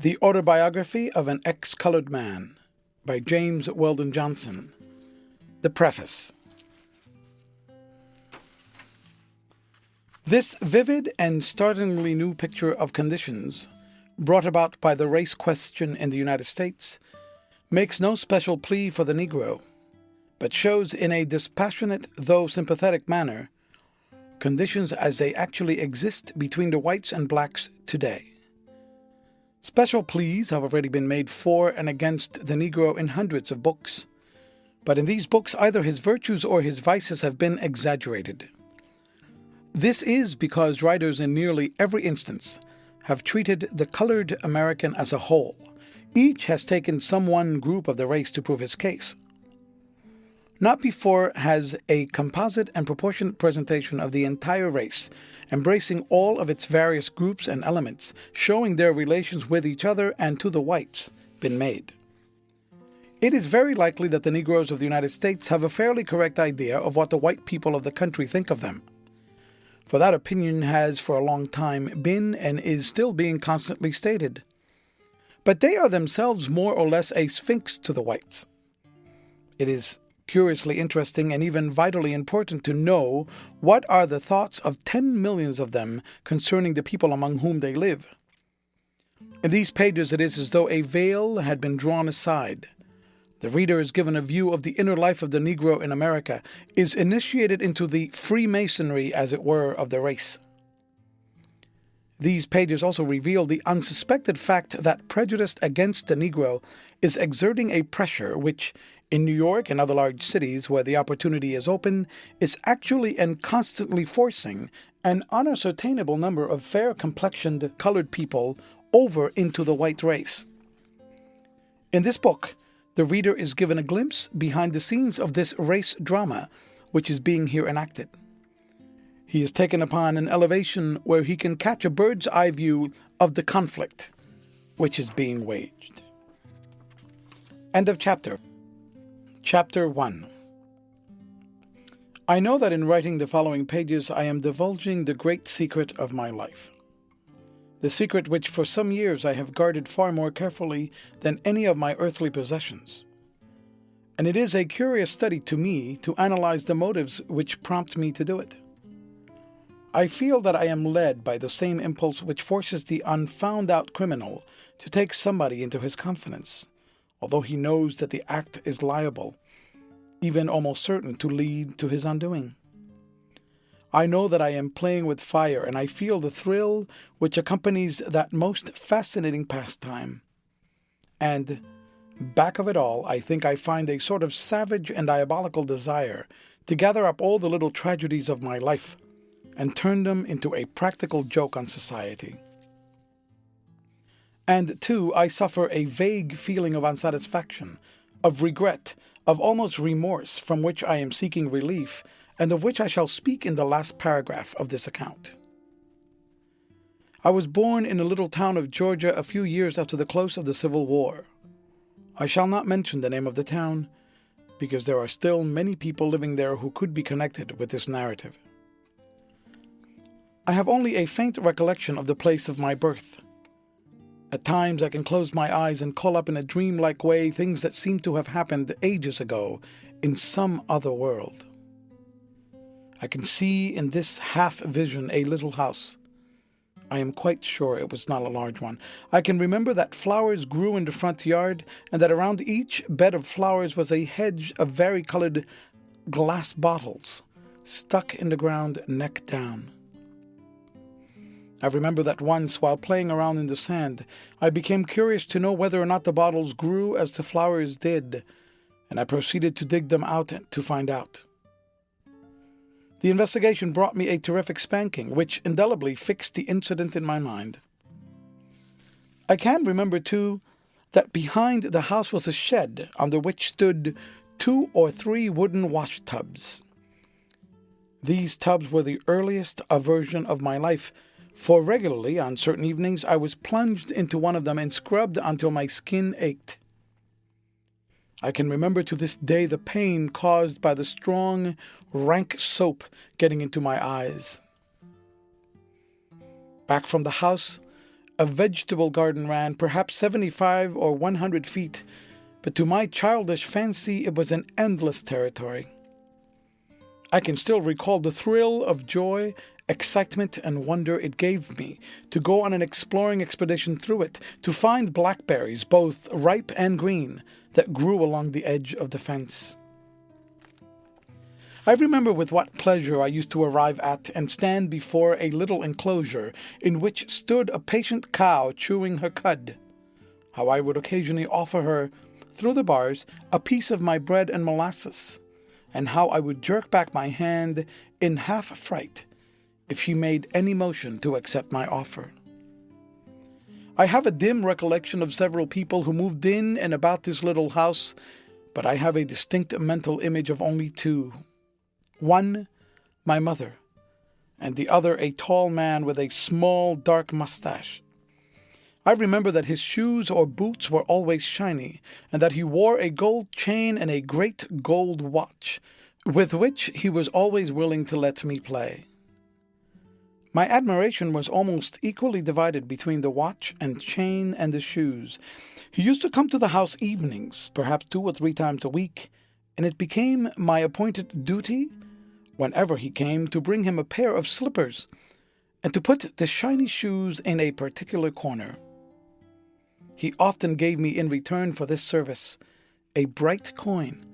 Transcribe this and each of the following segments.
The Autobiography of an Ex-Colored Man by James Weldon Johnson. The Preface. This vivid and startlingly new picture of conditions brought about by the race question in the United States makes no special plea for the Negro, but shows in a dispassionate though sympathetic manner conditions as they actually exist between the whites and blacks today. Special pleas have already been made for and against the Negro in hundreds of books, but in these books either his virtues or his vices have been exaggerated. This is because writers in nearly every instance have treated the colored American as a whole. Each has taken some one group of the race to prove his case. Not before has a composite and proportionate presentation of the entire race, embracing all of its various groups and elements, showing their relations with each other and to the whites, been made. It is very likely that the Negroes of the United States have a fairly correct idea of what the white people of the country think of them, for that opinion has for a long time been and is still being constantly stated. But they are themselves more or less a sphinx to the whites. It is curiously interesting and even vitally important to know what are the thoughts of 10 millions of them concerning the people among whom they live. In these pages it is as though a veil had been drawn aside. The reader is given a view of the inner life of the Negro in America, is initiated into the Freemasonry, as it were, of the race. These pages also reveal the unsuspected fact that prejudice against the Negro is exerting a pressure which, in New York and other large cities where the opportunity is open, is actually and constantly forcing an unascertainable number of fair-complexioned colored people over into the white race. In this book, the reader is given a glimpse behind the scenes of this race drama which is being here enacted. He is taken upon an elevation where he can catch a bird's eye view of the conflict which is being waged. End of chapter. Chapter 1. I know that in writing the following pages I am divulging the great secret of my life. The secret which for some years I have guarded far more carefully than any of my earthly possessions. And it is a curious study to me to analyze the motives which prompt me to do it. I feel that I am led by the same impulse which forces the unfound-out criminal to take somebody into his confidence, although he knows that the act is liable, even almost certain to lead to his undoing. I know that I am playing with fire, and I feel the thrill which accompanies that most fascinating pastime. And, back of it all, I think I find a sort of savage and diabolical desire to gather up all the little tragedies of my life and turn them into a practical joke on society. And, too, I suffer a vague feeling of unsatisfaction, of regret, of almost remorse, from which I am seeking relief, and of which I shall speak in the last paragraph of this account. I was born in a little town of Georgia a few years after the close of the Civil War. I shall not mention the name of the town, because there are still many people living there who could be connected with this narrative. I have only a faint recollection of the place of my birth. At times I can close my eyes and call up in a dream-like way things that seem to have happened ages ago in some other world. I can see in this half-vision a little house. I am quite sure it was not a large one. I can remember that flowers grew in the front yard, and that around each bed of flowers was a hedge of vari-colored glass bottles, stuck in the ground neck down. I remember that once, while playing around in the sand, I became curious to know whether or not the bottles grew as the flowers did, and I proceeded to dig them out to find out. The investigation brought me a terrific spanking, which indelibly fixed the incident in my mind. I can remember, too, that behind the house was a shed under which stood 2 or 3 wooden wash tubs. These tubs were the earliest aversion of my life, for regularly, on certain evenings, I was plunged into one of them and scrubbed until my skin ached. I can remember to this day the pain caused by the strong, rank soap getting into my eyes. Back from the house, A vegetable garden ran perhaps 75 or 100 feet, but to my childish fancy it was an endless territory. I can still recall the thrill of joy, excitement, and wonder it gave me to go on an exploring expedition through it, to find blackberries, both ripe and green, that grew along the edge of the fence. I remember with what pleasure I used to arrive at and stand before a little enclosure in which stood a patient cow chewing her cud, how I would occasionally offer her, through the bars, a piece of my bread and molasses, and how I would jerk back my hand in half fright if she made any motion to accept my offer. I have a dim recollection of several people who moved in and about this little house, but I have a distinct mental image of only two. One, my mother, and the other a tall man with a small, dark mustache. I remember that his shoes or boots were always shiny, and that he wore a gold chain and a great gold watch, with which he was always willing to let me play. My admiration was almost equally divided between the watch and chain and the shoes. He used to come to the house evenings, perhaps 2 or 3 times a week, and it became my appointed duty, whenever he came, to bring him a pair of slippers, and to put the shiny shoes in a particular corner. He often gave me in return for this service a bright coin,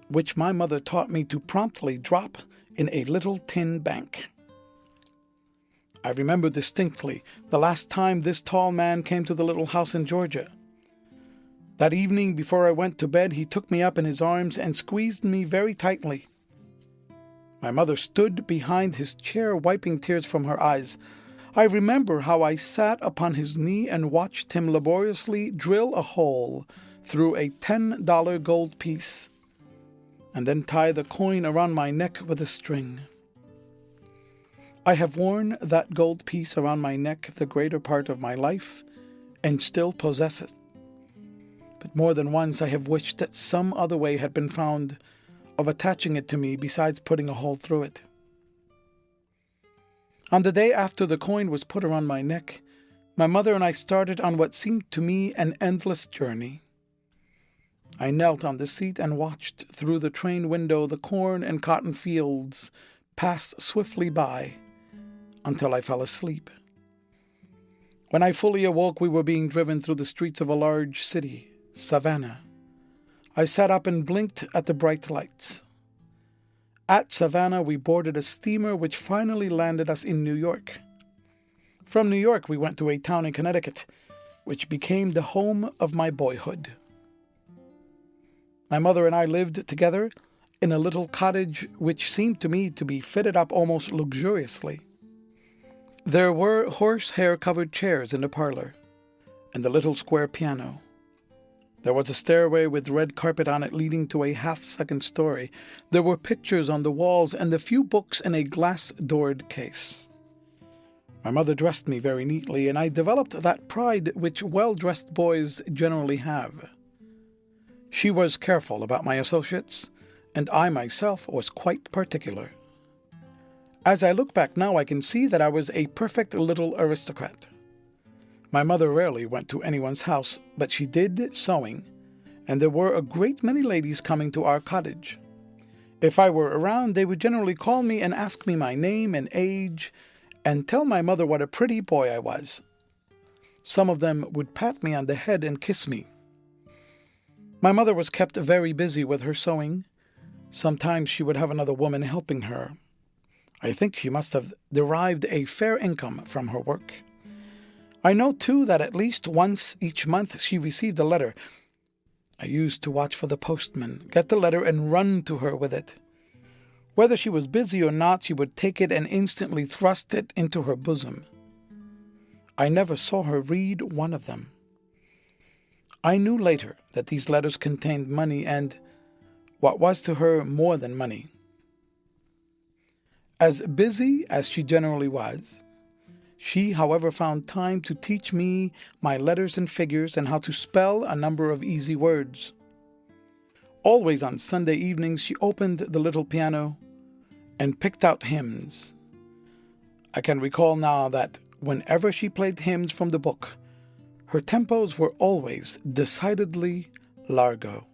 which my mother taught me to promptly drop in a little tin bank. I remember distinctly the last time this tall man came to the little house in Georgia. That evening, before I went to bed, he took me up in his arms and squeezed me very tightly. My mother stood behind his chair, wiping tears from her eyes. I remember how I sat upon his knee and watched him laboriously drill a hole through a $10 gold piece, and then tie the coin around my neck with a string. I have worn that gold piece around my neck the greater part of my life, and still possess it. But more than once I have wished that some other way had been found of attaching it to me besides putting a hole through it. On the day after the coin was put around my neck, my mother and I started on what seemed to me an endless journey. I knelt on the seat and watched through the train window the corn and cotton fields pass swiftly by until I fell asleep. When I fully awoke, we were being driven through the streets of a large city, Savannah. I sat up and blinked at the bright lights. At Savannah, we boarded a steamer which finally landed us in New York. From New York, we went to a town in Connecticut, which became the home of my boyhood. My mother and I lived together in a little cottage which seemed to me to be fitted up almost luxuriously. There were horsehair-covered chairs in the parlor, and the little square piano. There was a stairway with red carpet on it leading to a half-second story. There were pictures on the walls and a few books in a glass-doored case. My mother dressed me very neatly, and I developed that pride which well-dressed boys generally have. She was careful about my associates, and I myself was quite particular. As I look back now, I can see that I was a perfect little aristocrat. My mother rarely went to anyone's house, but she did sewing, and there were a great many ladies coming to our cottage. If I were around, they would generally call me and ask me my name and age, and tell my mother what a pretty boy I was. Some of them would pat me on the head and kiss me. My mother was kept very busy with her sewing. Sometimes she would have another woman helping her. I think she must have derived a fair income from her work. I know, too, that at least once each month she received a letter. I used to watch for the postman, get the letter, and run to her with it. Whether she was busy or not, she would take it and instantly thrust it into her bosom. I never saw her read one of them. I knew later that these letters contained money and, what was to her more than money. As busy as she generally was, she, however, found time to teach me my letters and figures and how to spell a number of easy words. Always on Sunday evenings, she opened the little piano and picked out hymns. I can recall now that whenever she played hymns from the book, her tempos were always decidedly largo.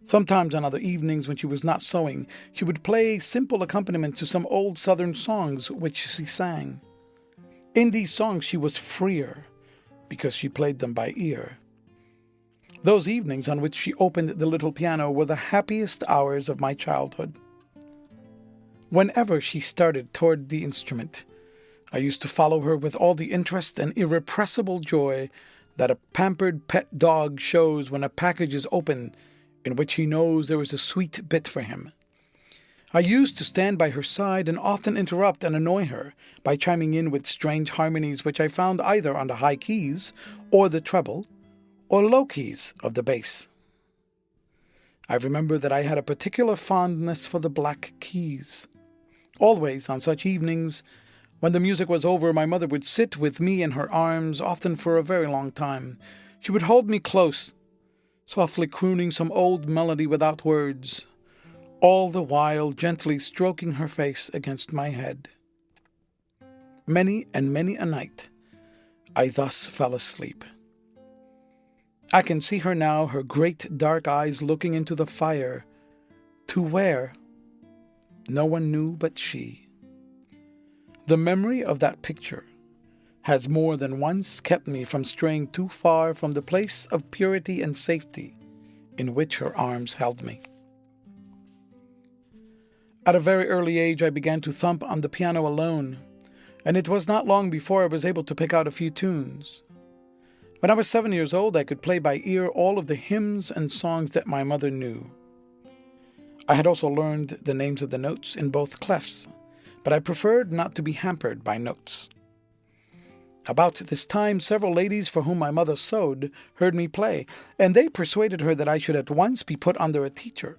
Sometimes on other evenings when she was not sewing, she would play a simple accompaniment to some old Southern songs which she sang. In these songs she was freer, because she played them by ear. Those evenings on which she opened the little piano were the happiest hours of my childhood. Whenever she started toward the instrument, I used to follow her with all the interest and irrepressible joy that a pampered pet dog shows when a package is opened in which he knows there is a sweet bit for him. I used to stand by her side and often interrupt and annoy her by chiming in with strange harmonies which I found either on the high keys or the treble or low keys of the bass. I remember that I had a particular fondness for the black keys. Always on such evenings, when the music was over, my mother would sit with me in her arms, often for a very long time. She would hold me close, softly crooning some old melody without words, all the while gently stroking her face against my head. Many and many a night I thus fell asleep. I can see her now, her great dark eyes looking into the fire, to where no one knew but she. The memory of that picture has more than once kept me from straying too far from the place of purity and safety in which her arms held me. At a very early age, I began to thump on the piano alone, and it was not long before I was able to pick out a few tunes. When I was 7 years old, I could play by ear all of the hymns and songs that my mother knew. I had also learned the names of the notes in both clefs, but I preferred not to be hampered by notes. About this time, several ladies for whom my mother sewed heard me play, and they persuaded her that I should at once be put under a teacher.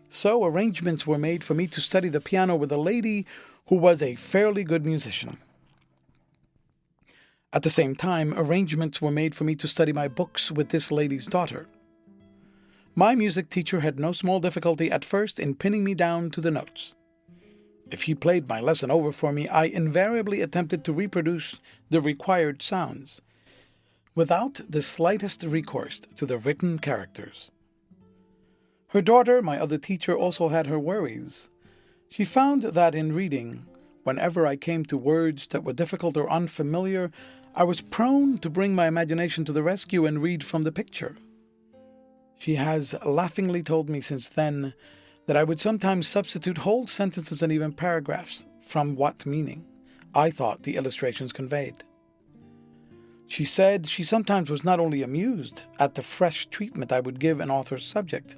So arrangements were made for me to study the piano with a lady who was a fairly good musician. At the same time, arrangements were made for me to study my books with this lady's daughter. My music teacher had no small difficulty at first in pinning me down to the notes. If he played my lesson over for me, I invariably attempted to reproduce the required sounds, without the slightest recourse to the written characters. Her daughter, my other teacher, also had her worries. She found that in reading, whenever I came to words that were difficult or unfamiliar, I was prone to bring my imagination to the rescue and read from the picture. She has laughingly told me since then that I would sometimes substitute whole sentences and even paragraphs from what meaning I thought the illustrations conveyed. She said she sometimes was not only amused at the fresh treatment I would give an author's subject,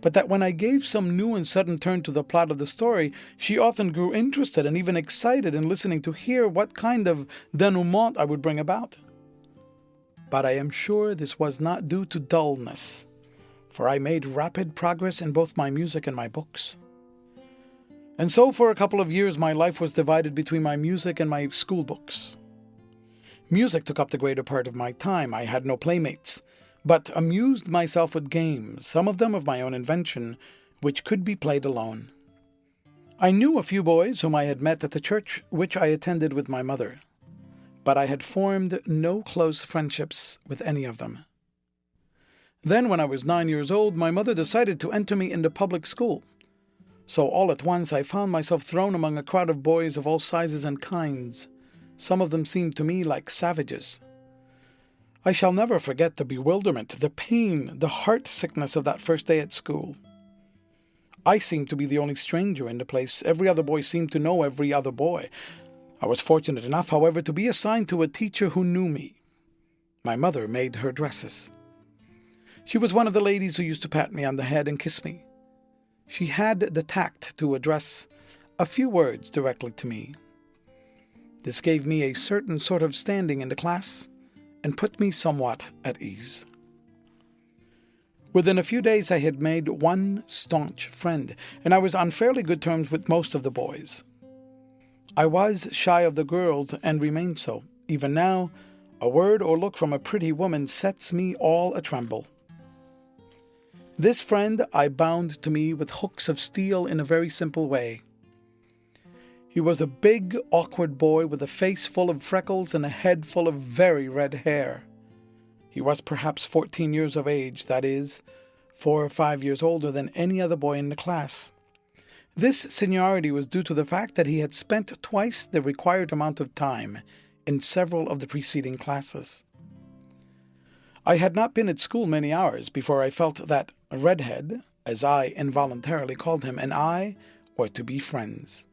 but that when I gave some new and sudden turn to the plot of the story, she often grew interested and even excited in listening to hear what kind of denouement I would bring about. But I am sure this was not due to dullness, for I made rapid progress in both my music and my books. And so for a couple of years my life was divided between my music and my school books. Music took up the greater part of my time. I had no playmates, but amused myself with games, some of them of my own invention, which could be played alone. I knew a few boys whom I had met at the church which I attended with my mother, but I had formed no close friendships with any of them. Then, when I was 9 years old, my mother decided to enter me into public school. So all at once I found myself thrown among a crowd of boys of all sizes and kinds. Some of them seemed to me like savages. I shall never forget the bewilderment, the pain, the heart-sickness of that first day at school. I seemed to be the only stranger in the place. Every other boy seemed to know every other boy. I was fortunate enough, however, to be assigned to a teacher who knew me. My mother made her dresses. She was one of the ladies who used to pat me on the head and kiss me. She had the tact to address a few words directly to me. This gave me a certain sort of standing in the class and put me somewhat at ease. Within a few days I had made one staunch friend, and I was on fairly good terms with most of the boys. I was shy of the girls and remained so. Even now, a word or look from a pretty woman sets me all a-tremble. This friend I bound to me with hooks of steel in a very simple way. He was a big, awkward boy with a face full of freckles and a head full of very red hair. He was perhaps 14 years of age, that is, 4 or 5 years older than any other boy in the class. This seniority was due to the fact that he had spent twice the required amount of time in several of the preceding classes. I had not been at school many hours before I felt that Redhead, as I involuntarily called him, and I were to be friends.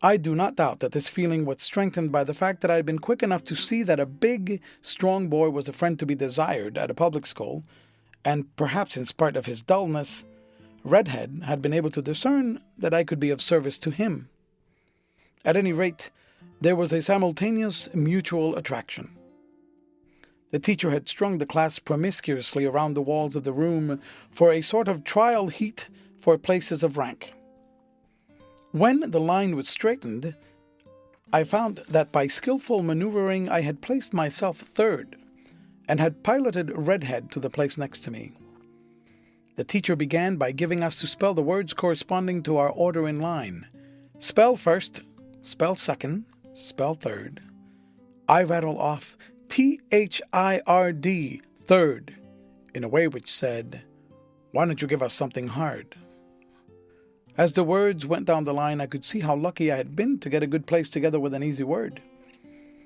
I do not doubt that this feeling was strengthened by the fact that I had been quick enough to see that a big, strong boy was a friend to be desired at a public school, and perhaps in spite of his dullness, Redhead had been able to discern that I could be of service to him. At any rate, there was a simultaneous mutual attraction. The teacher had strung the class promiscuously around the walls of the room for a sort of trial heat for places of rank. When the line was straightened, I found that by skillful maneuvering I had placed myself third and had piloted Redhead to the place next to me. The teacher began by giving us to spell the words corresponding to our order in line. Spell first, spell second, spell third. I rattled off THIRD, third, in a way which said, "Why don't you give us something hard?" As the words went down the line, I could see how lucky I had been to get a good place together with an easy word.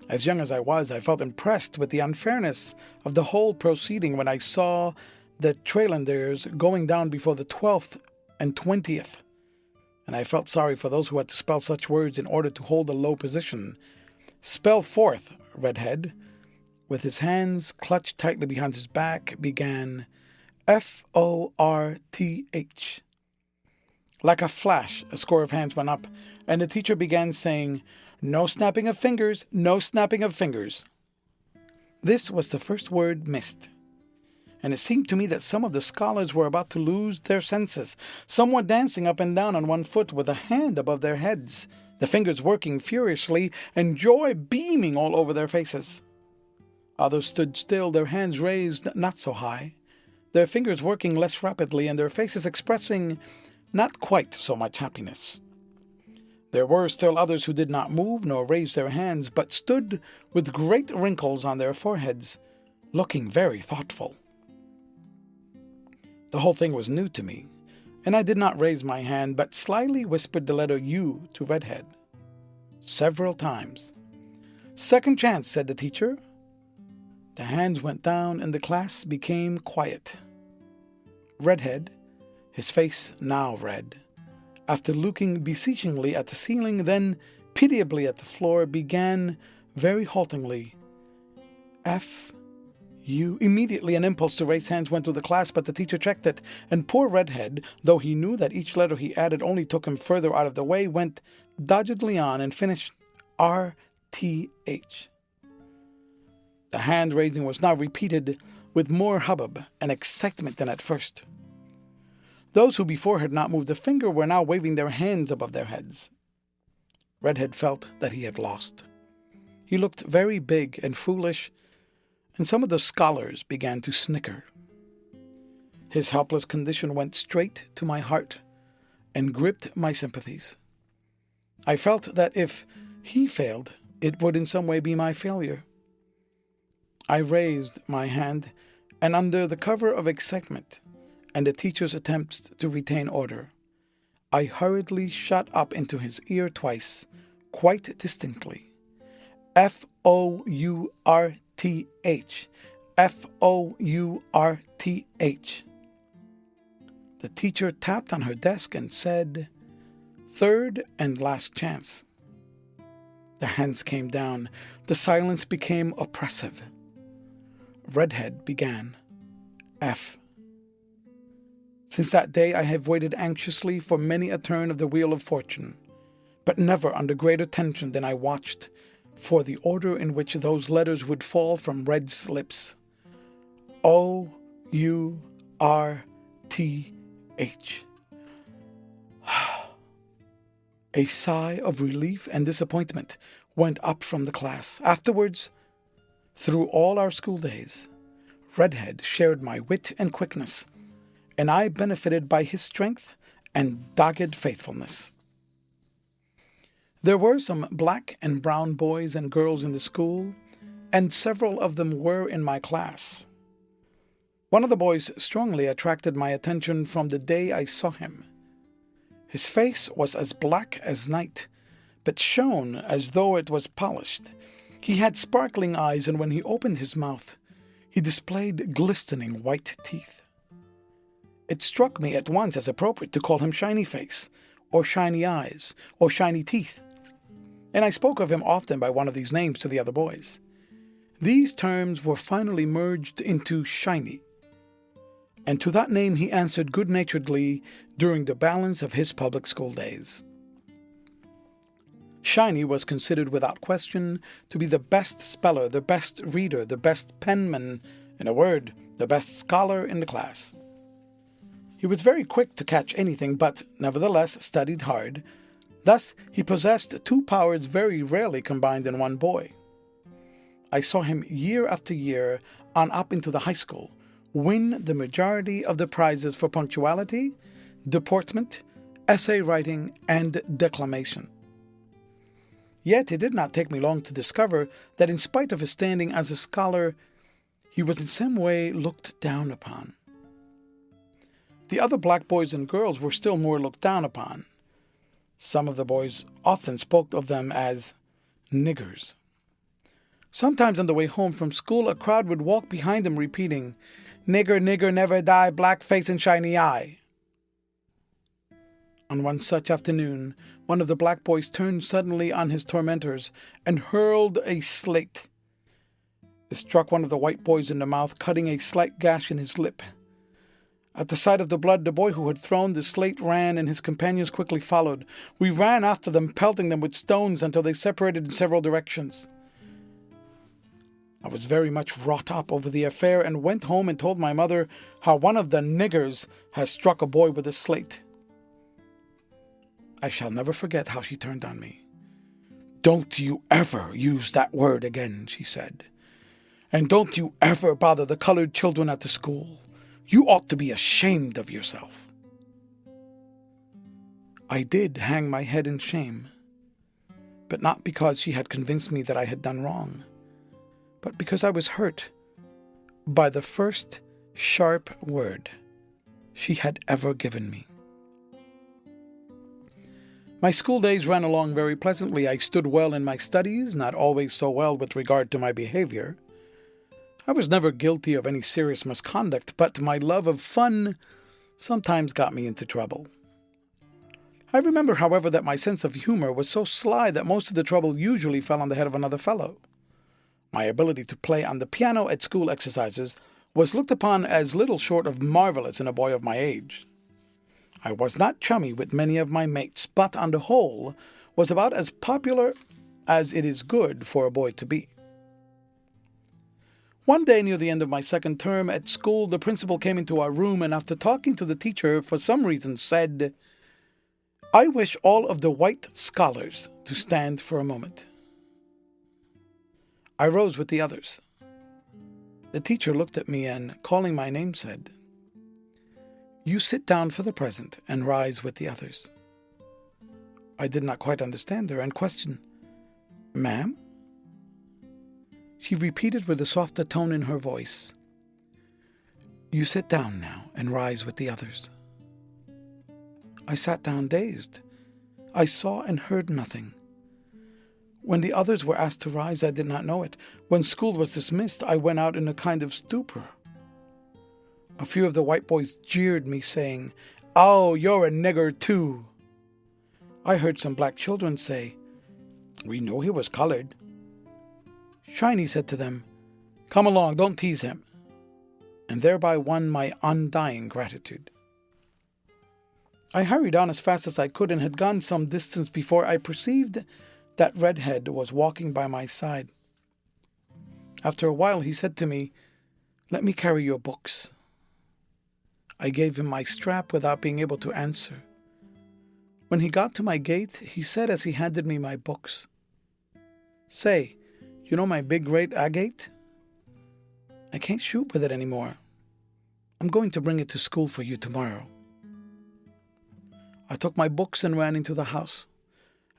As young as I was, I felt impressed with the unfairness of the whole proceeding when I saw the Trailanders going down before the 12th and 20th, and I felt sorry for those who had to spell such words in order to hold a low position. "Spell fourth," Redhead, with his hands clutched tightly behind his back, began FORTH. Like a flash, a score of hands went up, and the teacher began saying, "No snapping of fingers, no snapping of fingers." This was the first word missed, and it seemed to me that some of the scholars were about to lose their senses. Some were dancing up and down on one foot with a hand above their heads, the fingers working furiously, and joy beaming all over their faces. Others stood still, their hands raised not so high, their fingers working less rapidly, and their faces expressing not quite so much happiness. There were still others who did not move nor raise their hands, but stood with great wrinkles on their foreheads, looking very thoughtful. The whole thing was new to me, and I did not raise my hand, but slyly whispered the letter U to Redhead several times. "Second chance," said the teacher. The hands went down, and the class became quiet. Redhead, his face now red, after looking beseechingly at the ceiling, then pitiably at the floor, began very haltingly, "F-U." Immediately an impulse to raise hands went through the class, but the teacher checked it, and poor Redhead, though he knew that each letter he added only took him further out of the way, went doggedly on and finished RTH. The hand-raising was now repeated with more hubbub and excitement than at first. Those who before had not moved a finger were now waving their hands above their heads. Redhead felt that he had lost. He looked very big and foolish, and some of the scholars began to snicker. His helpless condition went straight to my heart and gripped my sympathies. I felt that if he failed, it would in some way be my failure. I raised my hand, and under the cover of excitement and the teacher's attempts to retain order, I hurriedly shot up into his ear twice, quite distinctly, FOURTH, FOURTH. The teacher tapped on her desk and said, "Third and last chance." The hands came down. The silence became oppressive. Redhead began, F. Since that day I have waited anxiously for many a turn of the wheel of fortune, but never under greater tension than I watched for the order in which those letters would fall from Red's lips. OURTH. A sigh of relief and disappointment went up from the class. Afterwards, through all our school days, Redhead shared my wit and quickness, and I benefited by his strength and dogged faithfulness. There were some black and brown boys and girls in the school, and several of them were in my class. One of the boys strongly attracted my attention from the day I saw him. His face was as black as night, but shone as though it was polished. He had sparkling eyes, and when he opened his mouth, he displayed glistening white teeth. It struck me at once as appropriate to call him Shiny Face, or Shiny Eyes, or Shiny Teeth, and I spoke of him often by one of these names to the other boys. These terms were finally merged into Shiny, and to that name he answered good-naturedly during the balance of his public school days. Shiny was considered without question to be the best speller, the best reader, the best penman, in a word, the best scholar in the class. He was very quick to catch anything, but nevertheless studied hard. Thus he possessed two powers very rarely combined in one boy. I saw him year after year on up into the high school win the majority of the prizes for punctuality, deportment, essay writing, and declamation. Yet it did not take me long to discover that in spite of his standing as a scholar, he was in some way looked down upon. The other black boys and girls were still more looked down upon. Some of the boys often spoke of them as niggers. Sometimes on the way home from school, a crowd would walk behind him repeating, "Nigger, nigger, never die, black face and shiny eye." On one such afternoon, one of the black boys turned suddenly on his tormentors and hurled a slate. It struck one of the white boys in the mouth, cutting a slight gash in his lip. At the sight of the blood, the boy who had thrown the slate ran, and his companions quickly followed. We ran after them, pelting them with stones until they separated in several directions. I was very much wrought up over the affair and went home and told my mother how one of the niggers had struck a boy with a slate. I shall never forget how she turned on me. "Don't you ever use that word again," she said. "And don't you ever bother the colored children at the school. You ought to be ashamed of yourself." I did hang my head in shame, but not because she had convinced me that I had done wrong, but because I was hurt by the first sharp word she had ever given me. My school days ran along very pleasantly. I stood well in my studies, not always so well with regard to my behavior. I was never guilty of any serious misconduct, but my love of fun sometimes got me into trouble. I remember, however, that my sense of humor was so sly that most of the trouble usually fell on the head of another fellow. My ability to play on the piano at school exercises was looked upon as little short of marvelous in a boy of my age. I was not chummy with many of my mates, but on the whole was about as popular as it is good for a boy to be. One day near the end of my second term at school, the principal came into our room and after talking to the teacher for some reason said, "I wish all of the white scholars to stand for a moment." I rose with the others. The teacher looked at me and, calling my name, said, "You sit down for the present and rise with the others." I did not quite understand her and questioned, "Ma'am?" She repeated with a softer tone in her voice, "You sit down now and rise with the others." I sat down dazed. I saw and heard nothing. When the others were asked to rise, I did not know it. When school was dismissed, I went out in a kind of stupor. A few of the white boys jeered me, saying, "Oh, you're a nigger too." I heard some black children say, "We knew he was colored." Shiny said to them, "Come along, don't tease him," and thereby won my undying gratitude. I hurried on as fast as I could and had gone some distance before I perceived that redhead was walking by my side. After a while he said to me, "Let me carry your books." I gave him my strap without being able to answer. When he got to my gate, he said as he handed me my books, "Say, you know my big great agate? I can't shoot with it anymore. I'm going to bring it to school for you tomorrow." I took my books and ran into the house.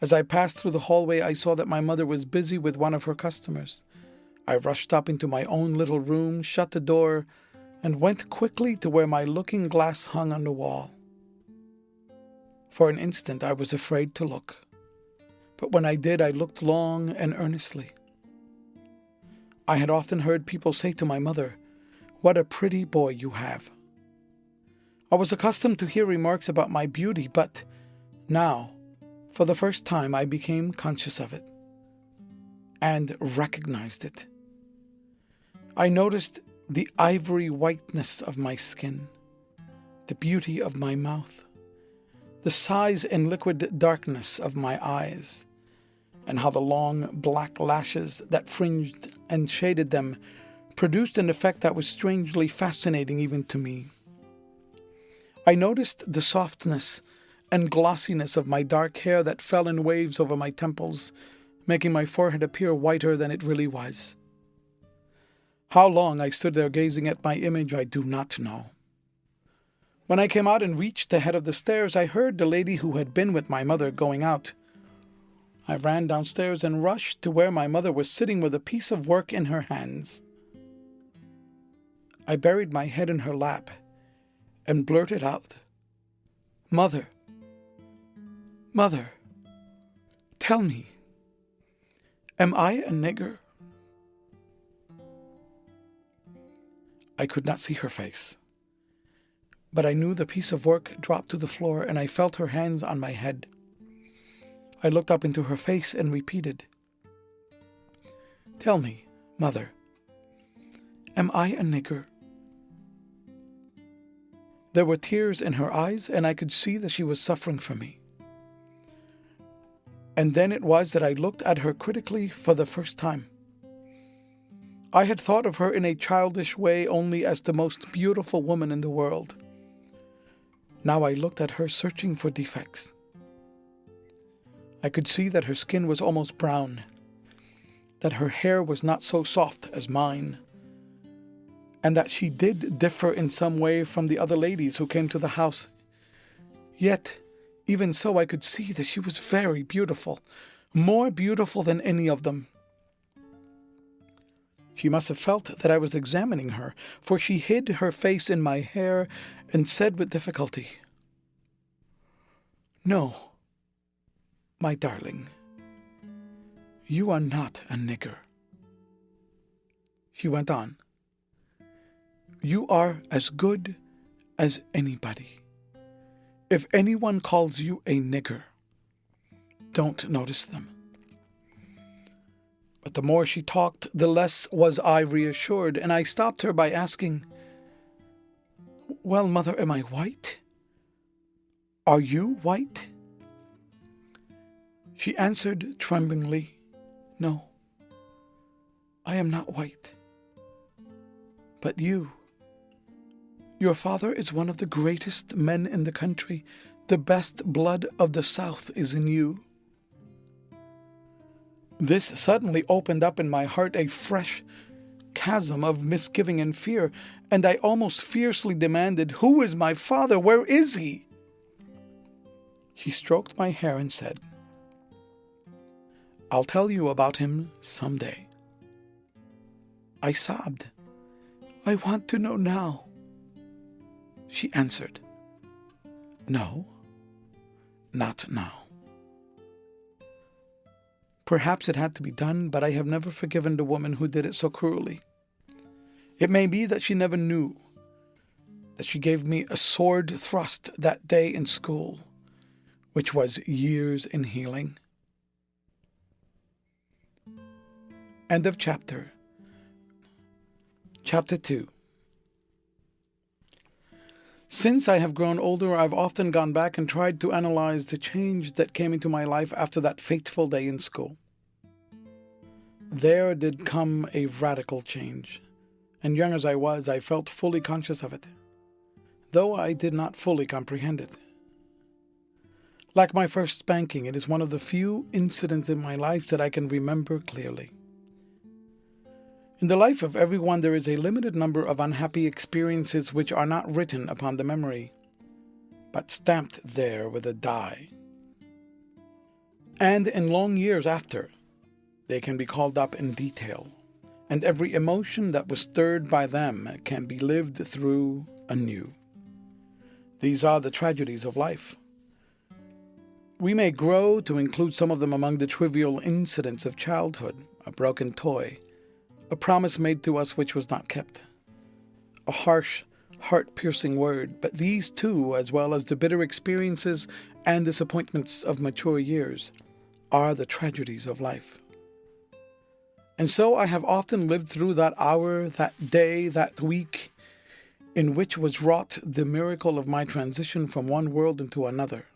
As I passed through the hallway, I saw that my mother was busy with one of her customers. I rushed up into my own little room, shut the door, and went quickly to where my looking glass hung on the wall. For an instant, I was afraid to look. But when I did, I looked long and earnestly. I had often heard people say to my mother, "What a pretty boy you have." I was accustomed to hear remarks about my beauty, but now, for the first time, I became conscious of it and recognized it. I noticed the ivory whiteness of my skin, the beauty of my mouth, the size and liquid darkness of my eyes, and how the long black lashes that fringed and shaded them produced an effect that was strangely fascinating even to me. I noticed the softness and glossiness of my dark hair that fell in waves over my temples, making my forehead appear whiter than it really was. How long I stood there gazing at my image, I do not know. When I came out and reached the head of the stairs, I heard the lady who had been with my mother going out. I ran downstairs and rushed to where my mother was sitting with a piece of work in her hands. I buried my head in her lap and blurted out, "Mother, Mother, tell me, am I a nigger?" I could not see her face, but I knew the piece of work dropped to the floor, and I felt her hands on my head. I looked up into her face and repeated, "Tell me, Mother, am I a nigger?" There were tears in her eyes, and I could see that she was suffering for me. And then it was that I looked at her critically for the first time. I had thought of her in a childish way only as the most beautiful woman in the world. Now I looked at her searching for defects. I could see that her skin was almost brown, that her hair was not so soft as mine, and that she did differ in some way from the other ladies who came to the house. Yet, even so, I could see that she was very beautiful, more beautiful than any of them. She must have felt that I was examining her, for she hid her face in my hair and said with difficulty, "No, my darling, you are not a nigger." She went on, "You are as good as anybody. If anyone calls you a nigger, don't notice them." But the more she talked, the less was I reassured, and I stopped her by asking, "Well, Mother, am I white? Are you white?" She answered tremblingly, "No, I am not white. But you, your father is one of the greatest men in the country. The best blood of the South is in you." This suddenly opened up in my heart a fresh chasm of misgiving and fear, and I almost fiercely demanded, "Who is my father? Where is he?" She stroked my hair and said, "I'll tell you about him someday." I sobbed, "I want to know now." She answered, "No, not now." Perhaps it had to be done, but I have never forgiven the woman who did it so cruelly. It may be that she never knew that she gave me a sword thrust that day in school, which was years in healing. End of chapter. Chapter 2. Since I have grown older, I've often gone back and tried to analyze the change that came into my life after that fateful day in school. There did come a radical change, and young as I was, I felt fully conscious of it, though I did not fully comprehend it. Like my first spanking, it is one of the few incidents in my life that I can remember clearly. In the life of everyone, there is a limited number of unhappy experiences which are not written upon the memory, but stamped there with a die. And in long years after, they can be called up in detail, and every emotion that was stirred by them can be lived through anew. These are the tragedies of life. We may grow to include some of them among the trivial incidents of childhood: a broken toy, a promise made to us which was not kept, a harsh, heart-piercing word. But these too, as well as the bitter experiences and disappointments of mature years, are the tragedies of life. And so I have often lived through that hour, that day, that week, in which was wrought the miracle of my transition from one world into another.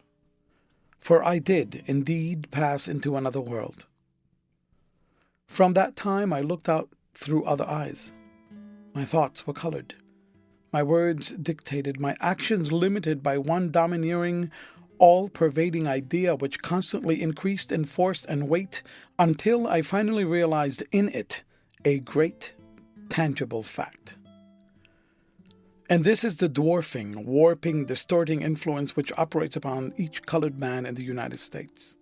For I did indeed pass into another world. From that time I looked out through other eyes. My thoughts were colored, my words dictated, my actions limited by one domineering, all-pervading idea which constantly increased in force and weight until I finally realized in it a great, tangible fact. And this is the dwarfing, warping, distorting influence which operates upon each colored man in the United States.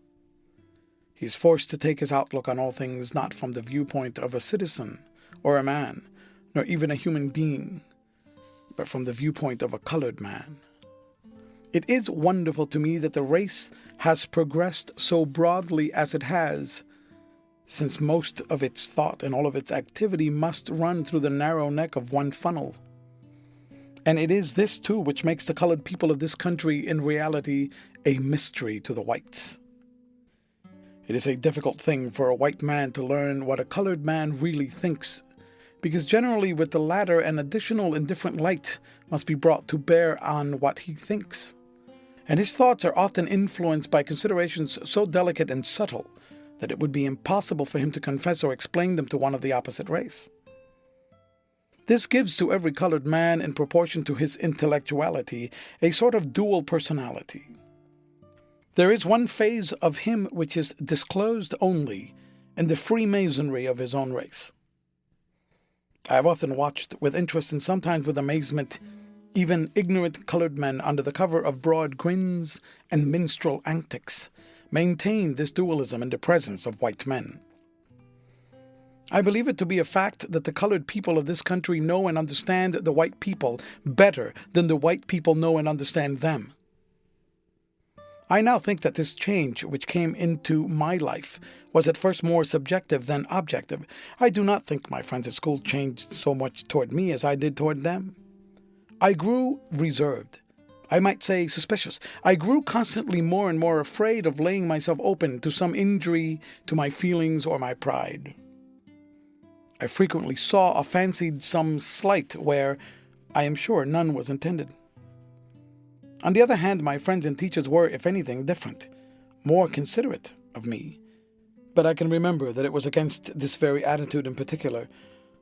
He is forced to take his outlook on all things not from the viewpoint of a citizen or a man, nor even a human being, but from the viewpoint of a colored man. It is wonderful to me that the race has progressed so broadly as it has, since most of its thought and all of its activity must run through the narrow neck of one funnel. And it is this, too, which makes the colored people of this country, in reality, a mystery to the whites. It is a difficult thing for a white man to learn what a colored man really thinks, because generally with the latter an additional and different light must be brought to bear on what he thinks. And his thoughts are often influenced by considerations so delicate and subtle that it would be impossible for him to confess or explain them to one of the opposite race. This gives to every colored man, in proportion to his intellectuality, a sort of dual personality. There is one phase of him which is disclosed only in the Freemasonry of his own race. I have often watched with interest and sometimes with amazement even ignorant colored men under the cover of broad grins and minstrel antics maintain this dualism in the presence of white men. I believe it to be a fact that the colored people of this country know and understand the white people better than the white people know and understand them. I now think that this change which came into my life was at first more subjective than objective. I do not think my friends at school changed so much toward me as I did toward them. I grew reserved. I might say suspicious. I grew constantly more and more afraid of laying myself open to some injury to my feelings or my pride. I frequently saw or fancied some slight where, I am sure, none was intended. On the other hand, my friends and teachers were, if anything, different, more considerate of me. But I can remember that it was against this very attitude in particular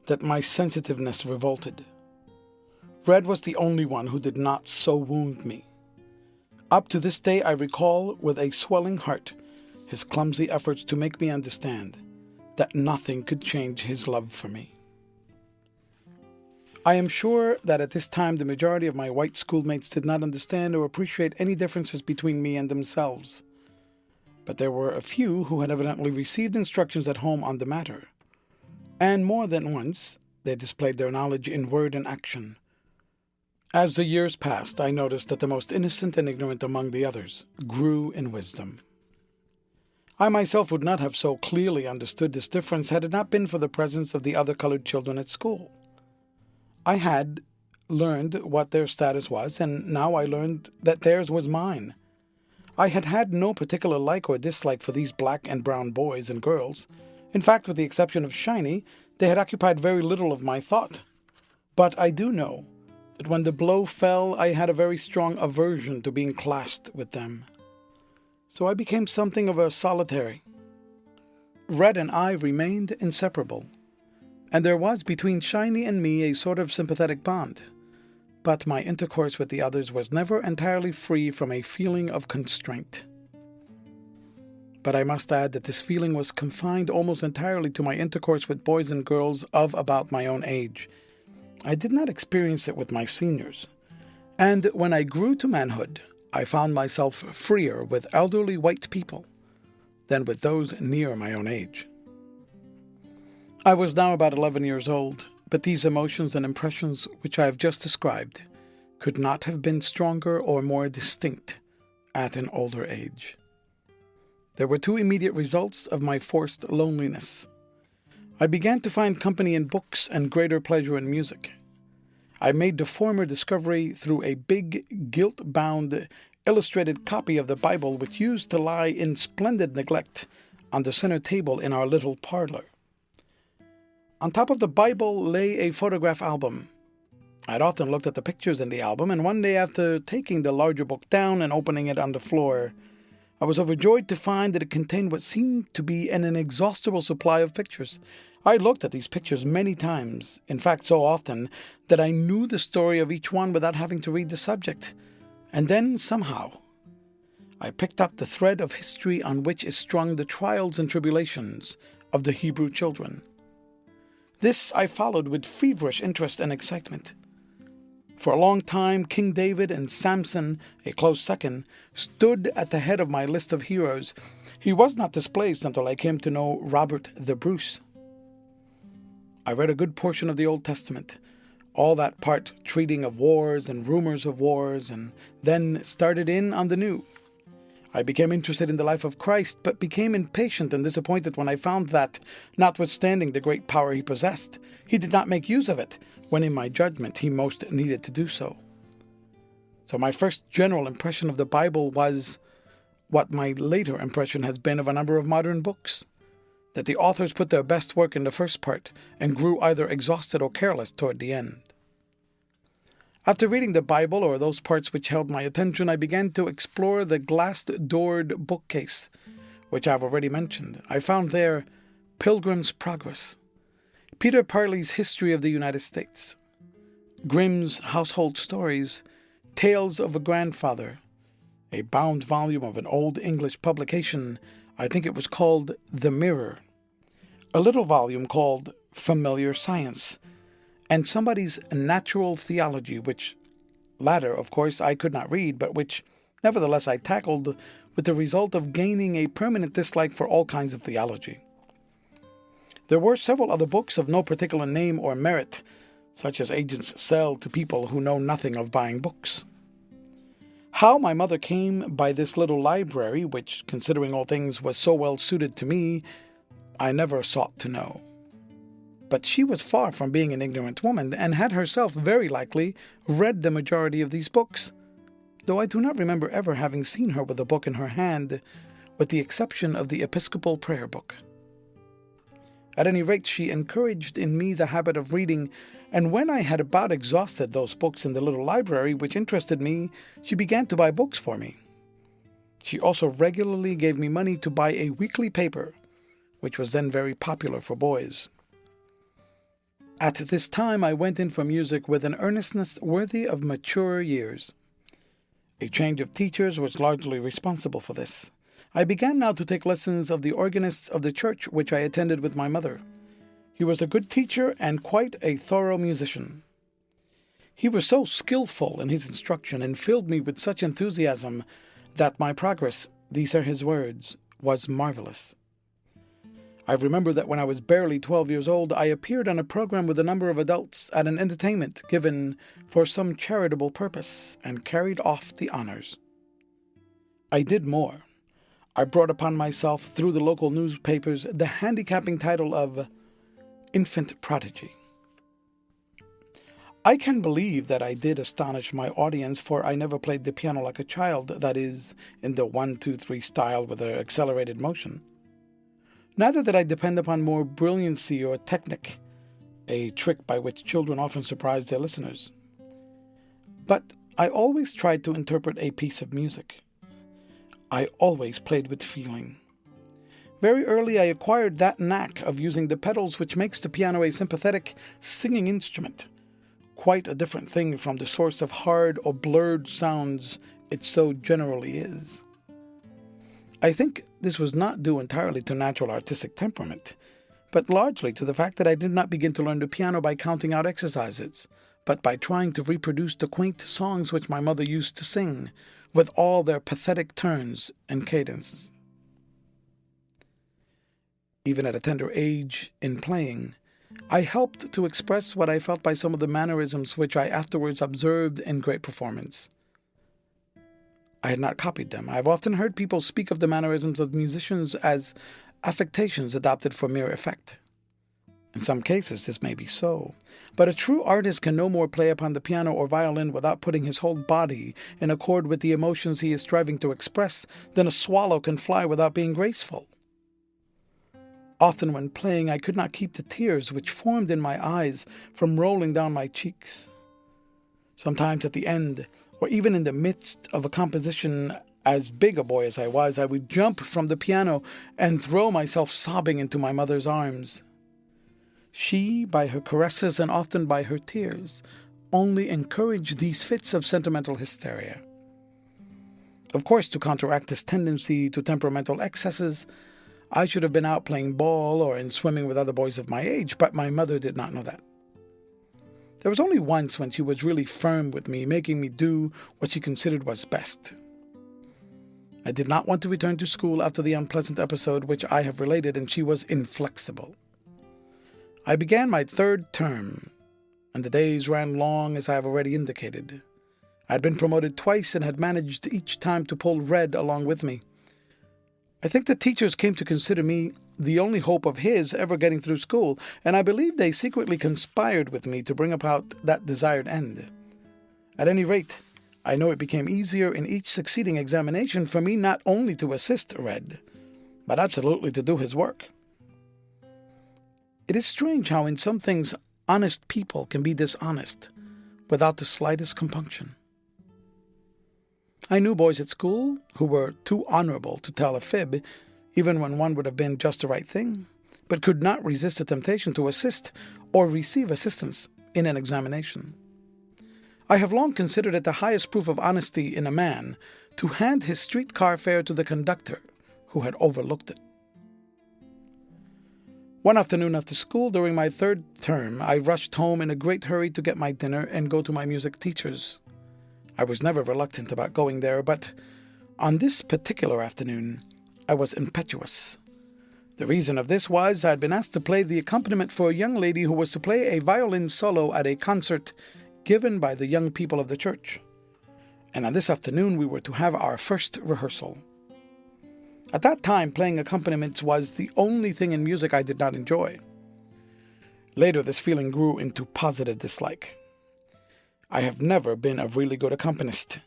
that my sensitiveness revolted. Red was the only one who did not so wound me. Up to this day I recall with a swelling heart his clumsy efforts to make me understand that nothing could change his love for me. I am sure that at this time the majority of my white schoolmates did not understand or appreciate any differences between me and themselves. But there were a few who had evidently received instructions at home on the matter, and more than once they displayed their knowledge in word and action. As the years passed, I noticed that the most innocent and ignorant among the others grew in wisdom. I myself would not have so clearly understood this difference had it not been for the presence of the other colored children at school. I had learned what their status was, and now I learned that theirs was mine. I had had no particular like or dislike for these black and brown boys and girls. In fact, with the exception of Shiny, they had occupied very little of my thought. But I do know that when the blow fell, I had a very strong aversion to being classed with them. So I became something of a solitary. Red and I remained inseparable, and there was between Shiny and me a sort of sympathetic bond. But my intercourse with the others was never entirely free from a feeling of constraint. But I must add that this feeling was confined almost entirely to my intercourse with boys and girls of about my own age. I did not experience it with my seniors. And when I grew to manhood, I found myself freer with elderly white people, than with those near my own age. I was now about 11 years old, but these emotions and impressions which I have just described could not have been stronger or more distinct at an older age. There were two immediate results of my forced loneliness. I began to find company in books and greater pleasure in music. I made the former discovery through a big, gilt-bound, illustrated copy of the Bible which used to lie in splendid neglect on the center table in our little parlor. On top of the Bible lay a photograph album. I had often looked at the pictures in the album, and one day after taking the larger book down and opening it on the floor, I was overjoyed to find that it contained what seemed to be an inexhaustible supply of pictures. I looked at these pictures many times, in fact so often, that I knew the story of each one without having to read the subject. And then, somehow, I picked up the thread of history on which is strung the trials and tribulations of the Hebrew children. This I followed with feverish interest and excitement. For a long time, King David and Samson, a close second, stood at the head of my list of heroes. He was not displaced until I came to know Robert the Bruce. I read a good portion of the Old Testament, all that part treating of wars and rumors of wars, and then started in on the New. I became interested in the life of Christ, but became impatient and disappointed when I found that, notwithstanding the great power he possessed, he did not make use of it, when in my judgment he most needed to do so. So my first general impression of the Bible was what my later impression has been of a number of modern books, that the authors put their best work in the first part and grew either exhausted or careless toward the end. After reading the Bible, or those parts which held my attention, I began to explore the glass-doored bookcase, which I have already mentioned. I found there Pilgrim's Progress, Peter Parley's History of the United States, Grimm's Household Stories, Tales of a Grandfather, a bound volume of an old English publication, I think it was called The Mirror, a little volume called Familiar Science, and somebody's Natural Theology, which latter, of course, I could not read, but which, nevertheless, I tackled with the result of gaining a permanent dislike for all kinds of theology. There were several other books of no particular name or merit, such as agents sell to people who know nothing of buying books. How my mother came by this little library, which, considering all things, was so well suited to me, I never sought to know. But she was far from being an ignorant woman, and had herself very likely read the majority of these books, though I do not remember ever having seen her with a book in her hand, with the exception of the Episcopal Prayer Book. At any rate, she encouraged in me the habit of reading, and when I had about exhausted those books in the little library which interested me, she began to buy books for me. She also regularly gave me money to buy a weekly paper, which was then very popular for boys. At this time I went in for music with an earnestness worthy of mature years. A change of teachers was largely responsible for this. I began now to take lessons of the organist of the church which I attended with my mother. He was a good teacher and quite a thorough musician. He was so skillful in his instruction and filled me with such enthusiasm that my progress, these are his words, was marvelous. I remember that when I was barely 12 years old, I appeared on a program with a number of adults at an entertainment given for some charitable purpose, and carried off the honors. I did more. I brought upon myself, through the local newspapers, the handicapping title of Infant Prodigy. I can believe that I did astonish my audience, for I never played the piano like a child, that is, in the 1-2-3 style with an accelerated motion. Neither did I depend upon more brilliancy or technique, a trick by which children often surprise their listeners. But I always tried to interpret a piece of music. I always played with feeling. Very early I acquired that knack of using the pedals which makes the piano a sympathetic singing instrument, quite a different thing from the source of hard or blurred sounds it so generally is. I think this was not due entirely to natural artistic temperament, but largely to the fact that I did not begin to learn the piano by counting out exercises, but by trying to reproduce the quaint songs which my mother used to sing, with all their pathetic turns and cadences. Even at a tender age in playing, I helped to express what I felt by some of the mannerisms which I afterwards observed in great performance. I had not copied them. I have often heard people speak of the mannerisms of musicians as affectations adopted for mere effect. In some cases, this may be so, but a true artist can no more play upon the piano or violin without putting his whole body in accord with the emotions he is striving to express than a swallow can fly without being graceful. Often when playing, I could not keep the tears which formed in my eyes from rolling down my cheeks. Sometimes at the end, or even in the midst of a composition, as big a boy as I was, I would jump from the piano and throw myself sobbing into my mother's arms. She, by her caresses and often by her tears, only encouraged these fits of sentimental hysteria. Of course, to counteract this tendency to temperamental excesses, I should have been out playing ball or in swimming with other boys of my age, but my mother did not know that. There was only once when she was really firm with me, making me do what she considered was best. I did not want to return to school after the unpleasant episode which I have related, and she was inflexible. I began my third term, and the days ran long as I have already indicated. I had been promoted twice and had managed each time to pull Red along with me. I think the teachers came to consider me the only hope of his ever getting through school, and I believe they secretly conspired with me to bring about that desired end. At any rate, I know it became easier in each succeeding examination for me not only to assist Red, but absolutely to do his work. It is strange how in some things honest people can be dishonest without the slightest compunction. I knew boys at school who were too honorable to tell a fib, even when one would have been just the right thing, but could not resist the temptation to assist or receive assistance in an examination. I have long considered it the highest proof of honesty in a man to hand his streetcar fare to the conductor who had overlooked it. One afternoon after school, during my third term, I rushed home in a great hurry to get my dinner and go to my music teacher's. I was never reluctant about going there, but on this particular afternoon, I was impetuous. The reason of this was I had been asked to play the accompaniment for a young lady who was to play a violin solo at a concert given by the young people of the church. And on this afternoon, we were to have our first rehearsal. At that time, playing accompaniments was the only thing in music I did not enjoy. Later, this feeling grew into positive dislike. I have never been a really good accompanist,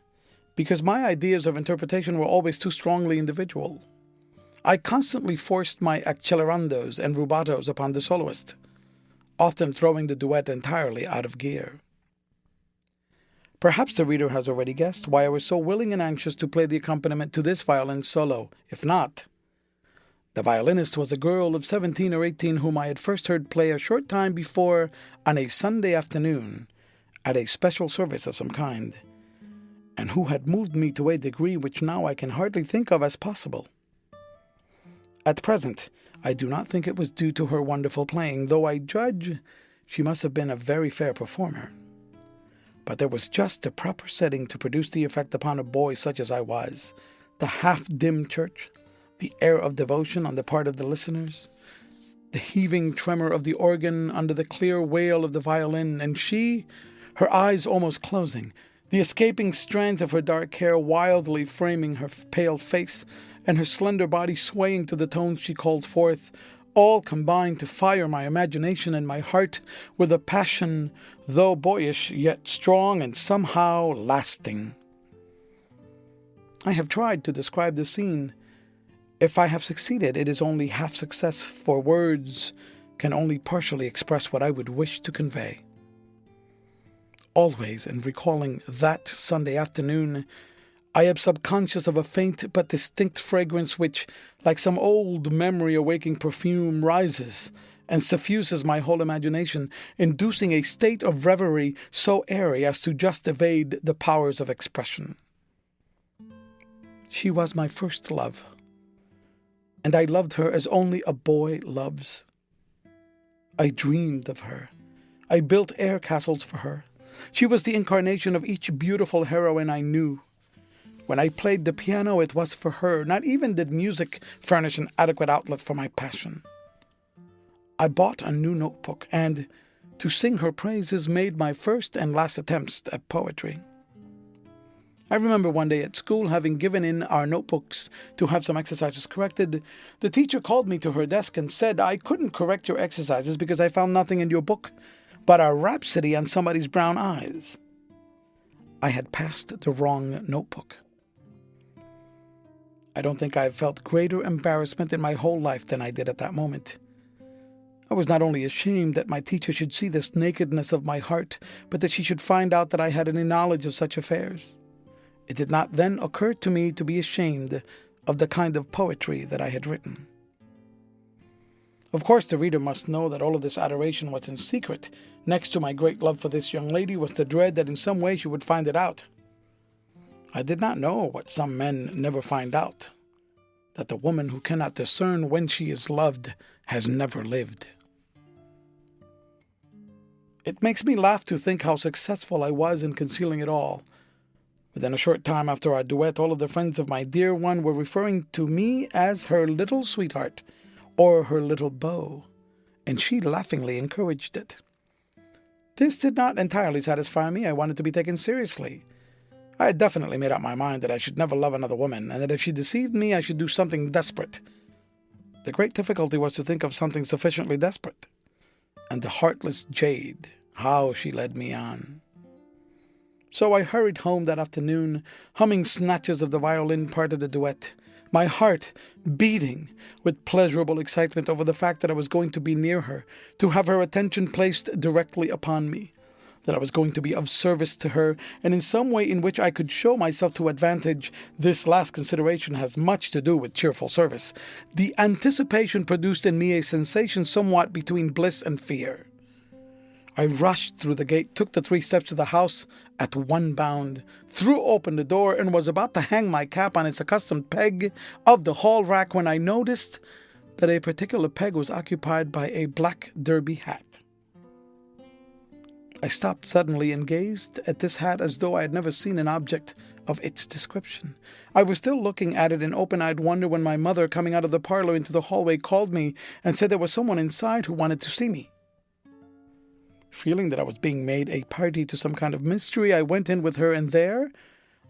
because my ideas of interpretation were always too strongly individual. I constantly forced my accelerandos and rubatos upon the soloist, often throwing the duet entirely out of gear. Perhaps the reader has already guessed why I was so willing and anxious to play the accompaniment to this violin solo. If not, the violinist was a girl of 17 or 18 whom I had first heard play a short time before on a Sunday afternoon at a special service of some kind, and who had moved me to a degree which now I can hardly think of as possible. At present, I do not think it was due to her wonderful playing, though I judge she must have been a very fair performer. But there was just the proper setting to produce the effect upon a boy such as I was. The half-dim church, the air of devotion on the part of the listeners, the heaving tremor of the organ under the clear wail of the violin, and she, her eyes almost closing, the escaping strands of her dark hair wildly framing her pale face, and her slender body swaying to the tones she called forth, all combined to fire my imagination and my heart with a passion, though boyish, yet strong and somehow lasting. I have tried to describe the scene. If I have succeeded, it is only half success, for words can only partially express what I would wish to convey. Always, in recalling that Sunday afternoon, I am subconscious of a faint but distinct fragrance which, like some old memory-awaking perfume, rises and suffuses my whole imagination, inducing a state of reverie so airy as to just evade the powers of expression. She was my first love, and I loved her as only a boy loves. I dreamed of her. I built air castles for her. She was the incarnation of each beautiful heroine I knew. When I played the piano, it was for her. Not even did music furnish an adequate outlet for my passion. I bought a new notebook and, to sing her praises, made my first and last attempts at poetry. I remember one day at school, having given in our notebooks to have some exercises corrected, the teacher called me to her desk and said I couldn't correct your exercises because I found nothing in your book but a rhapsody on somebody's brown eyes. I had passed the wrong notebook. I don't think I have felt greater embarrassment in my whole life than I did at that moment. I was not only ashamed that my teacher should see this nakedness of my heart, but that she should find out that I had any knowledge of such affairs. It did not then occur to me to be ashamed of the kind of poetry that I had written. Of course, the reader must know that all of this adoration was in secret. Next to my great love for this young lady was the dread that in some way she would find it out. I did not know what some men never find out, that the woman who cannot discern when she is loved has never lived. It makes me laugh to think how successful I was in concealing it all. Within a short time after our duet, all of the friends of my dear one were referring to me as her little sweetheart, or her little beau, and she laughingly encouraged it. This did not entirely satisfy me. I wanted to be taken seriously. I had definitely made up my mind that I should never love another woman, and that if she deceived me, I should do something desperate. The great difficulty was to think of something sufficiently desperate. And the heartless jade, how she led me on. So I hurried home that afternoon, humming snatches of the violin part of the duet, my heart beating with pleasurable excitement over the fact that I was going to be near her, to have her attention placed directly upon me, that I was going to be of service to her, and in some way in which I could show myself to advantage. This last consideration has much to do with cheerful service. The anticipation produced in me a sensation somewhat between bliss and fear. I rushed through the gate, took the 3 steps to the house at one bound, threw open the door, and was about to hang my cap on its accustomed peg of the hall rack when I noticed that a particular peg was occupied by a black derby hat. I stopped suddenly and gazed at this hat as though I had never seen an object of its description. I was still looking at it in open-eyed wonder when my mother, coming out of the parlor into the hallway, called me and said there was someone inside who wanted to see me. Feeling that I was being made a party to some kind of mystery, I went in with her, and there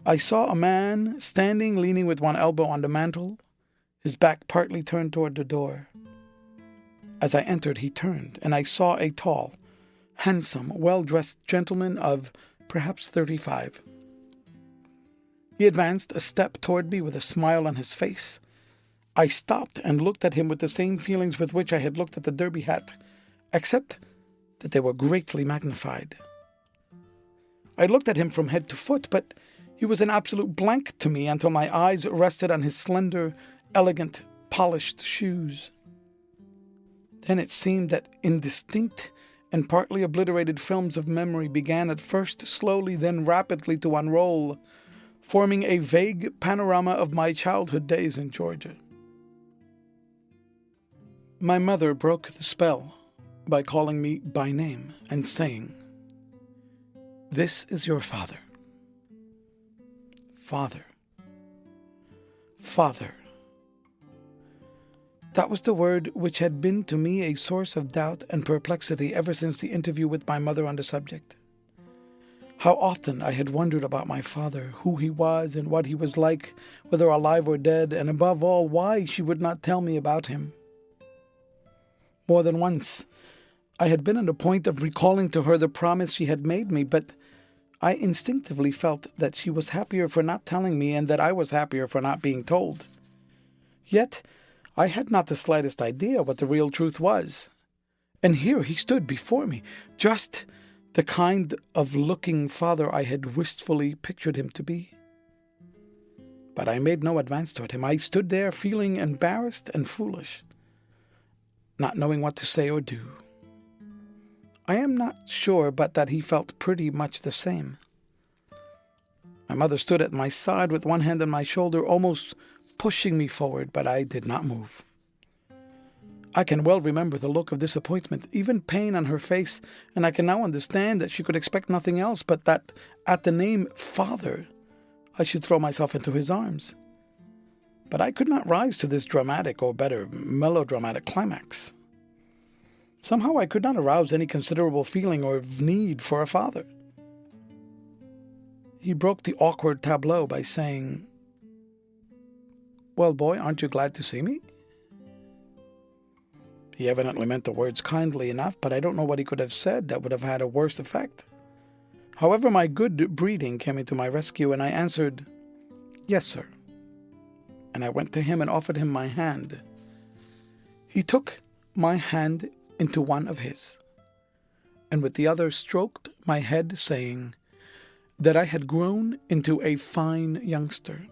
I saw a man standing leaning with one elbow on the mantel, his back partly turned toward the door. As I entered, he turned, and I saw a tall, handsome, well-dressed gentleman of perhaps 35. He advanced a step toward me with a smile on his face. I stopped and looked at him with the same feelings with which I had looked at the derby hat, except that they were greatly magnified. I looked at him from head to foot, but he was an absolute blank to me until my eyes rested on his slender, elegant, polished shoes. Then it seemed that indistinct and partly obliterated films of memory began at first slowly, then rapidly to unroll, forming a vague panorama of my childhood days in Georgia. My mother broke the spell by calling me by name and saying, "This is your father." Father. Father. That was the word which had been to me a source of doubt and perplexity ever since the interview with my mother on the subject. How often I had wondered about my father, who he was and what he was like, whether alive or dead, and above all, why she would not tell me about him. More than once, I had been on the point of recalling to her the promise she had made me, but I instinctively felt that she was happier for not telling me and that I was happier for not being told. Yet I had not the slightest idea what the real truth was. And here he stood before me, just the kind of looking father I had wistfully pictured him to be. But I made no advance toward him. I stood there feeling embarrassed and foolish, not knowing what to say or do. I am not sure but that he felt pretty much the same. My mother stood at my side with one hand on my shoulder, almost pushing me forward, but I did not move. I can well remember the look of disappointment, even pain on her face, and I can now understand that she could expect nothing else but that at the name Father, I should throw myself into his arms. But I could not rise to this dramatic, or better, melodramatic climax. Somehow I could not arouse any considerable feeling or need for a father. He broke the awkward tableau by saying, "Well, boy, aren't you glad to see me?" He evidently meant the words kindly enough, but I don't know what he could have said that would have had a worse effect. However, my good breeding came into my rescue, and I answered, "Yes, sir." And I went to him and offered him my hand. He took my hand into one of his, and with the other stroked my head, saying that I had grown into a fine youngster.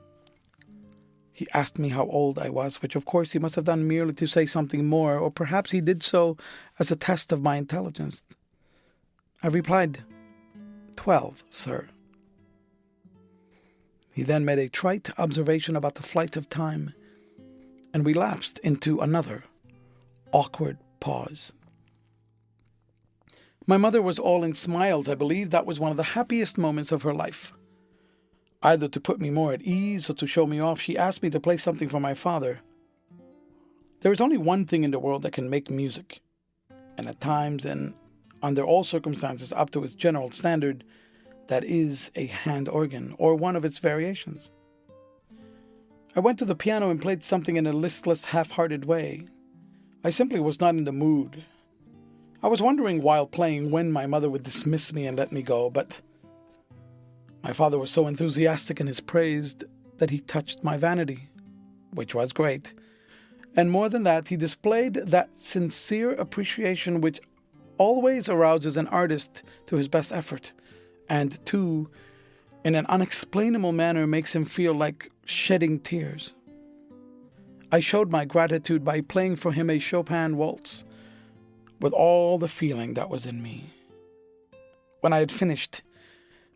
He asked me how old I was, which of course he must have done merely to say something more, or perhaps he did so as a test of my intelligence. I replied, 12, sir. He then made a trite observation about the flight of time, and we lapsed into another awkward pause. My mother was all in smiles. I believe that was one of the happiest moments of her life. Either to put me more at ease or to show me off, she asked me to play something for my father. There is only one thing in the world that can make music, and at times and under all circumstances up to its general standard, that is a hand organ, or one of its variations. I went to the piano and played something in a listless, half-hearted way. I simply was not in the mood. I was wondering while playing when my mother would dismiss me and let me go, but my father was so enthusiastic in his praise that he touched my vanity, which was great. And more than that, he displayed that sincere appreciation which always arouses an artist to his best effort, and too, in an unexplainable manner, makes him feel like shedding tears. I showed my gratitude by playing for him a Chopin waltz with all the feeling that was in me. When I had finished,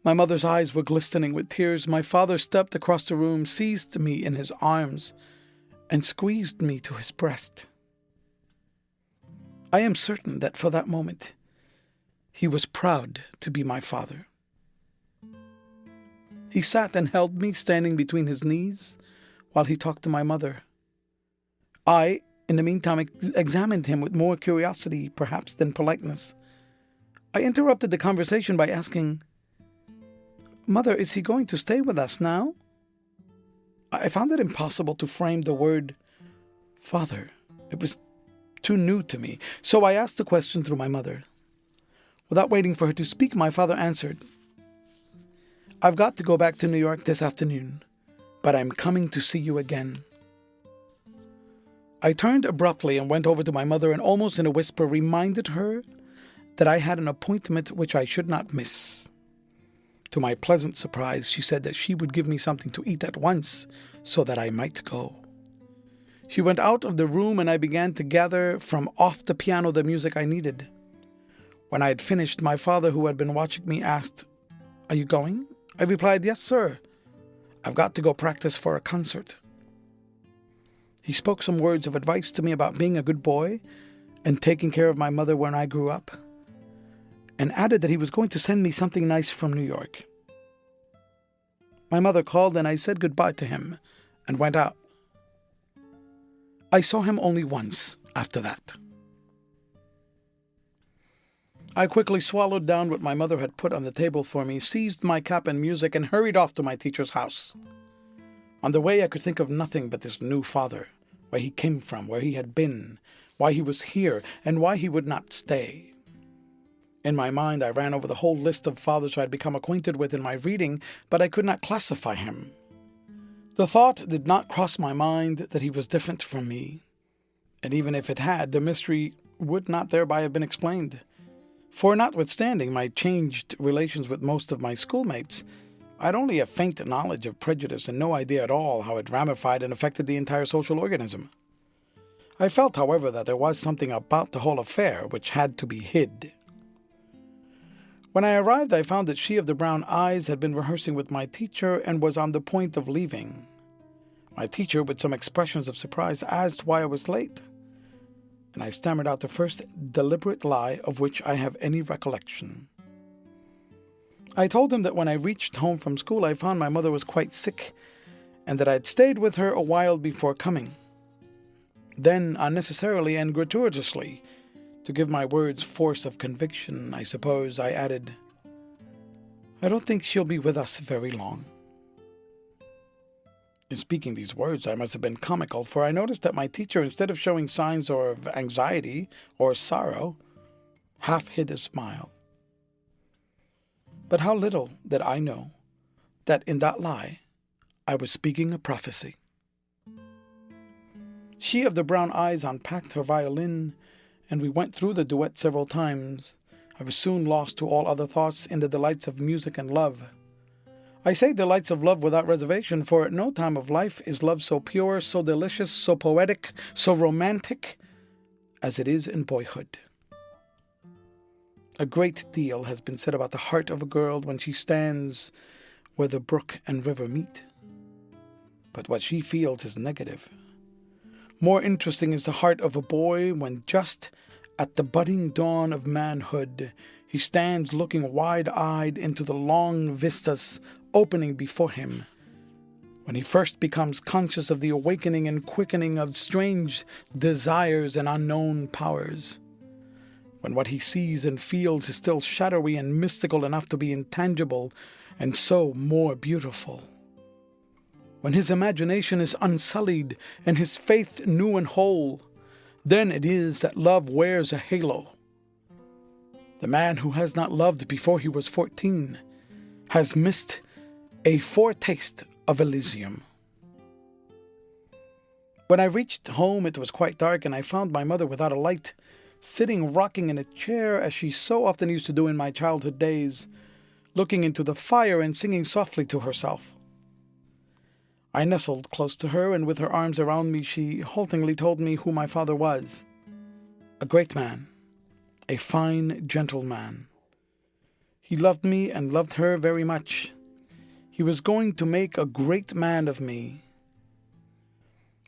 my mother's eyes were glistening with tears. My father stepped across the room, seized me in his arms, and squeezed me to his breast. I am certain that for that moment, he was proud to be my father. He sat and held me, standing between his knees, while he talked to my mother. I, in the meantime, examined him with more curiosity, perhaps, than politeness. I interrupted the conversation by asking, "Mother, is he going to stay with us now?" I found it impossible to frame the word father. It was too new to me, so I asked the question through my mother. Without waiting for her to speak, my father answered, "I've got to go back to New York this afternoon, but I'm coming to see you again." I turned abruptly and went over to my mother and almost in a whisper reminded her that I had an appointment which I should not miss. To my pleasant surprise, she said that she would give me something to eat at once so that I might go. She went out of the room and I began to gather from off the piano the music I needed. When I had finished, my father, who had been watching me, asked, "Are you going?" I replied, "Yes, sir. I've got to go practice for a concert." He spoke some words of advice to me about being a good boy and taking care of my mother when I grew up, and added that he was going to send me something nice from New York. My mother called and I said goodbye to him and went out. I saw him only once after that. I quickly swallowed down what my mother had put on the table for me, seized my cap and music, and hurried off to my teacher's house. On the way I could think of nothing but this new father, where he came from, where he had been, why he was here, and why he would not stay. In my mind I ran over the whole list of fathers I had become acquainted with in my reading, but I could not classify him. The thought did not cross my mind that he was different from me, and even if it had, the mystery would not thereby have been explained. For notwithstanding my changed relations with most of my schoolmates, I had only a faint knowledge of prejudice and no idea at all how it ramified and affected the entire social organism. I felt, however, that there was something about the whole affair which had to be hid. When I arrived, I found that she of the brown eyes had been rehearsing with my teacher and was on the point of leaving. My teacher, with some expressions of surprise, asked why I was late, and I stammered out the first deliberate lie of which I have any recollection. I told him that when I reached home from school, I found my mother was quite sick, and that I had stayed with her a while before coming. Then, unnecessarily and gratuitously, To give my words force of conviction, I suppose, I added, "I don't think she'll be with us very long." In speaking these words, I must have been comical, for I noticed that my teacher, instead of showing signs of anxiety or sorrow, half hid a smile. But how little did I know that in that lie I was speaking a prophecy. She of the brown eyes unpacked her violin, and we went through the duet several times. I was soon lost to all other thoughts in the delights of music and love. I say delights of love without reservation, for at no time of life is love so pure, so delicious, so poetic, so romantic as it is in boyhood. A great deal has been said about the heart of a girl when she stands where the brook and river meet. But what she feels is negative. More interesting is the heart of a boy when, just at the budding dawn of manhood, he stands looking wide-eyed into the long vistas opening before him, when he first becomes conscious of the awakening and quickening of strange desires and unknown powers, when what he sees and feels is still shadowy and mystical enough to be intangible and so more beautiful, when his imagination is unsullied and his faith new and whole, then it is that love wears a halo. The man who has not loved before he was 14 has missed a foretaste of Elysium. When I reached home, it was quite dark, and I found my mother without a light, sitting rocking in a chair as she so often used to do in my childhood days, looking into the fire and singing softly to herself. I nestled close to her, and with her arms around me, she haltingly told me who my father was. A great man, a fine, gentle man. He loved me and loved her very much. He was going to make a great man of me.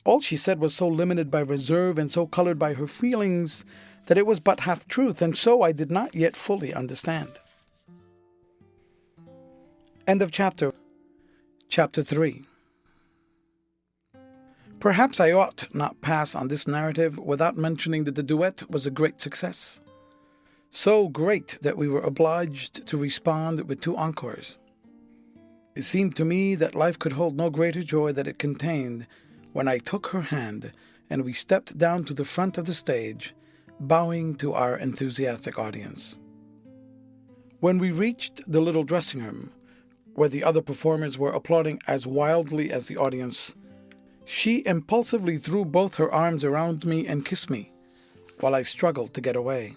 All she said was so limited by reserve and so colored by her feelings that it was but half truth, and so I did not yet fully understand. End of chapter. Chapter 3. Perhaps I ought not pass on this narrative without mentioning that the duet was a great success. So great that we were obliged to respond with 2 encores. It seemed to me that life could hold no greater joy than it contained when I took her hand and we stepped down to the front of the stage, bowing to our enthusiastic audience. When we reached the little dressing room, where the other performers were applauding as wildly as the audience, she impulsively threw both her arms around me and kissed me, while I struggled to get away.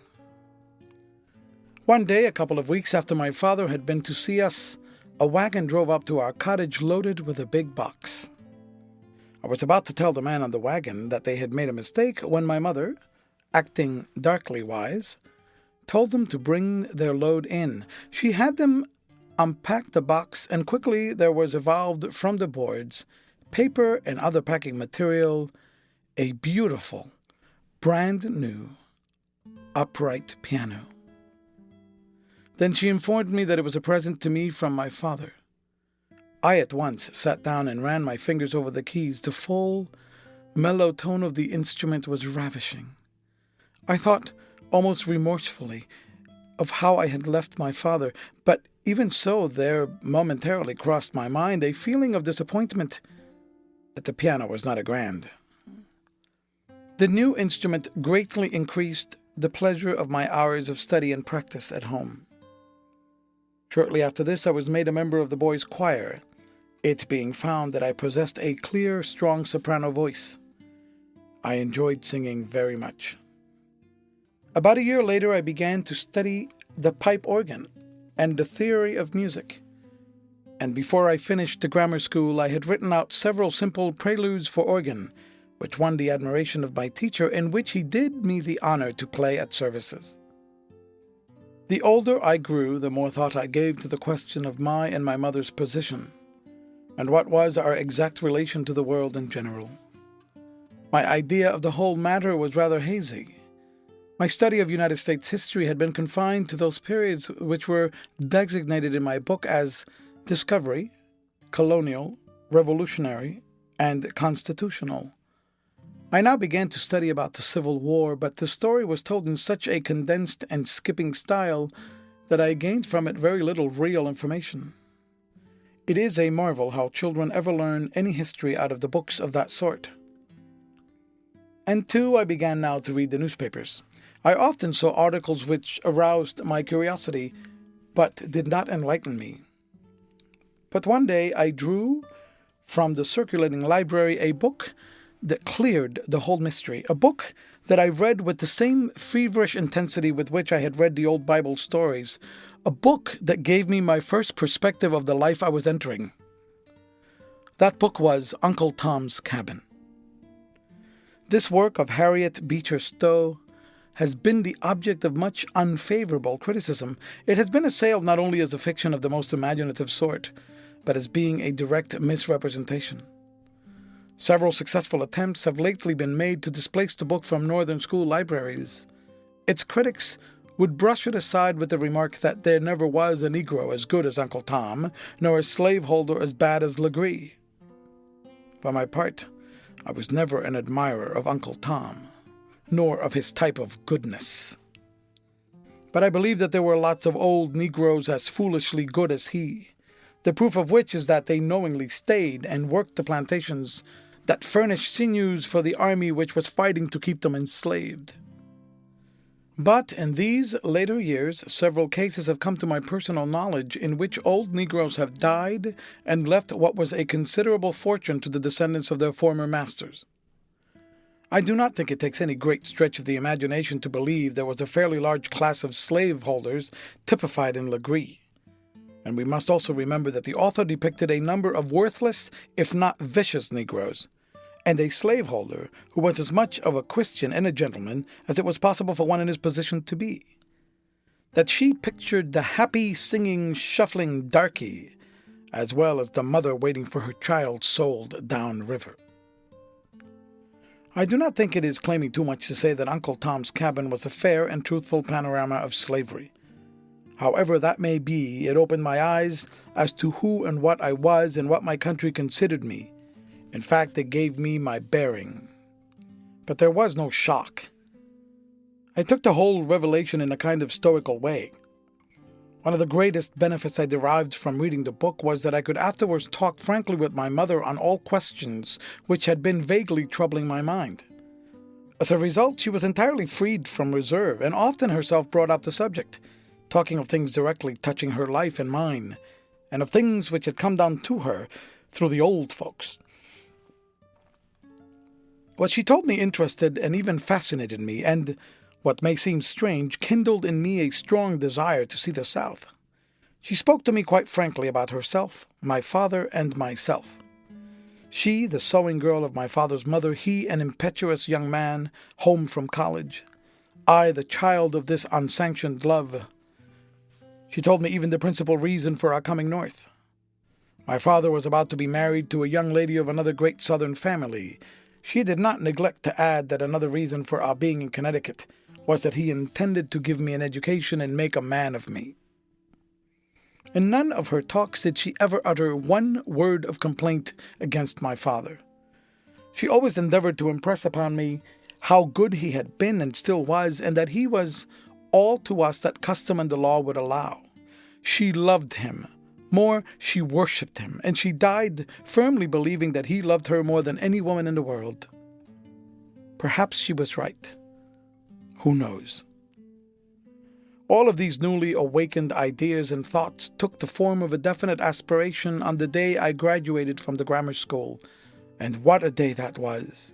One day, a couple of weeks after my father had been to see us, a wagon drove up to our cottage loaded with a big box. I was about to tell the man on the wagon that they had made a mistake when my mother, acting darkly wise, told them to bring their load in. She had them unpack the box, and quickly there was evolved from the boards, paper and other packing material, a beautiful, brand new, upright piano. Then she informed me that it was a present to me from my father. I at once sat down and ran my fingers over the keys. The full, mellow tone of the instrument was ravishing. I thought, almost remorsefully, of how I had left my father, but even so there momentarily crossed my mind a feeling of disappointment that the piano was not a grand. The new instrument greatly increased the pleasure of my hours of study and practice at home. Shortly after this, I was made a member of the boys' choir, it being found that I possessed a clear, strong soprano voice. I enjoyed singing very much. About a year later, I began to study the pipe organ and the theory of music. And before I finished the grammar school, I had written out several simple preludes for organ, which won the admiration of my teacher, in which he did me the honor to play at services. The older I grew, the more thought I gave to the question of my and my mother's position, and what was our exact relation to the world in general. My idea of the whole matter was rather hazy. My study of United States history had been confined to those periods which were designated in my book as discovery, colonial, revolutionary, and constitutional. I now began to study about the Civil War, but the story was told in such a condensed and skipping style that I gained from it very little real information. It is a marvel how children ever learn any history out of the books of that sort. And two, I began now to read the newspapers. I often saw articles which aroused my curiosity, but did not enlighten me. But one day I drew from the circulating library a book that cleared the whole mystery, a book that I read with the same feverish intensity with which I had read the old Bible stories, a book that gave me my first perspective of the life I was entering. That book was Uncle Tom's Cabin. This work of Harriet Beecher Stowe has been the object of much unfavorable criticism. It has been assailed not only as a fiction of the most imaginative sort, but as being a direct misrepresentation. Several successful attempts have lately been made to displace the book from northern school libraries. Its critics would brush it aside with the remark that there never was a Negro as good as Uncle Tom, nor a slaveholder as bad as Legree. For my part, I was never an admirer of Uncle Tom, nor of his type of goodness. But I believe that there were lots of old Negroes as foolishly good as he, the proof of which is that they knowingly stayed and worked the plantations that furnished sinews for the army which was fighting to keep them enslaved. But in these later years, several cases have come to my personal knowledge in which old Negroes have died and left what was a considerable fortune to the descendants of their former masters. I do not think it takes any great stretch of the imagination to believe there was a fairly large class of slaveholders typified in Legree. And we must also remember that the author depicted a number of worthless, if not vicious, Negroes, and a slaveholder who was as much of a Christian and a gentleman as it was possible for one in his position to be. That she pictured the happy, singing, shuffling darky, as well as the mother waiting for her child sold down river. I do not think it is claiming too much to say that Uncle Tom's Cabin was a fair and truthful panorama of slavery. However that may be, it opened my eyes as to who and what I was and what my country considered me. In fact, it gave me my bearing. But there was no shock. I took the whole revelation in a kind of stoical way. One of the greatest benefits I derived from reading the book was that I could afterwards talk frankly with my mother on all questions which had been vaguely troubling my mind. As a result, she was entirely freed from reserve, and often herself brought up the subject, talking of things directly touching her life and mine, and of things which had come down to her through the old folks. What she told me interested and even fascinated me, and, what may seem strange, kindled in me a strong desire to see the South. She spoke to me quite frankly about herself, my father, and myself. She, the sewing girl of my father's mother, he, an impetuous young man, home from college. I, the child of this unsanctioned love. She told me even the principal reason for our coming north. My father was about to be married to a young lady of another great Southern family. She did not neglect to add that another reason for our being in Connecticut was that he intended to give me an education and make a man of me. In none of her talks did she ever utter one word of complaint against my father. She always endeavored to impress upon me how good he had been and still was, and that he was all to us that custom and the law would allow. She loved him. More, she worshipped him, and she died firmly believing that he loved her more than any woman in the world. Perhaps she was right. Who knows? All of these newly awakened ideas and thoughts took the form of a definite aspiration on the day I graduated from the grammar school. And what a day that was!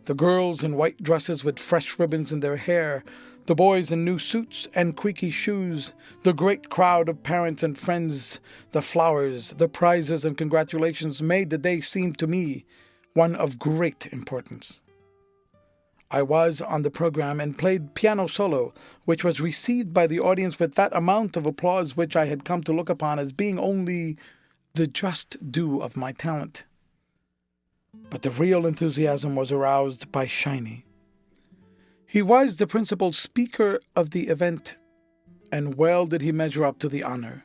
The girls in white dresses with fresh ribbons in their hair, the boys in new suits and creaky shoes, the great crowd of parents and friends, the flowers, the prizes and congratulations made the day seem to me one of great importance. I was on the program and played piano solo, which was received by the audience with that amount of applause which I had come to look upon as being only the just due of my talent. But the real enthusiasm was aroused by Shiny. He was the principal speaker of the event, and well did he measure up to the honor.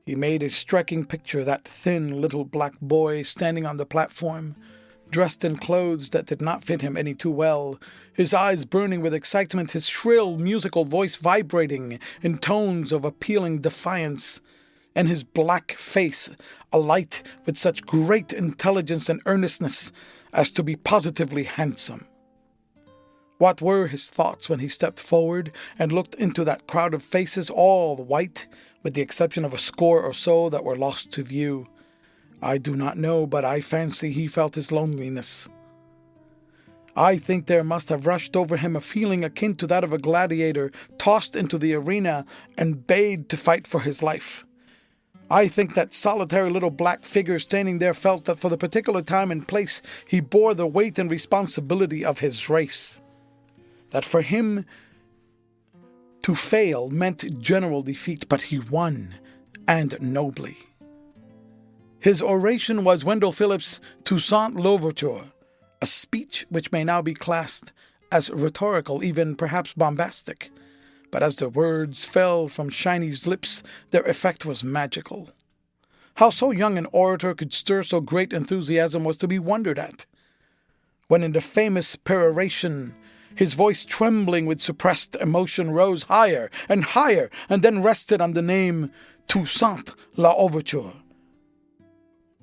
He made a striking picture, that thin little black boy standing on the platform, dressed in clothes that did not fit him any too well, his eyes burning with excitement, his shrill musical voice vibrating in tones of appealing defiance, and his black face alight with such great intelligence and earnestness as to be positively handsome. What were his thoughts when he stepped forward and looked into that crowd of faces, all white, with the exception of a score or so that were lost to view? I do not know, but I fancy he felt his loneliness. I think there must have rushed over him a feeling akin to that of a gladiator tossed into the arena and bade to fight for his life. I think that solitary little black figure standing there felt that for the particular time and place he bore the weight and responsibility of his race. That for him to fail meant general defeat, but he won, and nobly. His oration was Wendell Phillips' Toussaint L'Ouverture, a speech which may now be classed as rhetorical, even perhaps bombastic. But as the words fell from Shiny's lips, their effect was magical. How so young an orator could stir so great enthusiasm was to be wondered at. When in the famous peroration, his voice trembling with suppressed emotion rose higher, and then rested on the name Toussaint L'Ouverture.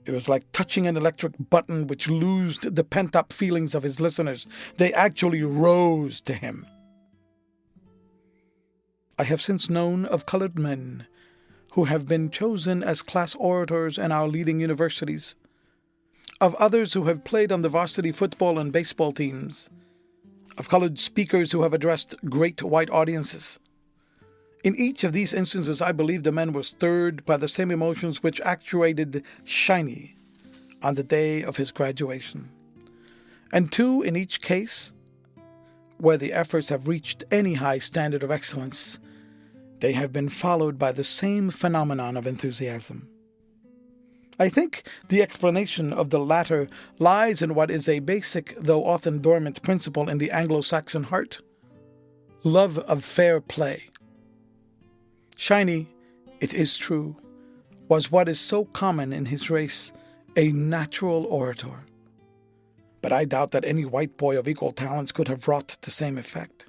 It was like touching an electric button which loosed the pent-up feelings of his listeners. They actually rose to him. I have since known of colored men who have been chosen as class orators in our leading universities, of others who have played on the varsity football and baseball teams, of colored speakers who have addressed great white audiences. In each of these instances, I believe the men were stirred by the same emotions which actuated Shiny on the day of his graduation. And two, in each case, where the efforts have reached any high standard of excellence, they have been followed by the same phenomenon of enthusiasm. I think the explanation of the latter lies in what is a basic, though often dormant, principle in the Anglo-Saxon heart: love of fair play. Shiny, it is true, was what is so common in his race, a natural orator. But I doubt that any white boy of equal talents could have wrought the same effect.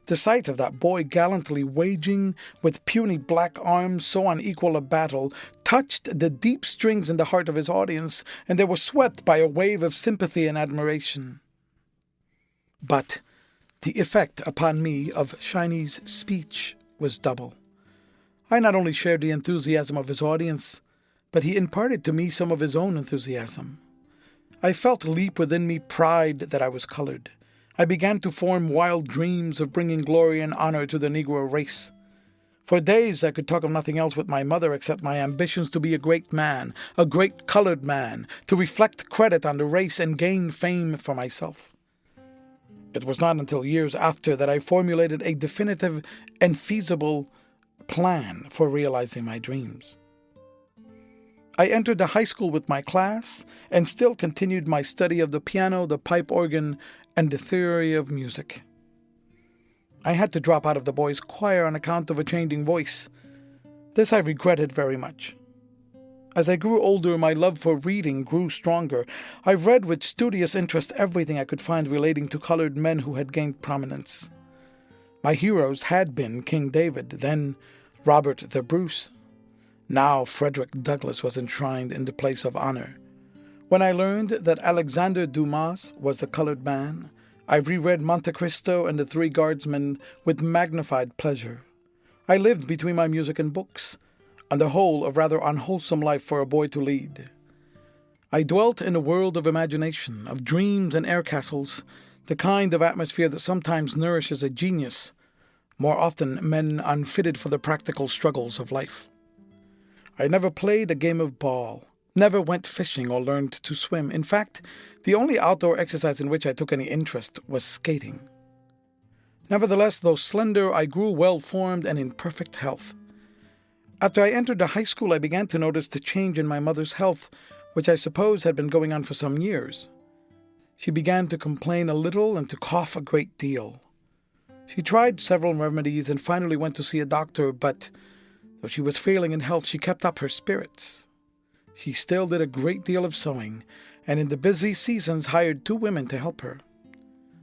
The sight of that boy gallantly waging with puny black arms so unequal a battle touched the deep strings in the heart of his audience, and they were swept by a wave of sympathy and admiration. But the effect upon me of Shiny's speech was double. I not only shared the enthusiasm of his audience, but he imparted to me some of his own enthusiasm. I felt leap within me pride that I was colored. I began to form wild dreams of bringing glory and honor to the Negro race. For days I could talk of nothing else with my mother except my ambitions to be a great man, a great colored man, to reflect credit on the race and gain fame for myself. It was not until years after that I formulated a definitive and feasible plan for realizing my dreams. I entered the high school with my class and still continued my study of the piano, the pipe organ, and the theory of music. I had to drop out of the boys' choir on account of a changing voice. This I regretted very much. As I grew older, my love for reading grew stronger. I read with studious interest everything I could find relating to colored men who had gained prominence. My heroes had been King David, then Robert the Bruce. Now Frederick Douglass was enshrined in the place of honor. When I learned that Alexander Dumas was a colored man, I reread Monte Cristo and the Three Guardsmen with magnified pleasure. I lived between my music and books, on the whole a rather unwholesome life for a boy to lead. I dwelt in a world of imagination, of dreams and air castles, the kind of atmosphere that sometimes nourishes a genius, more often men unfitted for the practical struggles of life. I never played a game of ball, never went fishing or learned to swim. In fact, the only outdoor exercise in which I took any interest was skating. Nevertheless, though slender, I grew well-formed and in perfect health. After I entered the high school, I began to notice the change in my mother's health, which I suppose had been going on for some years. She began to complain a little and to cough a great deal. She tried several remedies and finally went to see a doctor, but though she was failing in health, she kept up her spirits. She still did a great deal of sewing, and in the busy seasons hired 2 women to help her.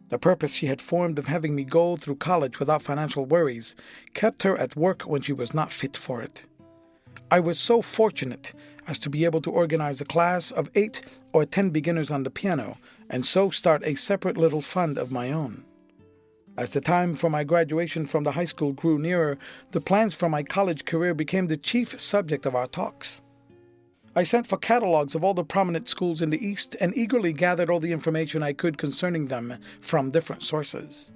The purpose she had formed of having me go through college without financial worries kept her at work when she was not fit for it. I was so fortunate as to be able to organize a class of 8 or 10 beginners on the piano, and so start a separate little fund of my own. As the time for my graduation from the high school grew nearer, the plans for my college career became the chief subject of our talks. I sent for catalogs of all the prominent schools in the East and eagerly gathered all the information I could concerning them from different sources.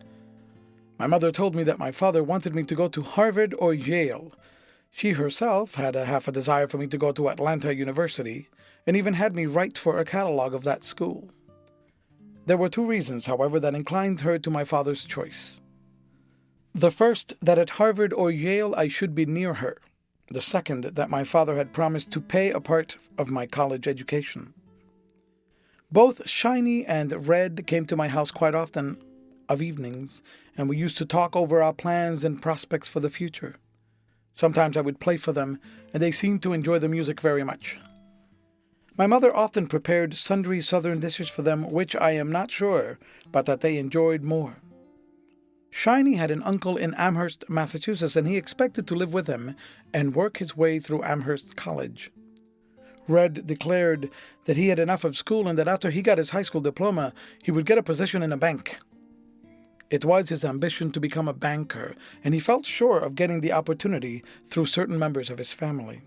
My mother told me that my father wanted me to go to Harvard or Yale. She herself had half a desire for me to go to Atlanta University, and even had me write for a catalog of that school. There were 2 reasons, however, that inclined her to my father's choice. The first, that at Harvard or Yale I should be near her. The second, that my father had promised to pay a part of my college education. Both Shiny and Red came to my house quite often of evenings, and we used to talk over our plans and prospects for the future. Sometimes I would play for them, and they seemed to enjoy the music very much. My mother often prepared sundry southern dishes for them, which I am not sure, but that they enjoyed more. Shiny had an uncle in Amherst, Massachusetts, and he expected to live with him and work his way through Amherst College. Red declared that he had enough of school and that after he got his high school diploma, he would get a position in a bank. It was his ambition to become a banker, and he felt sure of getting the opportunity through certain members of his family.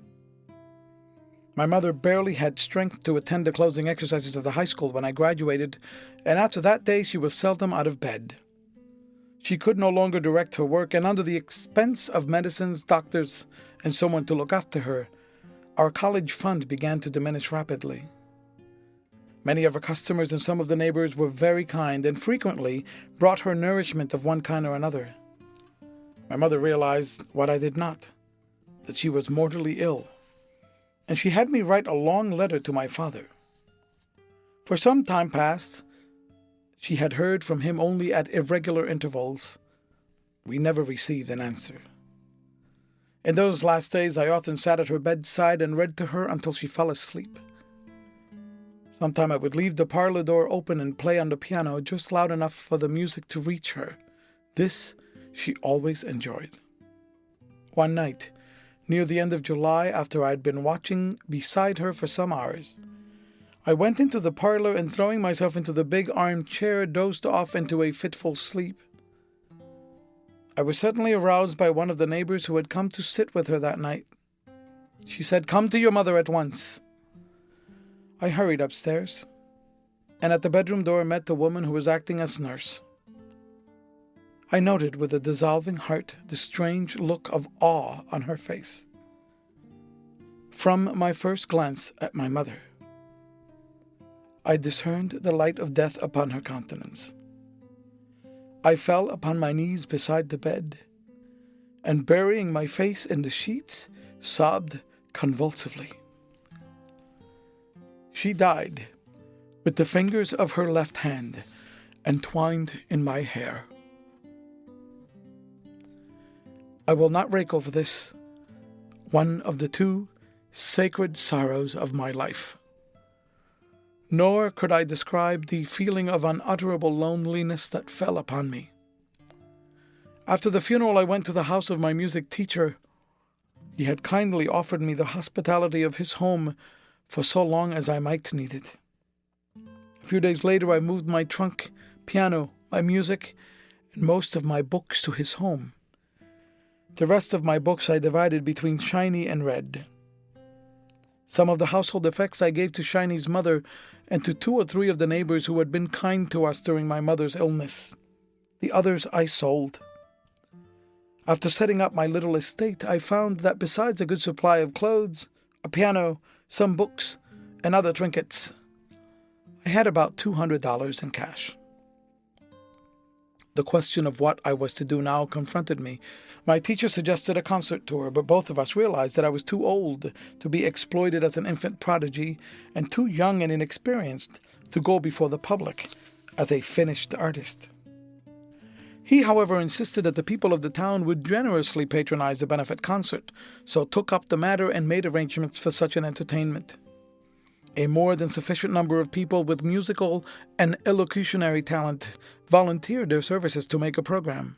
My mother barely had strength to attend the closing exercises of the high school when I graduated, and after that day she was seldom out of bed. She could no longer direct her work, and under the expense of medicines, doctors, and someone to look after her, our college fund began to diminish rapidly. Many of her customers and some of the neighbors were very kind and frequently brought her nourishment of one kind or another. My mother realized what I did not, that she was mortally ill, and she had me write a long letter to my father. For some time past, she had heard from him only at irregular intervals. We never received an answer. In those last days, I often sat at her bedside and read to her until she fell asleep. Sometime I would leave the parlor door open and play on the piano just loud enough for the music to reach her. This she always enjoyed. One night, near the end of July, after I had been watching beside her for some hours, I went into the parlor and, throwing myself into the big armchair, dozed off into a fitful sleep. I was suddenly aroused by one of the neighbors who had come to sit with her that night. She said, "Come to your mother at once." I hurried upstairs, and at the bedroom door met the woman who was acting as nurse. I noted with a dissolving heart the strange look of awe on her face. From my first glance at my mother, I discerned the light of death upon her countenance. I fell upon my knees beside the bed, and burying my face in the sheets, sobbed convulsively. She died with the fingers of her left hand entwined in my hair. I will not rake over this, one of the 2 sacred sorrows of my life. Nor could I describe the feeling of unutterable loneliness that fell upon me. After the funeral, I went to the house of my music teacher. He had kindly offered me the hospitality of his home for so long as I might need it. A few days later, I moved my trunk, piano, my music, and most of my books to his home. The rest of my books I divided between Shiny and Red. Some of the household effects I gave to Shiny's mother and to 2 or 3 of the neighbors who had been kind to us during my mother's illness. The others I sold. After setting up my little estate, I found that besides a good supply of clothes, a piano, some books, and other trinkets, I had about $200 in cash. The question of what I was to do now confronted me. My teacher suggested a concert tour, but both of us realized that I was too old to be exploited as an infant prodigy and too young and inexperienced to go before the public as a finished artist. He, however, insisted that the people of the town would generously patronize the benefit concert, so took up the matter and made arrangements for such an entertainment. a more than sufficient number of people with musical and elocutionary talent volunteered their services to make a program.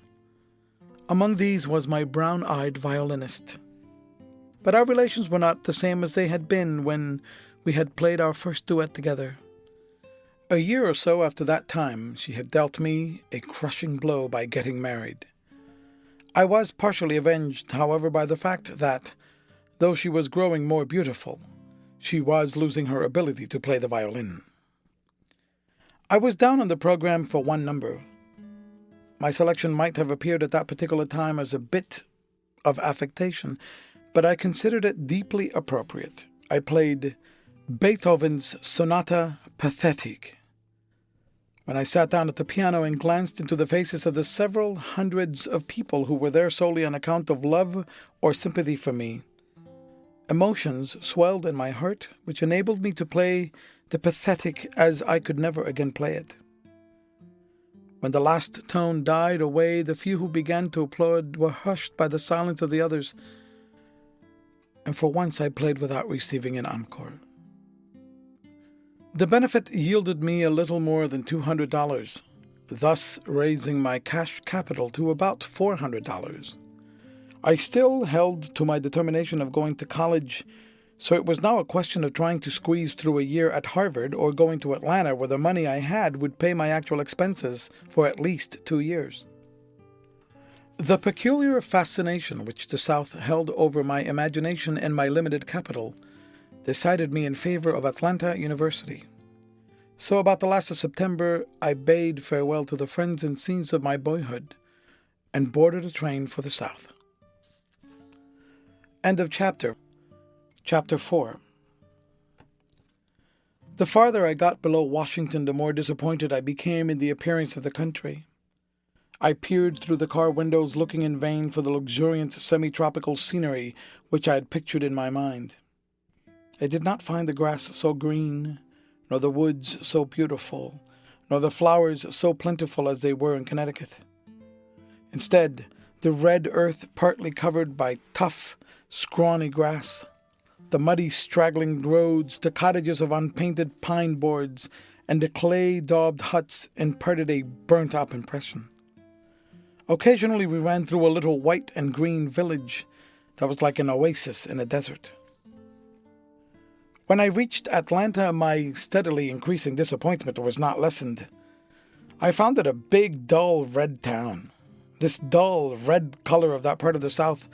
Among these was my brown-eyed violinist. But our relations were not the same as they had been when we had played our first duet together. A year or so after that time, she had dealt me a crushing blow by getting married. I was partially avenged, however, by the fact that, though she was growing more beautiful, she was losing her ability to play the violin. I was down on the program for one number. My selection might have appeared at that particular time as a bit of affectation, but I considered it deeply appropriate. I played Beethoven's Sonata Pathétique. When I sat down at the piano and glanced into the faces of the several hundreds of people who were there solely on account of love or sympathy for me, emotions swelled in my heart, which enabled me to play the pathetic as I could never again play it. When the last tone died away, the few who began to applaud were hushed by the silence of the others, and for once I played without receiving an encore. The benefit yielded me a little more than $200, thus raising my cash capital to about $400. I still held to my determination of going to college, so it was now a question of trying to squeeze through a year at Harvard or going to Atlanta, where the money I had would pay my actual expenses for at least 2 years. The peculiar fascination which the South held over my imagination and my limited capital decided me in favor of Atlanta University. So about the last of September, I bade farewell to the friends and scenes of my boyhood and boarded a train for the South. End of chapter. Chapter 4. The farther I got below Washington, the more disappointed I became in the appearance of the country. I peered through the car windows, looking in vain for the luxuriant semi-tropical scenery which I had pictured in my mind. I did not find the grass so green, nor the woods so beautiful, nor the flowers so plentiful as they were in Connecticut. Instead, the red earth partly covered by tough, scrawny grass, the muddy straggling roads, the cottages of unpainted pine boards, and the clay-daubed huts imparted a burnt-up impression. Occasionally we ran through a little white and green village that was like an oasis in a desert. When I reached Atlanta, my steadily increasing disappointment was not lessened. I found it a big, dull, red town. This dull, red color of that part of the South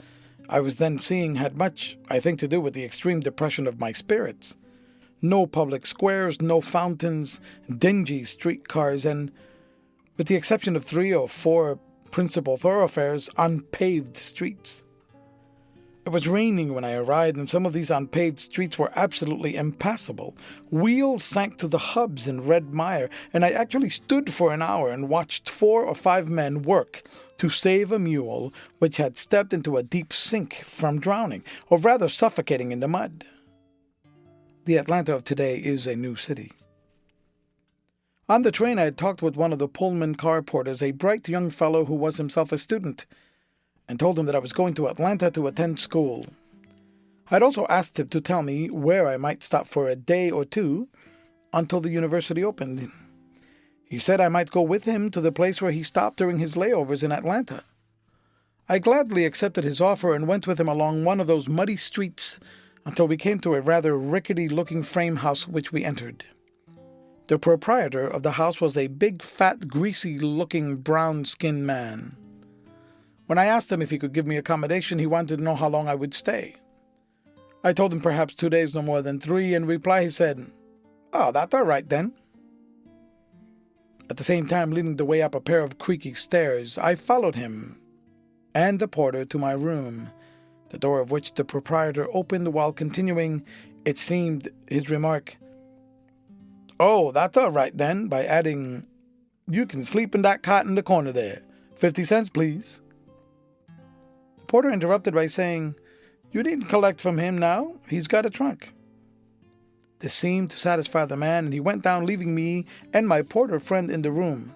I was then seeing had much, I think, to do with the extreme depression of my spirits. No public squares, no fountains, dingy streetcars, and, with the exception of 3 or 4 principal thoroughfares, unpaved streets. It was raining when I arrived, and some of these unpaved streets were absolutely impassable. Wheels sank to the hubs in red mire, and I actually stood for an hour and watched 4 or 5 men work to save a mule which had stepped into a deep sink from drowning, or rather suffocating in the mud. The Atlanta of today is a new city. On the train I had talked with one of the Pullman car porters, a bright young fellow who was himself a student, and told him that I was going to Atlanta to attend school. I had also asked him to tell me where I might stop for a day or 2 until the university opened. He said I might go with him to the place where he stopped during his layovers in Atlanta. I gladly accepted his offer and went with him along one of those muddy streets until we came to a rather rickety-looking frame house which we entered. The proprietor of the house was a big, fat, greasy-looking, brown-skinned man. When I asked him if he could give me accommodation, he wanted to know how long I would stay. I told him perhaps 2 days, no more than 3. In reply, he said, "Oh, that's all right then." At the same time, leading the way up a pair of creaky stairs, I followed him and the porter to my room, the door of which the proprietor opened while continuing, it seemed, his remark, "Oh, that's all right then," by adding, "You can sleep in that cot in the corner there. 50 cents, please." The porter interrupted by saying, "You needn't collect from him now. He's got a trunk." This seemed to satisfy the man, and he went down, leaving me and my porter friend in the room.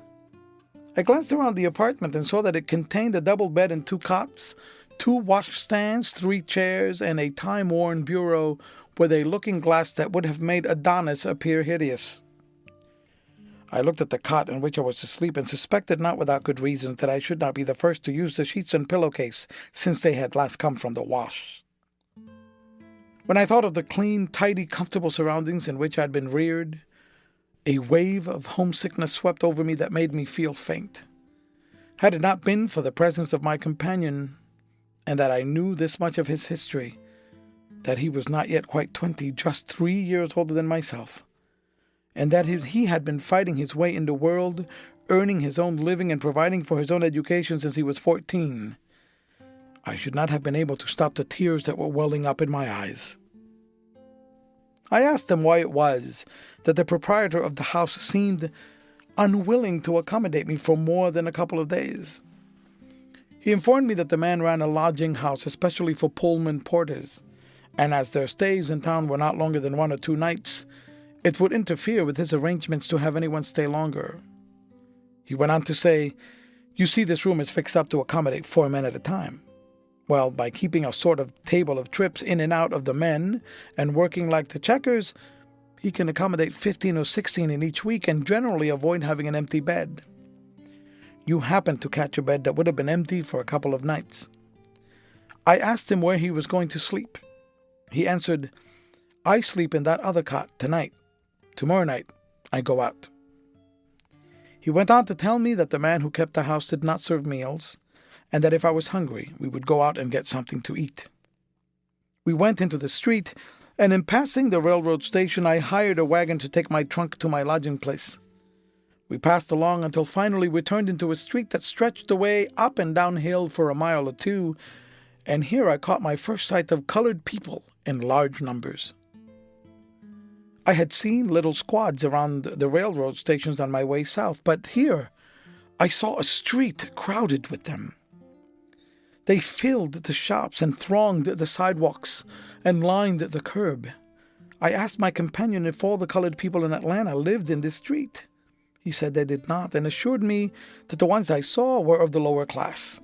I glanced around the apartment and saw that it contained a double bed and 2 cots, 2 washstands, 3 chairs, and a time-worn bureau with a looking-glass that would have made Adonis appear hideous. I looked at the cot in which I was asleep and suspected not without good reason that I should not be the first to use the sheets and pillowcase since they had last come from the wash. When I thought of the clean, tidy, comfortable surroundings in which I had been reared, a wave of homesickness swept over me that made me feel faint. Had it not been for the presence of my companion, and that I knew this much of his history, that he was not yet quite 20, just 3 years older than myself, and that he had been fighting his way in the world, earning his own living and providing for his own education since he was 14, I should not have been able to stop the tears that were welling up in my eyes. I asked him why it was that the proprietor of the house seemed unwilling to accommodate me for more than a couple of days. He informed me that the man ran a lodging house especially for Pullman porters, and as their stays in town were not longer than 1 or 2 nights, it would interfere with his arrangements to have anyone stay longer. He went on to say, "You see, this room is fixed up to accommodate 4 men at a time. Well, by keeping a sort of table of trips in and out of the men and working like the checkers, he can accommodate 15 or 16 in each week and generally avoid having an empty bed. You happened to catch a bed that would have been empty for a couple of nights." I asked him where he was going to sleep. He answered, "I sleep in that other cot tonight. Tomorrow night, I go out." He went on to tell me that the man who kept the house did not serve meals, and that if I was hungry, we would go out and get something to eat. We went into the street, and in passing the railroad station, I hired a wagon to take my trunk to my lodging place. We passed along until finally we turned into a street that stretched away up and down hill for a mile or 2, and here I caught my first sight of colored people in large numbers. I had seen little squads around the railroad stations on my way south, but here I saw a street crowded with them. They filled the shops and thronged the sidewalks and lined the curb. I asked my companion if all the colored people in Atlanta lived in this street. He said they did not, and assured me that the ones I saw were of the lower class.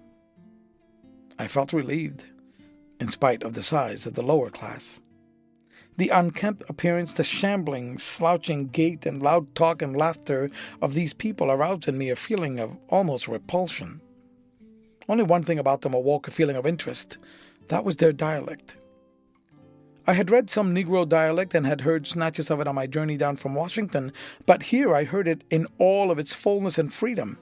I felt relieved, in spite of the size of the lower class. The unkempt appearance, the shambling, slouching gait, and loud talk and laughter of these people aroused in me a feeling of almost repulsion. Only one thing about them awoke a feeling of interest. That was their dialect. I had read some Negro dialect and had heard snatches of it on my journey down from Washington, but here I heard it in all of its fullness and freedom.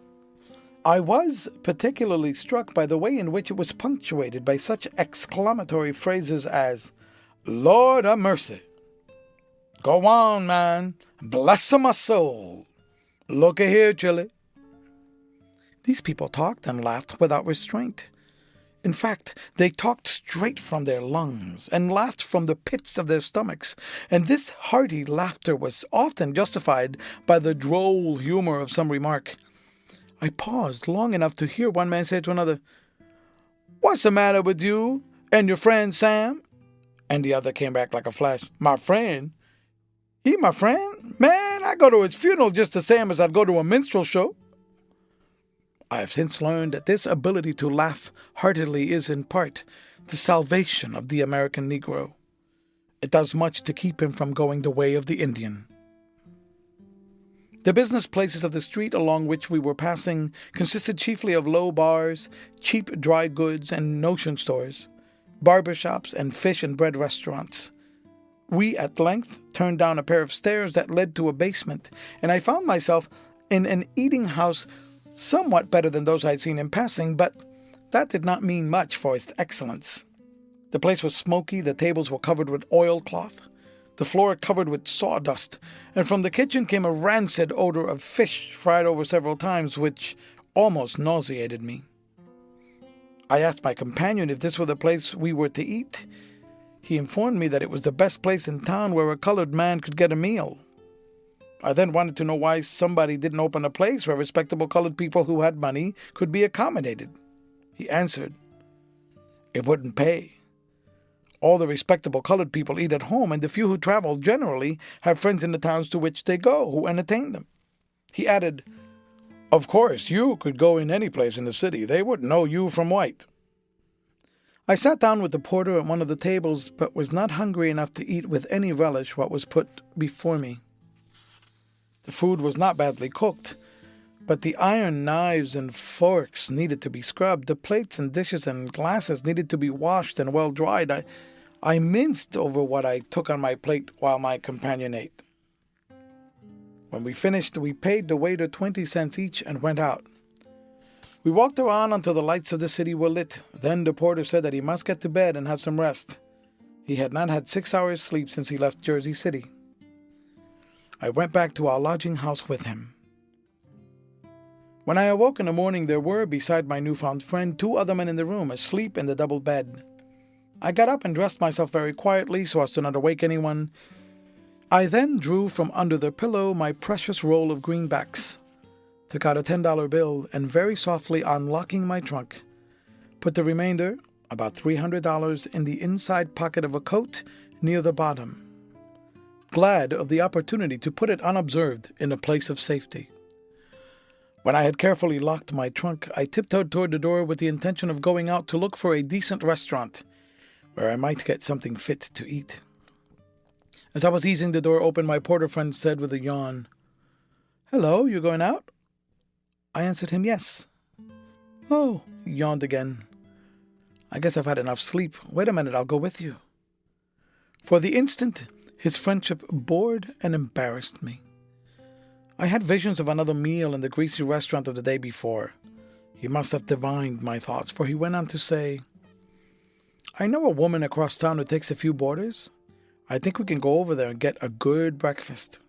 I was particularly struck by the way in which it was punctuated by such exclamatory phrases as, "Lord a mercy," "Go on, man," "Bless my soul," "Look a here, Chilly." These people talked and laughed without restraint. In fact, they talked straight from their lungs and laughed from the pits of their stomachs, and this hearty laughter was often justified by the droll humor of some remark. I paused long enough to hear one man say to another, "What's the matter with you and your friend Sam?" And the other came back like a flash, "My friend? He my friend? Man, I go to his funeral just the same as I'd go to a minstrel show." I have since learned that this ability to laugh heartily is, in part, the salvation of the American Negro. It does much to keep him from going the way of the Indian. The business places of the street along which we were passing consisted chiefly of low bars, cheap dry goods and notion stores, barber shops, and fish and bread restaurants. We at length turned down a pair of stairs that led to a basement, and I found myself in an eating house somewhat better than those I had seen in passing, but that did not mean much for its excellence. The place was smoky, the tables were covered with oilcloth, the floor covered with sawdust, and from the kitchen came a rancid odor of fish fried over several times, which almost nauseated me. I asked my companion if this were the place we were to eat. He informed me that it was the best place in town where a colored man could get a meal. I then wanted to know why somebody didn't open a place where respectable colored people who had money could be accommodated. He answered, "It wouldn't pay. All the respectable colored people eat at home, and the few who travel generally have friends in the towns to which they go who entertain them." He added, "Of course, you could go in any place in the city. They wouldn't know you from white." I sat down with the porter at one of the tables, but was not hungry enough to eat with any relish what was put before me. The food was not badly cooked, but the iron knives and forks needed to be scrubbed. The plates and dishes and glasses needed to be washed and well dried. I minced over what I took on my plate while my companion ate. When we finished, we paid the waiter 20 cents each and went out. We walked around until the lights of the city were lit. Then the porter said that he must get to bed and have some rest. He had not had 6 hours sleep since he left Jersey City. I went back to our lodging house with him. When I awoke in the morning, there were, beside my newfound friend, 2 other men in the room, asleep in the double bed. I got up and dressed myself very quietly so as to not awake anyone. I then drew from under the pillow my precious roll of greenbacks, took out a $10 bill, and very softly unlocking my trunk, put the remainder, about $300, in the inside pocket of a coat near the bottom, glad of the opportunity to put it unobserved in a place of safety. When I had carefully locked my trunk, I tiptoed toward the door with the intention of going out to look for a decent restaurant where I might get something fit to eat. As I was easing the door open, my porter friend said with a yawn, "Hello, you going out?" I answered him yes. "Oh," he yawned again. "I guess I've had enough sleep. Wait a minute, I'll go with you." For the instant, his friendship bored and embarrassed me. I had visions of another meal in the greasy restaurant of the day before. He must have divined my thoughts, for he went on to say, "I know a woman across town who takes a few boarders. I think we can go over there and get a good breakfast."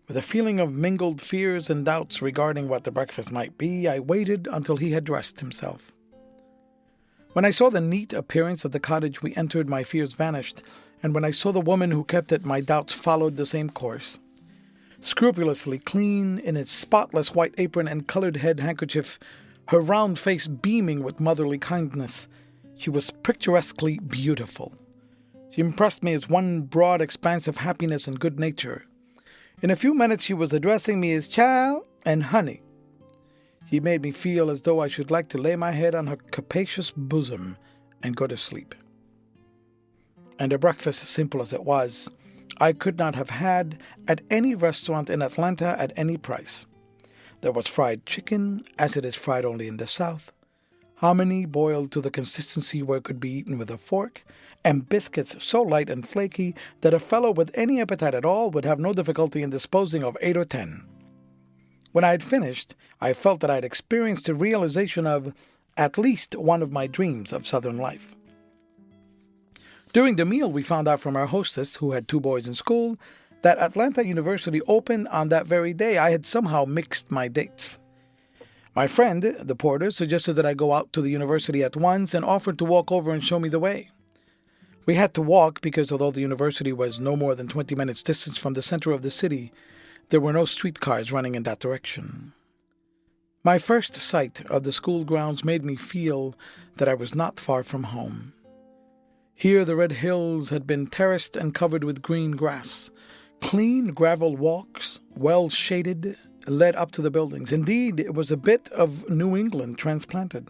With a feeling of mingled fears and doubts regarding what the breakfast might be, I waited until he had dressed himself. When I saw the neat appearance of the cottage we entered, my fears vanished, and when I saw the woman who kept it, my doubts followed the same course. Scrupulously clean, in its spotless white apron and colored head handkerchief, her round face beaming with motherly kindness, she was picturesquely beautiful. She impressed me as one broad expanse of happiness and good nature. In a few minutes she was addressing me as "child" and "honey." She made me feel as though I should like to lay my head on her capacious bosom and go to sleep. And a breakfast, simple as it was, I could not have had at any restaurant in Atlanta at any price. There was fried chicken, as it is fried only in the South, hominy boiled to the consistency where it could be eaten with a fork, and biscuits so light and flaky that a fellow with any appetite at all would have no difficulty in disposing of 8 or 10. When I had finished, I felt that I had experienced the realization of at least one of my dreams of Southern life. During the meal, we found out from our hostess, who had 2 boys in school, that Atlanta University opened on that very day. I had somehow mixed my dates. My friend, the porter, suggested that I go out to the university at once and offered to walk over and show me the way. We had to walk because although the university was no more than 20 minutes distance from the center of the city, there were no streetcars running in that direction. My first sight of the school grounds made me feel that I was not far from home. Here the red hills had been terraced and covered with green grass. Clean gravel walks, well shaded, led up to the buildings. Indeed, it was a bit of New England transplanted.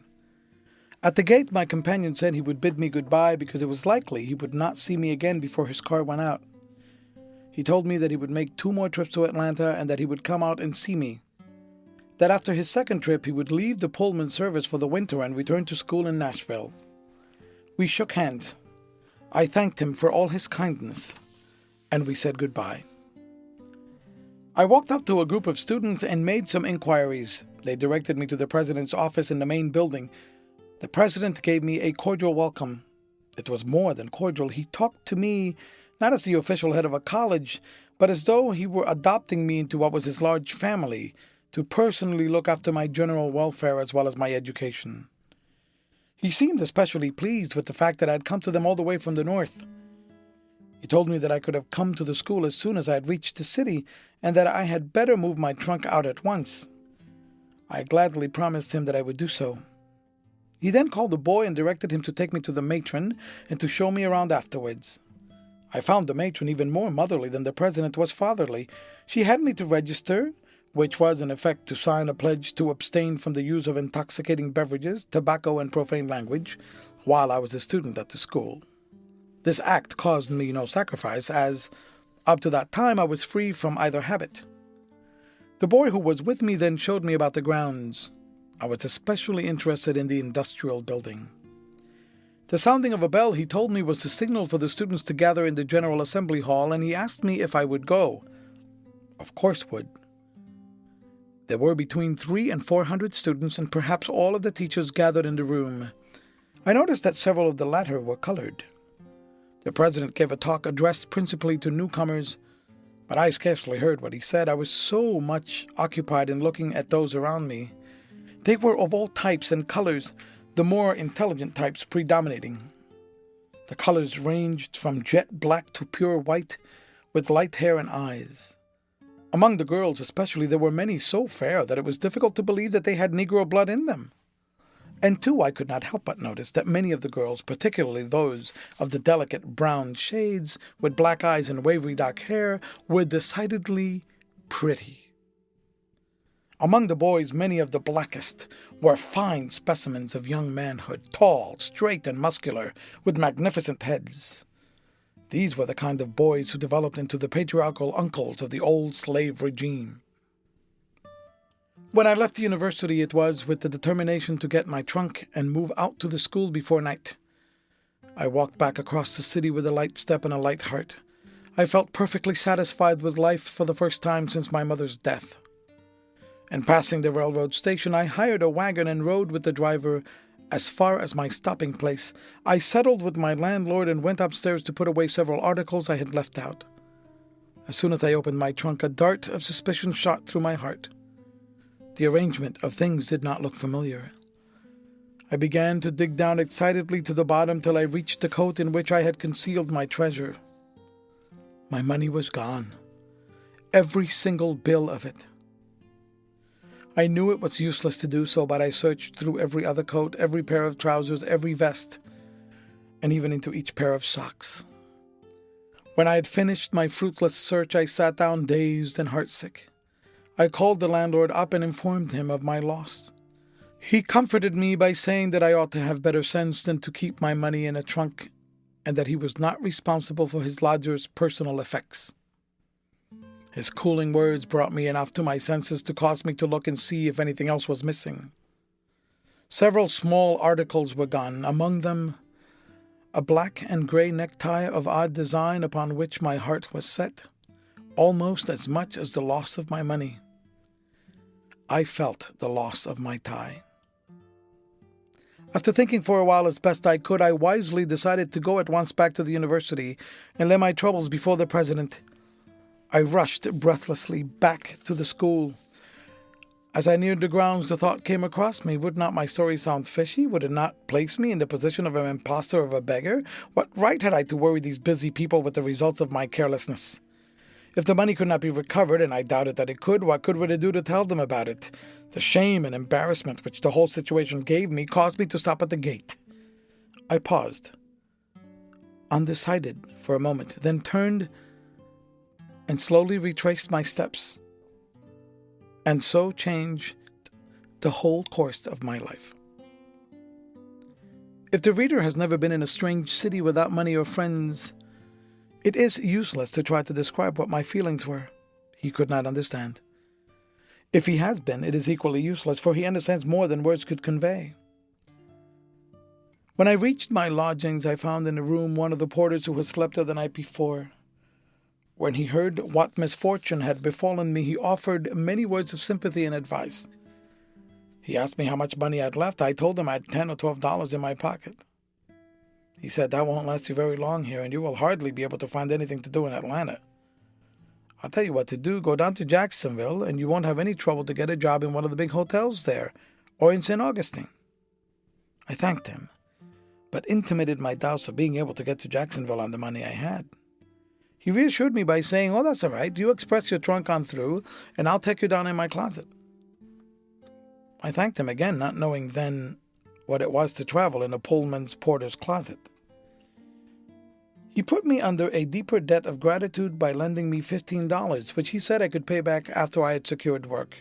At the gate, my companion said he would bid me goodbye because it was likely he would not see me again before his car went out. He told me that he would make 2 more trips to Atlanta and that he would come out and see me. That after his second trip, he would leave the Pullman service for the winter and return to school in Nashville. We shook hands. I thanked him for all his kindness, and we said goodbye. I walked up to a group of students and made some inquiries. They directed me to the president's office in the main building. The president gave me a cordial welcome. It was more than cordial. He talked to me not as the official head of a college, but as though he were adopting me into what was his large family, to personally look after my general welfare as well as my education. He seemed especially pleased with the fact that I had come to them all the way from the north. He told me that I could have come to the school as soon as I had reached the city, and that I had better move my trunk out at once. I gladly promised him that I would do so. He then called the boy and directed him to take me to the matron and to show me around afterwards. I found the matron even more motherly than the president was fatherly. She had me to register, which was in effect to sign a pledge to abstain from the use of intoxicating beverages, tobacco, and profane language while I was a student at the school. This act caused me no sacrifice, as up to that time I was free from either habit. The boy who was with me then showed me about the grounds. I was especially interested in the industrial building. The sounding of a bell, he told me, was the signal for the students to gather in the General Assembly Hall, and he asked me if I would go. Of course would. There were between 300 and 400 students, and perhaps all of the teachers gathered in the room. I noticed that several of the latter were colored. The president gave a talk addressed principally to newcomers, but I scarcely heard what he said. I was so much occupied in looking at those around me. They were of all types and colors, the more intelligent types predominating. The colors ranged from jet black to pure white, with light hair and eyes. Among the girls especially, there were many so fair that it was difficult to believe that they had Negro blood in them. And too, I could not help but notice that many of the girls, particularly those of the delicate brown shades, with black eyes and wavery dark hair, were decidedly pretty. Among the boys, many of the blackest were fine specimens of young manhood, tall, straight, and muscular, with magnificent heads. These were the kind of boys who developed into the patriarchal uncles of the old slave regime. When I left the university, it was with the determination to get my trunk and move out to the school before night. I walked back across the city with a light step and a light heart. I felt perfectly satisfied with life for the first time since my mother's death. And passing the railroad station, I hired a wagon and rode with the driver as far as my stopping place. I settled with my landlord and went upstairs to put away several articles I had left out. As soon as I opened my trunk, a dart of suspicion shot through my heart. The arrangement of things did not look familiar. I began to dig down excitedly to the bottom till I reached the coat in which I had concealed my treasure. My money was gone. Every single bill of it. I knew it was useless to do so, but I searched through every other coat, every pair of trousers, every vest, and even into each pair of socks. When I had finished my fruitless search, I sat down dazed and heartsick. I called the landlord up and informed him of my loss. He comforted me by saying that I ought to have better sense than to keep my money in a trunk, and that he was not responsible for his lodger's personal effects. His cooling words brought me enough to my senses to cause me to look and see if anything else was missing. Several small articles were gone, among them a black and gray necktie of odd design upon which my heart was set, almost as much as the loss of my money. I felt the loss of my tie. After thinking for a while as best I could, I wisely decided to go at once back to the university and lay my troubles before the president. I rushed breathlessly back to the school. As I neared the grounds, the thought came across me, would not my story sound fishy? Would it not place me in the position of an impostor, of a beggar? What right had I to worry these busy people with the results of my carelessness? If the money could not be recovered, and I doubted that it could, what good would it do to tell them about it? The shame and embarrassment which the whole situation gave me caused me to stop at the gate. I paused, undecided for a moment, then turned and slowly retraced my steps, and so changed the whole course of my life. If the reader has never been in a strange city without money or friends, it is useless to try to describe what my feelings were. He could not understand. If he has been, it is equally useless, for he understands more than words could convey. When I reached my lodgings, I found in the room one of the porters who had slept there the night before. When he heard what misfortune had befallen me, he offered many words of sympathy and advice. He asked me how much money I had left. I told him I had $10 or $12 in my pocket. He said, "That won't last you very long here, and you will hardly be able to find anything to do in Atlanta. I'll tell you what to do. Go down to Jacksonville, and you won't have any trouble to get a job in one of the big hotels there, or in St. Augustine." I thanked him, but intimated my doubts of being able to get to Jacksonville on the money I had. He reassured me by saying, "Oh, that's all right. You express your trunk on through, and I'll take you down in my closet." I thanked him again, not knowing then what it was to travel in a Pullman's porter's closet. He put me under a deeper debt of gratitude by lending me $15, which he said I could pay back after I had secured work.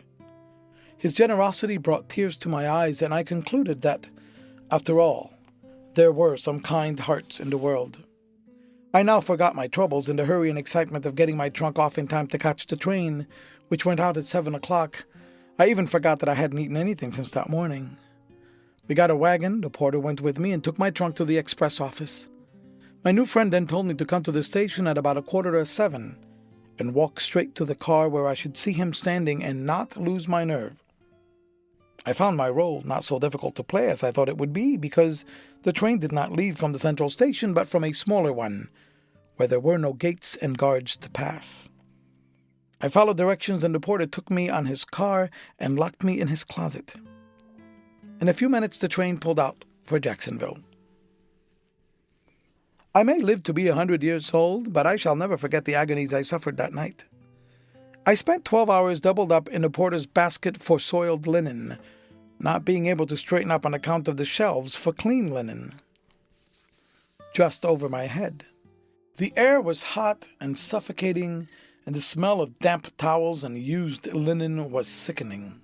His generosity brought tears to my eyes, and I concluded that, after all, there were some kind hearts in the world. I now forgot my troubles in the hurry and excitement of getting my trunk off in time to catch the train, which went out at 7 o'clock. I even forgot that I hadn't eaten anything since that morning. We got a wagon, the porter went with me, and took my trunk to the express office. My new friend then told me to come to the station at about 7:15 and walk straight to the car where I should see him standing and not lose my nerve. I found my role not so difficult to play as I thought it would be, because the train did not leave from the central station but from a smaller one, where there were no gates and guards to pass. I followed directions, and the porter took me on his car and locked me in his closet. In a few minutes the train pulled out for Jacksonville. I may live to be 100 years old, but I shall never forget the agonies I suffered that night. I spent 12 hours doubled up in the porter's basket for soiled linen, not being able to straighten up on account of the shelves for clean linen. Just over my head. The air was hot and suffocating, and the smell of damp towels and used linen was sickening.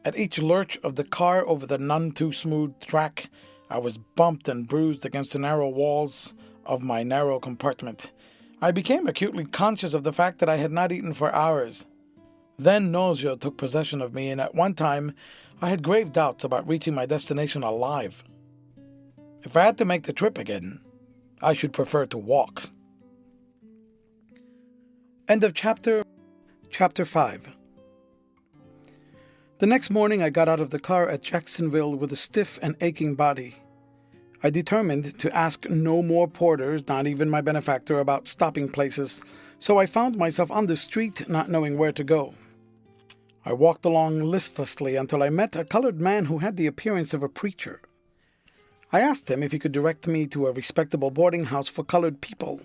At each lurch of the car over the none-too-smooth track, I was bumped and bruised against the narrow walls of my narrow compartment. I became acutely conscious of the fact that I had not eaten for hours. Then nausea took possession of me, and at one time I had grave doubts about reaching my destination alive. If I had to make the trip again, I should prefer to walk. End of chapter 5. The next morning I got out of the car at Jacksonville with a stiff and aching body. I determined to ask no more porters, not even my benefactor, about stopping places, so I found myself on the street not knowing where to go. I walked along listlessly until I met a colored man who had the appearance of a preacher. I asked him if he could direct me to a respectable boarding house for colored people.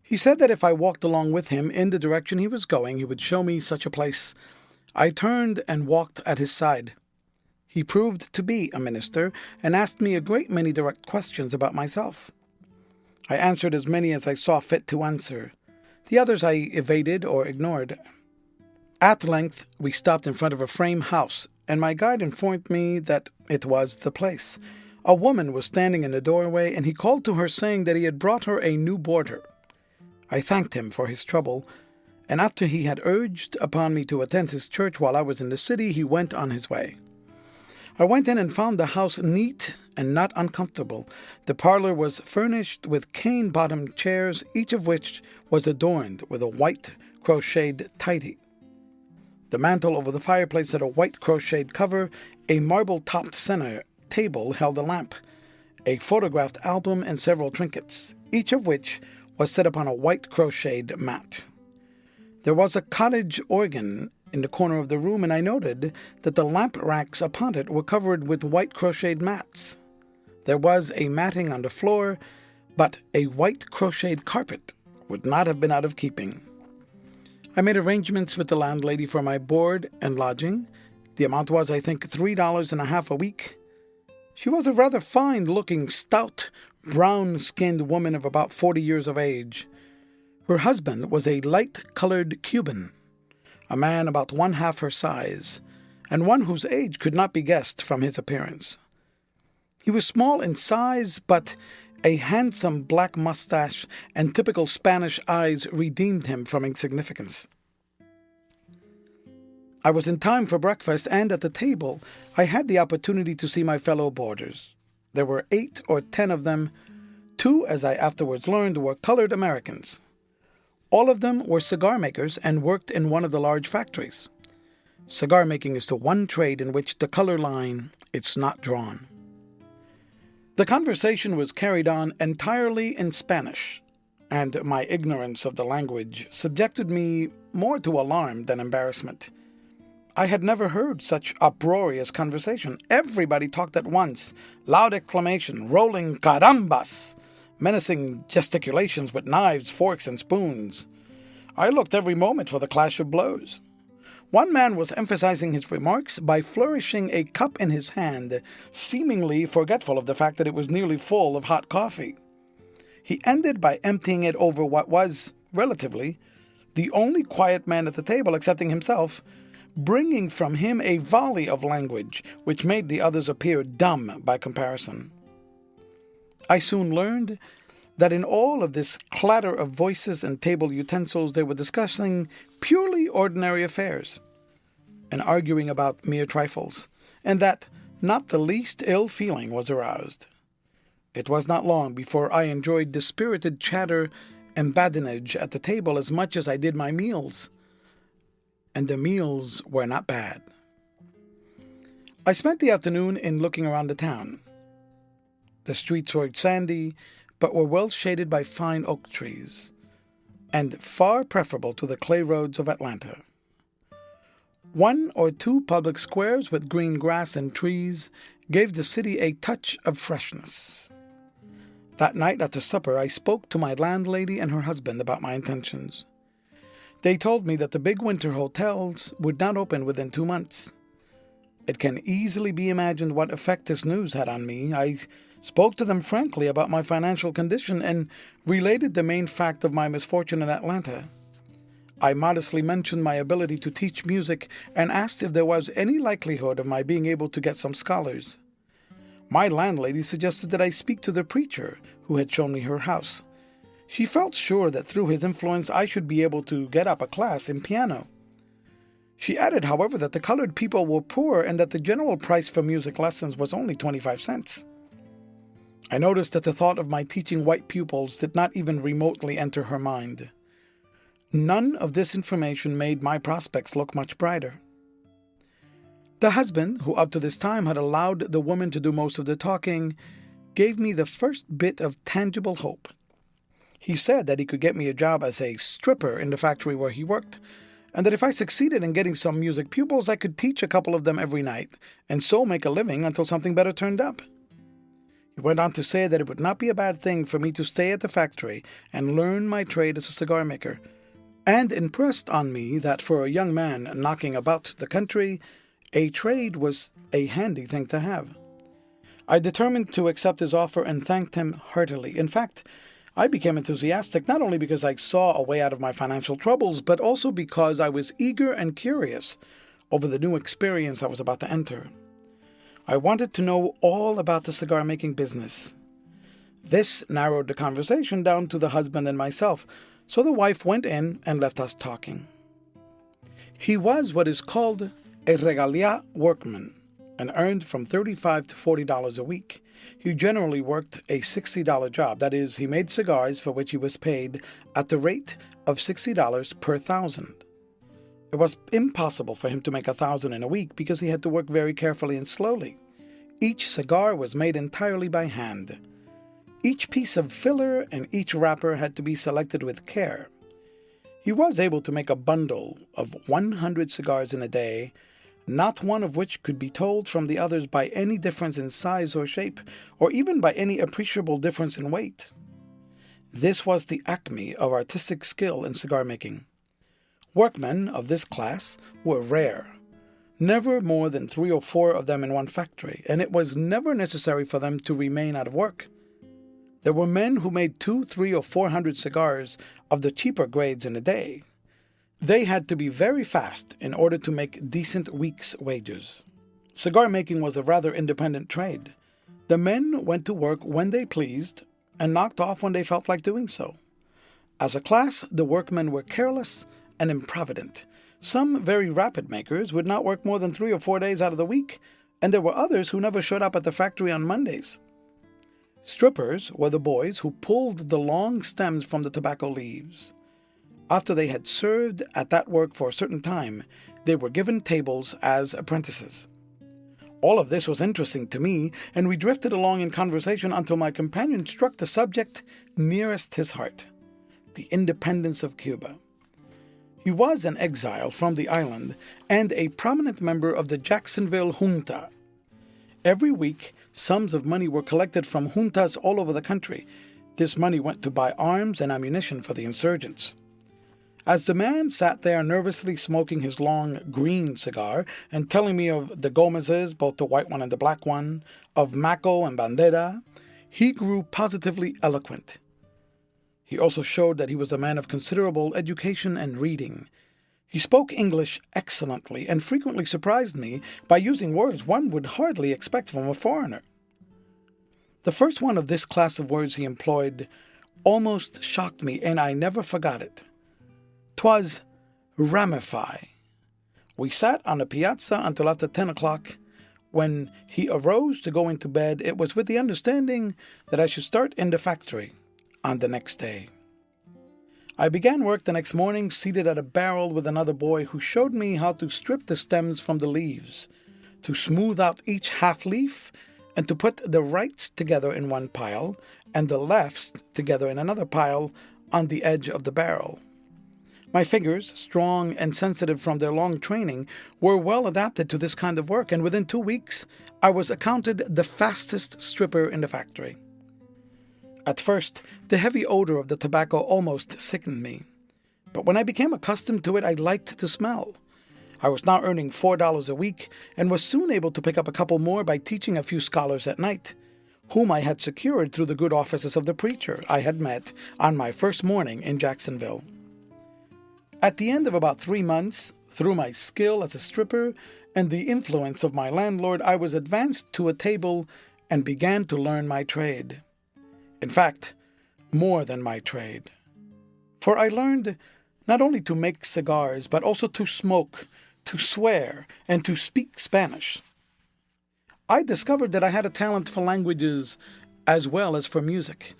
He said that if I walked along with him in the direction he was going, he would show me such a place. I turned and walked at his side. He proved to be a minister and asked me a great many direct questions about myself. I answered as many as I saw fit to answer. The others I evaded or ignored. At length, we stopped in front of a frame house, and my guide informed me that it was the place. A woman was standing in the doorway, and he called to her, saying that he had brought her a new boarder. I thanked him for his trouble, and after he had urged upon me to attend his church while I was in the city, he went on his way. I went in and found the house neat and not uncomfortable. The parlor was furnished with cane-bottomed chairs, each of which was adorned with a white crocheted tidy. The mantel over the fireplace had a white crocheted cover. A marble-topped center table held a lamp, a photographed album, and several trinkets, each of which was set upon a white crocheted mat. There was a cottage organ in the corner of the room, and I noted that the lamp racks upon it were covered with white crocheted mats. There was a matting on the floor, but a white crocheted carpet would not have been out of keeping. I made arrangements with the landlady for my board and lodging. The amount was, I think, $3.50 a week. She was a rather fine-looking, stout, brown-skinned woman of about 40 years of age. Her husband was a light-colored Cuban, a man about one-half her size, and one whose age could not be guessed from his appearance. He was small in size, but a handsome black mustache and typical Spanish eyes redeemed him from insignificance. I was in time for breakfast, and at the table I had the opportunity to see my fellow boarders. There were 8 or 10 of them. 2, as I afterwards learned, were colored Americans. All of them were cigar makers and worked in one of the large factories. Cigar making is the one trade in which the color line is not drawn. The conversation was carried on entirely in Spanish, and my ignorance of the language subjected me more to alarm than embarrassment. I had never heard such uproarious conversation. Everybody talked at once, loud exclamation, rolling carambas, menacing gesticulations with knives, forks, and spoons. I looked every moment for the clash of blows. One man was emphasizing his remarks by flourishing a cup in his hand, seemingly forgetful of the fact that it was nearly full of hot coffee. He ended by emptying it over what was, relatively, the only quiet man at the table excepting himself, bringing from him a volley of language which made the others appear dumb by comparison. I soon learned that in all of this clatter of voices and table utensils they were discussing purely ordinary affairs and arguing about mere trifles, and that not the least ill feeling was aroused. It was not long before I enjoyed dispirited chatter and badinage at the table as much as I did my meals, and the meals were not bad. I spent the afternoon in looking around the town. The streets were sandy, but were well shaded by fine oak trees, and far preferable to the clay roads of Atlanta. 1 or 2 public squares with green grass and trees gave the city a touch of freshness. That night after supper I spoke to my landlady and her husband about my intentions. They told me that the big winter hotels would not open within 2 months. It can easily be imagined what effect this news had on me. I spoke to them frankly about my financial condition and related the main fact of my misfortune in Atlanta. I modestly mentioned my ability to teach music and asked if there was any likelihood of my being able to get some scholars. My landlady suggested that I speak to the preacher who had shown me her house. She felt sure that through his influence I should be able to get up a class in piano. She added, however, that the colored people were poor and that the general price for music lessons was only 25 cents. I noticed that the thought of my teaching white pupils did not even remotely enter her mind. None of this information made my prospects look much brighter. The husband, who up to this time had allowed the woman to do most of the talking, gave me the first bit of tangible hope. He said that he could get me a job as a stripper in the factory where he worked, and that if I succeeded in getting some music pupils, I could teach a couple of them every night, and so make a living until something better turned up. He went on to say that it would not be a bad thing for me to stay at the factory and learn my trade as a cigar maker, and impressed on me that for a young man knocking about the country, a trade was a handy thing to have. I determined to accept his offer and thanked him heartily. In fact, I became enthusiastic not only because I saw a way out of my financial troubles, but also because I was eager and curious over the new experience I was about to enter. I wanted to know all about the cigar-making business. This narrowed the conversation down to the husband and myself, so the wife went in and left us talking. He was what is called a regalia workman and earned from $35 to $40 a week. He generally worked a $60 job. That is, he made cigars for which he was paid at the rate of $60 per thousand. It was impossible for him to make 1,000 in a week because he had to work very carefully and slowly. Each cigar was made entirely by hand. Each piece of filler and each wrapper had to be selected with care. He was able to make a bundle of 100 cigars in a day, not one of which could be told from the others by any difference in size or shape, or even by any appreciable difference in weight. This was the acme of artistic skill in cigar making. Workmen of this class were rare. Never more than 3 or 4 of them in one factory, and it was never necessary for them to remain out of work. There were men who made 200, 300, or 400 cigars of the cheaper grades in a day. They had to be very fast in order to make decent week's wages. Cigar making was a rather independent trade. The men went to work when they pleased and knocked off when they felt like doing so. As a class, the workmen were careless and improvident. Some very rapid makers would not work more than 3 or 4 days out of the week, and there were others who never showed up at the factory on Mondays. Strippers were the boys who pulled the long stems from the tobacco leaves. After they had served at that work for a certain time, they were given tables as apprentices. All of this was interesting to me, and we drifted along in conversation until my companion struck the subject nearest his heart, the independence of Cuba. He was an exile from the island and a prominent member of the Jacksonville Junta. Every week, sums of money were collected from juntas all over the country. This money went to buy arms and ammunition for the insurgents. As the man sat there nervously smoking his long green cigar and telling me of the Gomezes, both the white one and the black one, of Maco and Bandera, he grew positively eloquent. He also showed that he was a man of considerable education and reading. He spoke English excellently and frequently surprised me by using words one would hardly expect from a foreigner. The first one of this class of words he employed almost shocked me, and I never forgot it. 'Twas ramify. We sat on the piazza until after 10 o'clock. When he arose to go into bed, it was with the understanding that I should start in the factory on the next day. I began work the next morning, seated at a barrel with another boy who showed me how to strip the stems from the leaves, to smooth out each half leaf, and to put the rights together in one pile and the lefts together in another pile on the edge of the barrel. My fingers, strong and sensitive from their long training, were well adapted to this kind of work, and within 2 weeks I was accounted the fastest stripper in the factory. At first, the heavy odor of the tobacco almost sickened me, but when I became accustomed to it, I liked the smell. I was now earning $4 a week and was soon able to pick up a couple more by teaching a few scholars at night, whom I had secured through the good offices of the preacher I had met on my first morning in Jacksonville. At the end of about 3 months, through my skill as a stripper and the influence of my landlord, I was advanced to a table and began to learn my trade. In fact, more than my trade. For I learned not only to make cigars, but also to smoke, to swear, and to speak Spanish. I discovered that I had a talent for languages as well as for music.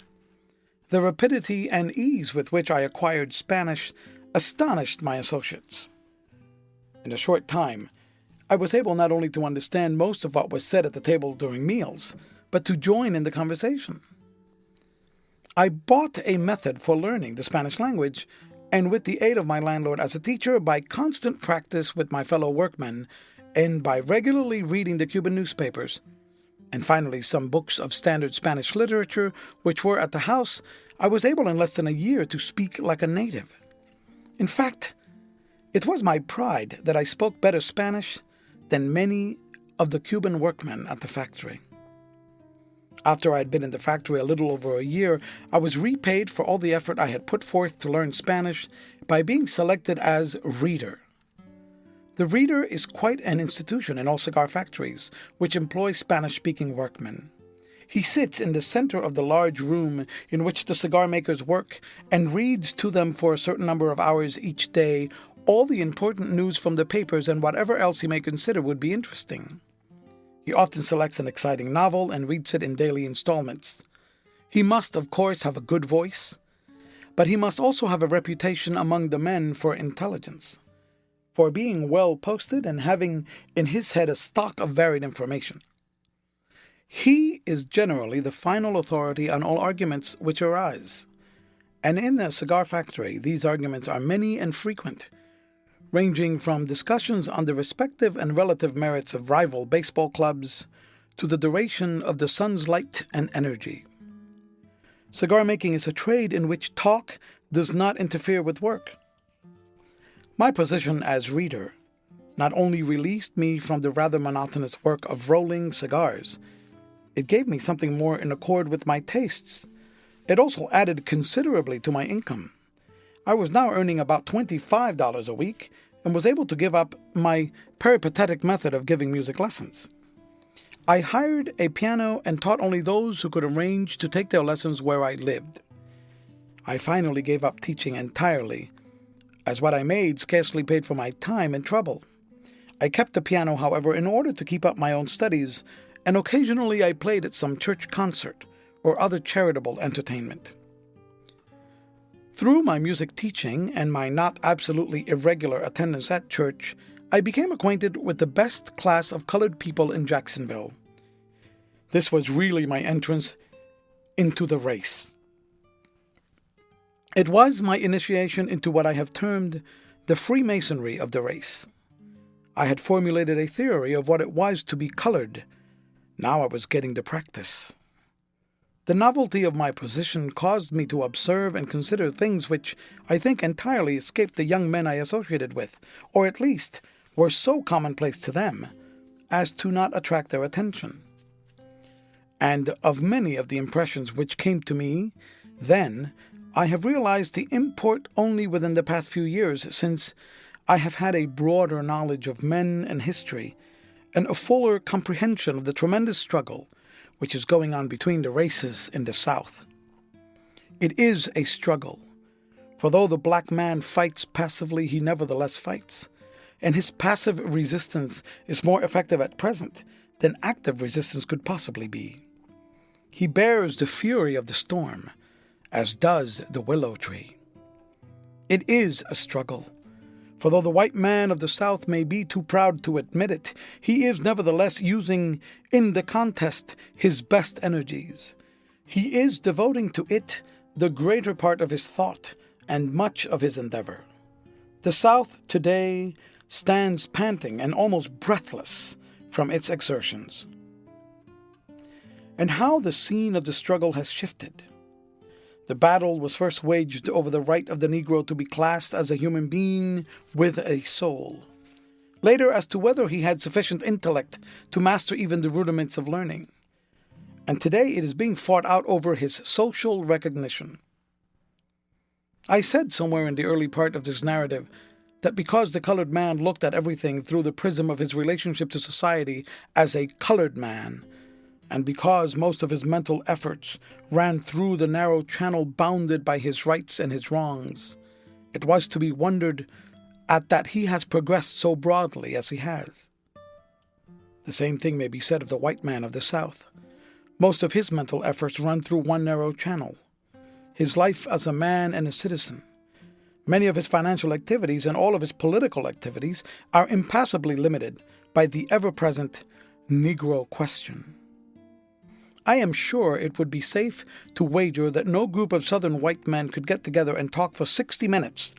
The rapidity and ease with which I acquired Spanish astonished my associates. In a short time, I was able not only to understand most of what was said at the table during meals, but to join in the conversation. I bought a method for learning the Spanish language, and with the aid of my landlord as a teacher, by constant practice with my fellow workmen, and by regularly reading the Cuban newspapers, and finally some books of standard Spanish literature which were at the house, I was able in less than a year to speak like a native. In fact, it was my pride that I spoke better Spanish than many of the Cuban workmen at the factory. After I had been in the factory a little over a year, I was repaid for all the effort I had put forth to learn Spanish by being selected as reader. The reader is quite an institution in all cigar factories, which employ Spanish-speaking workmen. He sits in the center of the large room in which the cigar makers work and reads to them for a certain number of hours each day all the important news from the papers and whatever else he may consider would be interesting. He often selects an exciting novel and reads it in daily installments. He must, of course, have a good voice, but he must also have a reputation among the men for intelligence, for being well posted and having in his head a stock of varied information. He is generally the final authority on all arguments which arise, and in a cigar factory these arguments are many and frequent, ranging from discussions on the respective and relative merits of rival baseball clubs to the duration of the sun's light and energy. Cigar making is a trade in which talk does not interfere with work. My position as reader not only released me from the rather monotonous work of rolling cigars, it gave me something more in accord with my tastes. It also added considerably to my income. I was now earning about $25 a week and was able to give up my peripatetic method of giving music lessons. I hired a piano and taught only those who could arrange to take their lessons where I lived. I finally gave up teaching entirely, as what I made scarcely paid for my time and trouble. I kept the piano, however, in order to keep up my own studies, and occasionally I played at some church concert or other charitable entertainment. Through my music teaching and my not absolutely irregular attendance at church, I became acquainted with the best class of colored people in Jacksonville. This was really my entrance into the race. It was my initiation into what I have termed the Freemasonry of the race. I had formulated a theory of what it was to be colored. Now I was getting to practice. The novelty of my position caused me to observe and consider things which I think entirely escaped the young men I associated with, or at least were so commonplace to them as to not attract their attention. And of many of the impressions which came to me then, I have realized the import only within the past few years, since I have had a broader knowledge of men and history and a fuller comprehension of the tremendous struggle which is going on between the races in the South. It is a struggle, for though the black man fights passively, he nevertheless fights, and his passive resistance is more effective at present than active resistance could possibly be. He bears the fury of the storm, as does the willow tree. It is a struggle, for though the white man of the South may be too proud to admit it, he is nevertheless using in the contest his best energies. He is devoting to it the greater part of his thought and much of his endeavor. The South today stands panting and almost breathless from its exertions. And how the scene of the struggle has shifted. The battle was first waged over the right of the Negro to be classed as a human being with a soul. Later, as to whether he had sufficient intellect to master even the rudiments of learning. And today it is being fought out over his social recognition. I said somewhere in the early part of this narrative that because the colored man looked at everything through the prism of his relationship to society as a colored man, and because most of his mental efforts ran through the narrow channel bounded by his rights and his wrongs, it was to be wondered at that he has progressed so broadly as he has. The same thing may be said of the white man of the South. Most of his mental efforts run through one narrow channel, his life as a man and a citizen. Many of his financial activities and all of his political activities are impassably limited by the ever-present Negro question. I am sure it would be safe to wager that no group of Southern white men could get together and talk for 60 minutes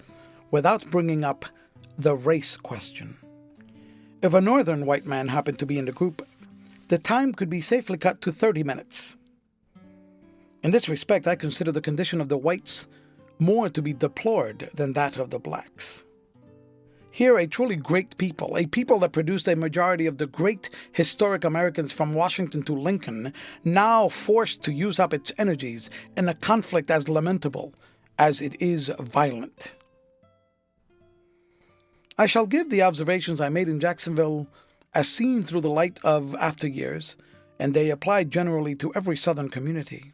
without bringing up the race question. If a Northern white man happened to be in the group, the time could be safely cut to 30 minutes. In this respect, I consider the condition of the whites more to be deplored than that of the blacks. Here, a truly great people, a people that produced a majority of the great historic Americans from Washington to Lincoln, now forced to use up its energies in a conflict as lamentable as it is violent. I shall give the observations I made in Jacksonville as seen through the light of after years, and they apply generally to every Southern community.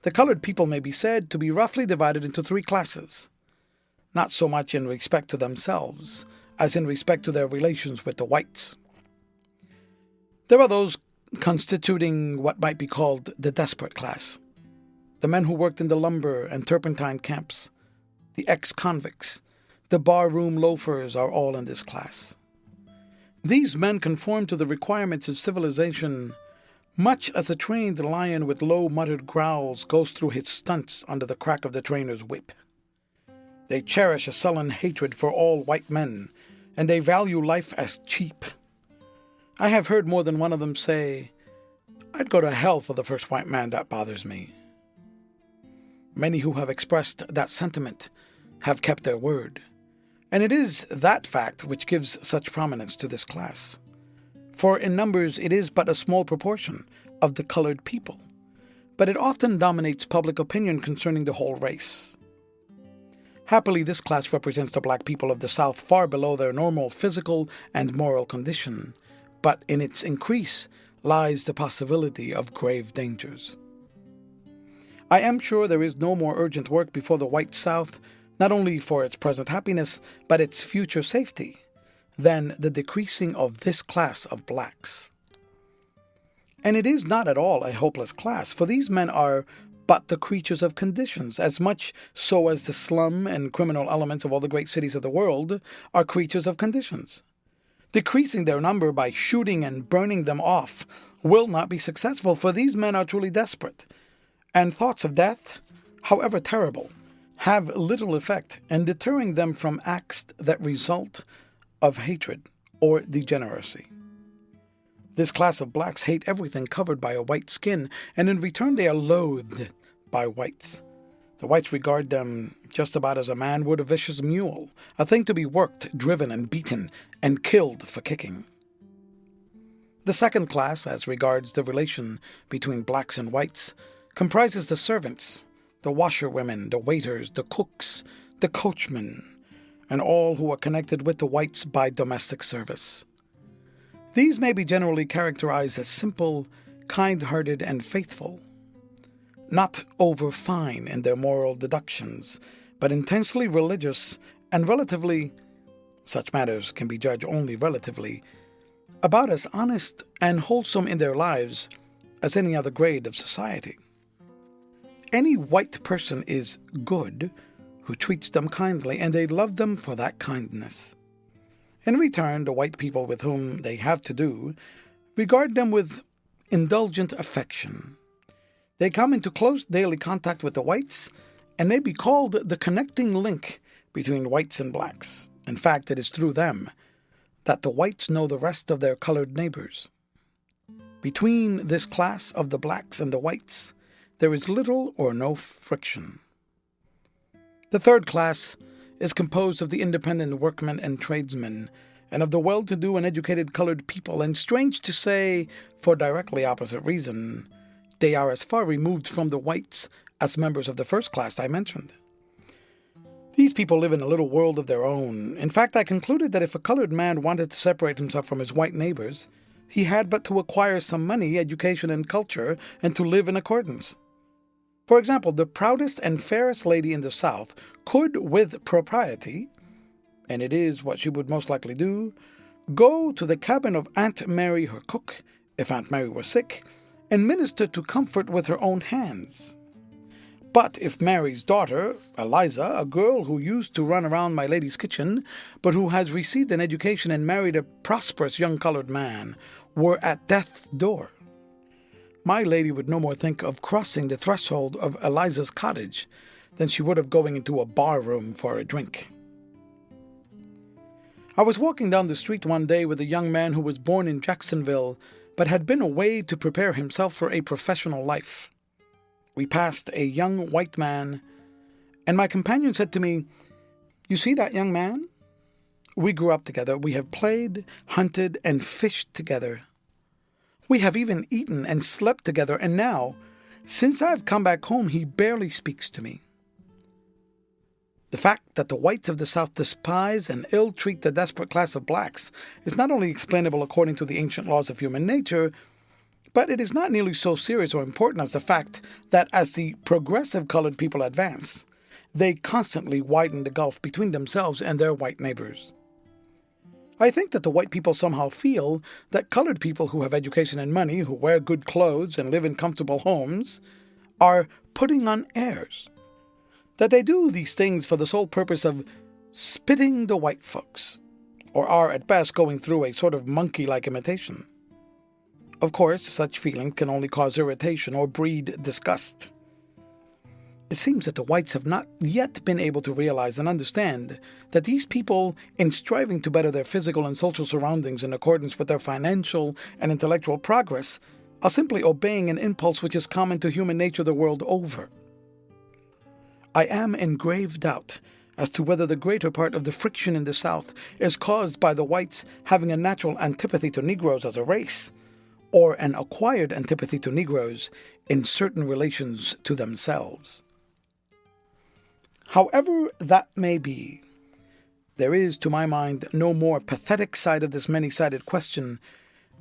The colored people may be said to be roughly divided into three classes, not so much in respect to themselves as in respect to their relations with the whites. There are those constituting what might be called the desperate class, the men who worked in the lumber and turpentine camps, the ex-convicts, the barroom loafers are all in this class. These men conform to the requirements of civilization much as a trained lion with low muttered growls goes through his stunts under the crack of the trainer's whip. They cherish a sullen hatred for all white men, and they value life as cheap. I have heard more than one of them say, "I'd go to hell for the first white man that bothers me." Many who have expressed that sentiment have kept their word, and it is that fact which gives such prominence to this class. For in numbers it is but a small proportion of the colored people, but it often dominates public opinion concerning the whole race. Happily, this class represents the black people of the South far below their normal physical and moral condition, but in its increase lies the possibility of grave dangers. I am sure there is no more urgent work before the white South, not only for its present happiness, but its future safety, than the decreasing of this class of blacks. And it is not at all a hopeless class, for these men are but the creatures of conditions, as much so as the slum and criminal elements of all the great cities of the world are creatures of conditions. Decreasing their number by shooting and burning them off will not be successful, for these men are truly desperate, and thoughts of death, however terrible, have little effect in deterring them from acts that result of hatred or degeneracy. This class of blacks hate everything covered by a white skin, and in return they are loathed by whites. The whites regard them just about as a man would a vicious mule, a thing to be worked, driven, and beaten, and killed for kicking. The second class, as regards the relation between blacks and whites, comprises the servants, the washerwomen, the waiters, the cooks, the coachmen, and all who are connected with the whites by domestic service. These may be generally characterized as simple, kind-hearted, and faithful, not over-fine in their moral deductions, but intensely religious and relatively, such matters can be judged only relatively, about as honest and wholesome in their lives as any other grade of society. Any white person is good who treats them kindly, and they love them for that kindness. In return, the white people with whom they have to do regard them with indulgent affection. They come into close daily contact with the whites and may be called the connecting link between whites and blacks. In fact, it is through them that the whites know the rest of their colored neighbors. Between this class of the blacks and the whites, there is little or no friction. The third class is composed of the independent workmen and tradesmen, and of the well-to-do and educated colored people, and strange to say, for directly opposite reason, they are as far removed from the whites as members of the first class I mentioned. These people live in a little world of their own. In fact, I concluded that if a colored man wanted to separate himself from his white neighbors, he had but to acquire some money, education, and culture, and to live in accordance. For example, the proudest and fairest lady in the South could, with propriety, and it is what she would most likely do, go to the cabin of Aunt Mary, her cook, if Aunt Mary were sick, and minister to comfort with her own hands. But if Mary's daughter, Eliza, a girl who used to run around my lady's kitchen, but who has received an education and married a prosperous young colored man, were at death's door, my lady would no more think of crossing the threshold of Eliza's cottage than she would of going into a bar room for a drink. I was walking down the street one day with a young man who was born in Jacksonville, but had been away to prepare himself for a professional life. We passed a young white man, and my companion said to me, "You see that young man? We grew up together. We have played, hunted, and fished together. We have even eaten and slept together, and now, since I've come back home, he barely speaks to me." The fact that the whites of the South despise and ill-treat the desperate class of blacks is not only explainable according to the ancient laws of human nature, but it is not nearly so serious or important as the fact that as the progressive colored people advance, they constantly widen the gulf between themselves and their white neighbors. I think that the white people somehow feel that colored people who have education and money, who wear good clothes and live in comfortable homes, are putting on airs. That they do these things for the sole purpose of spitting the white folks, or are at best going through a sort of monkey-like imitation. Of course, such feelings can only cause irritation or breed disgust. It seems that the whites have not yet been able to realize and understand that these people, in striving to better their physical and social surroundings in accordance with their financial and intellectual progress, are simply obeying an impulse which is common to human nature the world over. I am in grave doubt as to whether the greater part of the friction in the South is caused by the whites having a natural antipathy to Negroes as a race, or an acquired antipathy to Negroes in certain relations to themselves. However that may be, there is, to my mind, no more pathetic side of this many-sided question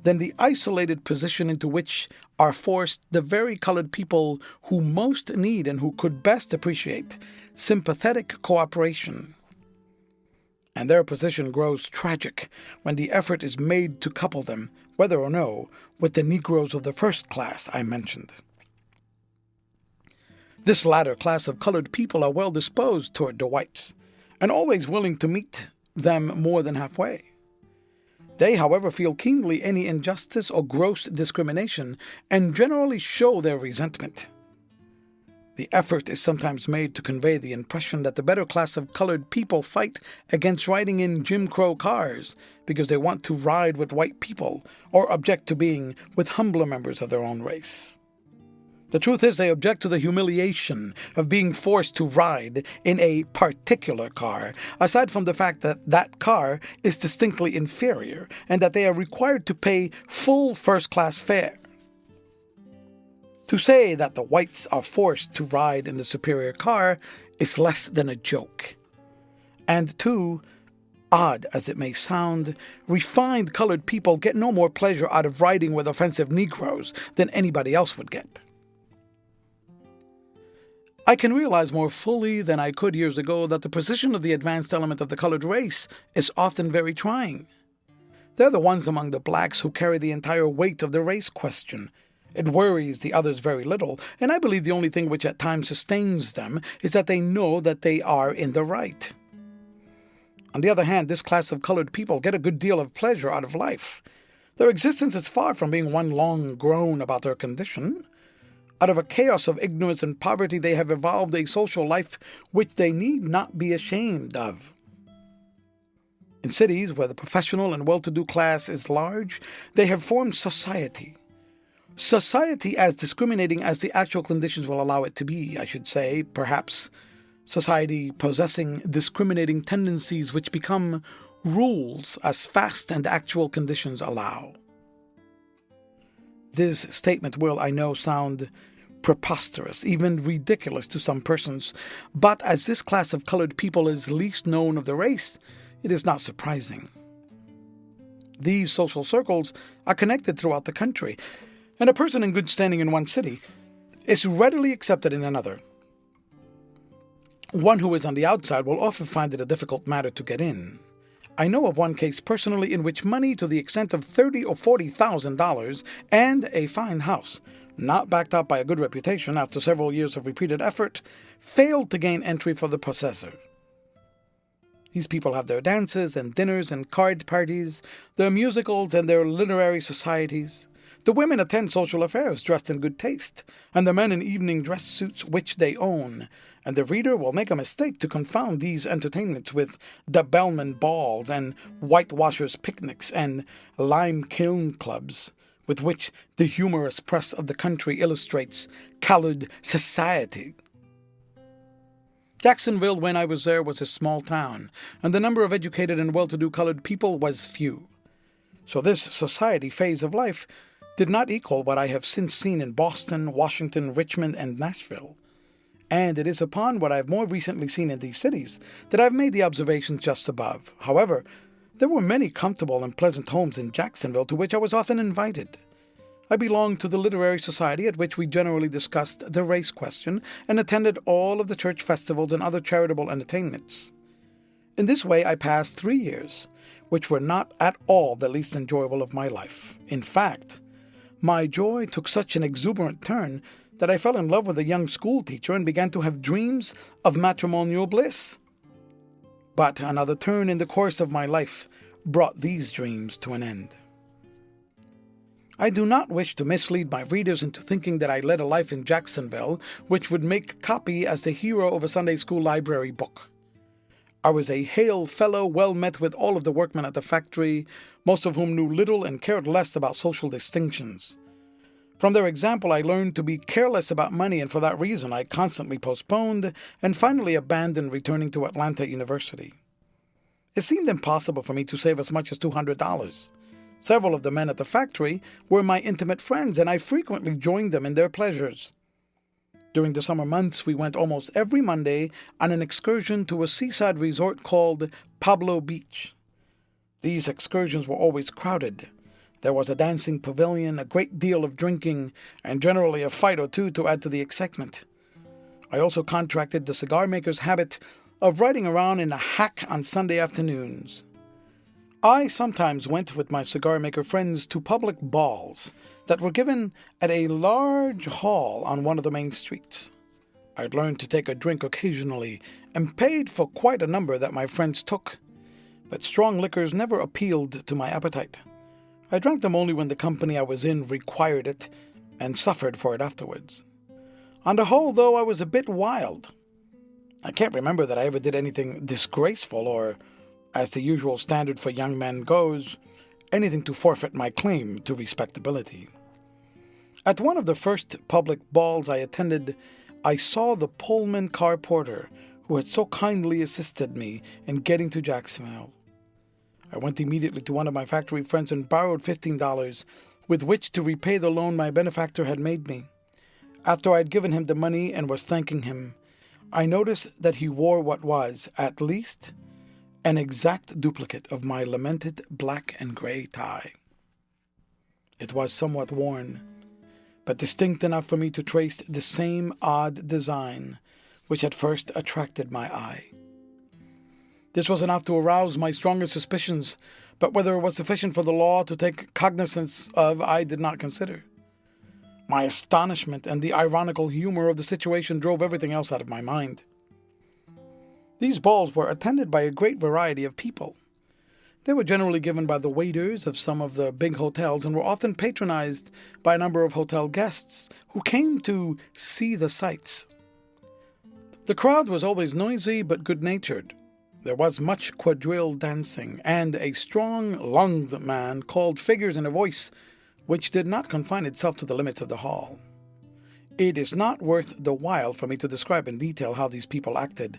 than the isolated position into which are forced the very colored people who most need and who could best appreciate sympathetic cooperation. And their position grows tragic when the effort is made to couple them, whether or no, with the Negroes of the first class I mentioned. This latter class of colored people are well disposed toward the whites, and always willing to meet them more than halfway. They, however, feel keenly any injustice or gross discrimination, and generally show their resentment. The effort is sometimes made to convey the impression that the better class of colored people fight against riding in Jim Crow cars because they want to ride with white people, or object to being with humbler members of their own race. The truth is, they object to the humiliation of being forced to ride in a particular car, aside from the fact that that car is distinctly inferior and that they are required to pay full first-class fare. To say that the whites are forced to ride in the superior car is less than a joke. And two, odd as it may sound, refined colored people get no more pleasure out of riding with offensive Negroes than anybody else would get. I can realize more fully than I could years ago that the position of the advanced element of the colored race is often very trying. They're the ones among the blacks who carry the entire weight of the race question. It worries the others very little, and I believe the only thing which at times sustains them is that they know that they are in the right. On the other hand, this class of colored people get a good deal of pleasure out of life. Their existence is far from being one long groan about their condition. Out of a chaos of ignorance and poverty, they have evolved a social life which they need not be ashamed of. In cities where the professional and well-to-do class is large, they have formed society. Society as discriminating as the actual conditions will allow it to be, I should say, perhaps. Society possessing discriminating tendencies which become rules as fast and actual conditions allow. This statement will, I know, sound preposterous, even ridiculous to some persons, but as this class of colored people is least known of the race, it is not surprising. These social circles are connected throughout the country, and a person in good standing in one city is readily accepted in another. One who is on the outside will often find it a difficult matter to get in. I know of one case personally in which money to the extent of $30,000 or $40,000 and a fine house, not backed up by a good reputation after several years of repeated effort, failed to gain entry for the possessor. These people have their dances and dinners and card parties, their musicals and their literary societies. The women attend social affairs dressed in good taste, and the men in evening dress suits which they own, and the reader will make a mistake to confound these entertainments with the bellman balls and whitewashers' picnics and lime kiln clubs, with which the humorous press of the country illustrates colored society. Jacksonville, when I was there, was a small town, and the number of educated and well-to-do colored people was few. So this society phase of life did not equal what I have since seen in Boston, Washington, Richmond, and Nashville. And it is upon what I have more recently seen in these cities that I have made the observations just above. However, there were many comfortable and pleasant homes in Jacksonville to which I was often invited. I belonged to the literary society at which we generally discussed the race question and attended all of the church festivals and other charitable entertainments. In this way I passed 3 years, which were not at all the least enjoyable of my life. In fact, my joy took such an exuberant turn that I fell in love with a young school teacher and began to have dreams of matrimonial bliss. But another turn in the course of my life brought these dreams to an end. I do not wish to mislead my readers into thinking that I led a life in Jacksonville which would make copy as the hero of a Sunday school library book. I was a hail fellow, well met with all of the workmen at the factory, most of whom knew little and cared less about social distinctions. From their example, I learned to be careless about money, and for that reason I constantly postponed and finally abandoned returning to Atlanta University. It seemed impossible for me to save as much as $200. Several of the men at the factory were my intimate friends, and I frequently joined them in their pleasures. During the summer months, we went almost every Monday on an excursion to a seaside resort called Pablo Beach. These excursions were always crowded. There was a dancing pavilion, a great deal of drinking, and generally a fight or two to add to the excitement. I also contracted the cigar maker's habit of riding around in a hack on Sunday afternoons. I sometimes went with my cigar maker friends to public balls that were given at a large hall on one of the main streets. I'd learned to take a drink occasionally and paid for quite a number that my friends took, but strong liquors never appealed to my appetite. I drank them only when the company I was in required it and suffered for it afterwards. On the whole, though, I was a bit wild. I can't remember that I ever did anything disgraceful or, as the usual standard for young men goes, anything to forfeit my claim to respectability. At one of the first public balls I attended, I saw the Pullman car porter who had so kindly assisted me in getting to Jacksonville. I went immediately to one of my factory friends and borrowed $15 with which to repay the loan my benefactor had made me. After I had given him the money and was thanking him, I noticed that he wore what was, at least, an exact duplicate of my lamented black and gray tie. It was somewhat worn, but distinct enough for me to trace the same odd design which had first attracted my eye. This was enough to arouse my strongest suspicions, but whether it was sufficient for the law to take cognizance of, I did not consider. My astonishment and the ironical humor of the situation drove everything else out of my mind. These balls were attended by a great variety of people. They were generally given by the waiters of some of the big hotels and were often patronized by a number of hotel guests who came to see the sights. The crowd was always noisy but good-natured. There was much quadrille dancing, and a strong-lunged man called figures in a voice which did not confine itself to the limits of the hall. It is not worth the while for me to describe in detail how these people acted.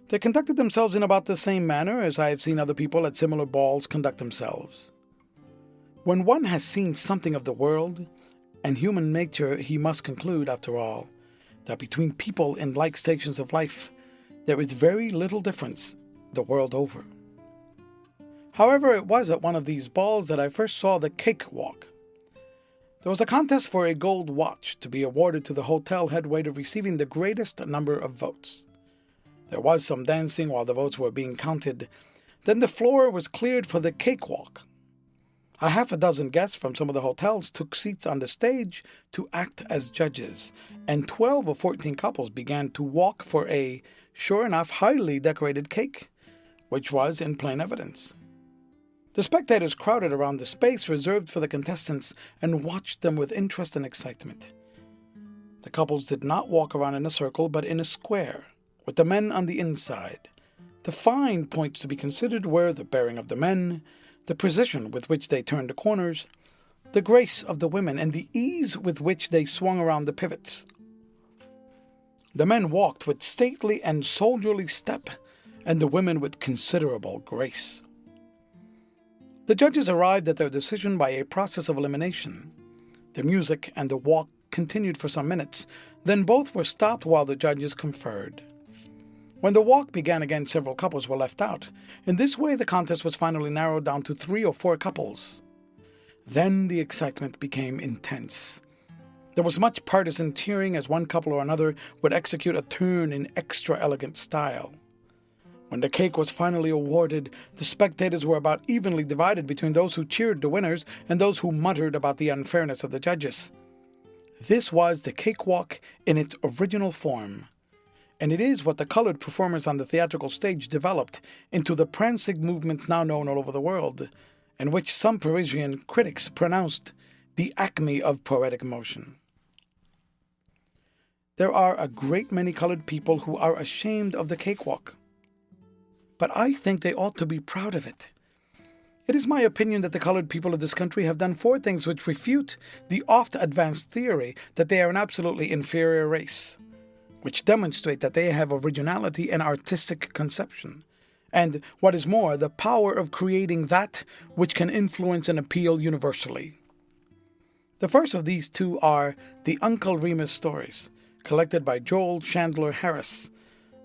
They conducted themselves in about the same manner as I have seen other people at similar balls conduct themselves. When one has seen something of the world and human nature, he must conclude, after all, that between people in like stations of life, there is very little difference the world over. However, it was at one of these balls that I first saw the cakewalk. There was a contest for a gold watch to be awarded to the hotel head waiter receiving the greatest number of votes. There was some dancing while the votes were being counted. Then the floor was cleared for the cakewalk. A half a dozen guests from some of the hotels took seats on the stage to act as judges, and 12 or 14 couples began to walk for a, sure enough, highly decorated cake, which was in plain evidence. The spectators crowded around the space reserved for the contestants and watched them with interest and excitement. The couples did not walk around in a circle, but in a square, with the men on the inside. The fine points to be considered were the bearing of the men, the precision with which they turned the corners, the grace of the women, and the ease with which they swung around the pivots. The men walked with stately and soldierly step, and the women with considerable grace. The judges arrived at their decision by a process of elimination. The music and the walk continued for some minutes, then both were stopped while the judges conferred. When the walk began again, several couples were left out. In this way, the contest was finally narrowed down to 3 or 4 couples. Then the excitement became intense. There was much partisan cheering as one couple or another would execute a turn in extra elegant style. When the cake was finally awarded, the spectators were about evenly divided between those who cheered the winners and those who muttered about the unfairness of the judges. This was the cakewalk in its original form, and it is what the colored performers on the theatrical stage developed into the prancing movements now known all over the world, and which some Parisian critics pronounced the acme of poetic motion. There are a great many colored people who are ashamed of the cakewalk, but I think they ought to be proud of it. It is my opinion that the colored people of this country have done 4 things which refute the oft-advanced theory that they are an absolutely inferior race, which demonstrate that they have originality and artistic conception, and, what is more, the power of creating that which can influence and appeal universally. The first of these 2 are the Uncle Remus stories, collected by Joel Chandler Harris,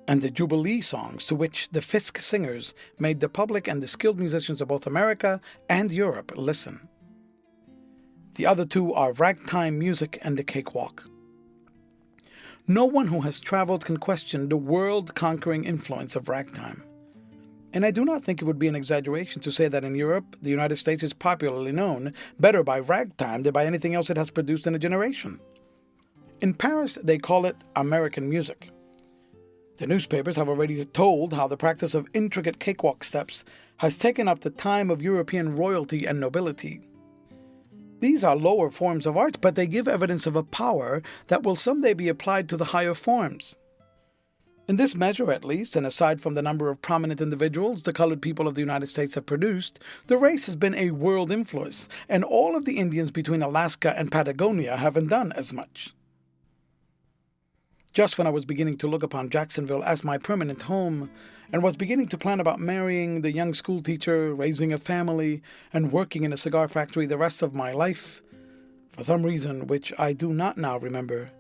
and the Jubilee songs to which the Fisk singers made the public and the skilled musicians of both America and Europe listen. The other 2 are ragtime music and the cakewalk. No one who has traveled can question the world-conquering influence of ragtime. And I do not think it would be an exaggeration to say that in Europe, the United States is popularly known better by ragtime than by anything else it has produced in a generation. In Paris, they call it American music. The newspapers have already told how the practice of intricate cakewalk steps has taken up the time of European royalty and nobility. These are lower forms of art, but they give evidence of a power that will someday be applied to the higher forms. In this measure, at least, and aside from the number of prominent individuals the colored people of the United States have produced, the race has been a world influence, and all of the Indians between Alaska and Patagonia haven't done as much. Just when I was beginning to look upon Jacksonville as my permanent home, and was beginning to plan about marrying the young schoolteacher, raising a family, and working in a cigar factory the rest of my life, for some reason which I do not now remember,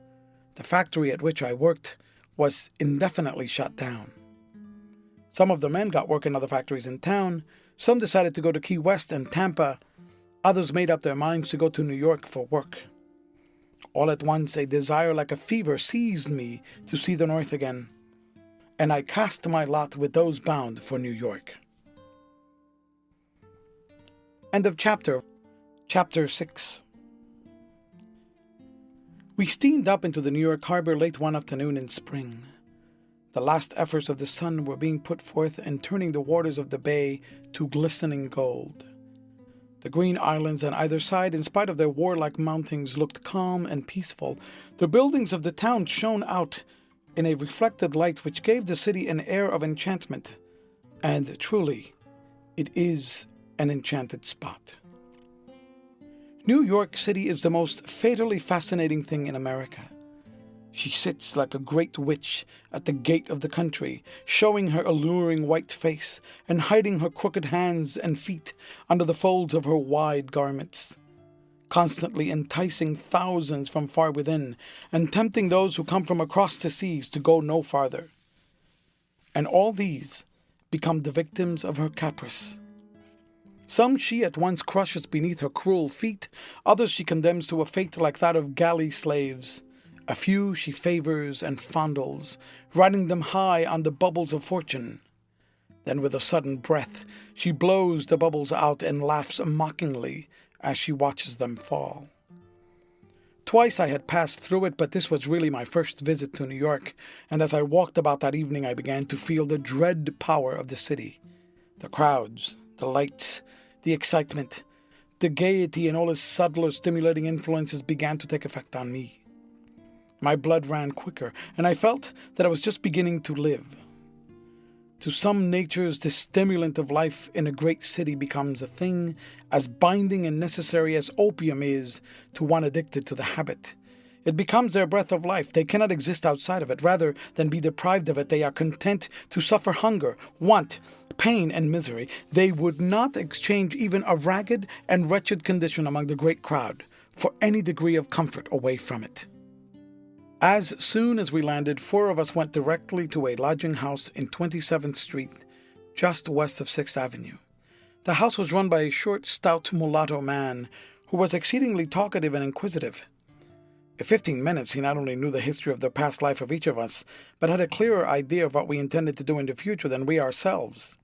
The factory at which I worked was indefinitely shut down. Some of the men got work in other factories in town. Some decided to go to Key West and Tampa. Others made up their minds to go to New York for work. All at once, a desire like a fever seized me to see the North again, and I cast my lot with those bound for New York. End of chapter. Chapter 6. We steamed up into the New York harbor late one afternoon in spring. The last efforts of the sun were being put forth in turning the waters of the bay to glistening gold. The green islands on either side, in spite of their warlike mountings, looked calm and peaceful. The buildings of the town shone out in a reflected light which gave the city an air of enchantment. And truly, it is an enchanted spot. New York City is the most fatally fascinating thing in America. She sits like a great witch at the gate of the country, showing her alluring white face and hiding her crooked hands and feet under the folds of her wide garments, constantly enticing thousands from far within and tempting those who come from across the seas to go no farther. And all these become the victims of her caprice. Some she at once crushes beneath her cruel feet, others she condemns to a fate like that of galley slaves. A few she favors and fondles, riding them high on the bubbles of fortune. Then with a sudden breath, she blows the bubbles out and laughs mockingly as she watches them fall. Twice I had passed through it, but this was really my first visit to New York, and as I walked about that evening I began to feel the dread power of the city. The crowds, the lights, the excitement, the gaiety and all its subtler stimulating influences began to take effect on me. My blood ran quicker, and I felt that I was just beginning to live. To some natures, the stimulant of life in a great city becomes a thing as binding and necessary as opium is to one addicted to the habit. It becomes their breath of life. They cannot exist outside of it. Rather than be deprived of it, they are content to suffer hunger, want, pain, and misery. They would not exchange even a ragged and wretched condition among the great crowd for any degree of comfort away from it. As soon as we landed, 4 of us went directly to a lodging house in 27th Street, just west of 6th Avenue. The house was run by a short, stout mulatto man who was exceedingly talkative and inquisitive. In 15 minutes, he not only knew the history of the past life of each of us, but had a clearer idea of what we intended to do in the future than we ourselves.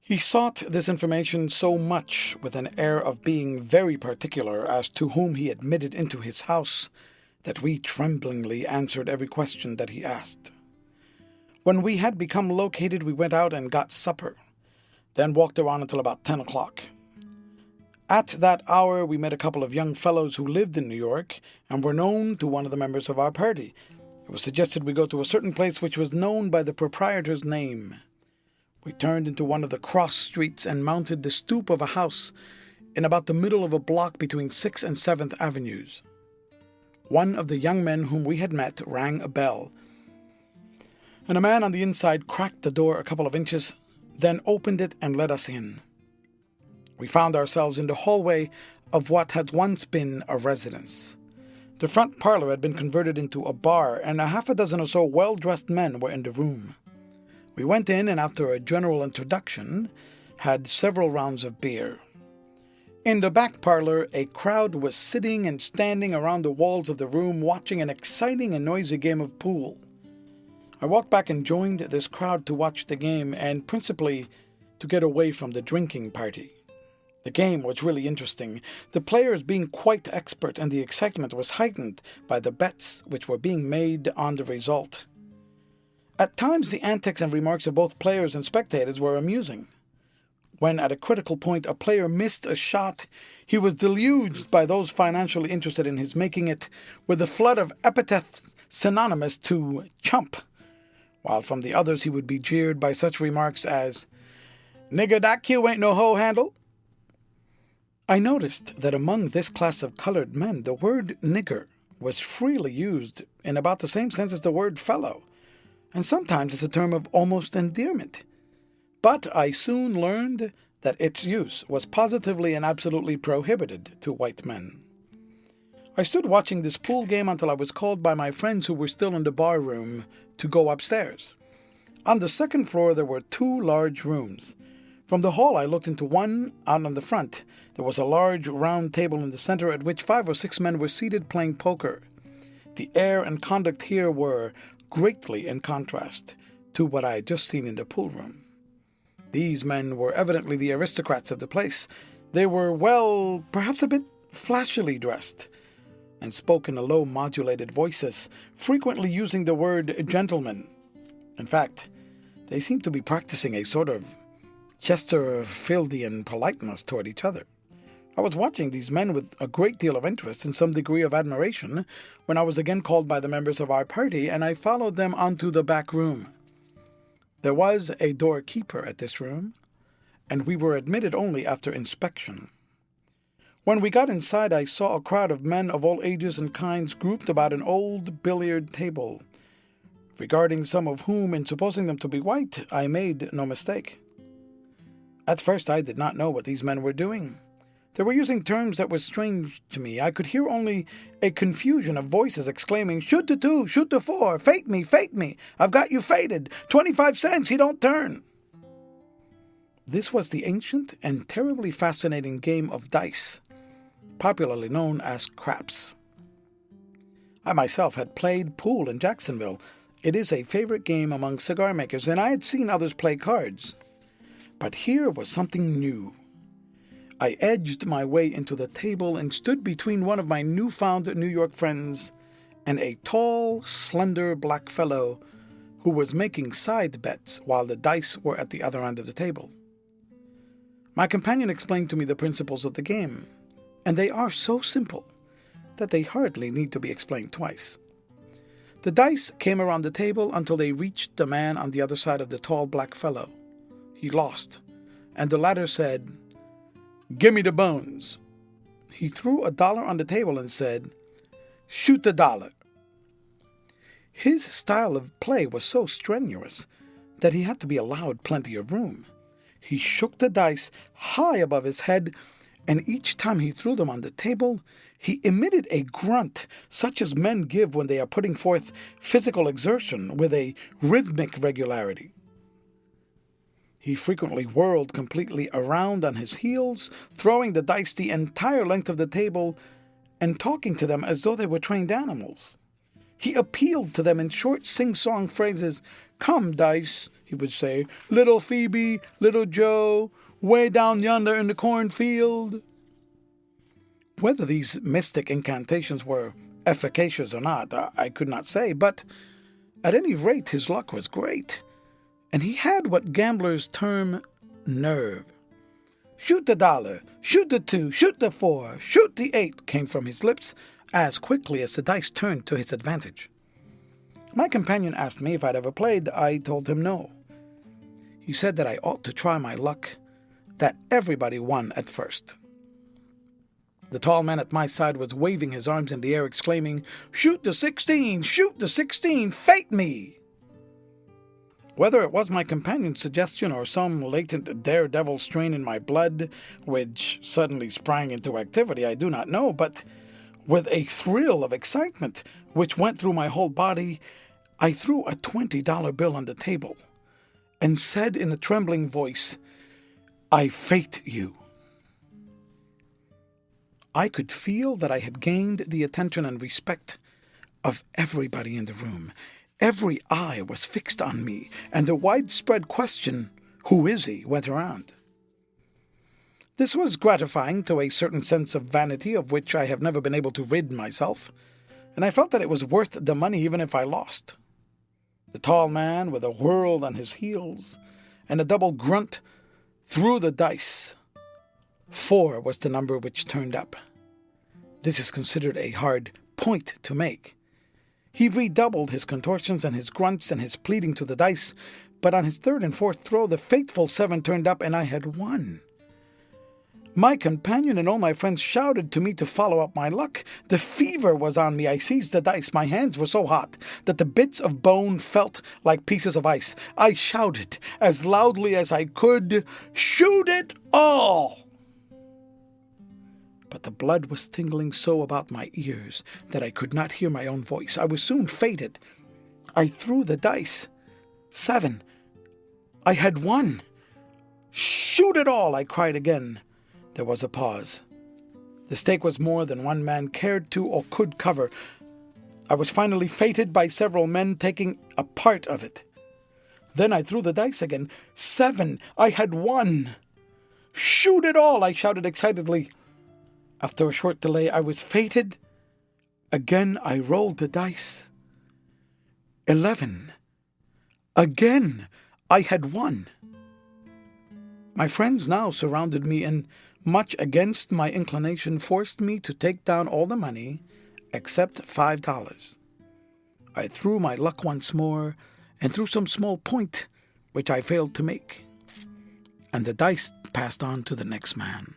He sought this information so much with an air of being very particular as to whom he admitted into his house that we tremblingly answered every question that he asked. When we had become located, we went out and got supper, then walked around until about 10 o'clock. At that hour, we met a couple of young fellows who lived in New York and were known to one of the members of our party. It was suggested we go to a certain place which was known by the proprietor's name. We turned into one of the cross streets and mounted the stoop of a house in about the middle of a block between 6th and 7th Avenues. One of the young men whom we had met rang a bell, and a man on the inside cracked the door a couple of inches, then opened it and let us in. We found ourselves in the hallway of what had once been a residence. The front parlor had been converted into a bar, and a half a dozen or so well-dressed men were in the room. We went in, and after a general introduction, had several rounds of beer. In the back parlor, a crowd was sitting and standing around the walls of the room watching an exciting and noisy game of pool. I walked back and joined this crowd to watch the game and principally to get away from the drinking party. The game was really interesting, the players being quite expert, and the excitement was heightened by the bets which were being made on the result. At times, the antics and remarks of both players and spectators were amusing. When at a critical point a player missed a shot, he was deluged by those financially interested in his making it with a flood of epithets synonymous to chump, while from the others he would be jeered by such remarks as, "Nigger, that cue ain't no hoe handle." I noticed that among this class of colored men the word nigger was freely used in about the same sense as the word fellow, and sometimes as a term of almost endearment. But I soon learned that its use was positively and absolutely prohibited to white men. I stood watching this pool game until I was called by my friends who were still in the bar room to go upstairs. On the second floor there were 2 large rooms. From the hall I looked into one out on the front. There was a large round table in the center at which 5 or 6 men were seated playing poker. The air and conduct here were greatly in contrast to what I had just seen in the pool room. These men were evidently the aristocrats of the place. They were, well, perhaps a bit flashily dressed, and spoke in low modulated voices, frequently using the word gentleman. In fact, they seemed to be practicing a sort of Chesterfieldian politeness toward each other. I was watching these men with a great deal of interest and some degree of admiration when I was again called by the members of our party, and I followed them onto the back room. There was a doorkeeper at this room, and we were admitted only after inspection. When we got inside, I saw a crowd of men of all ages and kinds grouped about an old billiard table, regarding some of whom, in supposing them to be white, I made no mistake. At first I did not know what these men were doing. They were using terms that were strange to me. I could hear only a confusion of voices exclaiming, "Shoot the 2, shoot the 4, fate me, I've got you fated, 25 cents, he don't turn." This was the ancient and terribly fascinating game of dice, popularly known as craps. I myself had played pool in Jacksonville. It is a favorite game among cigar makers, and I had seen others play cards. But here was something new. I edged my way into the table and stood between one of my newfound New York friends and a tall, slender black fellow who was making side bets while the dice were at the other end of the table. My companion explained to me the principles of the game, and they are so simple that they hardly need to be explained twice. The dice came around the table until they reached the man on the other side of the tall black fellow. He lost, and the latter said, "Give me the bones." He threw $1 on the table and said, "Shoot the dollar." His style of play was so strenuous that he had to be allowed plenty of room. He shook the dice high above his head, and each time he threw them on the table, he emitted a grunt such as men give when they are putting forth physical exertion with a rhythmic regularity. He frequently whirled completely around on his heels, throwing the dice the entire length of the table and talking to them as though they were trained animals. He appealed to them in short sing-song phrases. "Come, dice," he would say, "little Phoebe, little Joe, way down yonder in the cornfield." Whether these mystic incantations were efficacious or not, I could not say, but at any rate his luck was great. And he had what gamblers term nerve. "Shoot the dollar, shoot the 2, shoot the 4, shoot the 8 came from his lips as quickly as the dice turned to his advantage. My companion asked me if I'd ever played. I told him no. He said that I ought to try my luck, that everybody won at first. The tall man at my side was waving his arms in the air, exclaiming, "Shoot the 16, shoot the 16, fate me!" Whether it was my companion's suggestion or some latent daredevil strain in my blood, which suddenly sprang into activity, I do not know, but with a thrill of excitement which went through my whole body, I threw a $20 bill on the table and said in a trembling voice, "I fate you." I could feel that I had gained the attention and respect of everybody in the room. Every eye was fixed on me, and the widespread question, "Who is he?" went around. This was gratifying to a certain sense of vanity of which I have never been able to rid myself, and I felt that it was worth the money even if I lost. The tall man, with a whirl on his heels and a double grunt, threw the dice. 4 was the number which turned up. This is considered a hard point to make. He redoubled his contortions and his grunts and his pleading to the dice, but on his 3rd and 4th throw the fateful 7 turned up, and I had won. My companion and all my friends shouted to me to follow up my luck. The fever was on me. I seized the dice. My hands were so hot that the bits of bone felt like pieces of ice. I shouted as loudly as I could, "Shoot it all!" but the blood was tingling so about my ears that I could not hear my own voice. I was soon fated. I threw the dice. 7. I had won. "Shoot it all!" I cried again. There was a pause. The stake was more than one man cared to or could cover. I was finally fated by several men taking a part of it. Then I threw the dice again. 7. I had won. "Shoot it all!" I shouted excitedly. After a short delay, I was fated. Again I rolled the dice. 11. Again I had won. My friends now surrounded me and, much against my inclination, forced me to take down all the money except $5. I threw my luck once more and threw some small point, which I failed to make, and the dice passed on to the next man.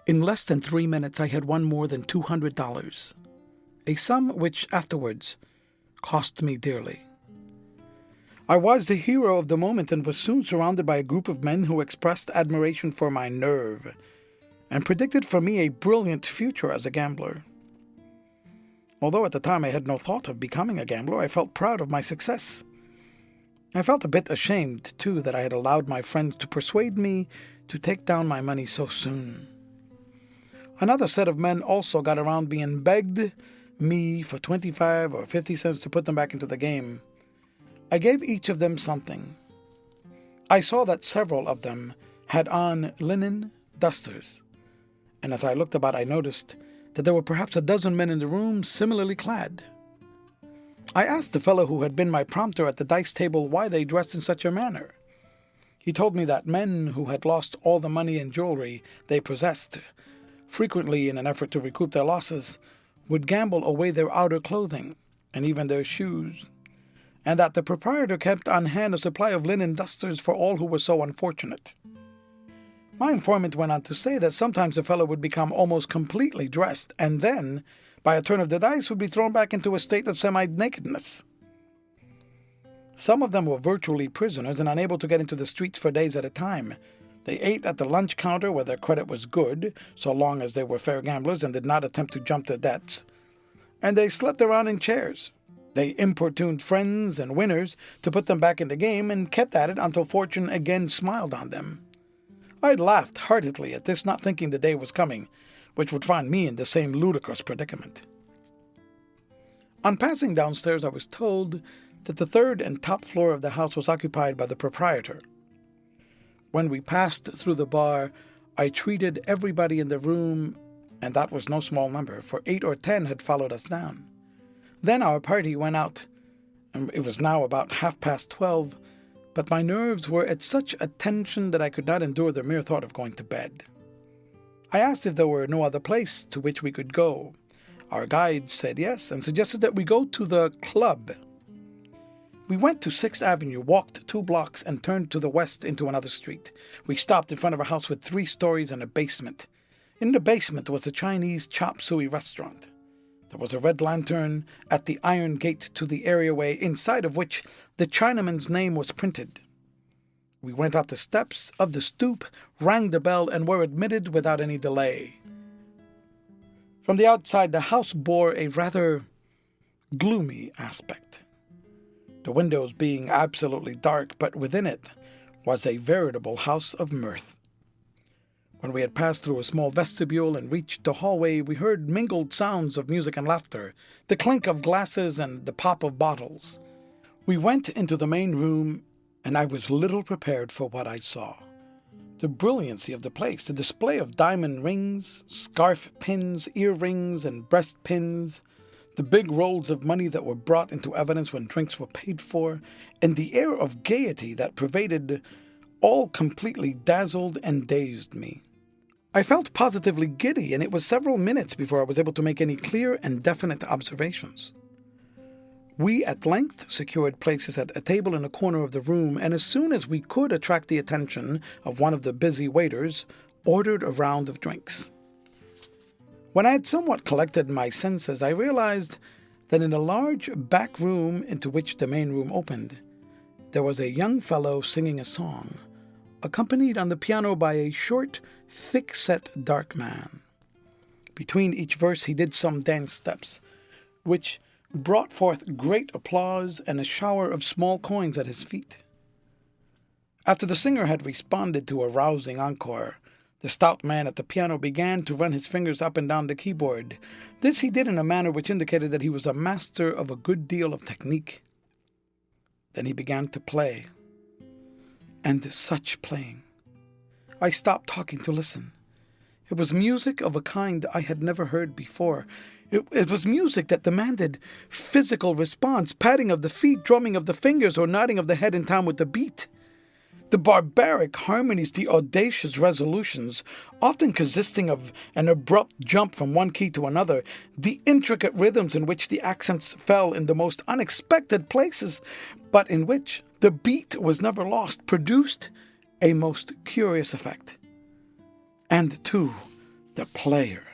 In less than 3 minutes I had won more than $200, a sum which afterwards cost me dearly. I was the hero of the moment and was soon surrounded by a group of men who expressed admiration for my nerve and predicted for me a brilliant future as a gambler. Although at the time I had no thought of becoming a gambler, I felt proud of my success. I felt a bit ashamed, too, that I had allowed my friends to persuade me to take down my money so soon. Another set of men also got around me and begged me for 25 or 50 cents to put them back into the game. I gave each of them something. I saw that several of them had on linen dusters, and as I looked about I noticed that there were perhaps a dozen men in the room similarly clad. I asked the fellow who had been my prompter at the dice table why they dressed in such a manner. He told me that men who had lost all the money and jewelry they possessed, frequently in an effort to recoup their losses, would gamble away their outer clothing and even their shoes, and that the proprietor kept on hand a supply of linen dusters for all who were so unfortunate. My informant went on to say that sometimes a fellow would become almost completely dressed, and then, by a turn of the dice, would be thrown back into a state of semi-nakedness. Some of them were virtually prisoners and unable to get into the streets for days at a time. They ate at the lunch counter where their credit was good, so long as they were fair gamblers and did not attempt to jump their debts. And they slept around in chairs. They importuned friends and winners to put them back in the game and kept at it until fortune again smiled on them. I laughed heartily at this, not thinking the day was coming, which would find me in the same ludicrous predicament. On passing downstairs, I was told that the third and top floor of the house was occupied by the proprietor. When we passed through the bar, I treated everybody in the room, and that was no small number, for 8 or 10 had followed us down. Then our party went out, and it was now about 12:30, but my nerves were at such a tension that I could not endure the mere thought of going to bed. I asked if there were no other place to which we could go. Our guide said yes, and suggested that we go to the club. We went to 6th Avenue, walked 2 blocks, and turned to the west into another street. We stopped in front of a house with 3 stories and a basement. In the basement was the Chinese chop suey restaurant. There was a red lantern at the iron gate to the areaway, inside of which the Chinaman's name was printed. We went up the steps of the stoop, rang the bell, and were admitted without any delay. From the outside, the house bore a rather gloomy aspect, the windows being absolutely dark, but within it was a veritable house of mirth. When we had passed through a small vestibule and reached the hallway, we heard mingled sounds of music and laughter, the clink of glasses and the pop of bottles. We went into the main room, and I was little prepared for what I saw. The brilliancy of the place, the display of diamond rings, scarf pins, earrings, and breast pins, the big rolls of money that were brought into evidence when drinks were paid for, and the air of gaiety that pervaded all completely dazzled and dazed me. I felt positively giddy, and it was several minutes before I was able to make any clear and definite observations. We at length secured places at a table in a corner of the room, and as soon as we could attract the attention of one of the busy waiters, ordered a round of drinks. When I had somewhat collected my senses, I realized that in a large back room into which the main room opened, there was a young fellow singing a accompanied on the piano by a short, thick-set dark man. Between each verse he did some dance steps, which brought forth great applause and a shower of small coins at his feet. After the singer had responded to a rousing encore, the stout man at the piano began to run his fingers up and down the keyboard. This he did in a manner which indicated that he was a master of a good deal of technique. Then he began to play. And such playing! I stopped talking to listen. It was music of a kind I had never heard before. It was music that demanded physical response, patting of the feet, drumming of the fingers, or nodding of the head in time with the beat. The barbaric harmonies, the audacious resolutions, often consisting of an abrupt jump from one key to another, the intricate rhythms in which the accents fell in the most unexpected places, but in which the beat was never lost, produced a most curious effect. And, too, the player.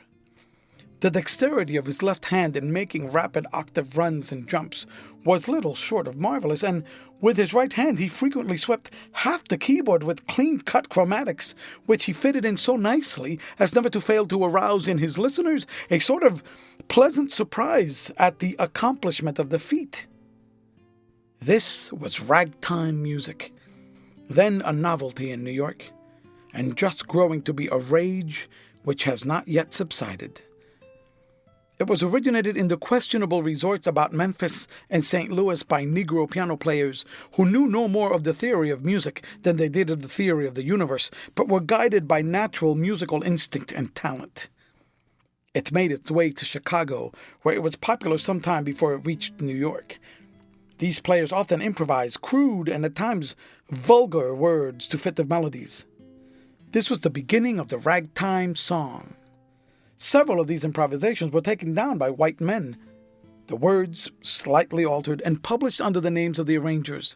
The dexterity of his left hand in making rapid octave runs and jumps was little short of marvelous, and with his right hand he frequently swept half the keyboard with clean-cut chromatics, which he fitted in so nicely as never to fail to arouse in his listeners a sort of pleasant surprise at the accomplishment of the feat. This was ragtime music, then a novelty in New York, and just growing to be a rage which has not yet subsided. It was originated in the questionable resorts about Memphis and St. Louis by Negro piano players who knew no more of the theory of music than they did of the theory of the universe, but were guided by natural musical instinct and talent. It made its way to Chicago, where it was popular some time before it reached New York. These players often improvised crude and at times vulgar words to fit the melodies. This was the beginning of the ragtime song. Several of these improvisations were taken down by white men, the words slightly altered and published under the names of the arrangers.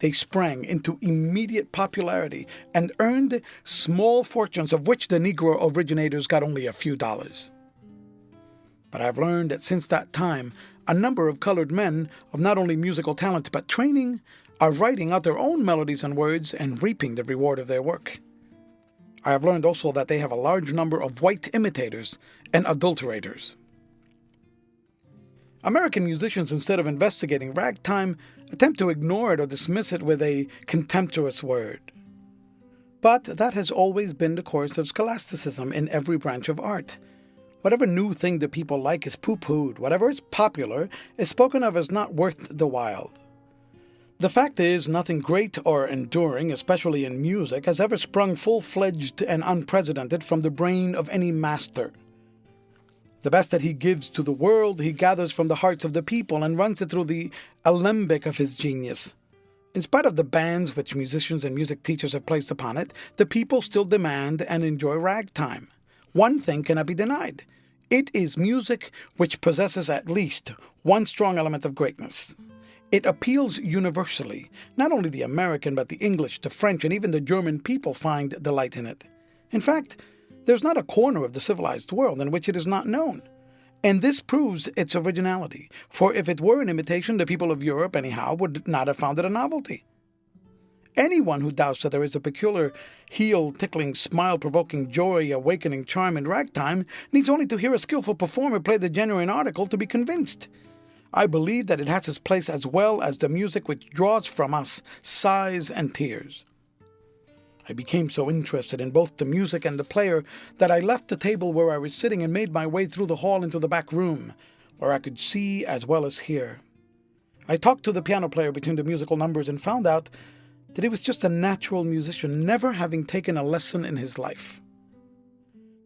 They sprang into immediate popularity and earned small fortunes of which the Negro originators got only a few dollars. But I've learned that since that time, a number of colored men of not only musical talent but training are writing out their own melodies and words and reaping the reward of their work. I have learned also that they have a large number of white imitators and adulterators. American musicians, instead of investigating ragtime, attempt to ignore it or dismiss it with a contemptuous word. But that has always been the course of scholasticism in every branch of art. Whatever new thing the people like is pooh-poohed. Whatever is popular is spoken of as not worth the while. The fact is, nothing great or enduring, especially in music, has ever sprung full-fledged and unprecedented from the brain of any master. The best that he gives to the world he gathers from the hearts of the people and runs it through the alembic of his genius. In spite of the bans which musicians and music teachers have placed upon it, the people still demand and enjoy ragtime. One thing cannot be denied. It is music which possesses at least one strong element of greatness. It appeals universally. Not only the American, but the English, the French, and even the German people find delight in it. In fact, there's not a corner of the civilized world in which it is not known. And this proves its originality, for if it were an imitation, the people of Europe, anyhow, would not have found it a novelty. Anyone who doubts that there is a peculiar, heel-tickling, smile-provoking, joy-awakening charm in ragtime needs only to hear a skillful performer play the genuine article to be convinced. I believe that it has its place as well as the music which draws from us sighs and tears. I became so interested in both the music and the player that I left the table where I was sitting and made my way through the hall into the back room, where I could see as well as hear. I talked to the piano player between the musical numbers and found out that he was just a natural musician, never having taken a lesson in his life.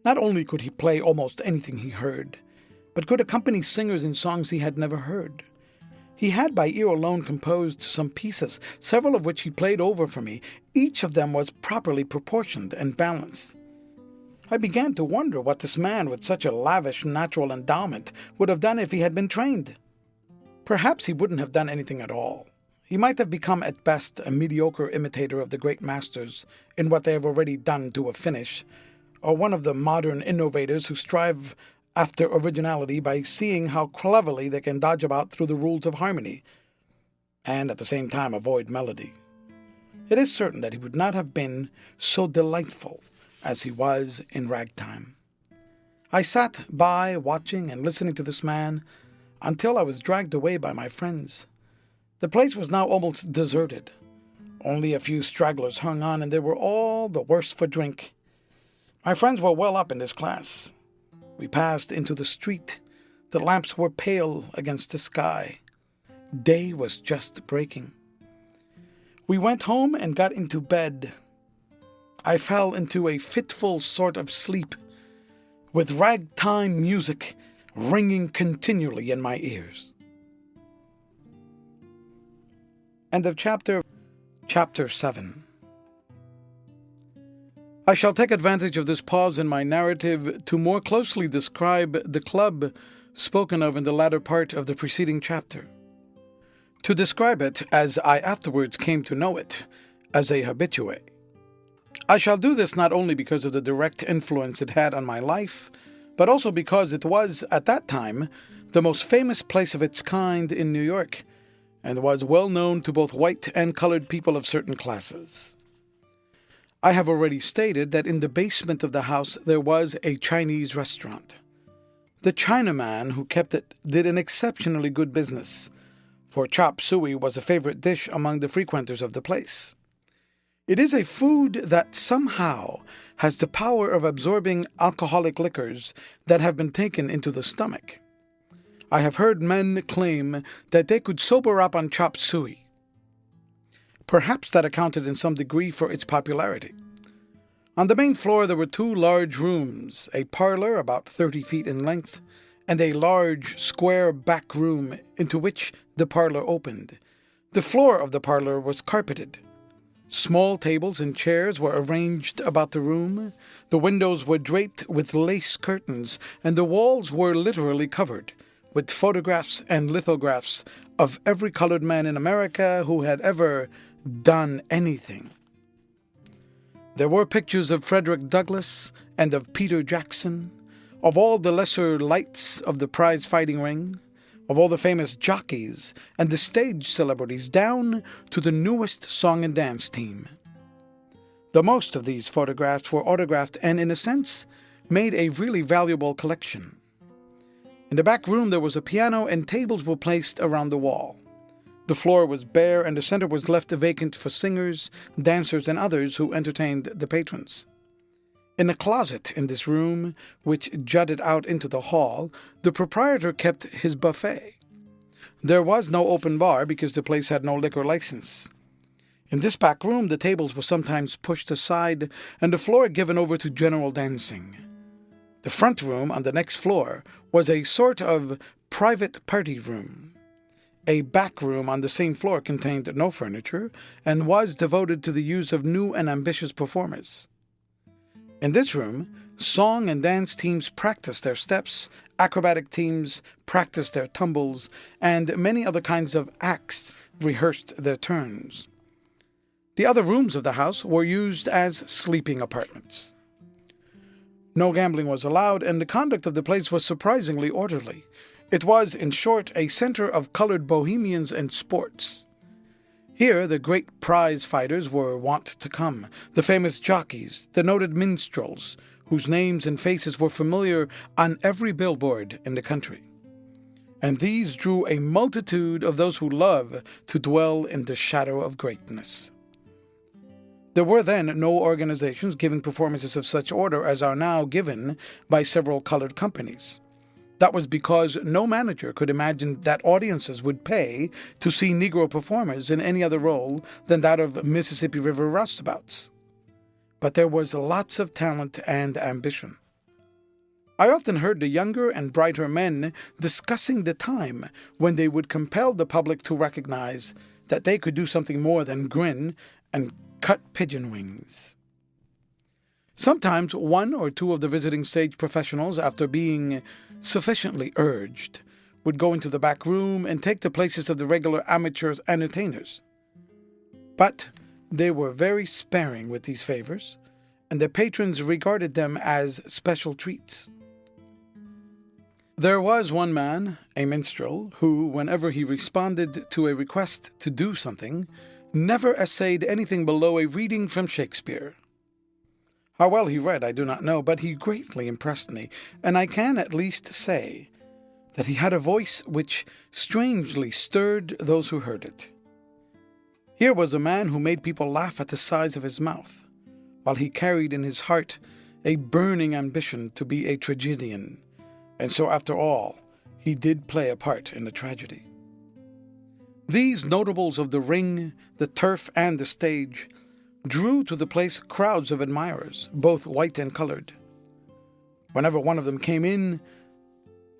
Not only could he play almost anything he heard, but could accompany singers in songs he had never heard. He had by ear alone composed some pieces, several of which he played over for me. Each of them was properly proportioned and balanced. I began to wonder what this man with such a lavish natural endowment would have done if he had been trained. Perhaps he wouldn't have done anything at all. He might have become at best a mediocre imitator of the great masters in what they have already done to a finish, or one of the modern innovators who strive after originality by seeing how cleverly they can dodge about through the rules of harmony, and at the same time avoid melody. it is certain that he would not have been so delightful as he was in ragtime. I sat by watching and listening to this man until I was dragged away by my friends. The place was now almost deserted. Only a few stragglers hung on, and they were all the worse for drink. My friends were well up in this class. We passed into the street. The lamps were pale against the sky. Day was just breaking. We went home and got into bed. I fell into a fitful sort of sleep, with ragtime music ringing continually in my ears. End of chapter 7. I shall take advantage of this pause in my narrative to more closely describe the club spoken of in the latter part of the preceding chapter. To describe it as I afterwards came to know it, as a habitué. I shall do this not only because of the direct influence it had on my life, but also because it was, at that time, the most famous place of its kind in New York, and was well known to both white and colored people of certain classes. I have already stated that in the basement of the house there was a Chinese restaurant. The Chinaman who kept it did an exceptionally good business, for chop suey was a favorite dish among the frequenters of the place. It is a food that somehow has the power of absorbing alcoholic liquors that have been taken into the stomach. I have heard men claim that they could sober up on chop suey. Perhaps that accounted in some degree for its popularity. On the main floor there were 2 large rooms, a parlor about 30 feet in length, and a large square back room into which the parlor opened. The floor of the parlor was carpeted. Small tables and chairs were arranged about the room. The windows were draped with lace curtains, and the walls were literally covered with photographs and lithographs of every colored man in America who had ever done anything. There were pictures of Frederick Douglass and of Peter Jackson, of all the lesser lights of the prize fighting ring, of all the famous jockeys and the stage celebrities, down to the newest song and dance team. The most of these photographs were autographed and, in a sense, made a really valuable collection. In the back room there was a piano and tables were placed around the wall. The floor was bare and the center was left vacant for singers, dancers, and others who entertained the patrons. In a closet in this room, which jutted out into the hall, the proprietor kept his buffet. There was no open bar because the place had no liquor license. In this back room, the tables were sometimes pushed aside and the floor given over to general dancing. The front room on the next floor was a sort of private party room. A back room on the same floor contained no furniture and was devoted to the use of new and ambitious performers. In this room, song and dance teams practiced their steps, acrobatic teams practiced their tumbles, and many other kinds of acts rehearsed their turns. The other rooms of the house were used as sleeping apartments. No gambling was allowed, and the conduct of the place was surprisingly orderly. It was, in short, a center of colored bohemians and sports. Here the great prize fighters were wont to come, the famous jockeys, the noted minstrels, whose names and faces were familiar on every billboard in the country. And these drew a multitude of those who love to dwell in the shadow of greatness. There were then no organizations giving performances of such order as are now given by several colored companies. That was because no manager could imagine that audiences would pay to see Negro performers in any other role than that of Mississippi River roustabouts. But there was lots of talent and ambition. I often heard the younger and brighter men discussing the time when they would compel the public to recognize that they could do something more than grin and cut pigeon wings. Sometimes 1 or 2 of the visiting stage professionals, after being sufficiently urged, would go into the back room and take the places of the regular amateur entertainers. But they were very sparing with these favors, and the patrons regarded them as special treats. There was one man, a minstrel, who, whenever he responded to a request to do something, never essayed anything below a reading from Shakespeare. How well he read I do not know, but he greatly impressed me, and I can at least say that he had a voice which strangely stirred those who heard it. Here was a man who made people laugh at the size of his mouth, while he carried in his heart a burning ambition to be a tragedian, and so after all, he did play a part in the tragedy. These notables of the ring, the turf, and the stage drew to the place crowds of admirers, both white and colored. Whenever one of them came in,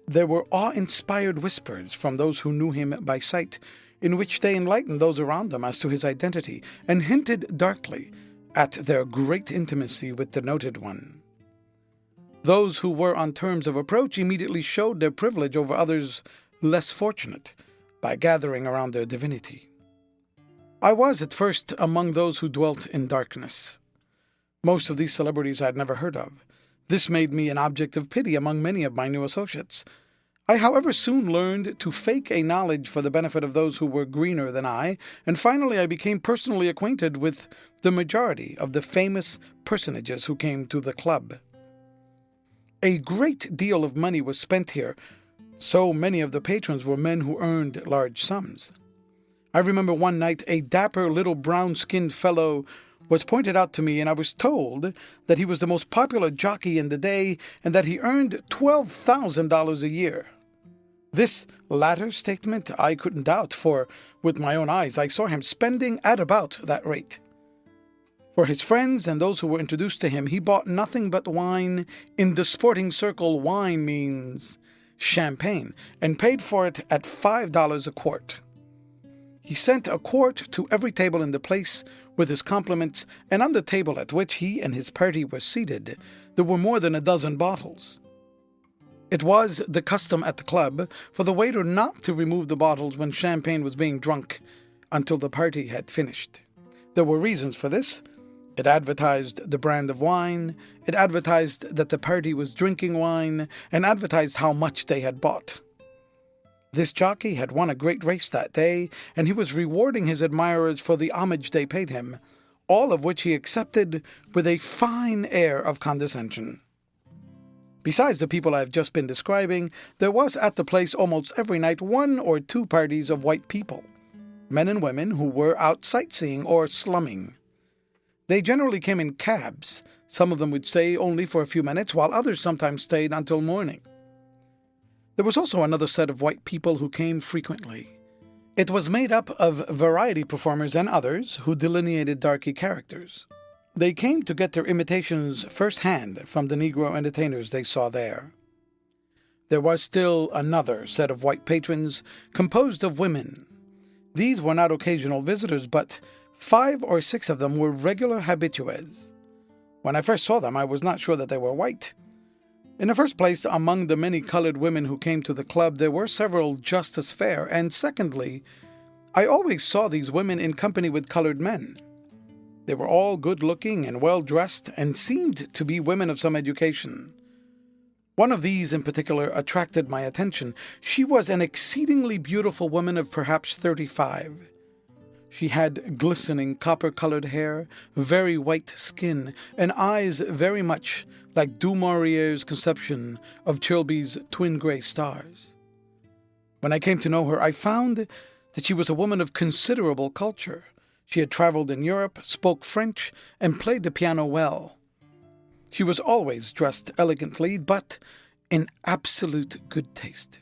there were awe-inspired whispers from those who knew him by sight, in which they enlightened those around them as to his identity, and hinted darkly at their great intimacy with the noted one. Those who were on terms of approach immediately showed their privilege over others less fortunate by gathering around their divinity. I was at first among those who dwelt in darkness. Most of these celebrities I had never heard of. This made me an object of pity among many of my new associates. I, however, soon learned to fake a knowledge for the benefit of those who were greener than I, and finally I became personally acquainted with the majority of the famous personages who came to the club. A great deal of money was spent here. So many of the patrons were men who earned large sums. I remember one night a dapper little brown-skinned fellow was pointed out to me, and I was told that he was the most popular jockey in the day and that he earned $12,000 a year. This latter statement I couldn't doubt, for with my own eyes I saw him spending at about that rate. For his friends and those who were introduced to him, he bought nothing but wine. In the sporting circle, wine means champagne, and paid for it at $5 a quart. He sent a quart to every table in the place with his compliments, and on the table at which he and his party were seated, there were more than a dozen bottles. It was the custom at the club for the waiter not to remove the bottles when champagne was being drunk until the party had finished. There were reasons for this. It advertised the brand of wine, it advertised that the party was drinking wine, and advertised how much they had bought. This jockey had won a great race that day, and he was rewarding his admirers for the homage they paid him, all of which he accepted with a fine air of condescension. Besides the people I have just been describing, there was at the place almost every night 1 or 2 parties of white people, men and women who were out sightseeing or slumming. They generally came in cabs. Some of them would stay only for a few minutes, while others sometimes stayed until morning. There was also another set of white people who came frequently. It was made up of variety performers and others who delineated darky characters. They came to get their imitations first-hand from the Negro entertainers they saw there. There was still another set of white patrons composed of women. These were not occasional visitors, but 5 or 6 of them were regular habitués. When I first saw them, I was not sure that they were white. In the first place, among the many colored women who came to the club, there were several just as fair, and secondly, I always saw these women in company with colored men. They were all good-looking and well-dressed, and seemed to be women of some education. One of these in particular attracted my attention. She was an exceedingly beautiful woman of perhaps 35. She had glistening copper-colored hair, very white skin, and eyes very much like Du Maurier's conception of Chilby's twin gray stars. When I came to know her, I found that she was a woman of considerable culture. She had traveled in Europe, spoke French, and played the piano well. She was always dressed elegantly, but in absolute good taste.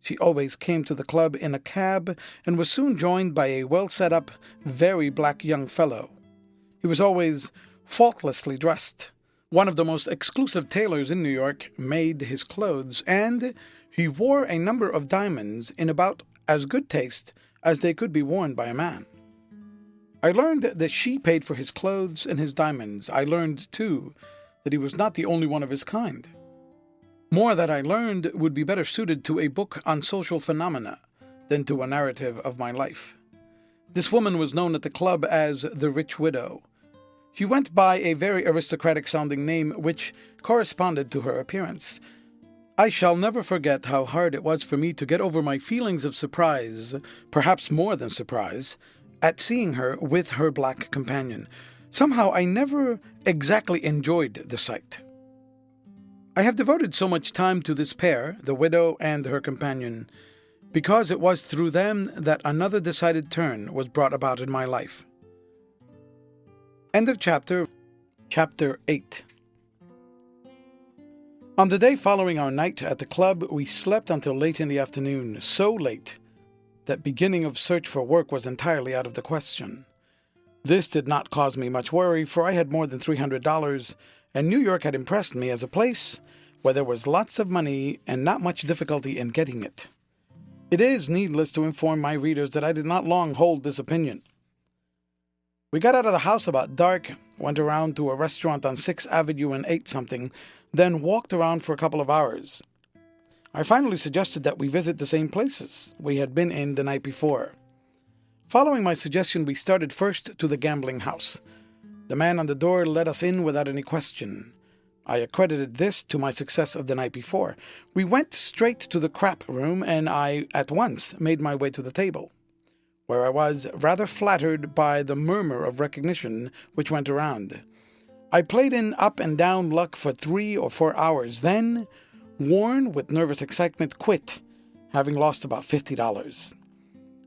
She always came to the club in a cab and was soon joined by a well-set-up, very black young fellow. He was always faultlessly dressed. One of the most exclusive tailors in New York made his clothes, and he wore a number of diamonds in about as good taste as they could be worn by a man. I learned that she paid for his clothes and his diamonds. I learned, too, that he was not the only one of his kind. More that I learned would be better suited to a book on social phenomena than to a narrative of my life. This woman was known at the club as the Rich Widow. She went by a very aristocratic-sounding name which corresponded to her appearance. I shall never forget how hard it was for me to get over my feelings of surprise, perhaps more than surprise, at seeing her with her black companion. Somehow I never exactly enjoyed the sight. I have devoted so much time to this pair, the widow and her companion, because it was through them that another decided turn was brought about in my life. End of chapter 8. On the day following our night at the club, we slept until late in the afternoon, so late that beginning of search for work was entirely out of the question. This did not cause me much worry, for I had more than $300, and New York had impressed me as a place where there was lots of money and not much difficulty in getting it. It is needless to inform my readers that I did not long hold this opinion. We got out of the house about dark, went around to a restaurant on 6th Avenue and ate something, then walked around for a couple of hours. I finally suggested that we visit the same places we had been in the night before. Following my suggestion, we started first to the gambling house. The man on the door let us in without any question. I accredited this to my success of the night before. We went straight to the crap room, and I at once made my way to the table, where I was rather flattered by the murmur of recognition which went around. I played in up and down luck for 3 or 4 hours, then, worn with nervous excitement, quit, having lost about $50.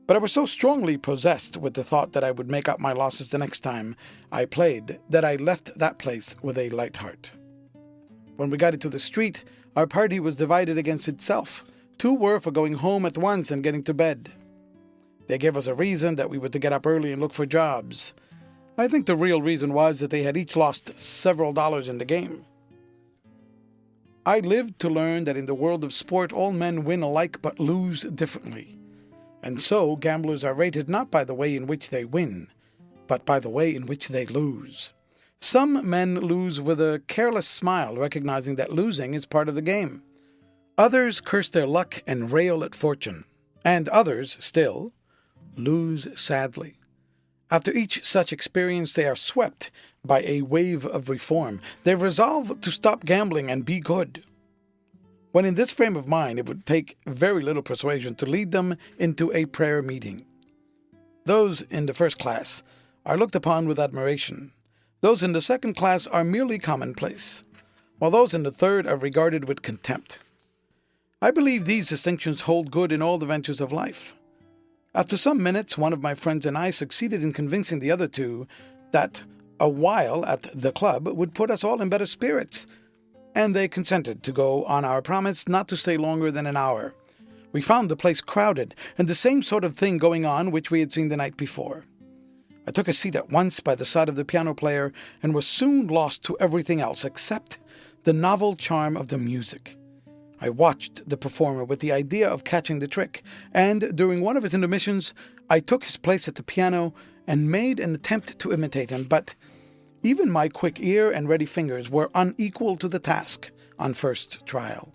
But I was so strongly possessed with the thought that I would make up my losses the next time I played that I left that place with a light heart. When we got into the street, our party was divided against itself. 2 were for going home at once and getting to bed. They gave us a reason that we were to get up early and look for jobs. I think the real reason was that they had each lost several dollars in the game. I lived to learn that in the world of sport all men win alike but lose differently. And so gamblers are rated not by the way in which they win, but by the way in which they lose. Some men lose with a careless smile, recognizing that losing is part of the game. Others curse their luck and rail at fortune. And others, still, lose sadly. After each such experience, they are swept by a wave of reform. They resolve to stop gambling and be good. When in this frame of mind, it would take very little persuasion to lead them into a prayer meeting. Those in the first class are looked upon with admiration. Those in the second class are merely commonplace, while those in the third are regarded with contempt. I believe these distinctions hold good in all the ventures of life. After some minutes, one of my friends and I succeeded in convincing the other 2 that a while at the club would put us all in better spirits, and they consented to go on our promise not to stay longer than an hour. We found the place crowded, and the same sort of thing going on which we had seen the night before. I took a seat at once by the side of the piano player and was soon lost to everything else except the novel charm of the music. I watched the performer with the idea of catching the trick, and during one of his intermissions, I took his place at the piano and made an attempt to imitate him, but even my quick ear and ready fingers were unequal to the task on first trial.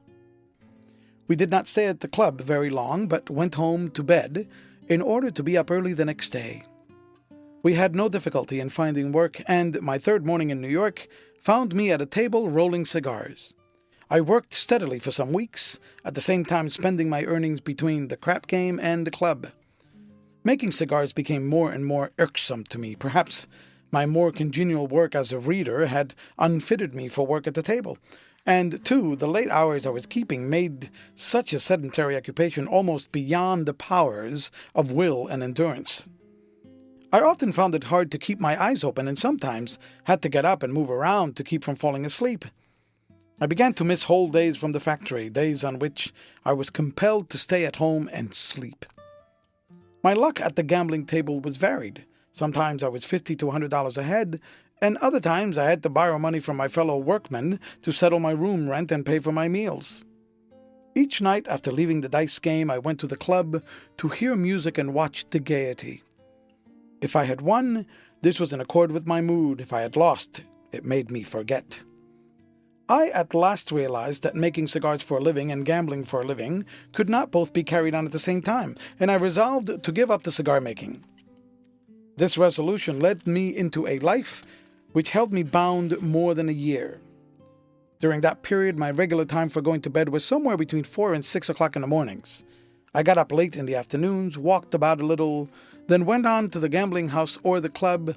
We did not stay at the club very long, but went home to bed in order to be up early the next day. We had no difficulty in finding work, and my 3rd morning in New York found me at a table rolling cigars. I worked steadily for some weeks, at the same time spending my earnings between the crap game and the club. Making cigars became more and more irksome to me. Perhaps my more congenial work as a reader had unfitted me for work at the table. And, too, the late hours I was keeping made such a sedentary occupation almost beyond the powers of will and endurance. I often found it hard to keep my eyes open and sometimes had to get up and move around to keep from falling asleep. I began to miss whole days from the factory, days on which I was compelled to stay at home and sleep. My luck at the gambling table was varied. Sometimes I was $50 to $100 ahead, and other times I had to borrow money from my fellow workmen to settle my room rent and pay for my meals. Each night after leaving the dice game, I went to the club to hear music and watch the gaiety. If I had won, this was in accord with my mood. If I had lost, it made me forget. I at last realized that making cigars for a living and gambling for a living could not both be carried on at the same time, and I resolved to give up the cigar making. This resolution led me into a life which held me bound more than a year. During that period, my regular time for going to bed was somewhere between 4 and 6 o'clock in the mornings. I got up late in the afternoons, walked about a little, then went on to the gambling house or the club.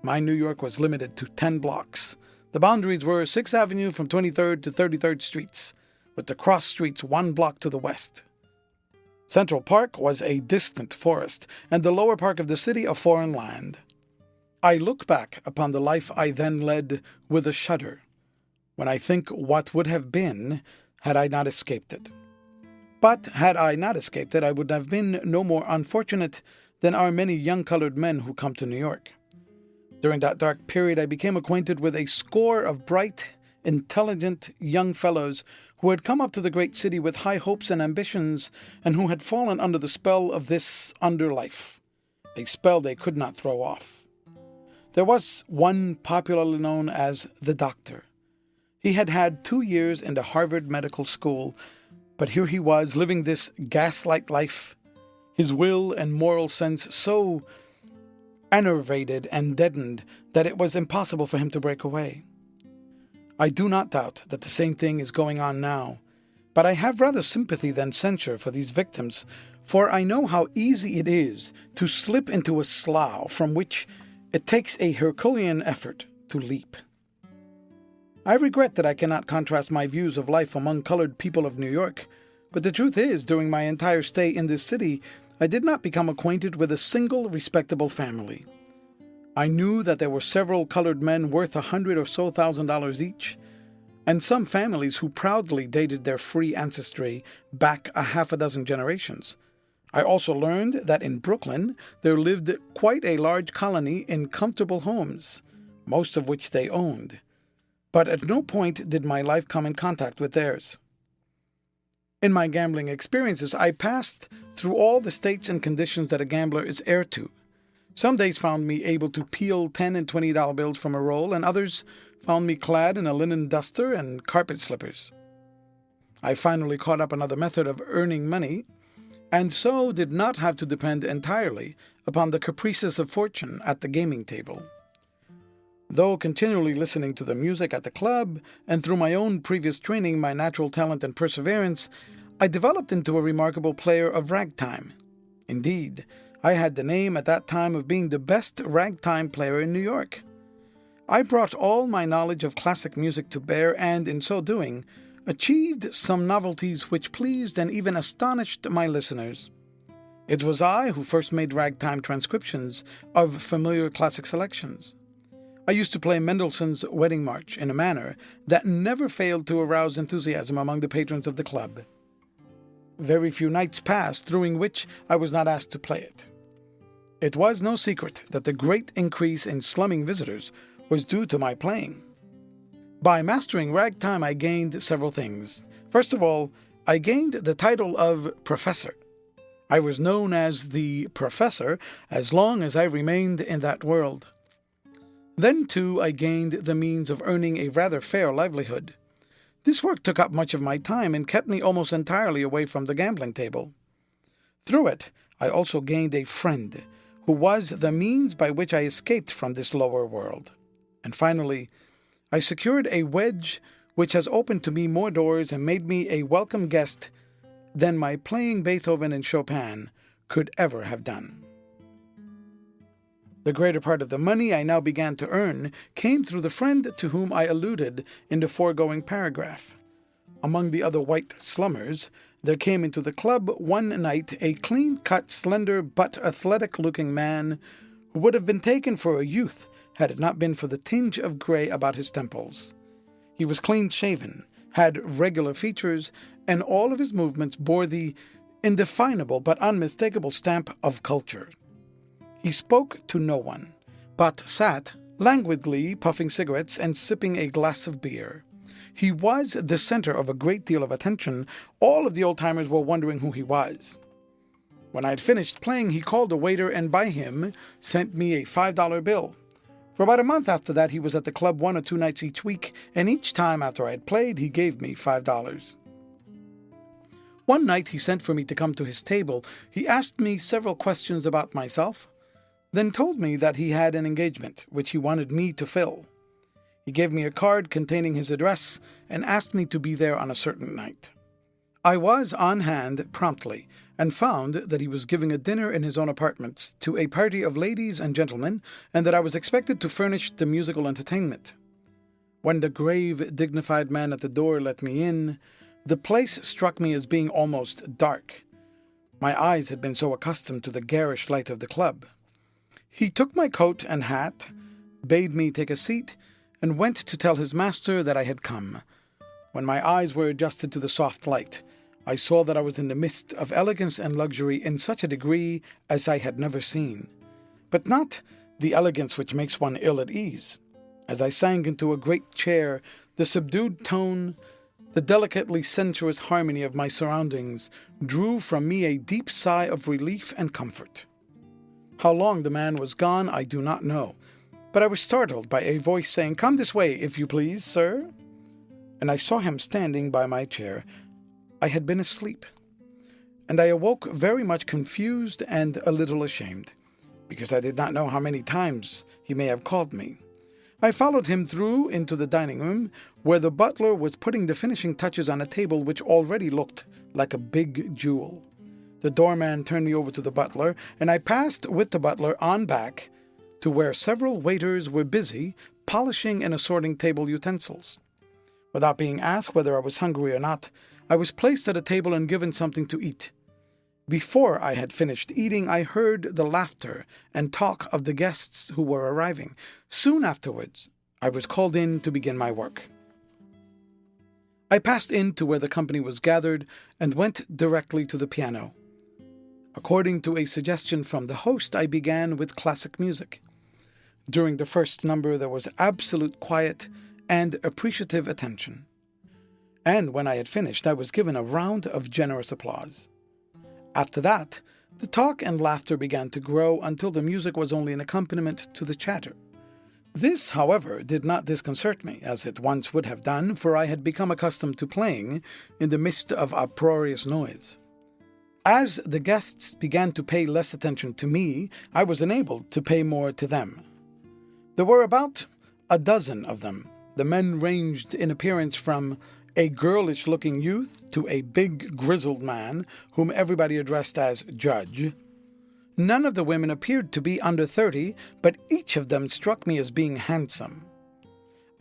My New York was limited to 10 blocks. The boundaries were 6th Avenue from 23rd to 33rd Streets, with the cross streets 1 block to the west. Central Park was a distant forest, and the lower park of the city a foreign land. I look back upon the life I then led with a shudder, when I think what would have been had I not escaped it. But had I not escaped it, I would have been no more unfortunate than are many young colored men who come to New York. During that dark period, I became acquainted with a score of bright, intelligent young fellows who had come up to the great city with high hopes and ambitions, and who had fallen under the spell of this underlife, a spell they could not throw off. There was one popularly known as the Doctor. He had had 2 years in the Harvard Medical School, but here he was living this gaslight life, his will and moral sense so enervated and deadened that it was impossible for him to break away. I do not doubt that the same thing is going on now, but I have rather sympathy than censure for these victims, for I know how easy it is to slip into a slough from which it takes a Herculean effort to leap. I regret that I cannot contrast my views of life among colored people of New York, but the truth is, during my entire stay in this city, I did not become acquainted with a single respectable family. I knew that there were several colored men worth $100,000 or so each, and some families who proudly dated their free ancestry back a half a dozen generations. I also learned that in Brooklyn there lived quite a large colony in comfortable homes, most of which they owned. But at no point did my life come in contact with theirs. In my gambling experiences, I passed through all the states and conditions that a gambler is heir to. Some days found me able to peel $10 and $20 bills from a roll, and others found me clad in a linen duster and carpet slippers. I finally caught up another method of earning money, and so did not have to depend entirely upon the caprices of fortune at the gaming table. Though continually listening to the music at the club, and through my own previous training, my natural talent and perseverance, I developed into a remarkable player of ragtime. Indeed, I had the name at that time of being the best ragtime player in New York. I brought all my knowledge of classic music to bear, and in so doing, achieved some novelties which pleased and even astonished my listeners. It was I who first made ragtime transcriptions of familiar classic selections. I used to play Mendelssohn's Wedding March in a manner that never failed to arouse enthusiasm among the patrons of the club. Very few nights passed during which I was not asked to play it. It was no secret that the great increase in slumming visitors was due to my playing. By mastering ragtime, I gained several things. First of all, I gained the title of professor. I was known as the professor as long as I remained in that world. Then, too, I gained the means of earning a rather fair livelihood. This work took up much of my time and kept me almost entirely away from the gambling table. Through it, I also gained a friend, who was the means by which I escaped from this lower world. And finally, I secured a wedge which has opened to me more doors and made me a welcome guest than my playing Beethoven and Chopin could ever have done. The greater part of the money I now began to earn came through the friend to whom I alluded in the foregoing paragraph. Among the other white slummers, there came into the club one night a clean-cut, slender, but athletic-looking man who would have been taken for a youth had it not been for the tinge of gray about his temples. He was clean-shaven, had regular features, and all of his movements bore the indefinable but unmistakable stamp of culture. He spoke to no one, but sat languidly puffing cigarettes and sipping a glass of beer. He was the center of a great deal of attention. All of the old-timers were wondering who he was. When I had finished playing, he called a waiter and by him sent me a $5 bill. For about a month after that, he was at the club 1 or 2 nights each week, and each time after I had played, he gave me $5. One night he sent for me to come to his table. He asked me several questions about myself, then told me that he had an engagement which he wanted me to fill. He gave me a card containing his address and asked me to be there on a certain night. I was on hand promptly, and found that he was giving a dinner in his own apartments to a party of ladies and gentlemen, and that I was expected to furnish the musical entertainment. When the grave, dignified man at the door let me in, the place struck me as being almost dark. My eyes had been so accustomed to the garish light of the club. He took my coat and hat, bade me take a seat, and went to tell his master that I had come. When my eyes were adjusted to the soft light, I saw that I was in the midst of elegance and luxury in such a degree as I had never seen, but not the elegance which makes one ill at ease. As I sank into a great chair, the subdued tone, the delicately sensuous harmony of my surroundings drew from me a deep sigh of relief and comfort. How long the man was gone I do not know, but I was startled by a voice saying, "Come this way, if you please, sir." And I saw him standing by my chair. I had been asleep, and I awoke very much confused and a little ashamed, because I did not know how many times he may have called me. I followed him through into the dining room, where the butler was putting the finishing touches on a table which already looked like a big jewel. The doorman turned me over to the butler, and I passed with the butler on back to where several waiters were busy polishing and assorting table utensils. Without being asked whether I was hungry or not, I was placed at a table and given something to eat. Before I had finished eating, I heard the laughter and talk of the guests who were arriving. Soon afterwards, I was called in to begin my work. I passed in to where the company was gathered and went directly to the piano. According to a suggestion from the host, I began with classic music. During the first number, there was absolute quiet and appreciative attention. And when I had finished, I was given a round of generous applause. After that, the talk and laughter began to grow until the music was only an accompaniment to the chatter. This, however, did not disconcert me, as it once would have done, for I had become accustomed to playing in the midst of uproarious noise. As the guests began to pay less attention to me, I was enabled to pay more to them. There were about a dozen of them. The men ranged in appearance from a girlish-looking youth to a big, grizzled man, whom everybody addressed as Judge. None of the women appeared to be under 30, but each of them struck me as being handsome.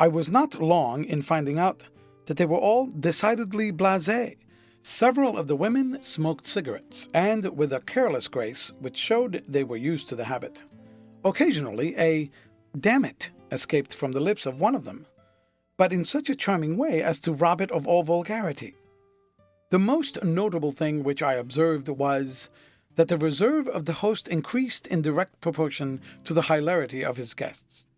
I was not long in finding out that they were all decidedly blasé. Several of the women smoked cigarettes, and with a careless grace which showed they were used to the habit. Occasionally, a "damn it" escaped from the lips of one of them, but in such a charming way as to rob it of all vulgarity. The most notable thing which I observed was that the reserve of the host increased in direct proportion to the hilarity of his guests.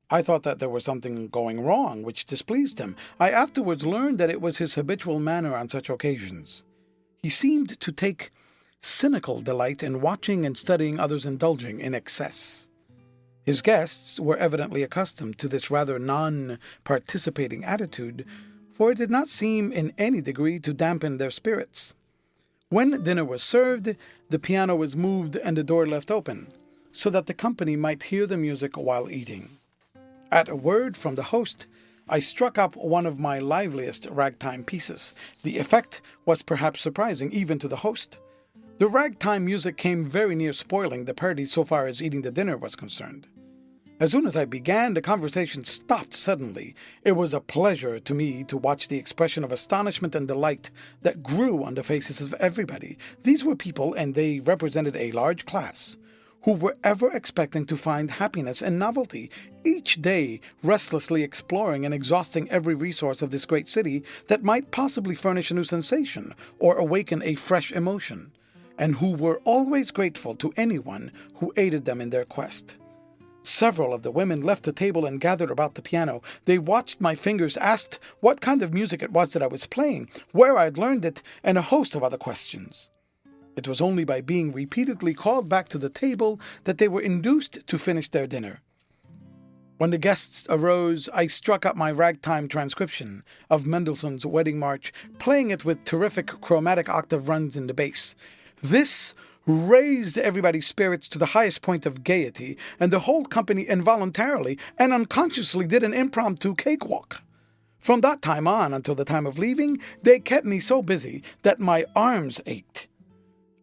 I thought that there was something going wrong which displeased him. I afterwards learned that it was his habitual manner on such occasions. He seemed to take cynical delight in watching and studying others indulging in excess. His guests were evidently accustomed to this rather non-participating attitude, for it did not seem in any degree to dampen their spirits. When dinner was served, the piano was moved and the door left open, so that the company might hear the music while eating. At a word from the host, I struck up one of my liveliest ragtime pieces. The effect was perhaps surprising even to the host. The ragtime music came very near spoiling the party so far as eating the dinner was concerned. As soon as I began, the conversation stopped suddenly. It was a pleasure to me to watch the expression of astonishment and delight that grew on the faces of everybody. These were people, and they represented a large class, who were ever expecting to find happiness and novelty, each day restlessly exploring and exhausting every resource of this great city that might possibly furnish a new sensation or awaken a fresh emotion, and who were always grateful to anyone who aided them in their quest. Several of the women left the table and gathered about the piano. They watched my fingers, asked what kind of music it was that I was playing, where I had learned it, and a host of other questions. It was only by being repeatedly called back to the table that they were induced to finish their dinner. When the guests arose, I struck up my ragtime transcription of Mendelssohn's Wedding March, playing it with terrific chromatic octave runs in the bass. This raised everybody's spirits to the highest point of gaiety, and the whole company involuntarily and unconsciously did an impromptu cakewalk. From that time on until the time of leaving, they kept me so busy that my arms ached.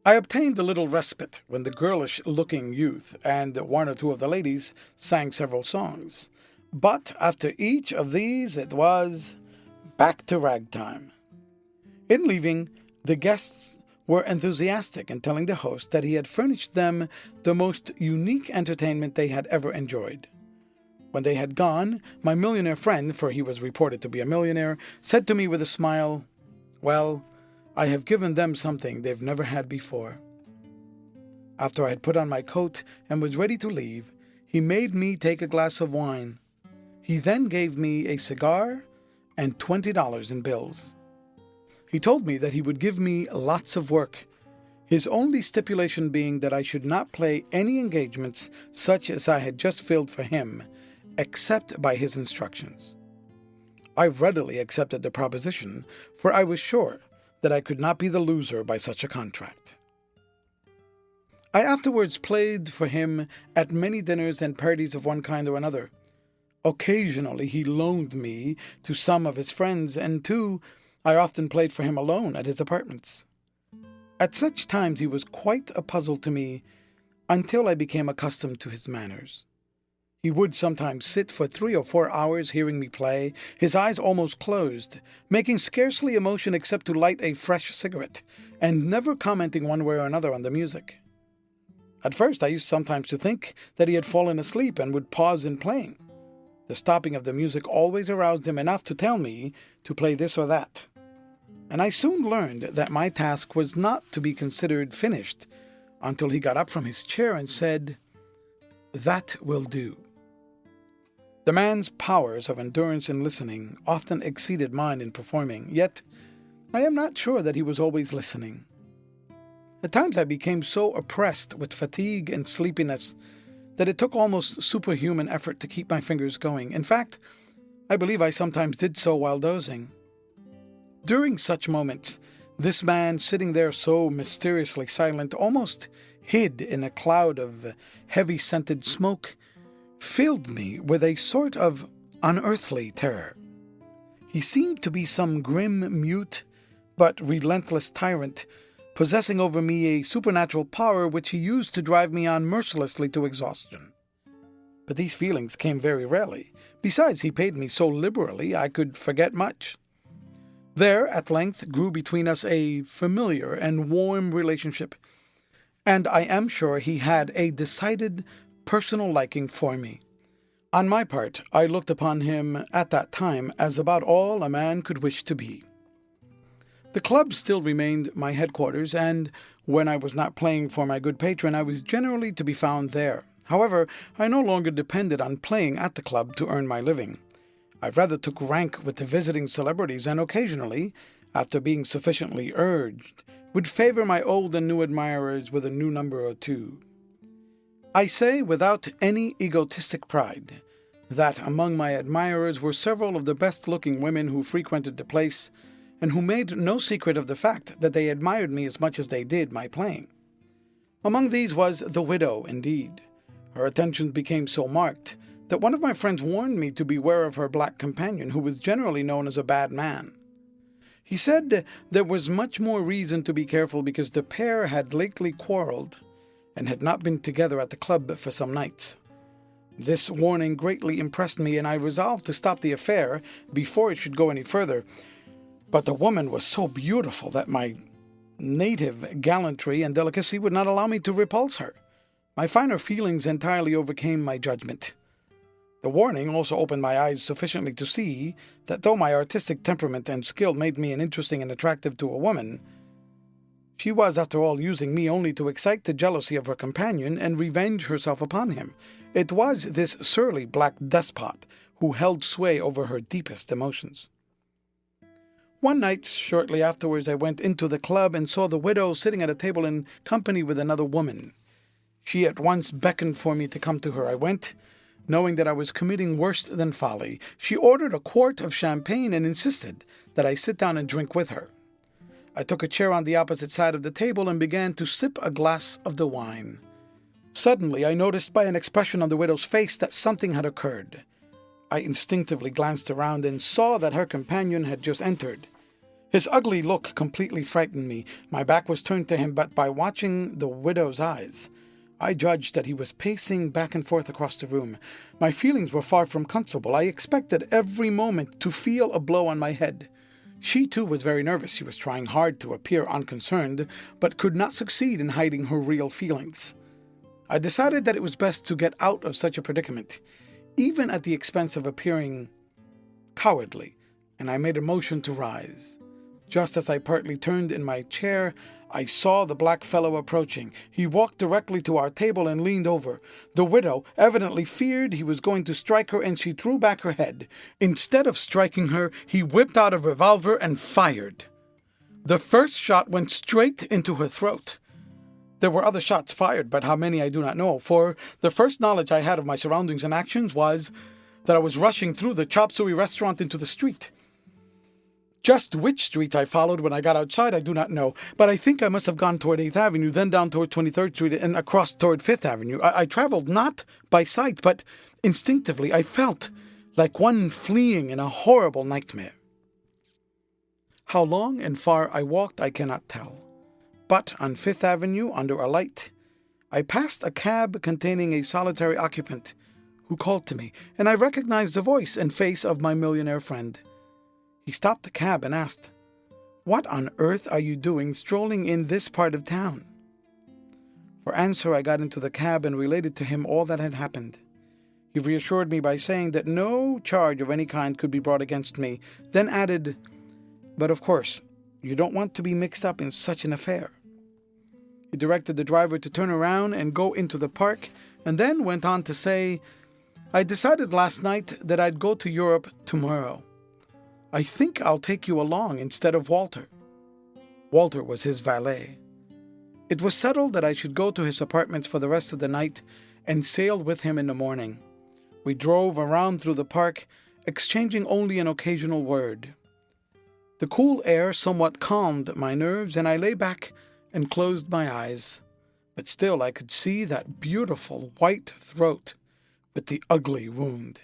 I obtained a little respite when the girlish-looking youth and one or two of the ladies sang several songs. But after each of these, it was back to ragtime. In leaving, the guests were enthusiastic in telling the host that he had furnished them the most unique entertainment they had ever enjoyed. When they had gone, my millionaire friend, for he was reported to be a millionaire, said to me with a smile, "Well, I have given them something they've never had before." After I had put on my coat and was ready to leave, he made me take a glass of wine. He then gave me a cigar and $20 in bills. He told me that he would give me lots of work, his only stipulation being that I should not play any engagements such as I had just filled for him, except by his instructions. I readily accepted the proposition, for I was sure that I could not be the loser by such a contract. I afterwards played for him at many dinners and parties of one kind or another. Occasionally he loaned me to some of his friends, and too, I often played for him alone at his apartments. At such times he was quite a puzzle to me until I became accustomed to his manners. He would sometimes sit for 3 or 4 hours hearing me play, his eyes almost closed, making scarcely a motion except to light a fresh cigarette, and never commenting one way or another on the music. At first I used sometimes to think that he had fallen asleep and would pause in playing. The stopping of the music always aroused him enough to tell me to play this or that, and I soon learned that my task was not to be considered finished until he got up from his chair and said, "That will do." The man's powers of endurance in listening often exceeded mine in performing, yet I am not sure that he was always listening. At times I became so oppressed with fatigue and sleepiness that it took almost superhuman effort to keep my fingers going. In fact, I believe I sometimes did so while dozing. During such moments, this man, sitting there so mysteriously silent, almost hid in a cloud of heavy-scented smoke, filled me with a sort of unearthly terror. He seemed to be some grim, mute, but relentless tyrant, possessing over me a supernatural power which he used to drive me on mercilessly to exhaustion. But these feelings came very rarely. Besides, he paid me so liberally I could forget much. There, at length, grew between us a familiar and warm relationship, and I am sure he had a decided personal liking for me. On my part, I looked upon him at that time as about all a man could wish to be. The club still remained my headquarters, and when I was not playing for my good patron, I was generally to be found there. However, I no longer depended on playing at the club to earn my living. I rather took rank with the visiting celebrities, and occasionally, after being sufficiently urged, would favor my old and new admirers with a new number or two. I say, without any egotistic pride, that among my admirers were several of the best-looking women who frequented the place, and who made no secret of the fact that they admired me as much as they did my playing. Among these was the widow, indeed. Her attentions became so marked that one of my friends warned me to beware of her black companion, who was generally known as a bad man. He said there was much more reason to be careful because the pair had lately quarreled and had not been together at the club for some nights. This warning greatly impressed me, and I resolved to stop the affair before it should go any further. But the woman was so beautiful that my native gallantry and delicacy would not allow me to repulse her. My finer feelings entirely overcame my judgment. The warning also opened my eyes sufficiently to see that though my artistic temperament and skill made me interesting and attractive to a woman, she was, after all, using me only to excite the jealousy of her companion and revenge herself upon him. It was this surly black despot who held sway over her deepest emotions. One night, shortly afterwards, I went into the club and saw the widow sitting at a table in company with another woman. She at once beckoned for me to come to her. I went, knowing that I was committing worse than folly. She ordered a quart of champagne and insisted that I sit down and drink with her. I took a chair on the opposite side of the table and began to sip a glass of the wine. Suddenly, I noticed by an expression on the widow's face that something had occurred. I instinctively glanced around and saw that her companion had just entered. His ugly look completely frightened me. My back was turned to him, but by watching the widow's eyes, I judged that he was pacing back and forth across the room. My feelings were far from comfortable. I expected every moment to feel a blow on my head. She too was very nervous. She was trying hard to appear unconcerned, but could not succeed in hiding her real feelings. I decided that it was best to get out of such a predicament, even at the expense of appearing cowardly, and I made a motion to rise. Just as I partly turned in my chair, I saw the black fellow approaching. He walked directly to our table and leaned over. The widow evidently feared he was going to strike her, and she threw back her head. Instead of striking her, he whipped out a revolver and fired. The first shot went straight into her throat. There were other shots fired, but how many I do not know, for the first knowledge I had of my surroundings and actions was that I was rushing through the chop suey restaurant into the street. Just which street I followed when I got outside I do not know, but I think I must have gone toward 8th Avenue, then down toward 23rd Street, and across toward 5th Avenue. I traveled not by sight, but instinctively. I felt like one fleeing in a horrible nightmare. How long and far I walked I cannot tell, but on 5th Avenue, under a light, I passed a cab containing a solitary occupant who called to me, and I recognized the voice and face of my millionaire friend. He stopped the cab and asked, "What on earth are you doing strolling in this part of town?" For answer, I got into the cab and related to him all that had happened. He reassured me by saying that no charge of any kind could be brought against me, then added, "But of course, you don't want to be mixed up in such an affair." He directed the driver to turn around and go into the park, and then went on to say, "I decided last night that I'd go to Europe tomorrow. I think I'll take you along instead of Walter." Walter was his valet. It was settled that I should go to his apartments for the rest of the night and sail with him in the morning. We drove around through the park, exchanging only an occasional word. The cool air somewhat calmed my nerves, and I lay back and closed my eyes. But still I could see that beautiful white throat with the ugly wound.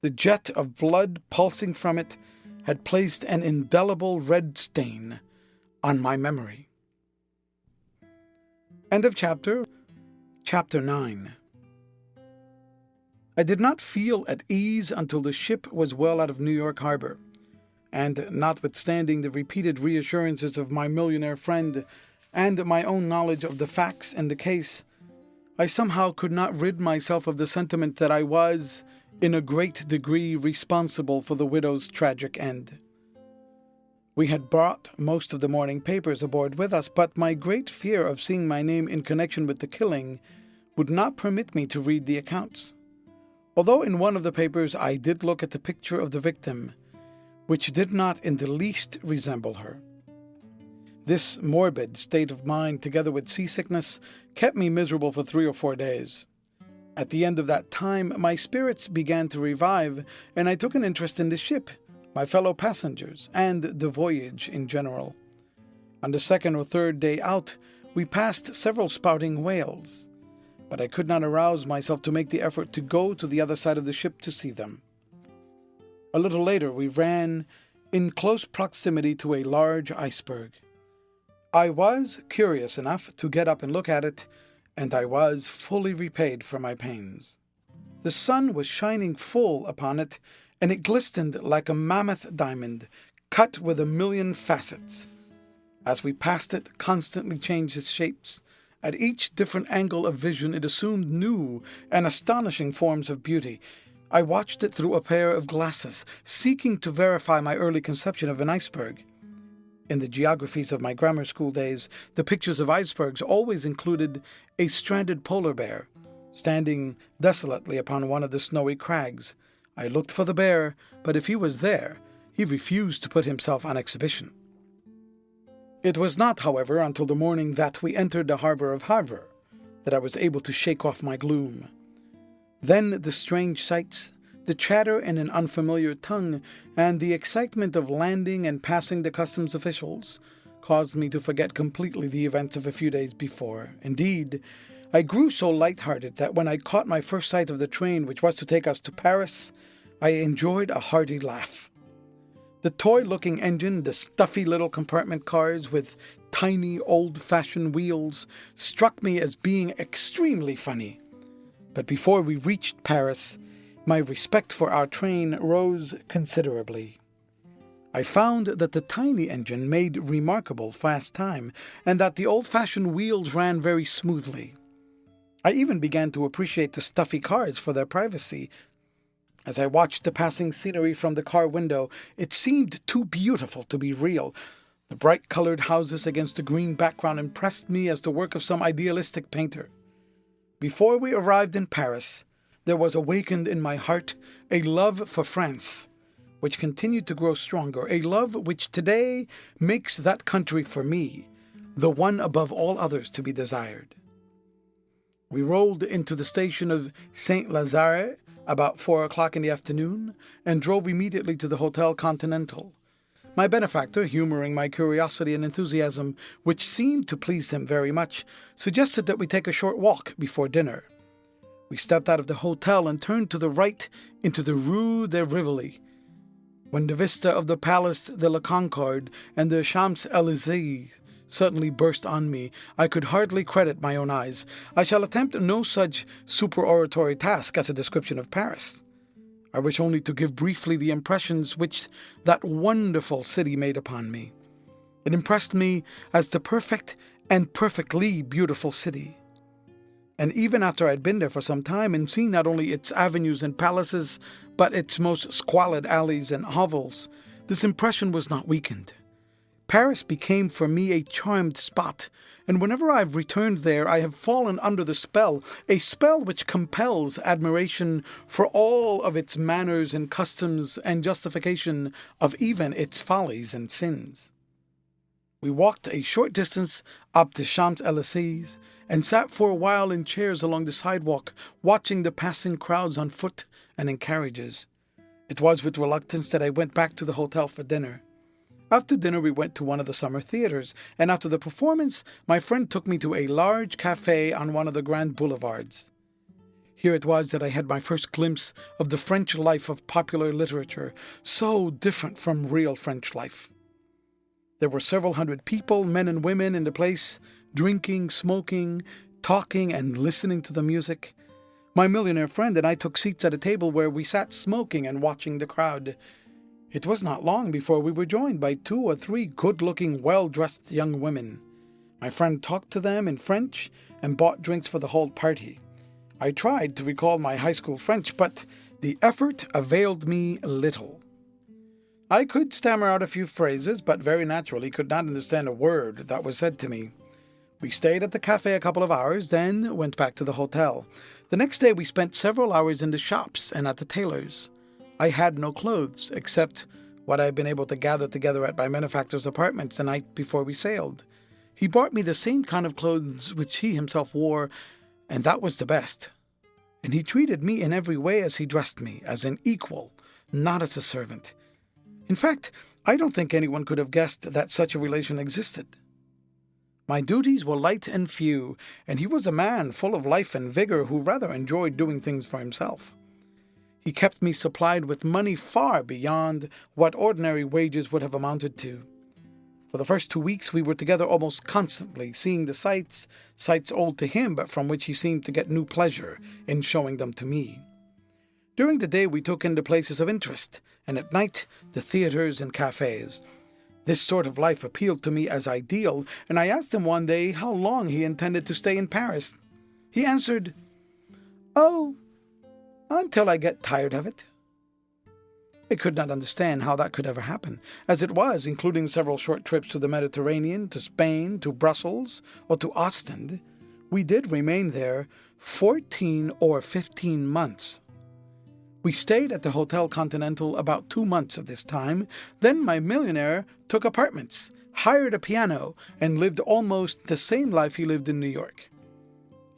The jet of blood pulsing from it had placed an indelible red stain on my memory. End of chapter. Chapter 9. I did not feel at ease until the ship was well out of New York Harbor, and notwithstanding the repeated reassurances of my millionaire friend and my own knowledge of the facts in the case, I somehow could not rid myself of the sentiment that I was, in a great degree, responsible for the widow's tragic end. We had brought most of the morning papers aboard with us, but my great fear of seeing my name in connection with the killing would not permit me to read the accounts. Although in one of the papers I did look at the picture of the victim, which did not in the least resemble her. This morbid state of mind, together with seasickness, kept me miserable for 3 or 4 days. At the end of that time, my spirits began to revive, and I took an interest in the ship, my fellow passengers, and the voyage in general. On the 2nd or 3rd day out, we passed several spouting whales, but I could not arouse myself to make the effort to go to the other side of the ship to see them. A little later, we ran in close proximity to a large iceberg. I was curious enough to get up and look at it, and I was fully repaid for my pains. The sun was shining full upon it, and it glistened like a mammoth diamond, cut with 1,000,000 facets. As we passed it, constantly changed its shapes. At each different angle of vision it assumed new and astonishing forms of beauty. I watched it through a pair of glasses, seeking to verify my early conception of an iceberg. In the geographies of my grammar school days, the pictures of icebergs always included a stranded polar bear, standing desolately upon one of the snowy crags. I looked for the bear, but if he was there, he refused to put himself on exhibition. It was not, however, until the morning that we entered the harbor of Havre that I was able to shake off my gloom. Then the strange sights, the chatter in an unfamiliar tongue, and the excitement of landing and passing the customs officials caused me to forget completely the events of a few days before. Indeed, I grew so light-hearted that when I caught my first sight of the train which was to take us to Paris, I enjoyed a hearty laugh. The toy-looking engine, the stuffy little compartment cars with tiny old-fashioned wheels struck me as being extremely funny. But before we reached Paris, my respect for our train rose considerably. I found that the tiny engine made remarkable fast time, and that the old-fashioned wheels ran very smoothly. I even began to appreciate the stuffy cars for their privacy. As I watched the passing scenery from the car window, it seemed too beautiful to be real. The bright-colored houses against the green background impressed me as the work of some idealistic painter. Before we arrived in Paris, there was awakened in my heart a love for France, which continued to grow stronger, a love which today makes that country for me the one above all others to be desired. We rolled into the station of Saint-Lazare about 4 o'clock in the afternoon and drove immediately to the Hotel Continental. My benefactor, humoring my curiosity and enthusiasm, which seemed to please him very much, suggested that we take a short walk before dinner. We stepped out of the hotel and turned to the right into the Rue de Rivoli. When the vista of the Place de la Concorde and the Champs-Élysées suddenly burst on me, I could hardly credit my own eyes. I shall attempt no such superoratory task as a description of Paris. I wish only to give briefly the impressions which that wonderful city made upon me. It impressed me as the perfect and perfectly beautiful city. And even after I had been there for some time and seen not only its avenues and palaces, but its most squalid alleys and hovels, this impression was not weakened. Paris became for me a charmed spot, and whenever I have returned there I have fallen under the spell, a spell which compels admiration for all of its manners and customs and justification of even its follies and sins. We walked a short distance up the Champs-Élysées and sat for a while in chairs along the sidewalk, watching the passing crowds on foot and in carriages. It was with reluctance that I went back to the hotel for dinner. After dinner we went to one of the summer theaters, and after the performance my friend took me to a large café on one of the grand boulevards. Here it was that I had my first glimpse of the French life of popular literature, so different from real French life. There were several hundred people, men and women, in the place, drinking, smoking, talking, and listening to the music. My millionaire friend and I took seats at a table where we sat smoking and watching the crowd. It was not long before we were joined by 2 or 3 good-looking, well-dressed young women. My friend talked to them in French and bought drinks for the whole party. I tried to recall my high school French, but the effort availed me little. I could stammer out a few phrases, but very naturally could not understand a word that was said to me. We stayed at the cafe a couple of hours, then went back to the hotel. The next day we spent several hours in the shops and at the tailor's. I had no clothes, except what I had been able to gather together at my benefactor's apartments the night before we sailed. He bought me the same kind of clothes which he himself wore, and that was the best. And he treated me in every way as he dressed me, as an equal, not as a servant. In fact, I don't think anyone could have guessed that such a relation existed. My duties were light and few, and he was a man full of life and vigor who rather enjoyed doing things for himself. He kept me supplied with money far beyond what ordinary wages would have amounted to. For the first 2 weeks we were together almost constantly, seeing the sights old to him, but from which he seemed to get new pleasure in showing them to me. During the day we took in the places of interest, and at night the theaters and cafes. This sort of life appealed to me as ideal, and I asked him one day how long he intended to stay in Paris. He answered, "Oh, until I get tired of it." I could not understand how that could ever happen. As it was, including several short trips to the Mediterranean, to Spain, to Brussels, or to Ostend, we did remain there 14 or 15 months. We stayed at the Hotel Continental about 2 months of this time. Then my millionaire took apartments, hired a piano, and lived almost the same life he lived in New York.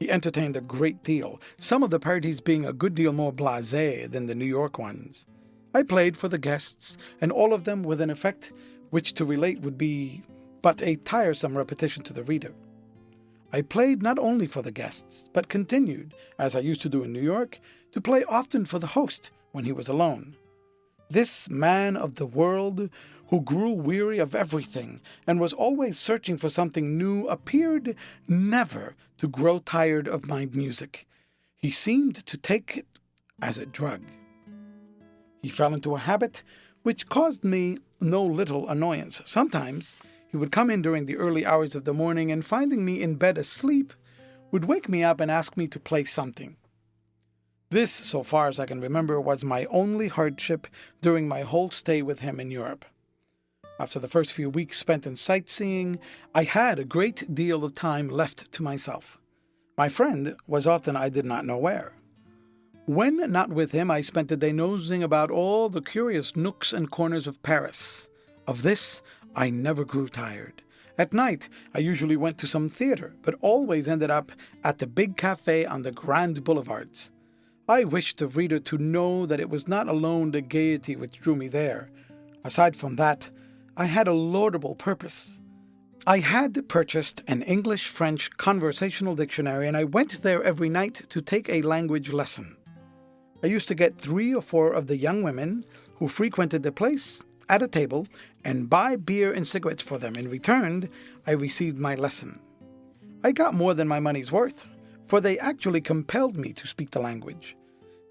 He entertained a great deal, some of the parties being a good deal more blasé than the New York ones. I played for the guests, and all of them with an effect which to relate would be but a tiresome repetition to the reader. I played not only for the guests, but continued, as I used to do in New York, to play often for the host, when he was alone. This man of the world, who grew weary of everything and was always searching for something new, appeared never to grow tired of my music. He seemed to take it as a drug. He fell into a habit which caused me no little annoyance. Sometimes he would come in during the early hours of the morning and, finding me in bed asleep, would wake me up and ask me to play something. This, so far as I can remember, was my only hardship during my whole stay with him in Europe. After the first few weeks spent in sightseeing, I had a great deal of time left to myself. My friend was often I did not know where. When not with him, I spent the day nosing about all the curious nooks and corners of Paris. Of this, I never grew tired. At night, I usually went to some theater, but always ended up at the big cafe on the grand boulevards. I wish the reader to know that it was not alone the gaiety which drew me there. Aside from that, I had a laudable purpose. I had purchased an English-French conversational dictionary, and I went there every night to take a language lesson. I used to get 3 or 4 of the young women who frequented the place at a table and buy beer and cigarettes for them. In return, I received my lesson. I got more than my money's worth, for they actually compelled me to speak the language.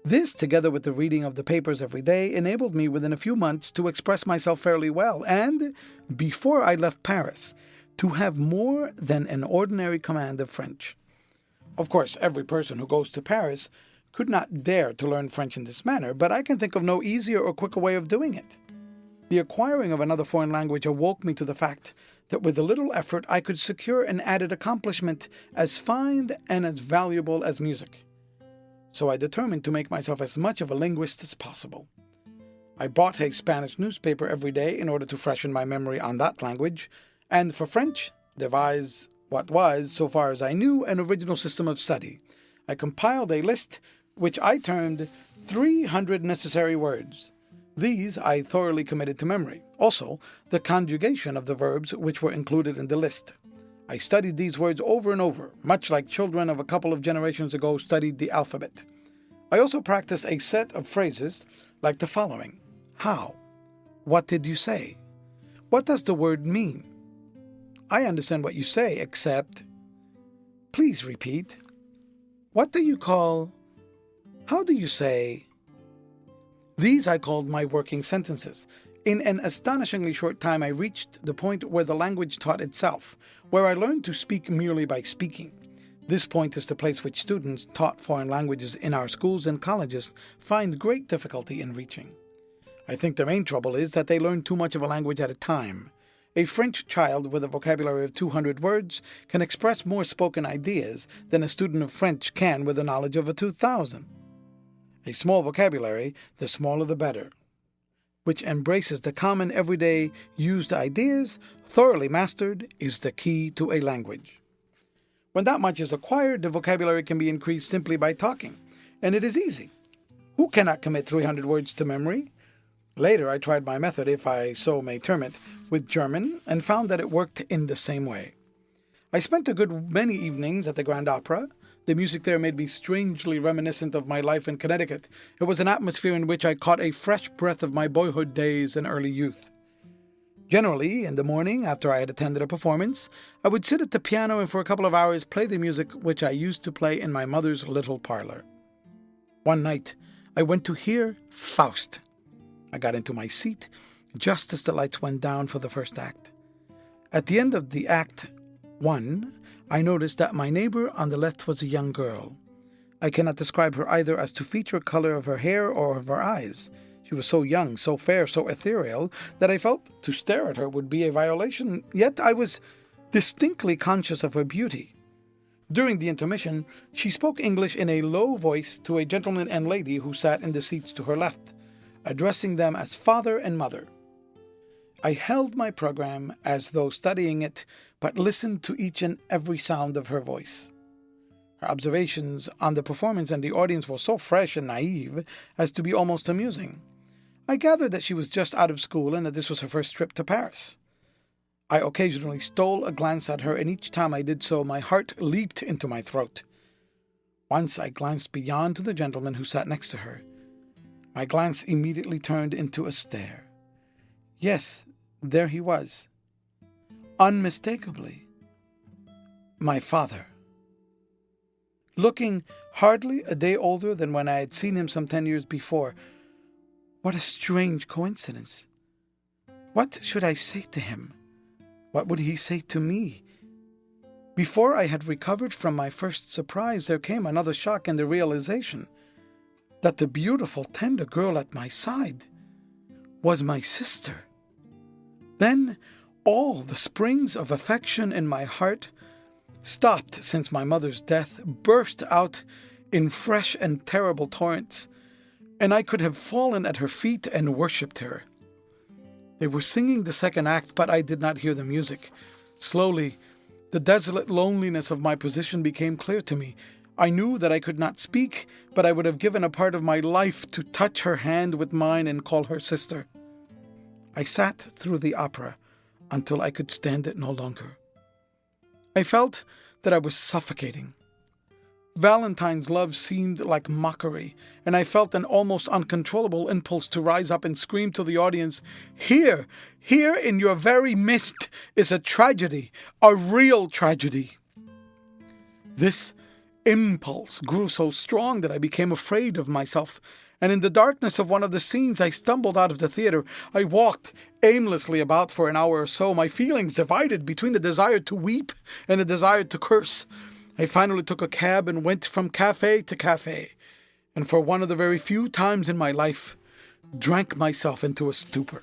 This, together with the reading of the papers every day, enabled me within a few months to express myself fairly well, and, before I left Paris, to have more than an ordinary command of French. Of course, every person who goes to Paris could not dare to learn French in this manner, but I can think of no easier or quicker way of doing it. The acquiring of another foreign language awoke me to the fact that with a little effort I could secure an added accomplishment as fine and as valuable as music. So I determined to make myself as much of a linguist as possible. I bought a Spanish newspaper every day in order to freshen my memory on that language, and for French, devised what was, so far as I knew, an original system of study. I compiled a list which I termed 300 necessary words. These I thoroughly committed to memory. Also, the conjugation of the verbs which were included in the list. I studied these words over and over, much like children of a couple of generations ago studied the alphabet. I also practiced a set of phrases like the following. How? What did you say? What does the word mean? I understand what you say, except... Please repeat. What do you call... How do you say... These I called my working sentences. In an astonishingly short time, I reached the point where the language taught itself, where I learned to speak merely by speaking. This point is the place which students taught foreign languages in our schools and colleges find great difficulty in reaching. I think the main trouble is that they learn too much of a language at a time. A French child with a vocabulary of 200 words can express more spoken ideas than a student of French can with a knowledge of 2,000. A small vocabulary, the smaller the better, which embraces the common everyday used ideas, thoroughly mastered, is the key to a language. When that much is acquired, the vocabulary can be increased simply by talking, and it is easy. Who cannot commit 300 words to memory? Later, I tried my method, if I so may term it, with German, and found that it worked in the same way. I spent a good many evenings at the Grand Opera. The music there made me strangely reminiscent of my life in Connecticut. It was an atmosphere in which I caught a fresh breath of my boyhood days and early youth. Generally, in the morning, after I had attended a performance, I would sit at the piano and for a couple of hours play the music which I used to play in my mother's little parlor. One night, I went to hear Faust. I got into my seat just as the lights went down for the first act. At the end of the act 1, I noticed that my neighbor on the left was a young girl. I cannot describe her either as to feature color of her hair or of her eyes. She was so young, so fair, so ethereal, that I felt to stare at her would be a violation, yet I was distinctly conscious of her beauty. During the intermission, she spoke English in a low voice to a gentleman and lady who sat in the seats to her left, addressing them as father and mother. I held my program as though studying it, but listened to each and every sound of her voice. Her observations on the performance and the audience were so fresh and naive as to be almost amusing. I gathered that she was just out of school and that this was her first trip to Paris. I occasionally stole a glance at her, and each time I did so, my heart leaped into my throat. Once I glanced beyond to the gentleman who sat next to her. My glance immediately turned into a stare. Yes, there he was. Unmistakably, my father. Looking hardly a day older than when I had seen him some 10 years before. What a strange coincidence. What should I say to him? What would he say to me? Before I had recovered from my first surprise, there came another shock and the realization that the beautiful, tender girl at my side was my sister. Then all the springs of affection in my heart, stopped since my mother's death, burst out in fresh and terrible torrents, and I could have fallen at her feet and worshipped her. They were singing the second act, but I did not hear the music. Slowly, the desolate loneliness of my position became clear to me. I knew that I could not speak, but I would have given a part of my life to touch her hand with mine and call her sister. I sat through the opera until I could stand it no longer. I felt that I was suffocating. Valentine's love seemed like mockery, and I felt an almost uncontrollable impulse to rise up and scream to the audience, Here in your very midst is a tragedy, a real tragedy. This impulse grew so strong that I became afraid of myself, and in the darkness of one of the scenes I stumbled out of the theater. I walked aimlessly about for an hour or so, my feelings divided between a desire to weep and a desire to curse. I finally took a cab and went from cafe to cafe, and for one of the very few times in my life, drank myself into a stupor.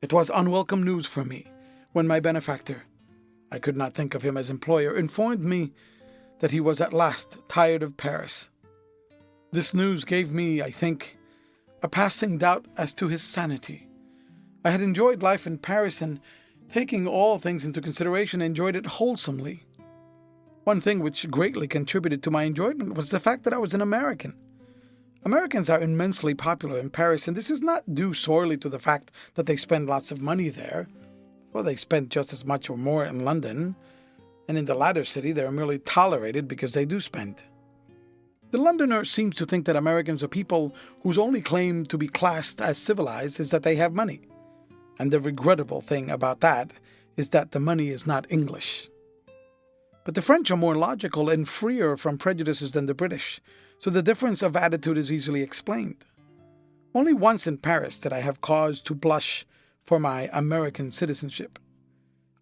It was unwelcome news for me when my benefactor, I could not think of him as employer, informed me that he was at last tired of Paris. This news gave me, I think, a passing doubt as to his sanity. I had enjoyed life in Paris and, taking all things into consideration, enjoyed it wholesomely. One thing which greatly contributed to my enjoyment was the fact that I was an American. Americans are immensely popular in Paris, and this is not due solely to the fact that they spend lots of money there. Well, they spend just as much or more in London, and in the latter city they are merely tolerated because they do spend. The Londoner seems to think that Americans are people whose only claim to be classed as civilized is that they have money. And the regrettable thing about that is that the money is not English. But the French are more logical and freer from prejudices than the British, so the difference of attitude is easily explained. Only once in Paris did I have cause to blush for my American citizenship.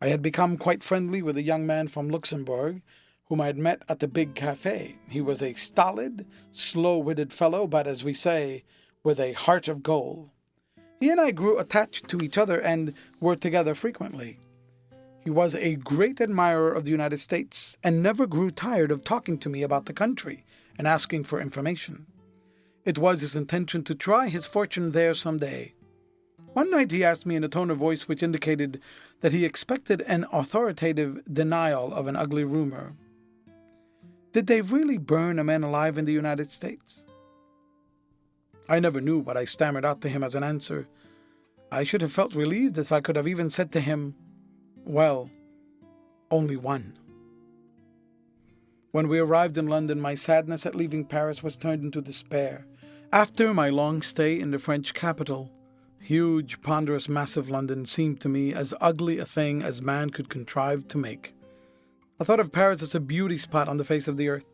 I had become quite friendly with a young man from Luxembourg, whom I had met at the big cafe. He was a stolid, slow-witted fellow, but, as we say, with a heart of gold. He and I grew attached to each other and were together frequently. He was a great admirer of the United States and never grew tired of talking to me about the country and asking for information. It was his intention to try his fortune there some day. One night he asked me in a tone of voice which indicated that he expected an authoritative denial of an ugly rumor. Did they really burn a man alive in the United States? I never knew what I stammered out to him as an answer. I should have felt relieved if I could have even said to him, well, only one. When we arrived in London, my sadness at leaving Paris was turned into despair. After my long stay in the French capital, huge, ponderous, massive London seemed to me as ugly a thing as man could contrive to make. I thought of Paris as a beauty spot on the face of the earth,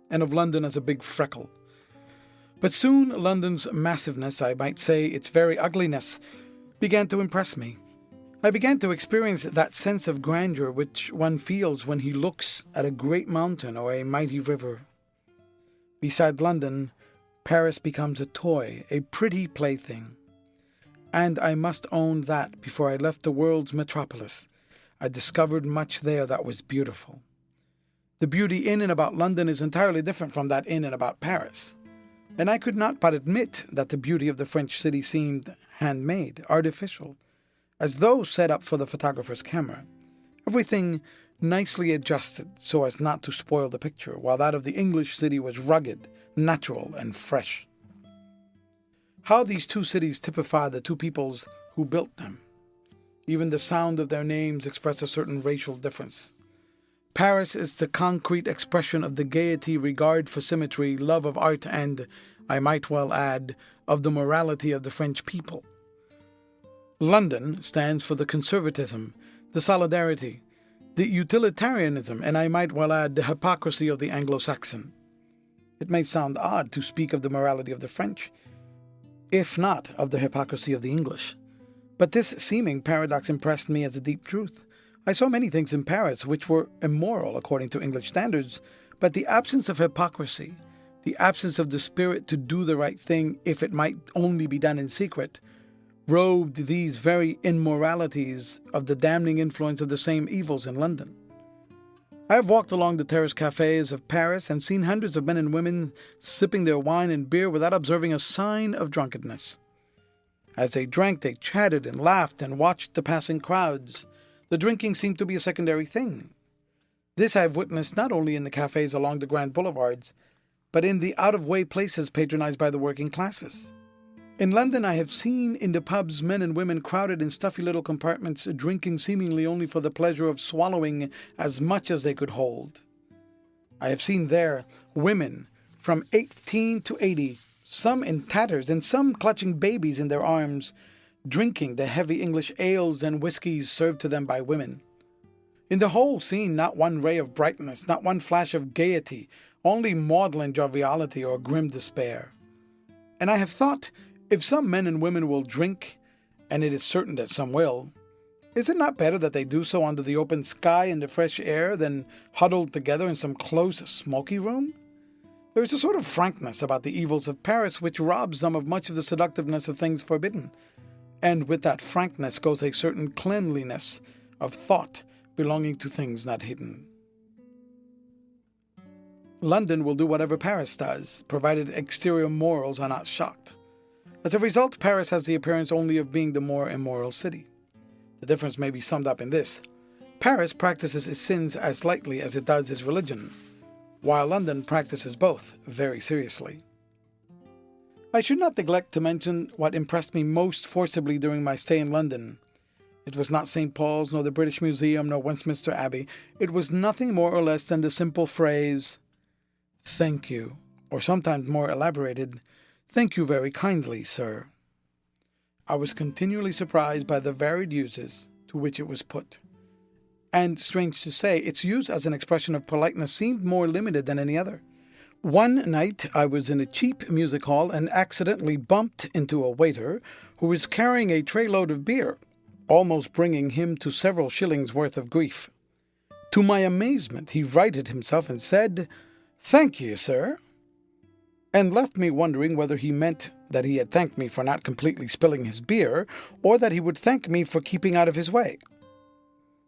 and of London as a big freckle. But soon London's massiveness, I might say its very ugliness, began to impress me. I began to experience that sense of grandeur which one feels when he looks at a great mountain or a mighty river. Beside London, Paris becomes a toy, a pretty plaything. And I must own that before I left the world's metropolis, I discovered much there that was beautiful. The beauty in and about London is entirely different from that in and about Paris. And I could not but admit that the beauty of the French city seemed handmade, artificial, as though set up for the photographer's camera. Everything nicely adjusted so as not to spoil the picture, while that of the English city was rugged, natural, and fresh. How these two cities typify the two peoples who built them. Even the sound of their names express a certain racial difference. Paris is the concrete expression of the gaiety, regard for symmetry, love of art, and, I might well add, of the morality of the French people. London stands for the conservatism, the solidarity, the utilitarianism, and I might well add the hypocrisy of the Anglo-Saxon. It may sound odd to speak of the morality of the French, if not of the hypocrisy of the English. But this seeming paradox impressed me as a deep truth. I saw many things in Paris which were immoral according to English standards, but the absence of hypocrisy, the absence of the spirit to do the right thing if it might only be done in secret, robed these very immoralities of the damning influence of the same evils in London. I have walked along the terrace cafes of Paris and seen hundreds of men and women sipping their wine and beer without observing a sign of drunkenness. As they drank, they chatted and laughed and watched the passing crowds. The drinking seemed to be a secondary thing. This I have witnessed not only in the cafes along the grand boulevards, but in the out-of-way places patronized by the working classes. In London, I have seen in the pubs men and women crowded in stuffy little compartments, drinking seemingly only for the pleasure of swallowing as much as they could hold. I have seen there women from 18 to 80, some in tatters and some clutching babies in their arms, drinking the heavy English ales and whiskies served to them by women. In the whole scene, not one ray of brightness, not one flash of gaiety, only maudlin joviality or grim despair. And I have thought, if some men and women will drink, and it is certain that some will, is it not better that they do so under the open sky and the fresh air than huddled together in some close, smoky room? There is a sort of frankness about the evils of Paris which robs them of much of the seductiveness of things forbidden, and with that frankness goes a certain cleanliness of thought belonging to things not hidden. London will do whatever Paris does, provided exterior morals are not shocked. As a result, Paris has the appearance only of being the more immoral city. The difference may be summed up in this. Paris practices its sins as lightly as it does its religion, while London practices both very seriously. I should not neglect to mention what impressed me most forcibly during my stay in London. It was not St. Paul's, nor the British Museum, nor Westminster Abbey. It was nothing more or less than the simple phrase, "Thank you," or sometimes more elaborated, "Thank you very kindly, sir." I was continually surprised by the varied uses to which it was put. And, strange to say, its use as an expression of politeness seemed more limited than any other. One night I was in a cheap music hall and accidentally bumped into a waiter who was carrying a tray-load of beer, almost bringing him to several shillings' worth of grief. To my amazement, he righted himself and said, "Thank you, sir," and left me wondering whether he meant that he had thanked me for not completely spilling his beer, or that he would thank me for keeping out of his way.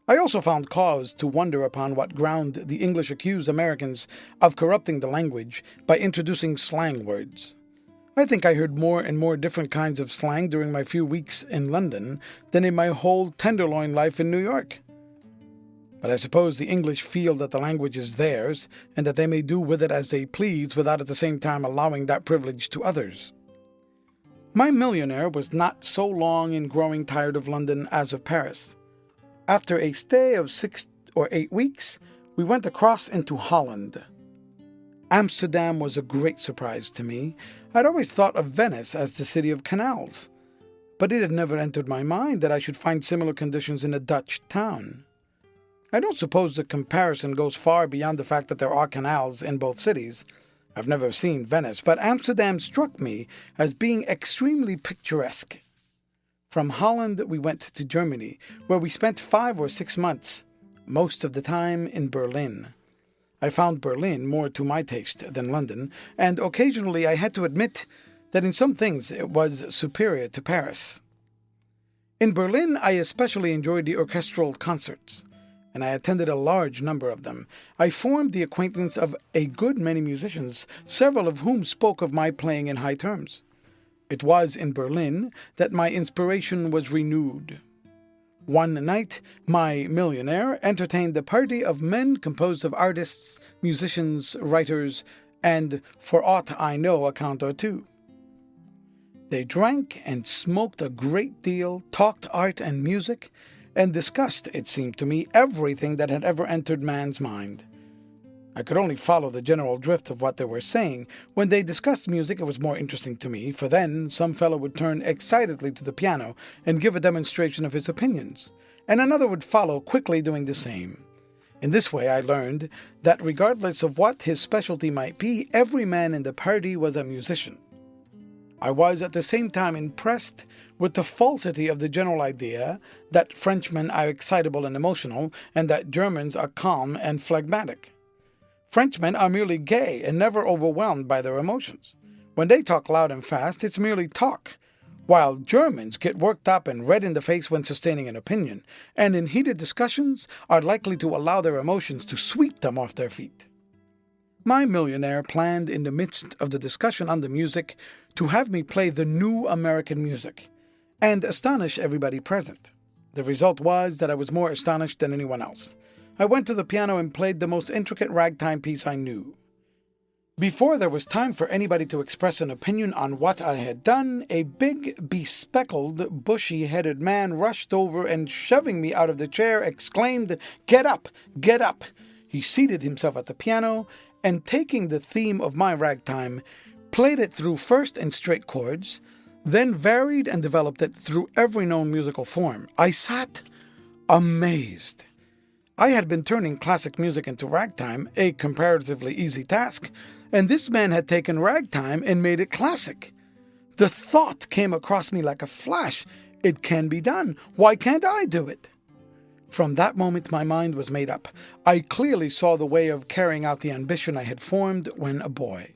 I also found cause to wonder upon what ground the English accuse Americans of corrupting the language by introducing slang words. I think I heard more and more different kinds of slang during my few weeks in London than in my whole tenderloin life in New York. But I suppose the English feel that the language is theirs, and that they may do with it as they please without at the same time allowing that privilege to others. My millionaire was not so long in growing tired of London as of Paris. After a stay of 6 or 8 weeks, we went across into Holland. Amsterdam was a great surprise to me. I'd always thought of Venice as the city of canals, but it had never entered my mind that I should find similar conditions in a Dutch town. I don't suppose the comparison goes far beyond the fact that there are canals in both cities. I've never seen Venice, but Amsterdam struck me as being extremely picturesque. From Holland we went to Germany, where we spent 5 or 6 months, most of the time in Berlin. I found Berlin more to my taste than London, and occasionally I had to admit that in some things it was superior to Paris. In Berlin I especially enjoyed the orchestral concerts, and I attended a large number of them. I formed the acquaintance of a good many musicians, several of whom spoke of my playing in high terms. It was in Berlin that my inspiration was renewed. One night, my millionaire entertained a party of men composed of artists, musicians, writers, and, for aught I know, a count or two. They drank and smoked a great deal, talked art and music, and discussed, it seemed to me, everything that had ever entered man's mind. I could only follow the general drift of what they were saying. When they discussed music, it was more interesting to me, for then some fellow would turn excitedly to the piano and give a demonstration of his opinions, and another would follow quickly doing the same. In this way I learned that regardless of what his specialty might be, every man in the party was a musician. I was at the same time impressed with the falsity of the general idea that Frenchmen are excitable and emotional, and that Germans are calm and phlegmatic. Frenchmen are merely gay and never overwhelmed by their emotions. When they talk loud and fast, it's merely talk, while Germans get worked up and red in the face when sustaining an opinion, and in heated discussions are likely to allow their emotions to sweep them off their feet. My millionaire planned in the midst of the discussion on the music to have me play the new American music and astonish everybody present. The result was that I was more astonished than anyone else. I went to the piano and played the most intricate ragtime piece I knew. Before there was time for anybody to express an opinion on what I had done, a big, bespectacled, bushy-headed man rushed over and, shoving me out of the chair, exclaimed, "Get up! Get up!" He seated himself at the piano and, taking the theme of my ragtime, played it through first in straight chords, then varied and developed it through every known musical form. I sat amazed. I had been turning classic music into ragtime, a comparatively easy task, and this man had taken ragtime and made it classic. The thought came across me like a flash. It can be done. Why can't I do it? From that moment my mind was made up. I clearly saw the way of carrying out the ambition I had formed when a boy.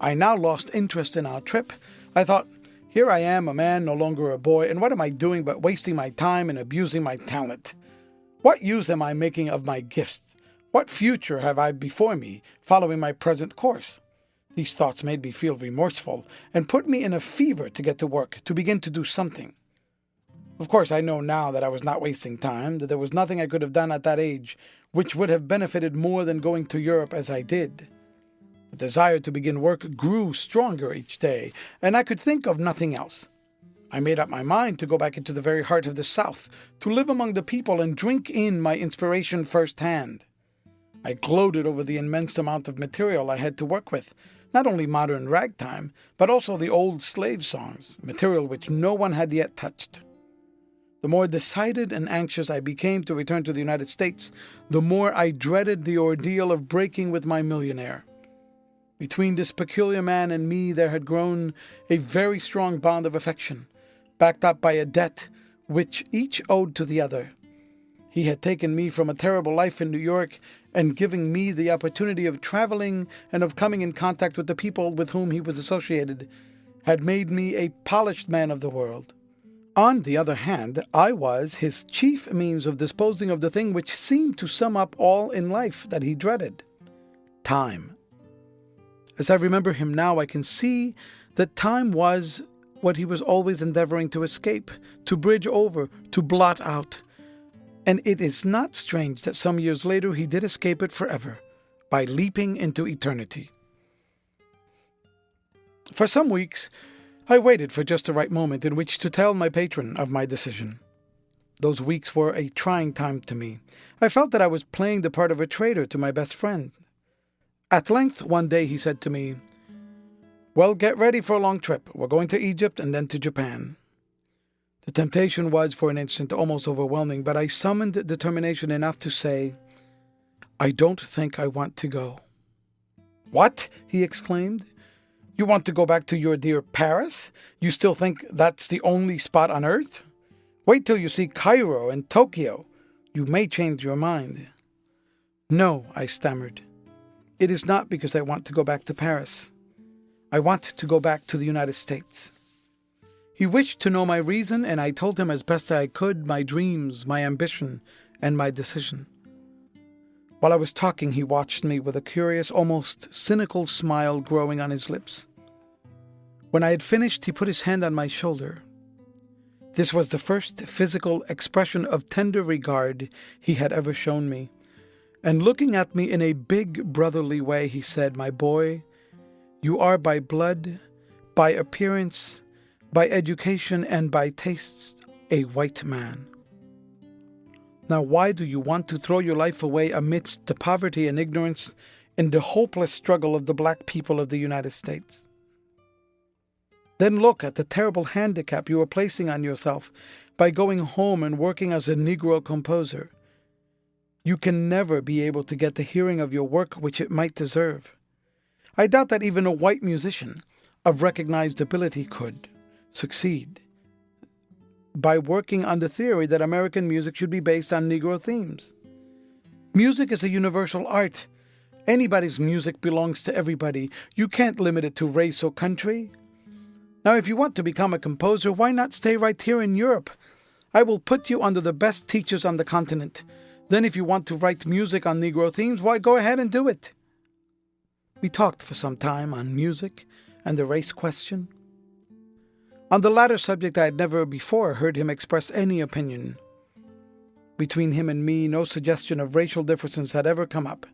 I now lost interest in our trip. I thought, here I am, a man, no longer a boy, and what am I doing but wasting my time and abusing my talent? What use am I making of my gifts? What future have I before me, following my present course? These thoughts made me feel remorseful and put me in a fever to get to work, to begin to do something. Of course, I know now that I was not wasting time, that there was nothing I could have done at that age which would have benefited more than going to Europe as I did. The desire to begin work grew stronger each day, and I could think of nothing else. I made up my mind to go back into the very heart of the South, to live among the people and drink in my inspiration firsthand. I gloated over the immense amount of material I had to work with, not only modern ragtime, but also the old slave songs, material which no one had yet touched. The more decided and anxious I became to return to the United States, the more I dreaded the ordeal of breaking with my millionaire. Between this peculiar man and me there had grown a very strong bond of affection, backed up by a debt which each owed to the other. He had taken me from a terrible life in New York and giving me the opportunity of traveling and of coming in contact with the people with whom he was associated, had made me a polished man of the world. On the other hand, I was his chief means of disposing of the thing which seemed to sum up all in life that he dreaded: time. As I remember him now, I can see that time was what he was always endeavoring to escape, to bridge over, to blot out. And it is not strange that some years later he did escape it forever, by leaping into eternity. For some weeks, I waited for just the right moment in which to tell my patron of my decision. Those weeks were a trying time to me. I felt that I was playing the part of a traitor to my best friend. At length, one day he said to me, "Well, get ready for a long trip. We're going to Egypt and then to Japan." The temptation was, for an instant, almost overwhelming, but I summoned determination enough to say, "I don't think I want to go." "What?" he exclaimed. "You want to go back to your dear Paris? You still think that's the only spot on earth? Wait till you see Cairo and Tokyo. You may change your mind." "No," I stammered. "It is not because I want to go back to Paris. I want to go back to the United States." He wished to know my reason, and I told him as best I could my dreams, my ambition, and my decision. While I was talking, he watched me with a curious, almost cynical smile growing on his lips. When I had finished, he put his hand on my shoulder. This was the first physical expression of tender regard he had ever shown me, and looking at me in a big brotherly way, he said, "My boy, you are by blood, by appearance, by education, and by tastes, a white man." Now, why do you want to throw your life away amidst the poverty and ignorance and the hopeless struggle of the black people of the United States? Then look at the terrible handicap you are placing on yourself by going home and working as a Negro composer. You can never be able to get the hearing of your work which it might deserve. I doubt that even a white musician of recognized ability could succeed by working on the theory that American music should be based on Negro themes. Music is a universal art. Anybody's music belongs to everybody. You can't limit it to race or country. Now, if you want to become a composer, why not stay right here in Europe? I will put you under the best teachers on the continent. Then if you want to write music on Negro themes, why, go ahead and do it. We talked for some time on music and the race question. On the latter subject, I had never before heard him express any opinion. Between him and me, no suggestion of racial differences had ever come up.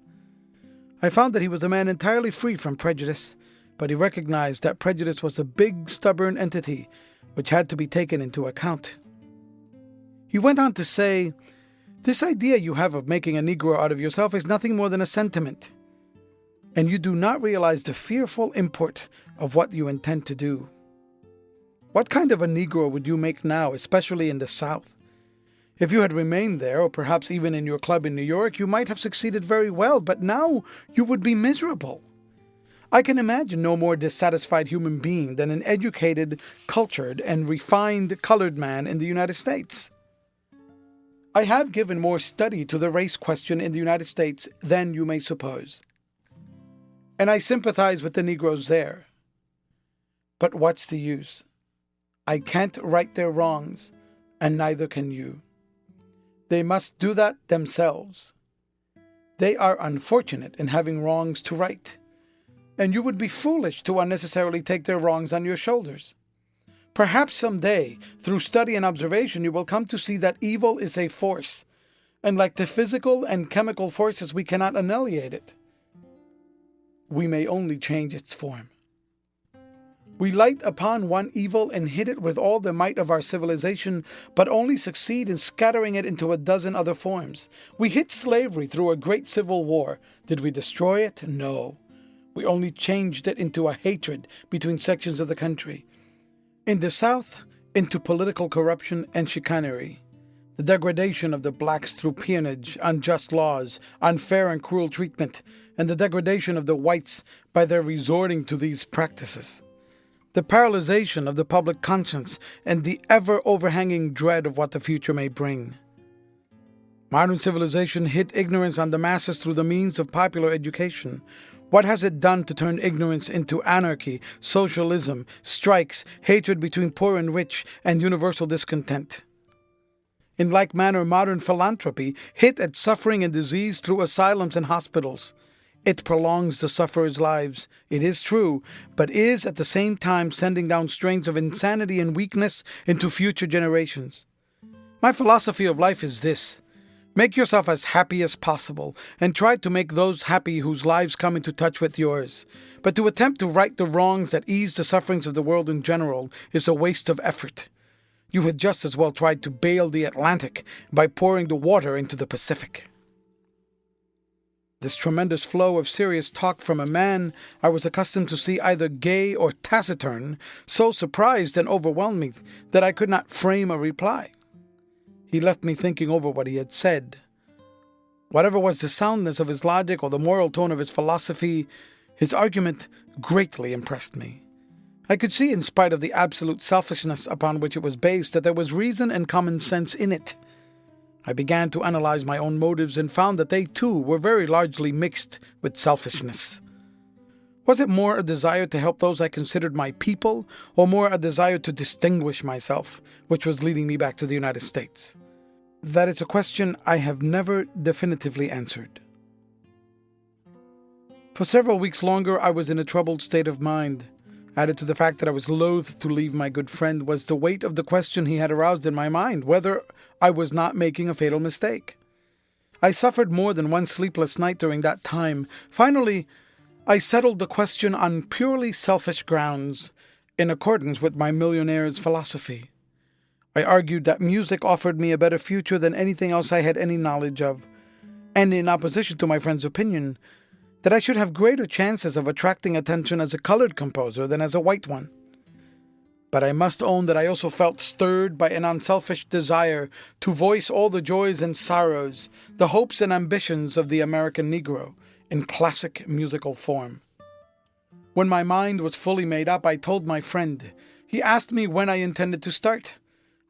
I found that he was a man entirely free from prejudice, but he recognized that prejudice was a big, stubborn entity which had to be taken into account. He went on to say, "This idea you have of making a Negro out of yourself is nothing more than a sentiment, and you do not realize the fearful import of what you intend to do. What kind of a Negro would you make now, especially in the South? If you had remained there, or perhaps even in your club in New York, you might have succeeded very well, but now you would be miserable. I can imagine no more dissatisfied human being than an educated, cultured, and refined colored man in the United States. I have given more study to the race question in the United States than you may suppose, and I sympathize with the Negroes there. But what's the use? I can't right their wrongs, and neither can you. They must do that themselves. They are unfortunate in having wrongs to right, and you would be foolish to unnecessarily take their wrongs on your shoulders. Perhaps someday, through study and observation, you will come to see that evil is a force, and like the physical and chemical forces, we cannot annihilate it. We may only change its form. We light upon one evil and hit it with all the might of our civilization, but only succeed in scattering it into a dozen other forms. We hit slavery through a great civil war. Did we destroy it? No. We only changed it into a hatred between sections of the country. In the South, into political corruption and chicanery. The degradation of the blacks through peonage, unjust laws, unfair and cruel treatment, and the degradation of the whites by their resorting to these practices. The paralyzation of the public conscience and the ever-overhanging dread of what the future may bring. Modern civilization hit ignorance on the masses through the means of popular education. What has it done to turn ignorance into anarchy, socialism, strikes, hatred between poor and rich, and universal discontent? In like manner, modern philanthropy hit at suffering and disease through asylums and hospitals. It prolongs the sufferers' lives, it is true, but is at the same time sending down strains of insanity and weakness into future generations. My philosophy of life is this: make yourself as happy as possible, and try to make those happy whose lives come into touch with yours. But to attempt to right the wrongs that ease the sufferings of the world in general is a waste of effort. You had just as well tried to bail the Atlantic by pouring the water into the Pacific. This tremendous flow of serious talk from a man I was accustomed to see either gay or taciturn so surprised and overwhelmed me that I could not frame a reply. He left me thinking over what he had said. Whatever was the soundness of his logic or the moral tone of his philosophy, his argument greatly impressed me. I could see, in spite of the absolute selfishness upon which it was based, that there was reason and common sense in it. I began to analyze my own motives and found that they too were very largely mixed with selfishness. Was it more a desire to help those I considered my people, or more a desire to distinguish myself, which was leading me back to the United States? That is a question I have never definitively answered. For several weeks longer I was in a troubled state of mind. Added to the fact that I was loath to leave my good friend was the weight of the question he had aroused in my mind, whether I was not making a fatal mistake. I suffered more than one sleepless night during that time. Finally, I settled the question on purely selfish grounds, in accordance with my millionaire's philosophy. I argued that music offered me a better future than anything else I had any knowledge of, and in opposition to my friend's opinion, that I should have greater chances of attracting attention as a colored composer than as a white one. But I must own that I also felt stirred by an unselfish desire to voice all the joys and sorrows, the hopes and ambitions of the American Negro in classic musical form. When my mind was fully made up, I told my friend. He asked me when I intended to start.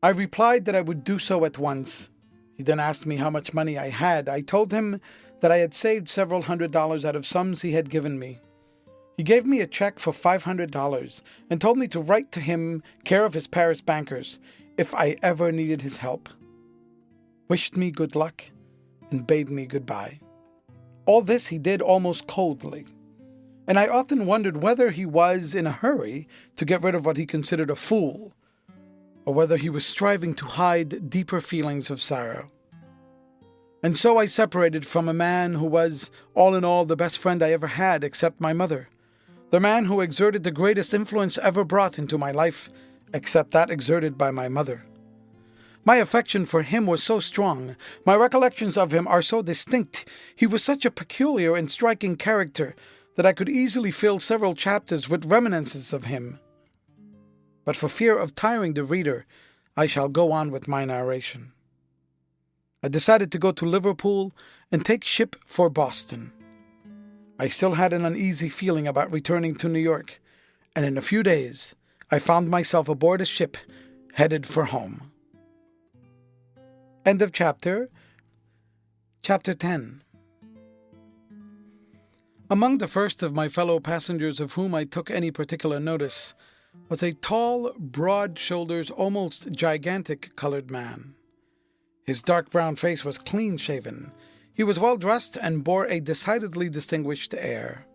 I replied that I would do so at once. He then asked me how much money I had. I told him that I had saved several $100s out of sums he had given me. He gave me a check for $500 and told me to write to him, care of his Paris bankers, if I ever needed his help. Wished me good luck and bade me goodbye. All this he did almost coldly, and I often wondered whether he was in a hurry to get rid of what he considered a fool, or whether he was striving to hide deeper feelings of sorrow. And so I separated from a man who was, all in all, the best friend I ever had, except my mother. The man who exerted the greatest influence ever brought into my life, except that exerted by my mother. My affection for him was so strong, my recollections of him are so distinct, he was such a peculiar and striking character, that I could easily fill several chapters with reminiscences of him. But for fear of tiring the reader, I shall go on with my narration. I decided to go to Liverpool and take ship for Boston. I still had an uneasy feeling about returning to New York, and in a few days I found myself aboard a ship headed for home. End of chapter. Chapter 10. Among the first of my fellow passengers of whom I took any particular notice was a tall, broad-shouldered, almost gigantic colored man. His dark brown face was clean-shaven. He was well-dressed and bore a decidedly distinguished air.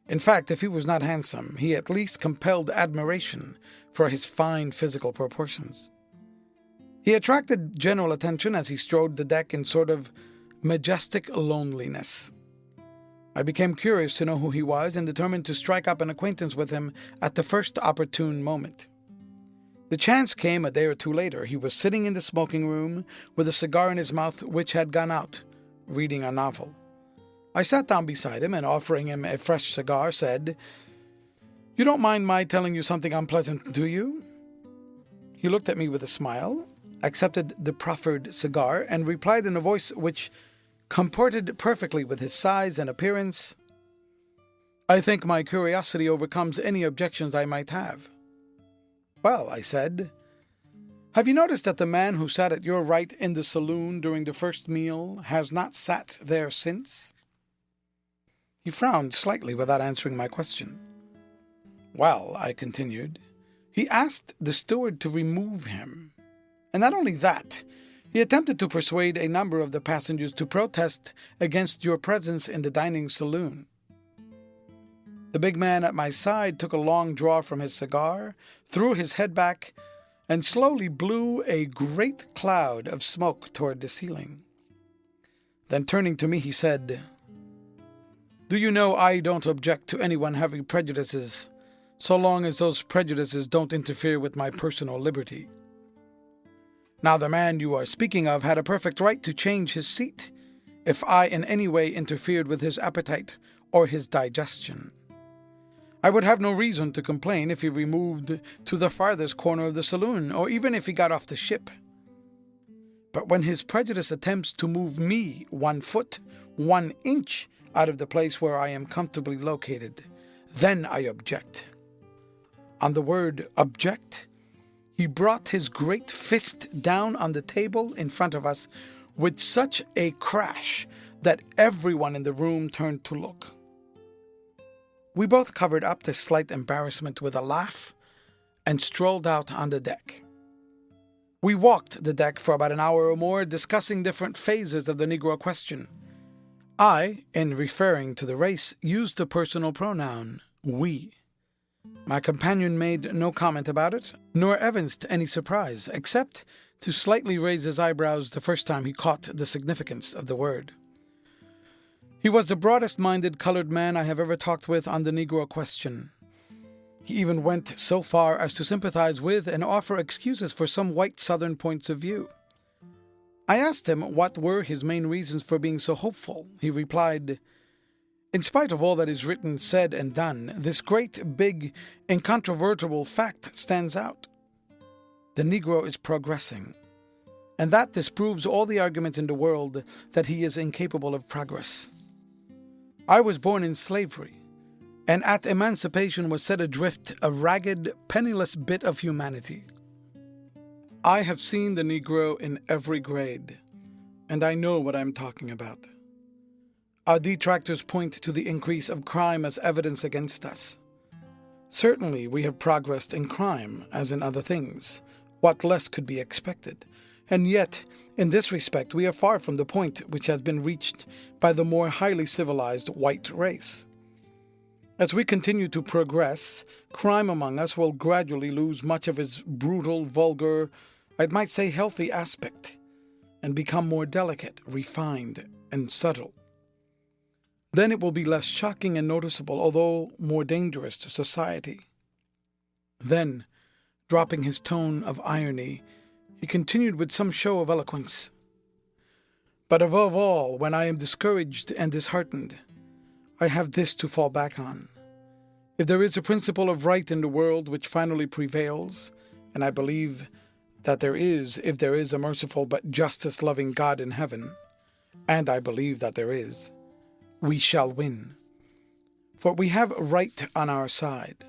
In fact, if he was not handsome, he at least compelled admiration for his fine physical proportions. He attracted general attention as he strode the deck in sort of majestic loneliness. I became curious to know who he was and determined to strike up an acquaintance with him at the first opportune moment. The chance came a day or two later. He was sitting in the smoking room with a cigar in his mouth which had gone out, reading a novel. I sat down beside him and, offering him a fresh cigar, said, "You don't mind my telling you something unpleasant, do you?" He looked at me with a smile, accepted the proffered cigar, and replied in a voice which comported perfectly with his size and appearance, "I think my curiosity overcomes any objections I might have." "Well," I said, "have you noticed that the man who sat at your right in the saloon during the first meal has not sat there since?" He frowned slightly without answering my question. "Well," I continued, "he asked the steward to remove him. And not only that, he attempted to persuade a number of the passengers to protest against your presence in the dining saloon." The big man at my side took a long draw from his cigar, threw his head back, and slowly blew a great cloud of smoke toward the ceiling. Then turning to me, he said, "Do you know I don't object to anyone having prejudices, so long as those prejudices don't interfere with my personal liberty. Now the man you are speaking of had a perfect right to change his seat if I in any way interfered with his appetite or his digestion. I would have no reason to complain if he removed to the farthest corner of the saloon, or even if he got off the ship. But when his prejudice attempts to move me 1 foot, 1 inch out of the place where I am comfortably located, then I object." On the word "object," he brought his great fist down on the table in front of us with such a crash that everyone in the room turned to look. We both covered up this slight embarrassment with a laugh and strolled out on the deck. We walked the deck for about an hour or more, discussing different phases of the Negro question. I, in referring to the race, used the personal pronoun we. My companion made no comment about it, nor evinced any surprise, except to slightly raise his eyebrows the first time he caught the significance of the word. He was the broadest-minded colored man I have ever talked with on the Negro question. He even went so far as to sympathize with and offer excuses for some white Southern points of view. I asked him what were his main reasons for being so hopeful. He replied, "In spite of all that is written, said, and done, this great, big, incontrovertible fact stands out. The Negro is progressing, and that disproves all the argument in the world that he is incapable of progress. I was born in slavery, and at emancipation was set adrift a ragged, penniless bit of humanity. I have seen the Negro in every grade, and I know what I'm talking about. Our detractors point to the increase of crime as evidence against us. Certainly we have progressed in crime, as in other things. What less could be expected? And yet, in this respect, we are far from the point which has been reached by the more highly civilized white race. As we continue to progress, crime among us will gradually lose much of its brutal, vulgar, I might say healthy aspect, and become more delicate, refined, and subtle. Then it will be less shocking and noticeable, although more dangerous to society." Then, dropping his tone of irony, he continued with some show of eloquence, "But above all, when I am discouraged and disheartened, I have this to fall back on. If there is a principle of right in the world which finally prevails, and I believe that there is, if there is a merciful but justice-loving God in heaven, and I believe that there is, we shall win. For we have right on our side,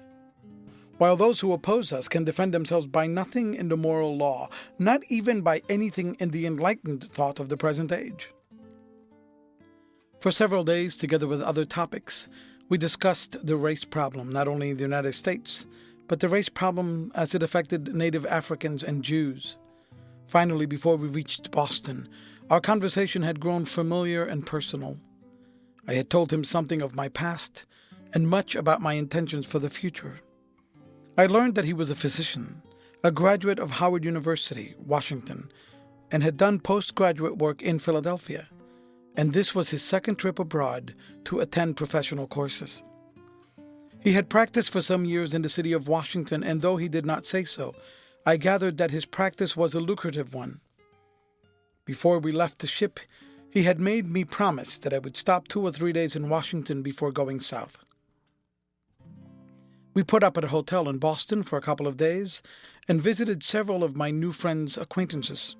while those who oppose us can defend themselves by nothing in the moral law, not even by anything in the enlightened thought of the present age." For several days, together with other topics, we discussed the race problem, not only in the United States, but the race problem as it affected Native Africans and Jews. Finally, before we reached Boston, our conversation had grown familiar and personal. I had told him something of my past and much about my intentions for the future. I learned that he was a physician, a graduate of Howard University, Washington, and had done postgraduate work in Philadelphia, and this was his second trip abroad to attend professional courses. He had practiced for some years in the city of Washington, and though he did not say so, I gathered that his practice was a lucrative one. Before we left the ship, he had made me promise that I would stop 2 or 3 days in Washington before going south. We put up at a hotel in Boston for a couple of days and visited several of my new friends' acquaintances.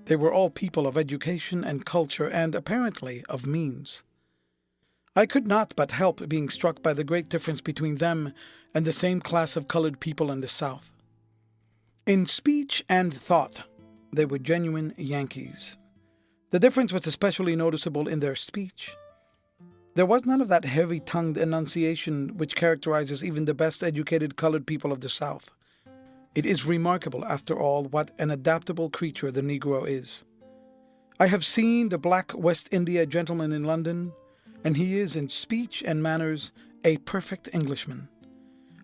They were all people of education and culture and, apparently, of means. I could not but help being struck by the great difference between them and the same class of colored people in the South. In speech and thought, they were genuine Yankees. The difference was especially noticeable in their speech. There was none of that heavy-tongued enunciation which characterizes even the best educated colored people of the South. It is remarkable, after all, what an adaptable creature the Negro is. I have seen the black West India gentleman in London, and he is in speech and manners a perfect Englishman.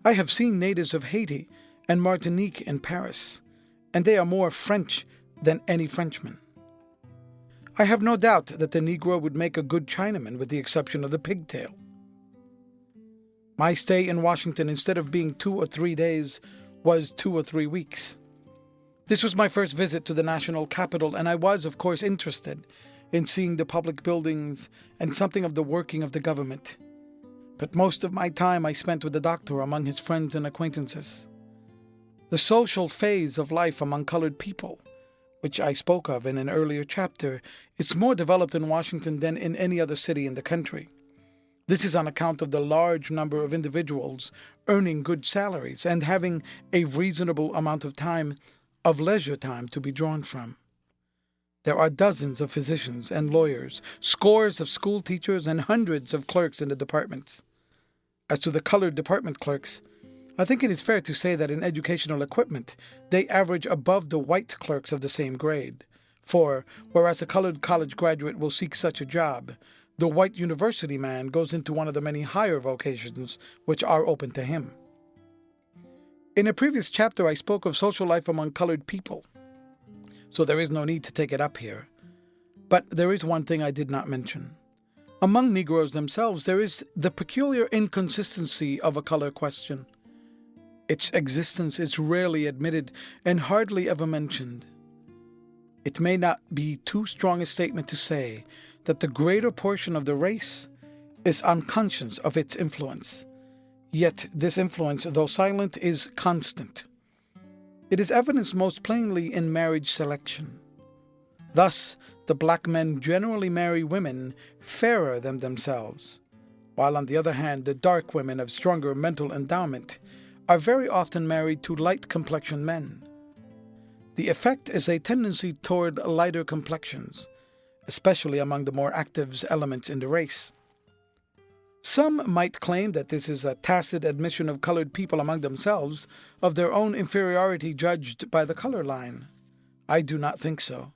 I have seen natives of Haiti and Martinique in Paris, and they are more French than any Frenchman. I have no doubt that the Negro would make a good Chinaman, with the exception of the pigtail. My stay in Washington, instead of being 2 or 3 days, was 2 or 3 weeks. This was my first visit to the national capital, and I was, of course, interested in seeing the public buildings and something of the working of the government. But most of my time I spent with the doctor among his friends and acquaintances. The social phase of life among colored people, which I spoke of in an earlier chapter, is more developed in Washington than in any other city in the country. This is on account of the large number of individuals earning good salaries and having a reasonable amount of leisure time to be drawn from. There are dozens of physicians and lawyers, scores of school teachers, and hundreds of clerks in the departments. As to the colored department clerks, I think it is fair to say that in educational equipment, they average above the white clerks of the same grade. For, whereas a colored college graduate will seek such a job, the white university man goes into one of the many higher vocations which are open to him. In a previous chapter, I spoke of social life among colored people, so there is no need to take it up here. But there is one thing I did not mention. Among Negroes themselves, there is the peculiar inconsistency of a color question. Its existence is rarely admitted and hardly ever mentioned. It may not be too strong a statement to say that the greater portion of the race is unconscious of its influence. Yet this influence, though silent, is constant. It is evidenced most plainly in marriage selection. Thus, the black men generally marry women fairer than themselves, while on the other hand, the dark women of stronger mental endowment are very often married to light-complexioned men. The effect is a tendency toward lighter complexions, especially among the more active elements in the race. Some might claim that this is a tacit admission of colored people among themselves of their own inferiority judged by the color line. I do not think so.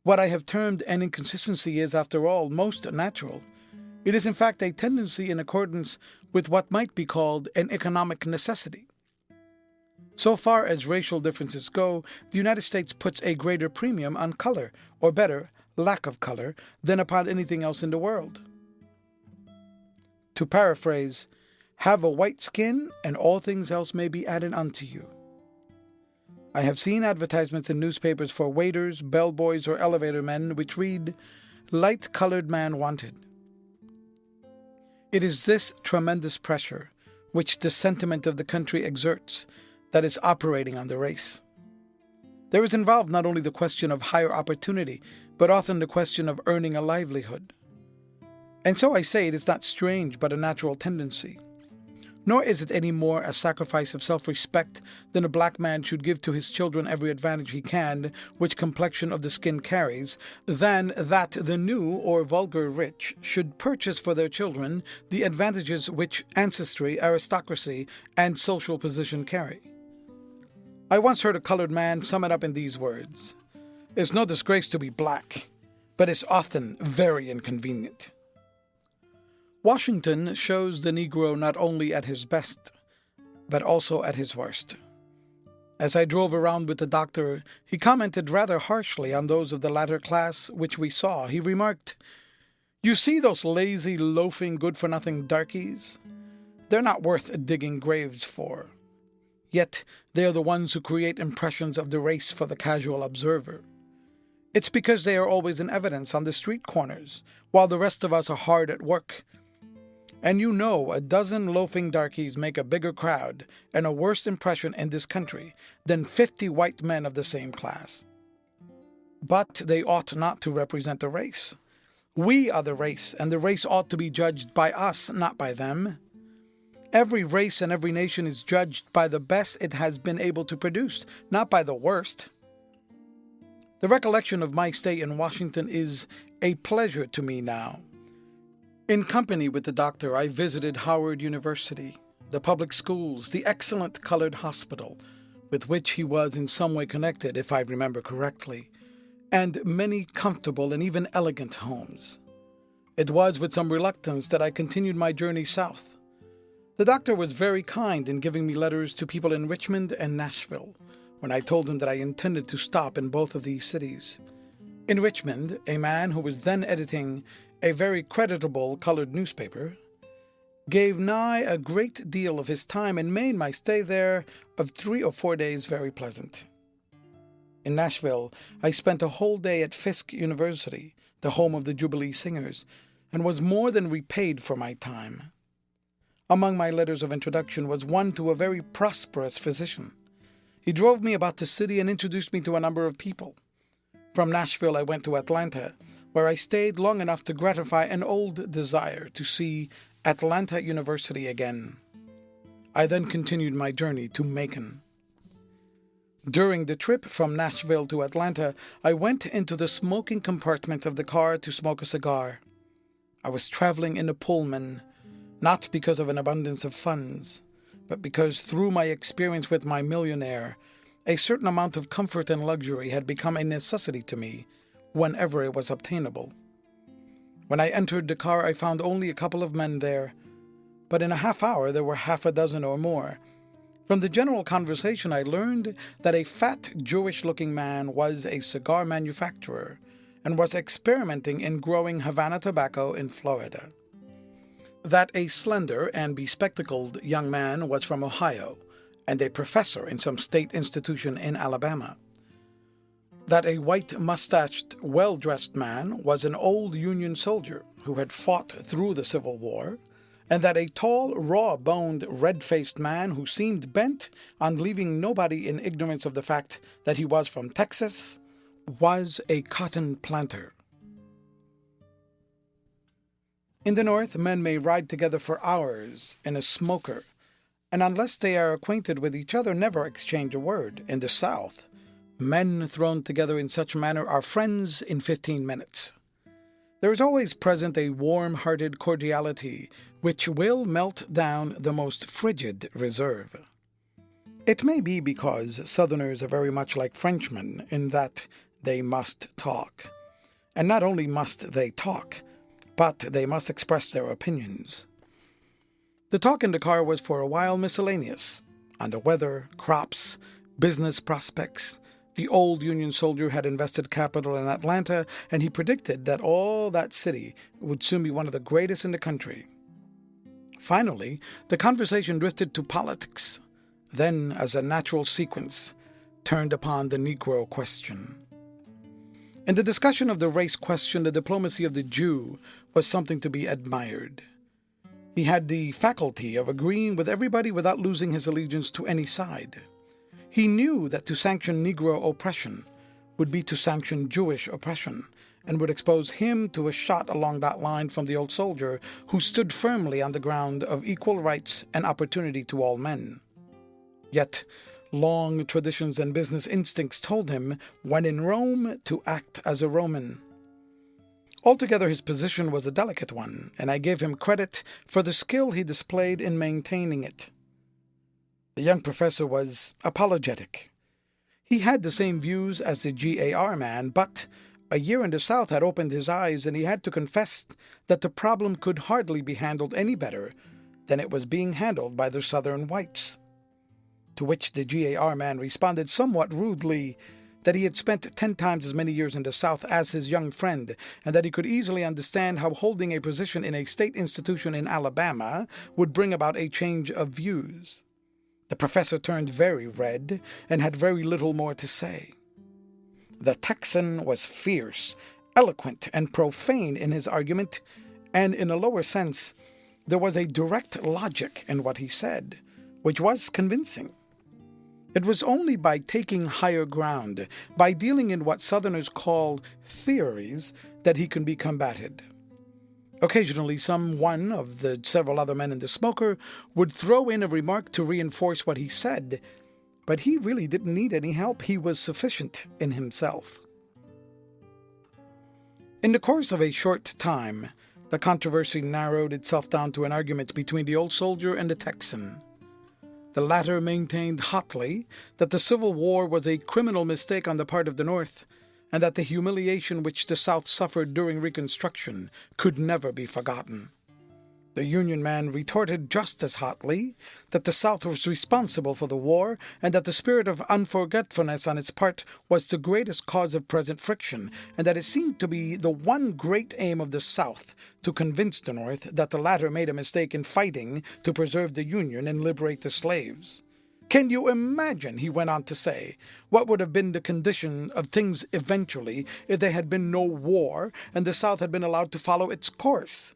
What I have termed an inconsistency is, after all, most natural. It is in fact a tendency in accordance with what might be called an economic necessity. So far as racial differences go, the United States puts a greater premium on color, or better, lack of color, than upon anything else in the world. To paraphrase, have a white skin and all things else may be added unto you. I have seen advertisements in newspapers for waiters, bellboys, or elevator men which read, "Light-colored man wanted." It is this tremendous pressure which the sentiment of the country exerts that is operating on the race. There is involved not only the question of higher opportunity, but often the question of earning a livelihood. And so I say it is not strange, but a natural tendency. Nor is it any more a sacrifice of self-respect than a black man should give to his children every advantage he can, which complexion of the skin carries, than that the new or vulgar rich should purchase for their children the advantages which ancestry, aristocracy, and social position carry. I once heard a colored man sum it up in these words: "It's no disgrace to be black, but it's often very inconvenient." Washington shows the Negro not only at his best, but also at his worst. As I drove around with the doctor, he commented rather harshly on those of the latter class which we saw. He remarked, "You see those lazy, loafing, good-for-nothing darkies? They're not worth digging graves for. Yet they are the ones who create impressions of the race for the casual observer. It's because they are always in evidence on the street corners, while the rest of us are hard at work. And you know a dozen loafing darkies make a bigger crowd and a worse impression in this country than 50 white men of the same class. But they ought not to represent the race. We are the race, and the race ought to be judged by us, not by them. Every race and every nation is judged by the best it has been able to produce, not by the worst." The recollection of my stay in Washington is a pleasure to me now. In company with the doctor, I visited Howard University, the public schools, the excellent colored hospital, with which he was in some way connected, if I remember correctly, and many comfortable and even elegant homes. It was with some reluctance that I continued my journey south. The doctor was very kind in giving me letters to people in Richmond and Nashville, when I told him that I intended to stop in both of these cities. In Richmond, a man who was then editing a very creditable colored newspaper gave nigh a great deal of his time and made my stay there of 3 or 4 days very pleasant. In Nashville, I spent a whole day at Fisk University, the home of the Jubilee Singers, and was more than repaid for my time. Among my letters of introduction was one to a very prosperous physician. He drove me about the city and introduced me to a number of people. From Nashville, I went to Atlanta, where I stayed long enough to gratify an old desire to see Atlanta University again. I then continued my journey to Macon. During the trip from Nashville to Atlanta, I went into the smoking compartment of the car to smoke a cigar. I was traveling in a Pullman, not because of an abundance of funds, but because through my experience with my millionaire, a certain amount of comfort and luxury had become a necessity to me whenever it was obtainable. When I entered the car, I found only a couple of men there, but in a half hour there were half a dozen or more. From the general conversation, I learned that a fat, Jewish-looking man was a cigar manufacturer and was experimenting in growing Havana tobacco in Florida. That a slender and bespectacled young man was from Ohio, and a professor in some state institution in Alabama. That a white, mustached, well-dressed man was an old Union soldier who had fought through the Civil War, and that a tall, raw-boned, red-faced man who seemed bent on leaving nobody in ignorance of the fact that he was from Texas was a cotton planter. In the North, men may ride together for hours in a smoker, and unless they are acquainted with each other, never exchange a word. In the South, men thrown together in such manner are friends in 15 minutes. There is always present a warm-hearted cordiality which will melt down the most frigid reserve. It may be because Southerners are very much like Frenchmen in that they must talk. And not only must they talk, but they must express their opinions. The talk in the car was for a while miscellaneous, on the weather, crops, business prospects. The old Union soldier had invested capital in Atlanta, and he predicted that all that city would soon be one of the greatest in the country. Finally, the conversation drifted to politics, then, as a natural sequence, turned upon the Negro question. In the discussion of the race question, the diplomacy of the Jew was something to be admired. He had the faculty of agreeing with everybody without losing his allegiance to any side. He knew that to sanction Negro oppression would be to sanction Jewish oppression, and would expose him to a shot along that line from the old soldier who stood firmly on the ground of equal rights and opportunity to all men. Yet, long traditions and business instincts told him, when in Rome, to act as a Roman. Altogether, his position was a delicate one, and I gave him credit for the skill he displayed in maintaining it. The young professor was apologetic. He had the same views as the GAR man, but a year in the South had opened his eyes, and he had to confess that the problem could hardly be handled any better than it was being handled by the Southern whites. To which the GAR man responded somewhat rudely that he had spent 10 times as many years in the South as his young friend, and that he could easily understand how holding a position in a state institution in Alabama would bring about a change of views. The professor turned very red and had very little more to say. The Texan was fierce, eloquent, and profane in his argument, and in a lower sense, there was a direct logic in what he said, which was convincing. It was only by taking higher ground, by dealing in what Southerners call theories, that he can be combated. Occasionally, some one of the several other men in the smoker would throw in a remark to reinforce what he said, but he really didn't need any help. He was sufficient in himself. In the course of a short time, the controversy narrowed itself down to an argument between the old soldier and the Texan. The latter maintained hotly that the Civil War was a criminal mistake on the part of the North, and that the humiliation which the South suffered during Reconstruction could never be forgotten. The Union man retorted just as hotly that the South was responsible for the war, and that the spirit of unforgetfulness on its part was the greatest cause of present friction, and that it seemed to be the one great aim of the South to convince the North that the latter made a mistake in fighting to preserve the Union and liberate the slaves. Can you imagine, he went on to say, what would have been the condition of things eventually if there had been no war and the South had been allowed to follow its course?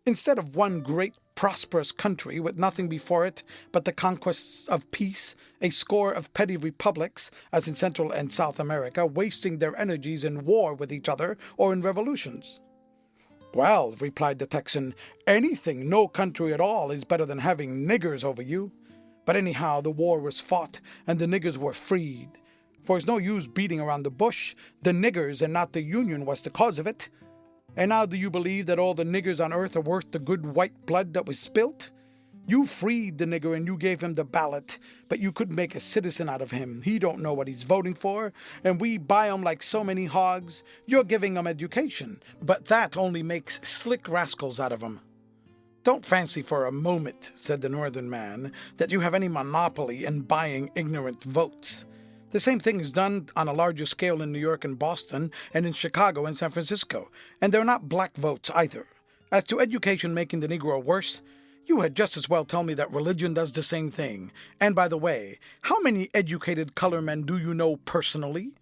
Instead of one great prosperous country with nothing before it but the conquests of peace, a score of petty republics, as in Central and South America, wasting their energies in war with each other or in revolutions. Well, replied the Texan, anything, no country at all, is better than having niggers over you. But anyhow, the war was fought, and the niggers were freed. For it's no use beating around the bush. The niggers and not the Union was the cause of it. And now do you believe that all the niggers on earth are worth the good white blood that was spilt? You freed the nigger and you gave him the ballot, but you couldn't make a citizen out of him. He don't know what he's voting for, and we buy him like so many hogs. You're giving him education, but that only makes slick rascals out of him. Don't fancy for a moment, said the Northern man, that you have any monopoly in buying ignorant votes. The same thing is done on a larger scale in New York and Boston, and in Chicago and San Francisco, and they're not black votes either. As to education making the Negro worse, You had just as well tell me that religion does the same thing. And by the way, how many educated color men do you know personally?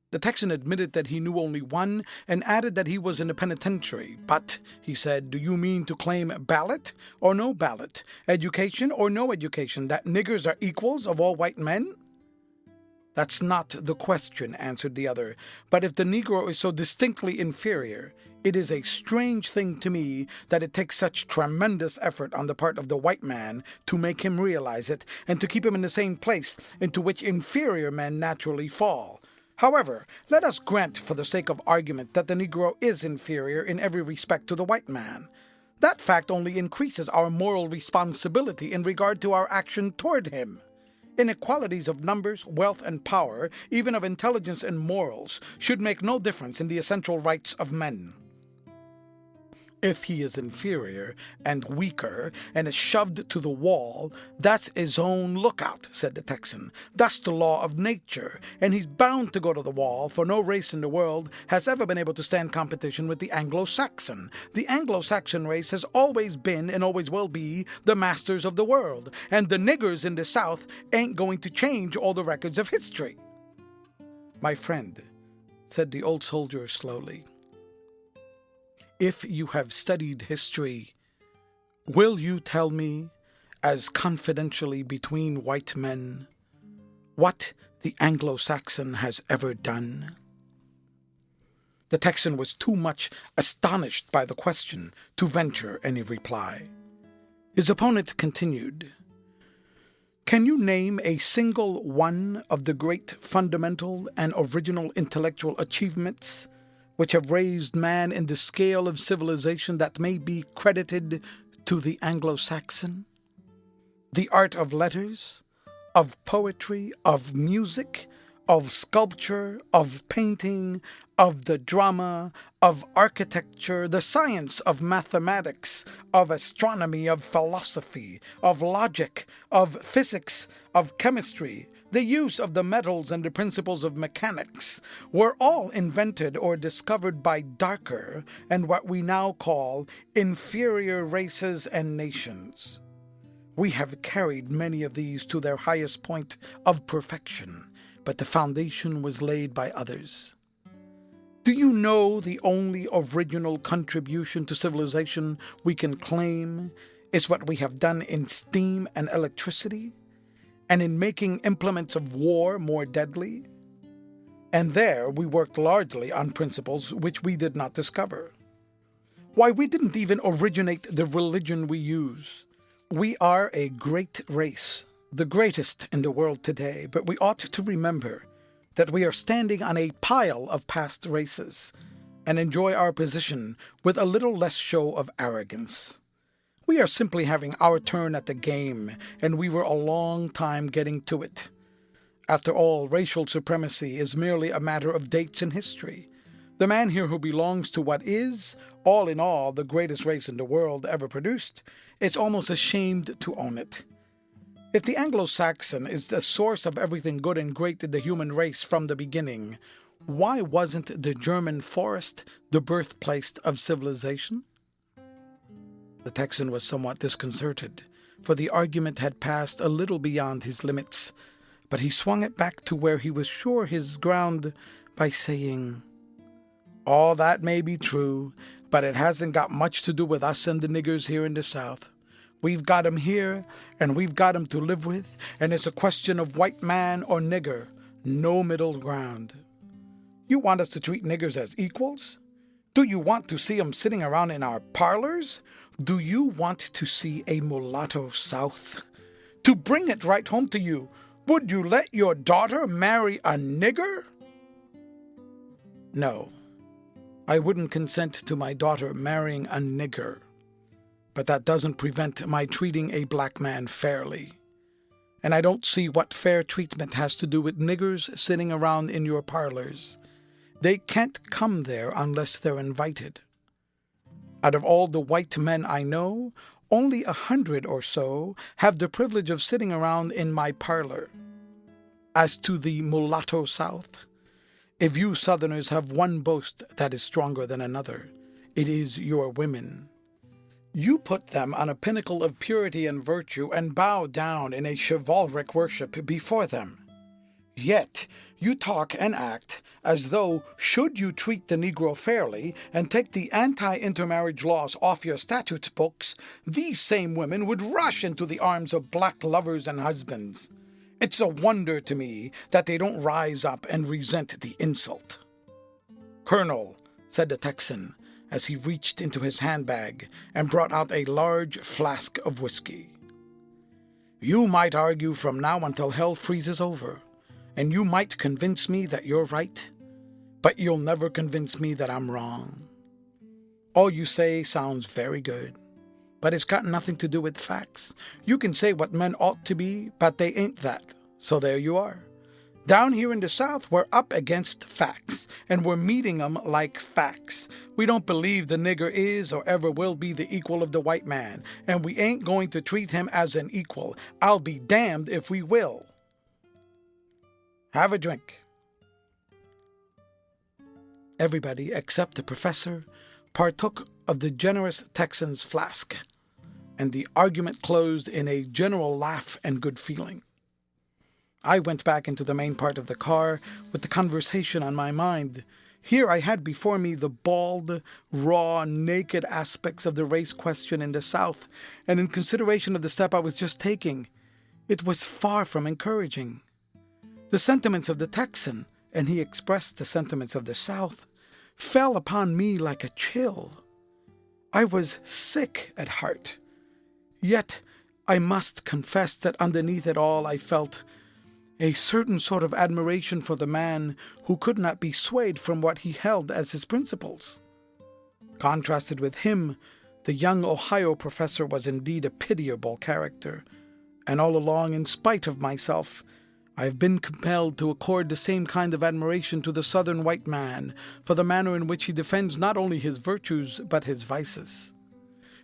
The Texan admitted that he knew only one and added that he was in a penitentiary. But, he said, do you mean to claim ballot or no ballot, education or no education, that niggers are equals of all white men? That's not the question, answered the other. But if the Negro is so distinctly inferior, it is a strange thing to me that it takes such tremendous effort on the part of the white man to make him realize it and to keep him in the same place into which inferior men naturally fall. However, let us grant for the sake of argument that the Negro is inferior in every respect to the white man. That fact only increases our moral responsibility in regard to our action toward him. Inequalities of numbers, wealth, and power, even of intelligence and morals, should make no difference in the essential rights of men. If he is inferior and weaker and is shoved to the wall, that's his own lookout, said the Texan. That's the law of nature, and he's bound to go to the wall, for no race in the world has ever been able to stand competition with the Anglo-Saxon. The Anglo-Saxon race has always been and always will be the masters of the world, and the niggers in the South ain't going to change all the records of history. My friend, said the old soldier slowly, if you have studied history, will you tell me, as confidentially between white men, what the Anglo-Saxon has ever done? The Texan was too much astonished by the question to venture any reply. His opponent continued, can you name a single one of the great fundamental and original intellectual achievements which have raised man in the scale of civilization that may be credited to the Anglo-Saxon? The art of letters, of poetry, of music, of sculpture, of painting, of the drama, of architecture, the science of mathematics, of astronomy, of philosophy, of logic, of physics, of chemistry, the use of the metals and the principles of mechanics, were all invented or discovered by darker and what we now call inferior races and nations. We have carried many of these to their highest point of perfection, but the foundation was laid by others. Do you know the only original contribution to civilization we can claim is what we have done in steam and electricity, and in making implements of war more deadly? And there we worked largely on principles which we did not discover. Why, we didn't even originate the religion we use. We are a great race, the greatest in the world today, but we ought to remember that we are standing on a pile of past races and enjoy our position with a little less show of arrogance. We are simply having our turn at the game, and we were a long time getting to it. After all, racial supremacy is merely a matter of dates in history. The man here who belongs to what is, all in all, the greatest race in the world ever produced, is almost ashamed to own it. If the Anglo-Saxon is the source of everything good and great in the human race from the beginning, why wasn't the German forest the birthplace of civilization? The Texan was somewhat disconcerted, for the argument had passed a little beyond his limits, but he swung it back to where he was sure his ground by saying, all that may be true, but it hasn't got much to do with us and the niggers here in the South. We've got 'em here, and we've got 'em to live with, and it's a question of white man or nigger, no middle ground. You want us to treat niggers as equals? Do you want to see 'em sitting around in our parlors? Do you want to see a mulatto South? To bring it right home to you, would you let your daughter marry a nigger? No, I wouldn't consent to my daughter marrying a nigger. But that doesn't prevent my treating a black man fairly. And I don't see what fair treatment has to do with niggers sitting around in your parlors. They can't come there unless they're invited. Out of all the white men I know, only 100 or so have the privilege of sitting around in my parlor. As to the mulatto South, if you Southerners have one boast that is stronger than another, it is your women. You put them on a pinnacle of purity and virtue and bow down in a chivalric worship before them. Yet you talk and act as though, should you treat the Negro fairly and take the anti-intermarriage laws off your statute books, these same women would rush into the arms of black lovers and husbands. It's a wonder to me that they don't rise up and resent the insult. "Colonel," said the Texan, as he reached into his handbag and brought out a large flask of whiskey, "you might argue from now until hell freezes over, and you might convince me that you're right, but you'll never convince me that I'm wrong. All you say sounds very good, but it's got nothing to do with facts. You can say what men ought to be, but they ain't that. So there you are. Down here in the South, we're up against facts, and we're meeting them like facts. We don't believe the nigger is or ever will be the equal of the white man, and we ain't going to treat him as an equal. I'll be damned if we will. Have a drink." Everybody except the professor partook of the generous Texan's flask, and the argument closed in a general laugh and good feeling. I went back into the main part of the car with the conversation on my mind. Here I had before me the bald, raw, naked aspects of the race question in the South, and in consideration of the step I was just taking, it was far from encouraging. The sentiments of the Texan, and he expressed the sentiments of the South, fell upon me like a chill. I was sick at heart. Yet I must confess that underneath it all I felt a certain sort of admiration for the man who could not be swayed from what he held as his principles. Contrasted with him, the young Ohio professor was indeed a pitiable character, and all along, in spite of myself, I have been compelled to accord the same kind of admiration to the Southern white man for the manner in which he defends not only his virtues but his vices.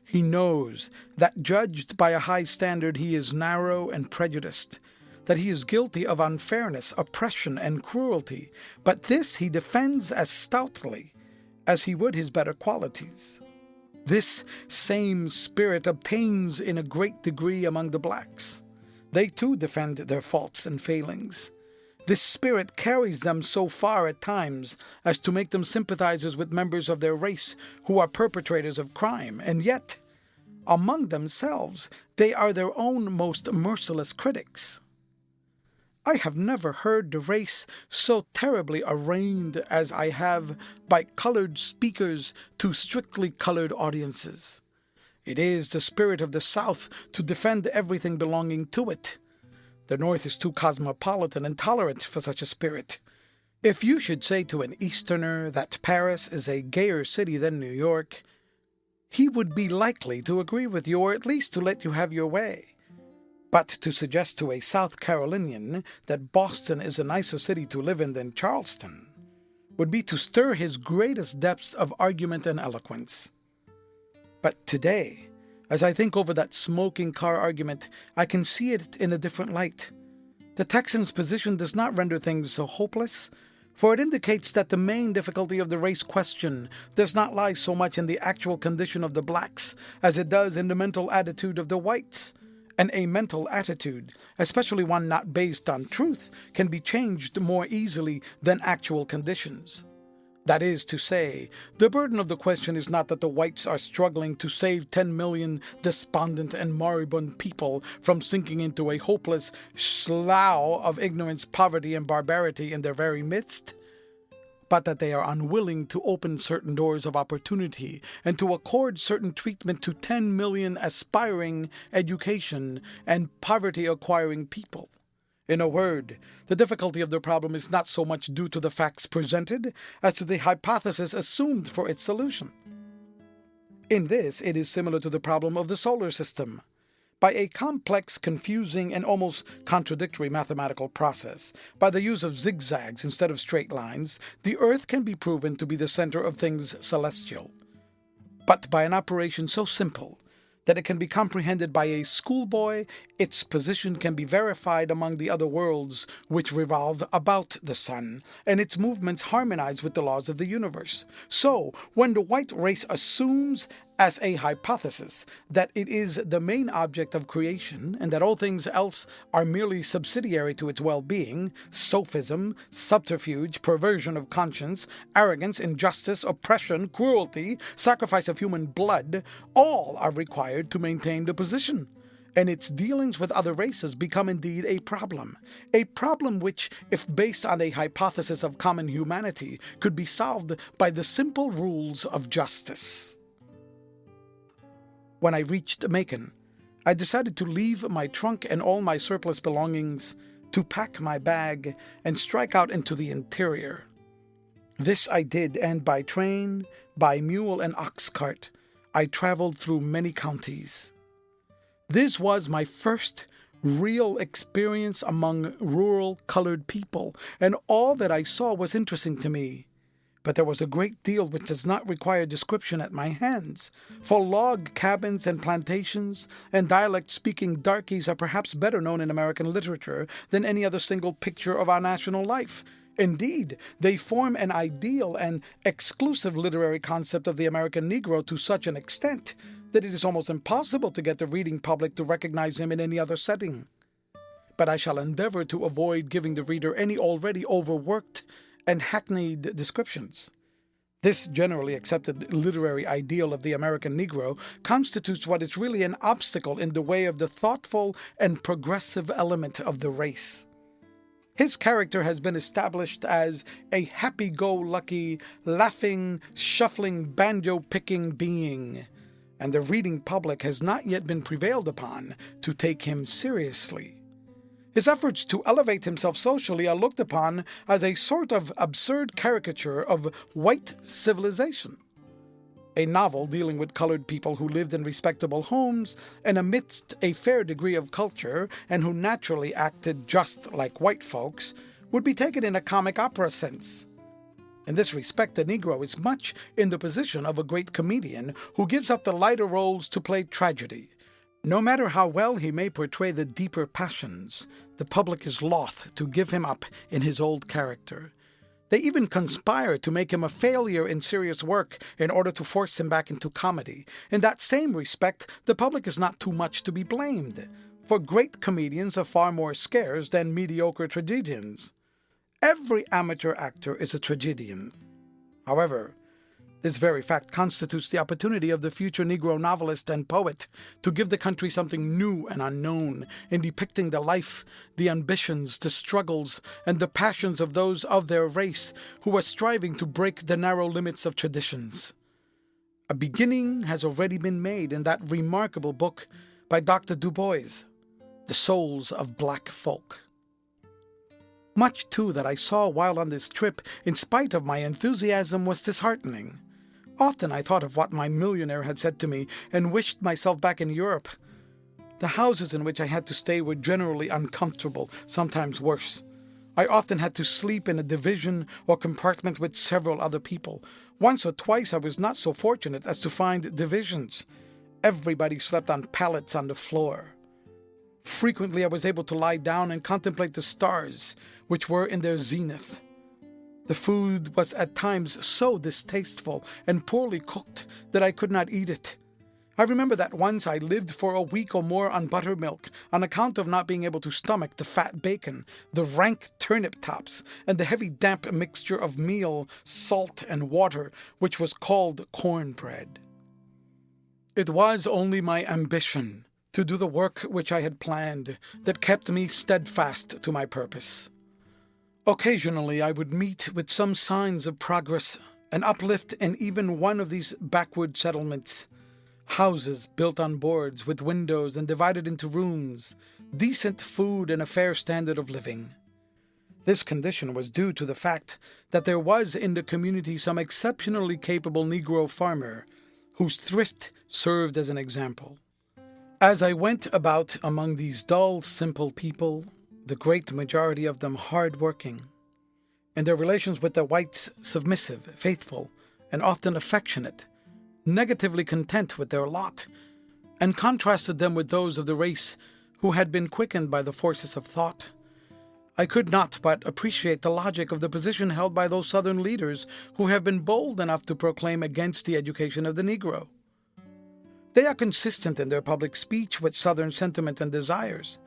He knows that judged by a high standard he is narrow and prejudiced, that he is guilty of unfairness, oppression, and cruelty, but this he defends as stoutly as he would his better qualities. This same spirit obtains in a great degree among the blacks. They too defend their faults and failings. This spirit carries them so far at times as to make them sympathizers with members of their race who are perpetrators of crime, and yet, among themselves, they are their own most merciless critics. I have never heard the race so terribly arraigned as I have by colored speakers to strictly colored audiences. It is the spirit of the South to defend everything belonging to it. The North is too cosmopolitan and tolerant for such a spirit. If you should say to an Easterner that Paris is a gayer city than New York, he would be likely to agree with you, or at least to let you have your way. But to suggest to a South Carolinian that Boston is a nicer city to live in than Charleston would be to stir his greatest depths of argument and eloquence. But today, as I think over that smoking car argument, I can see it in a different light. The Texan's position does not render things so hopeless, for it indicates that the main difficulty of the race question does not lie so much in the actual condition of the blacks as it does in the mental attitude of the whites. And a mental attitude, especially one not based on truth, can be changed more easily than actual conditions. That is to say, the burden of the question is not that the whites are struggling to save 10 million despondent and moribund people from sinking into a hopeless slough of ignorance, poverty, and barbarity in their very midst, but that they are unwilling to open certain doors of opportunity and to accord certain treatment to 10 million aspiring education and poverty-acquiring people. In a word, the difficulty of the problem is not so much due to the facts presented as to the hypothesis assumed for its solution. In this, it is similar to the problem of the solar system. By a complex, confusing, and almost contradictory mathematical process, by the use of zigzags instead of straight lines, the Earth can be proven to be the center of things celestial. But by an operation so simple that it can be comprehended by a schoolboy, its position can be verified among the other worlds which revolve about the sun, and its movements harmonize with the laws of the universe. So, when the white race assumes as a hypothesis that it is the main object of creation and that all things else are merely subsidiary to its well-being, sophism, subterfuge, perversion of conscience, arrogance, injustice, oppression, cruelty, sacrifice of human blood, all are required to maintain the position. And its dealings with other races become indeed a problem which, if based on a hypothesis of common humanity, could be solved by the simple rules of justice. When I reached Macon, I decided to leave my trunk and all my surplus belongings, to pack my bag, and strike out into the interior. This I did, and by train, by mule and ox cart, I traveled through many counties. This was my first real experience among rural colored people, and all that I saw was interesting to me. But there was a great deal which does not require description at my hands, for log cabins and plantations and dialect-speaking darkies are perhaps better known in American literature than any other single picture of our national life. Indeed, they form an ideal and exclusive literary concept of the American Negro to such an extent that it is almost impossible to get the reading public to recognize him in any other setting. But I shall endeavor to avoid giving the reader any already overworked and hackneyed descriptions. This generally accepted literary ideal of the American Negro constitutes what is really an obstacle in the way of the thoughtful and progressive element of the race. His character has been established as a happy-go-lucky, laughing, shuffling, banjo-picking being, and the reading public has not yet been prevailed upon to take him seriously. His efforts to elevate himself socially are looked upon as a sort of absurd caricature of white civilization. A novel dealing with colored people who lived in respectable homes and amidst a fair degree of culture and who naturally acted just like white folks would be taken in a comic opera sense. In this respect, the Negro is much in the position of a great comedian who gives up the lighter roles to play tragedy. No matter how well he may portray the deeper passions, the public is loth to give him up in his old character. They even conspire to make him a failure in serious work in order to force him back into comedy. In that same respect, the public is not too much to be blamed, for great comedians are far more scarce than mediocre tragedians. Every amateur actor is a tragedian. However, this very fact constitutes the opportunity of the future Negro novelist and poet to give the country something new and unknown in depicting the life, the ambitions, the struggles, and the passions of those of their race who are striving to break the narrow limits of traditions. A beginning has already been made in that remarkable book by Dr. Du Bois, The Souls of Black Folk. Much, too, that I saw while on this trip, in spite of my enthusiasm, was disheartening. Often I thought of what my millionaire had said to me and wished myself back in Europe. The houses in which I had to stay were generally uncomfortable, sometimes worse. I often had to sleep in a division or compartment with several other people. Once or twice I was not so fortunate as to find divisions. Everybody slept on pallets on the floor. Frequently I was able to lie down and contemplate the stars, which were in their zenith. The food was at times so distasteful and poorly cooked that I could not eat it. I remember that once I lived for a week or more on buttermilk on account of not being able to stomach the fat bacon, the rank turnip tops, and the heavy damp mixture of meal, salt, and water, which was called cornbread. It was only my ambition to do the work which I had planned that kept me steadfast to my purpose. Occasionally I would meet with some signs of progress, an uplift in even one of these backward settlements. Houses built on boards with windows and divided into rooms, decent food and a fair standard of living. This condition was due to the fact that there was in the community some exceptionally capable Negro farmer whose thrift served as an example. As I went about among these dull, simple people, the great majority of them hard-working, and their relations with the whites submissive, faithful, and often affectionate, negatively content with their lot, and contrasted them with those of the race who had been quickened by the forces of thought, I could not but appreciate the logic of the position held by those Southern leaders who have been bold enough to proclaim against the education of the Negro. They are consistent in their public speech with Southern sentiment and desires.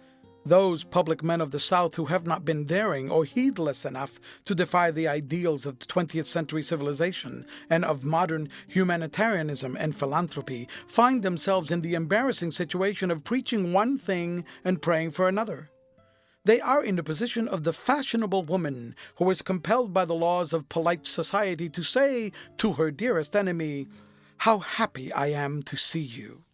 Those public men of the South who have not been daring or heedless enough to defy the ideals of 20th century civilization and of modern humanitarianism and philanthropy find themselves in the embarrassing situation of preaching one thing and praying for another. They are in the position of the fashionable woman who is compelled by the laws of polite society to say to her dearest enemy, "How happy I am to see you."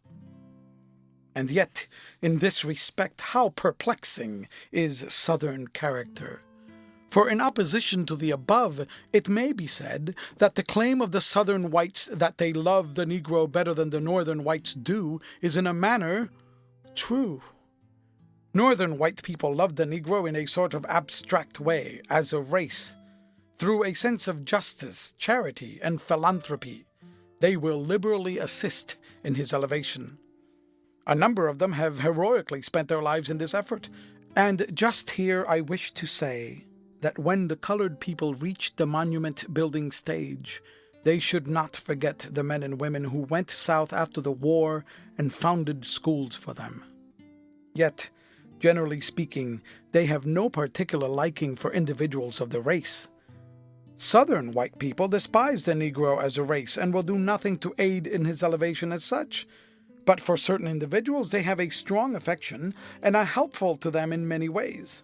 And yet, in this respect, how perplexing is Southern character. For in opposition to the above, it may be said that the claim of the Southern whites that they love the Negro better than the Northern whites do is in a manner true. Northern white people love the Negro in a sort of abstract way, as a race. Through a sense of justice, charity, and philanthropy, they will liberally assist in his elevation. A number of them have heroically spent their lives in this effort. And just here I wish to say that when the colored people reach the monument-building stage, they should not forget the men and women who went south after the war and founded schools for them. Yet, generally speaking, they have no particular liking for individuals of the race. Southern white people despise the Negro as a race and will do nothing to aid in his elevation as such. But for certain individuals, they have a strong affection and are helpful to them in many ways.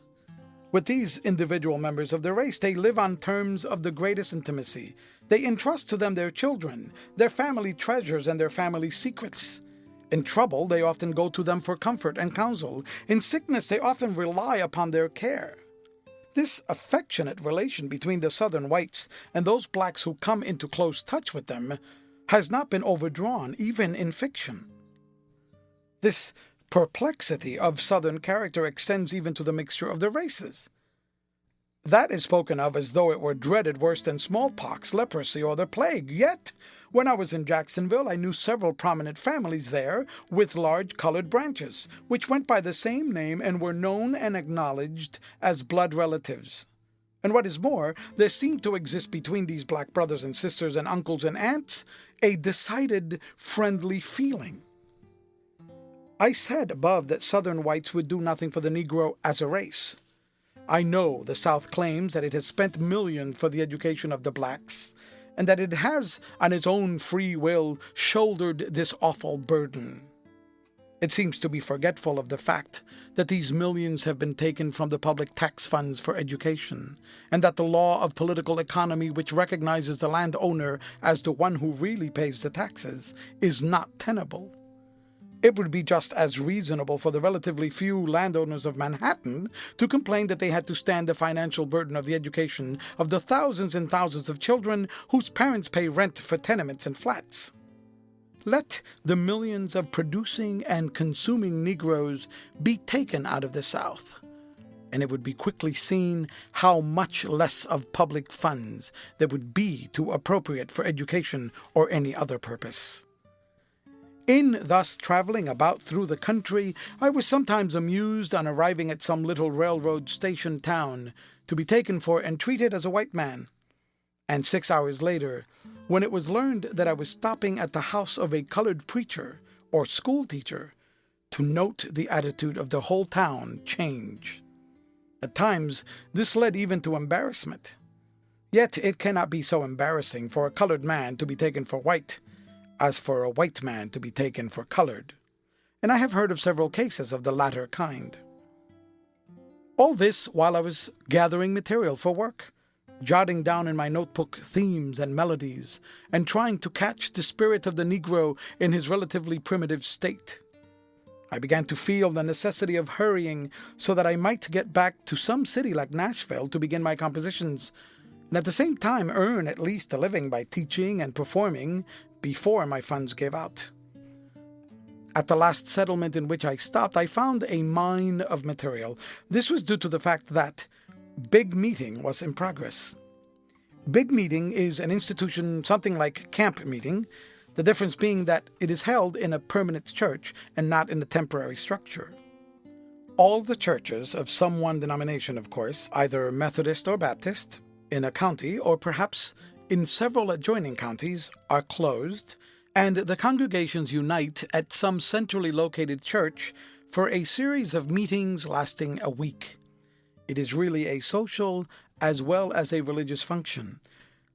With these individual members of the race, they live on terms of the greatest intimacy. They entrust to them their children, their family treasures, and their family secrets. In trouble, they often go to them for comfort and counsel. In sickness, they often rely upon their care. This affectionate relation between the Southern whites and those blacks who come into close touch with them has not been overdrawn, even in fiction. This perplexity of Southern character extends even to the mixture of the races. That is spoken of as though it were dreaded worse than smallpox, leprosy, or the plague. Yet, when I was in Jacksonville, I knew several prominent families there with large colored branches, which went by the same name and were known and acknowledged as blood relatives. And what is more, there seemed to exist between these black brothers and sisters and uncles and aunts a decided friendly feeling. I said above that Southern whites would do nothing for the Negro as a race. I know the South claims that it has spent millions for the education of the blacks, and that it has, on its own free will, shouldered this awful burden. It seems to be forgetful of the fact that these millions have been taken from the public tax funds for education, and that the law of political economy, which recognizes the landowner as the one who really pays the taxes, is not tenable. It would be just as reasonable for the relatively few landowners of Manhattan to complain that they had to stand the financial burden of the education of the thousands and thousands of children whose parents pay rent for tenements and flats. Let the millions of producing and consuming Negroes be taken out of the South, and it would be quickly seen how much less of public funds there would be to appropriate for education or any other purpose. In thus traveling about through the country, I was sometimes amused on arriving at some little railroad station town to be taken for and treated as a white man. And 6 hours later, when it was learned that I was stopping at the house of a colored preacher or school teacher, to note the attitude of the whole town change. At times, this led even to embarrassment. Yet it cannot be so embarrassing for a colored man to be taken for white as for a white man to be taken for colored, and I have heard of several cases of the latter kind. All this while I was gathering material for work, jotting down in my notebook themes and melodies, and trying to catch the spirit of the Negro in his relatively primitive state. I began to feel the necessity of hurrying so that I might get back to some city like Nashville to begin my compositions, and at the same time earn at least a living by teaching and performing before my funds gave out. At the last settlement in which I stopped, I found a mine of material. This was due to the fact that Big Meeting was in progress. Big Meeting is an institution something like camp meeting, the difference being that it is held in a permanent church and not in a temporary structure. All the churches of some one denomination, of course, either Methodist or Baptist, in a county or perhaps in several adjoining counties, are closed, and the congregations unite at some centrally located church for a series of meetings lasting a week. It is really a social as well as a religious function.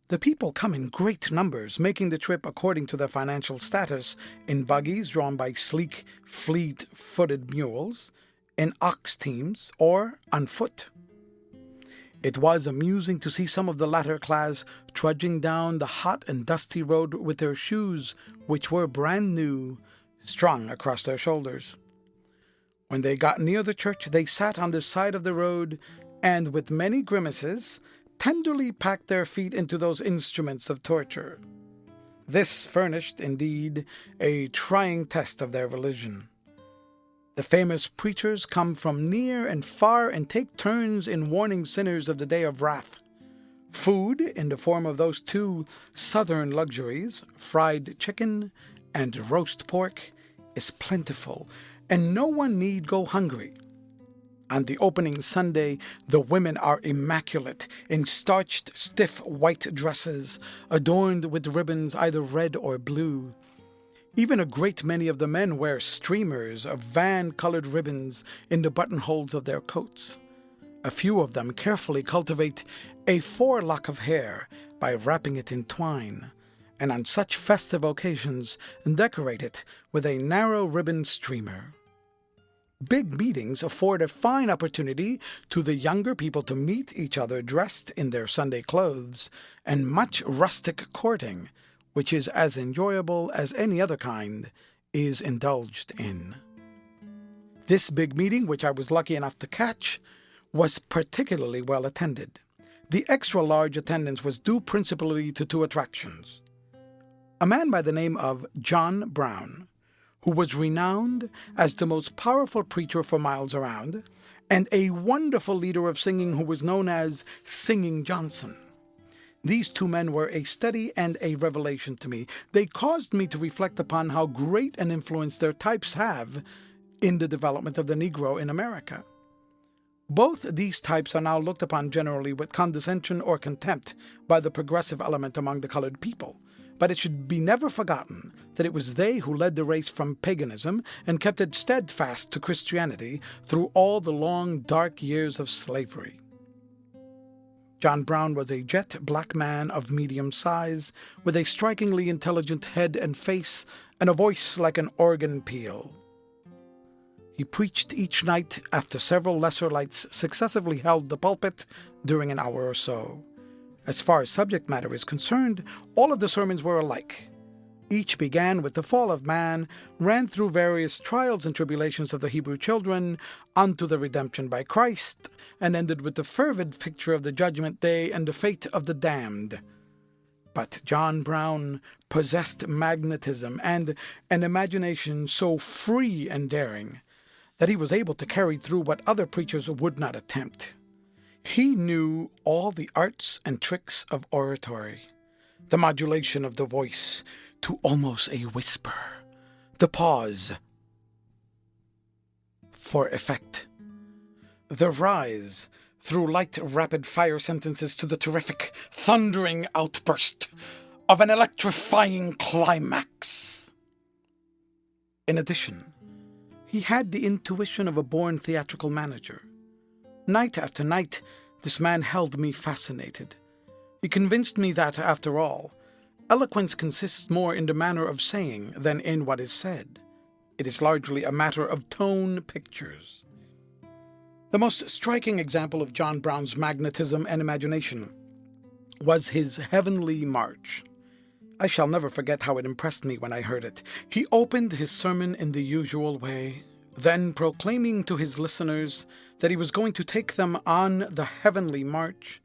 The people come in great numbers, making the trip according to their financial status, in buggies drawn by sleek, fleet-footed mules, in ox teams, or on foot. It was amusing to see some of the latter class trudging down the hot and dusty road with their shoes, which were brand new, strung across their shoulders. When they got near the church, they sat on the side of the road and, with many grimaces, tenderly packed their feet into those instruments of torture. This furnished, indeed, a trying test of their religion. The famous preachers come from near and far and take turns in warning sinners of the day of wrath. Food, in the form of those two southern luxuries, fried chicken and roast pork, is plentiful, and no one need go hungry. On the opening Sunday, the women are immaculate in starched, stiff white dresses, adorned with ribbons either red or blue. Even a great many of the men wear streamers of van-colored ribbons in the buttonholes of their coats. A few of them carefully cultivate a forelock of hair by wrapping it in twine, and on such festive occasions decorate it with a narrow ribbon streamer. Big meetings afford a fine opportunity to the younger people to meet each other dressed in their Sunday clothes, and much rustic courting, which is as enjoyable as any other kind, is indulged in. This big meeting, which I was lucky enough to catch, was particularly well attended. The extra-large attendance was due principally to two attractions. A man by the name of John Brown, who was renowned as the most powerful preacher for miles around, and a wonderful leader of singing who was known as Singing Johnson. These two men were a study and a revelation to me. They caused me to reflect upon how great an influence their types have in the development of the Negro in America. Both these types are now looked upon generally with condescension or contempt by the progressive element among the colored people. But it should be never forgotten that it was they who led the race from paganism and kept it steadfast to Christianity through all the long, dark years of slavery. John Brown was a jet black man of medium size, with a strikingly intelligent head and face, and a voice like an organ peal. He preached each night after several lesser lights successively held the pulpit during an hour or so. As far as subject matter is concerned, all of the sermons were alike. Each began with the fall of man, ran through various trials and tribulations of the Hebrew children, unto the redemption by Christ, and ended with the fervid picture of the judgment day and the fate of the damned. But John Brown possessed magnetism and an imagination so free and daring that he was able to carry through what other preachers would not attempt. He knew all the arts and tricks of oratory, the modulation of the voice to almost a whisper, the pause for effect, the rise through light, rapid-fire sentences to the terrific, thundering outburst of an electrifying climax. In addition, he had the intuition of a born theatrical manager. Night after night, this man held me fascinated. He convinced me that, after all, eloquence consists more in the manner of saying than in what is said. It is largely a matter of tone pictures. The most striking example of John Brown's magnetism and imagination was his Heavenly March. I shall never forget how it impressed me when I heard it. He opened his sermon in the usual way, then proclaiming to his listeners that he was going to take them on the heavenly march,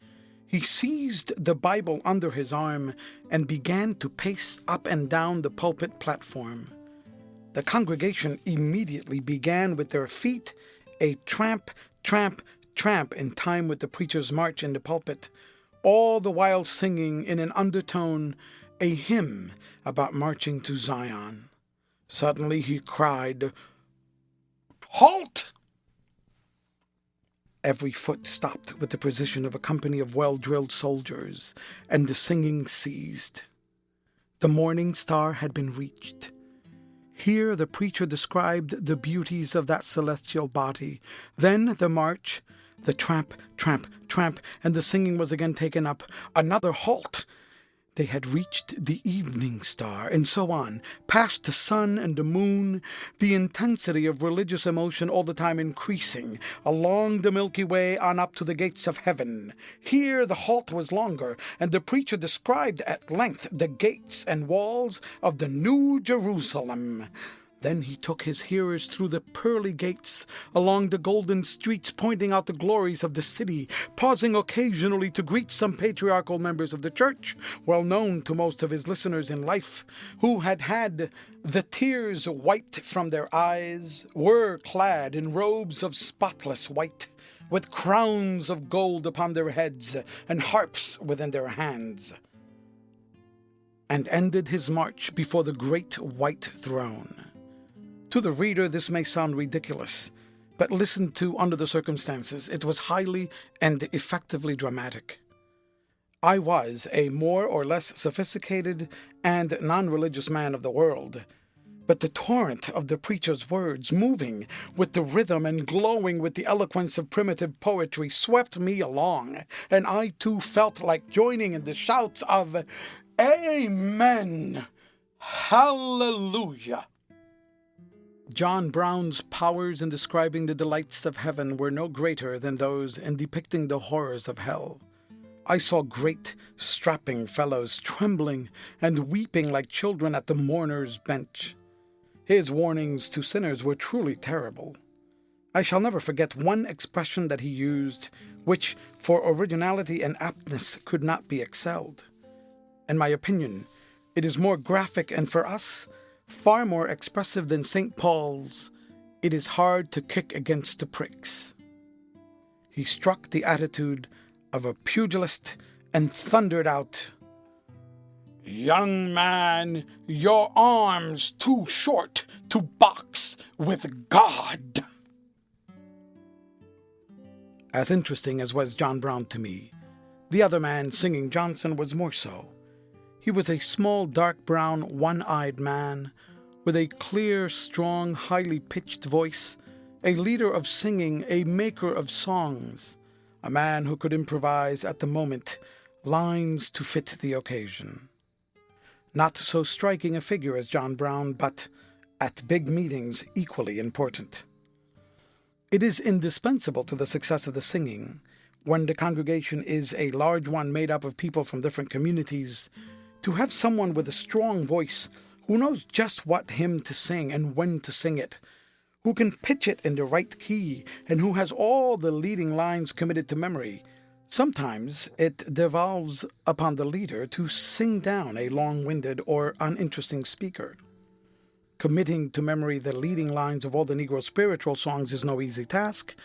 he seized the Bible under his arm and began to pace up and down the pulpit platform. The congregation immediately began with their feet a tramp, tramp, tramp in time with the preacher's march in the pulpit, all the while singing in an undertone a hymn about marching to Zion. Suddenly he cried, "Halt!" Every foot stopped with the precision of a company of well-drilled soldiers, and the singing ceased. The morning star had been reached. Here the preacher described the beauties of that celestial body. Then the march, the tramp, tramp, tramp, and the singing was again taken up. Another halt. They had reached the evening star, and so on, past the sun and the moon, the intensity of religious emotion all the time increasing, along the Milky Way on up to the gates of heaven. Here the halt was longer, and the preacher described at length the gates and walls of the New Jerusalem. Then he took his hearers through the pearly gates, along the golden streets, pointing out the glories of the city, pausing occasionally to greet some patriarchal members of the church, well known to most of his listeners in life, who had had the tears wiped from their eyes, were clad in robes of spotless white, with crowns of gold upon their heads and harps within their hands, and ended his march before the great white throne. To the reader, this may sound ridiculous, but listened to under the circumstances, it was highly and effectively dramatic. I was a more or less sophisticated and non-religious man of the world, but the torrent of the preacher's words, moving with the rhythm and glowing with the eloquence of primitive poetry, swept me along, and I too felt like joining in the shouts of "Amen! Hallelujah!" John Brown's powers in describing the delights of heaven were no greater than those in depicting the horrors of hell. I saw great, strapping fellows trembling and weeping like children at the mourner's bench. His warnings to sinners were truly terrible. I shall never forget one expression that he used, which, for originality and aptness, could not be excelled. In my opinion, it is more graphic and, for us, far more expressive than St. Paul's, "It is hard to kick against the pricks." He struck the attitude of a pugilist and thundered out, "Young man, your arm's too short to box with God." As interesting as was John Brown to me, the other man singing Johnson was more so. He was a small, dark brown, one-eyed man, with a clear, strong, highly pitched voice, a leader of singing, a maker of songs, a man who could improvise at the moment lines to fit the occasion. Not so striking a figure as John Brown, but at big meetings equally important. It is indispensable to the success of the singing, when the congregation is a large one made up of people from different communities, to have someone with a strong voice who knows just what hymn to sing and when to sing it, who can pitch it in the right key, and who has all the leading lines committed to memory. Sometimes it devolves upon the leader to sing down a long-winded or uninteresting speaker. Committing to memory the leading lines of all the Negro spiritual songs is no easy task,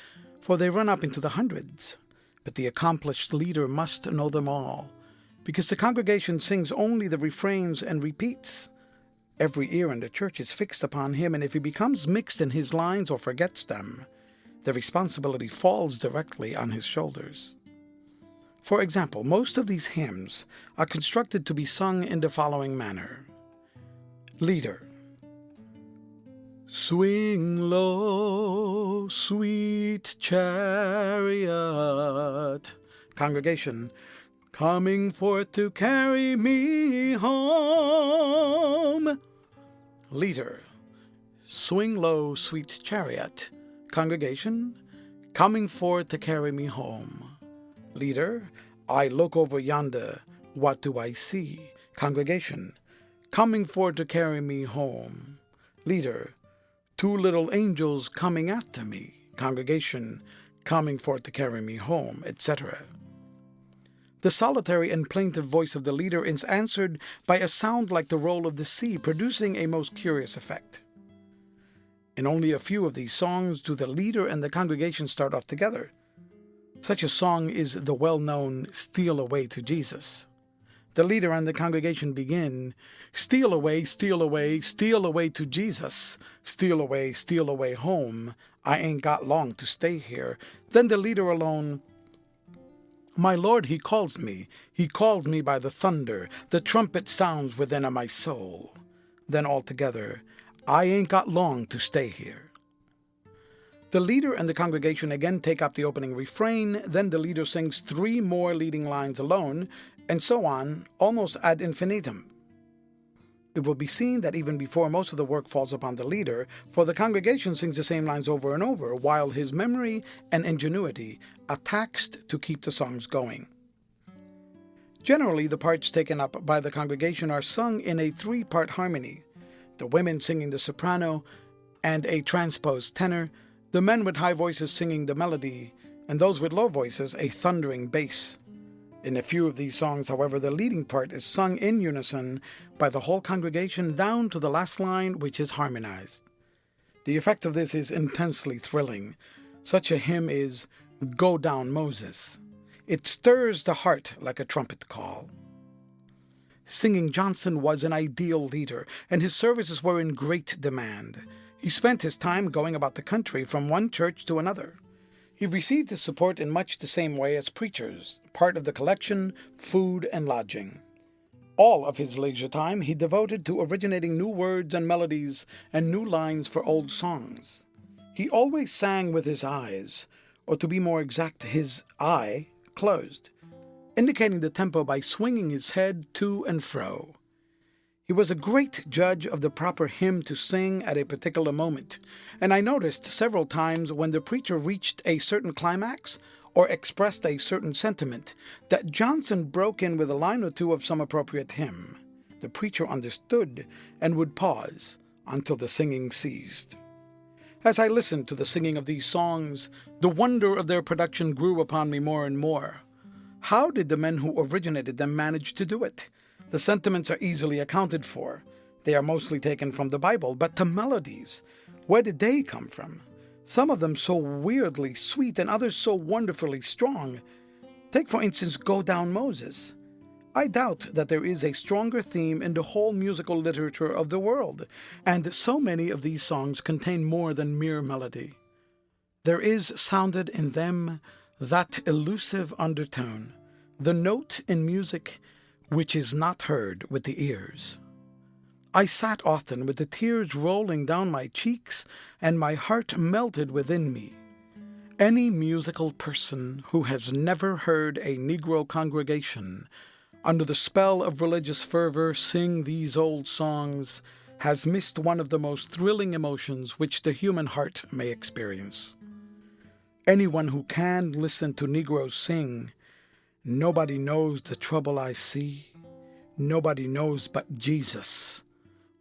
for they run up into the hundreds. But the accomplished leader must know them all, because the congregation sings only the refrains and repeats. Every ear in the church is fixed upon him, and if he becomes mixed in his lines or forgets them, the responsibility falls directly on his shoulders. For example, most of these hymns are constructed to be sung in the following manner. Leader. Swing low, sweet chariot. Congregation. Coming forth to carry me home. Leader. Swing low, sweet chariot. Congregation. Coming forth to carry me home. Leader. I look over yonder. What do I see? Congregation. Coming forth to carry me home. Leader. Two little angels coming after me. Congregation. Coming forth to carry me home, etc. The solitary and plaintive voice of the leader is answered by a sound like the roll of the sea, producing a most curious effect. In only a few of these songs do the leader and the congregation start off together. Such a song is the well-known "Steal Away to Jesus." The leader and the congregation begin, steal away, steal away, steal away to Jesus, steal away home, I ain't got long to stay here." Then the leader alone, My Lord, he calls me. He called me by the thunder. The trumpet sounds within of my soul. Then altogether, I ain't got long to stay here. The leader and the congregation again take up the opening refrain, then the leader sings 3 more leading lines alone, and so on, almost ad infinitum. It will be seen that even before most of the work falls upon the leader, for the congregation sings the same lines over and over, while his memory and ingenuity are taxed to keep the songs going. Generally, the parts taken up by the congregation are sung in a 3-part harmony, the women singing the soprano and a transposed tenor, the men with high voices singing the melody, and those with low voices a thundering bass. In a few of these songs, however, the leading part is sung in unison by the whole congregation down to the last line, which is harmonized. The effect of this is intensely thrilling. Such a hymn is "Go Down, Moses." It stirs the heart like a trumpet call. Singing Johnson was an ideal leader, and his services were in great demand. He spent his time going about the country from one church to another. He received his support in much the same way as preachers, part of the collection, food, and lodging. All of his leisure time he devoted to originating new words and melodies and new lines for old songs. He always sang with his eyes, or to be more exact, his eye closed, indicating the tempo by swinging his head to and fro. He was a great judge of the proper hymn to sing at a particular moment, and I noticed several times when the preacher reached a certain climax or expressed a certain sentiment that Johnson broke in with a line or two of some appropriate hymn. The preacher understood and would pause until the singing ceased. As I listened to the singing of these songs, the wonder of their production grew upon me more and more. How did the men who originated them manage to do it? The sentiments are easily accounted for. They are mostly taken from the Bible, but the melodies, where did they come from? Some of them so weirdly sweet and others so wonderfully strong. Take, for instance, "Go Down, Moses." I doubt that there is a stronger theme in the whole musical literature of the world, and so many of these songs contain more than mere melody. There is sounded in them that elusive undertone, the note in music which is not heard with the ears. I sat often with the tears rolling down my cheeks, and my heart melted within me. Any musical person who has never heard a Negro congregation, under the spell of religious fervor, sing these old songs, has missed one of the most thrilling emotions which the human heart may experience. Anyone who can listen to Negroes sing, "Nobody knows the trouble I see, nobody knows but Jesus,"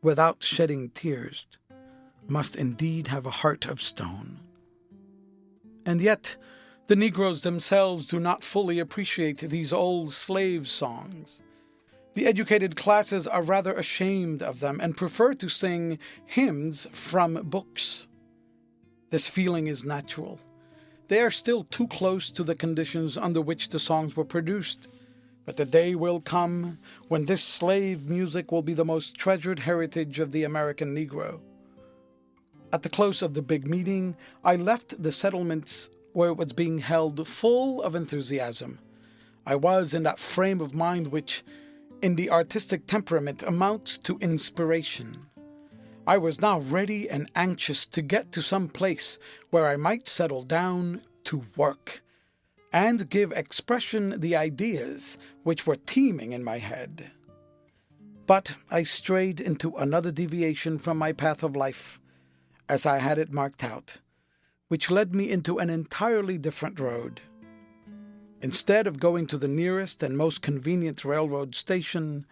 without shedding tears, must indeed have a heart of stone. And yet, the Negroes themselves do not fully appreciate these old slave songs. The educated classes are rather ashamed of them and prefer to sing hymns from books. This feeling is natural. They are still too close to the conditions under which the songs were produced. But the day will come when this slave music will be the most treasured heritage of the American Negro. At the close of the big meeting, I left the settlements where it was being held full of enthusiasm. I was in that frame of mind which, in the artistic temperament, amounts to inspiration. I was now ready and anxious to get to some place where I might settle down to work and give expression to the ideas which were teeming in my head. But I strayed into another deviation from my path of life, as I had it marked out, which led me into an entirely different road. Instead of going to the nearest and most convenient railroad station,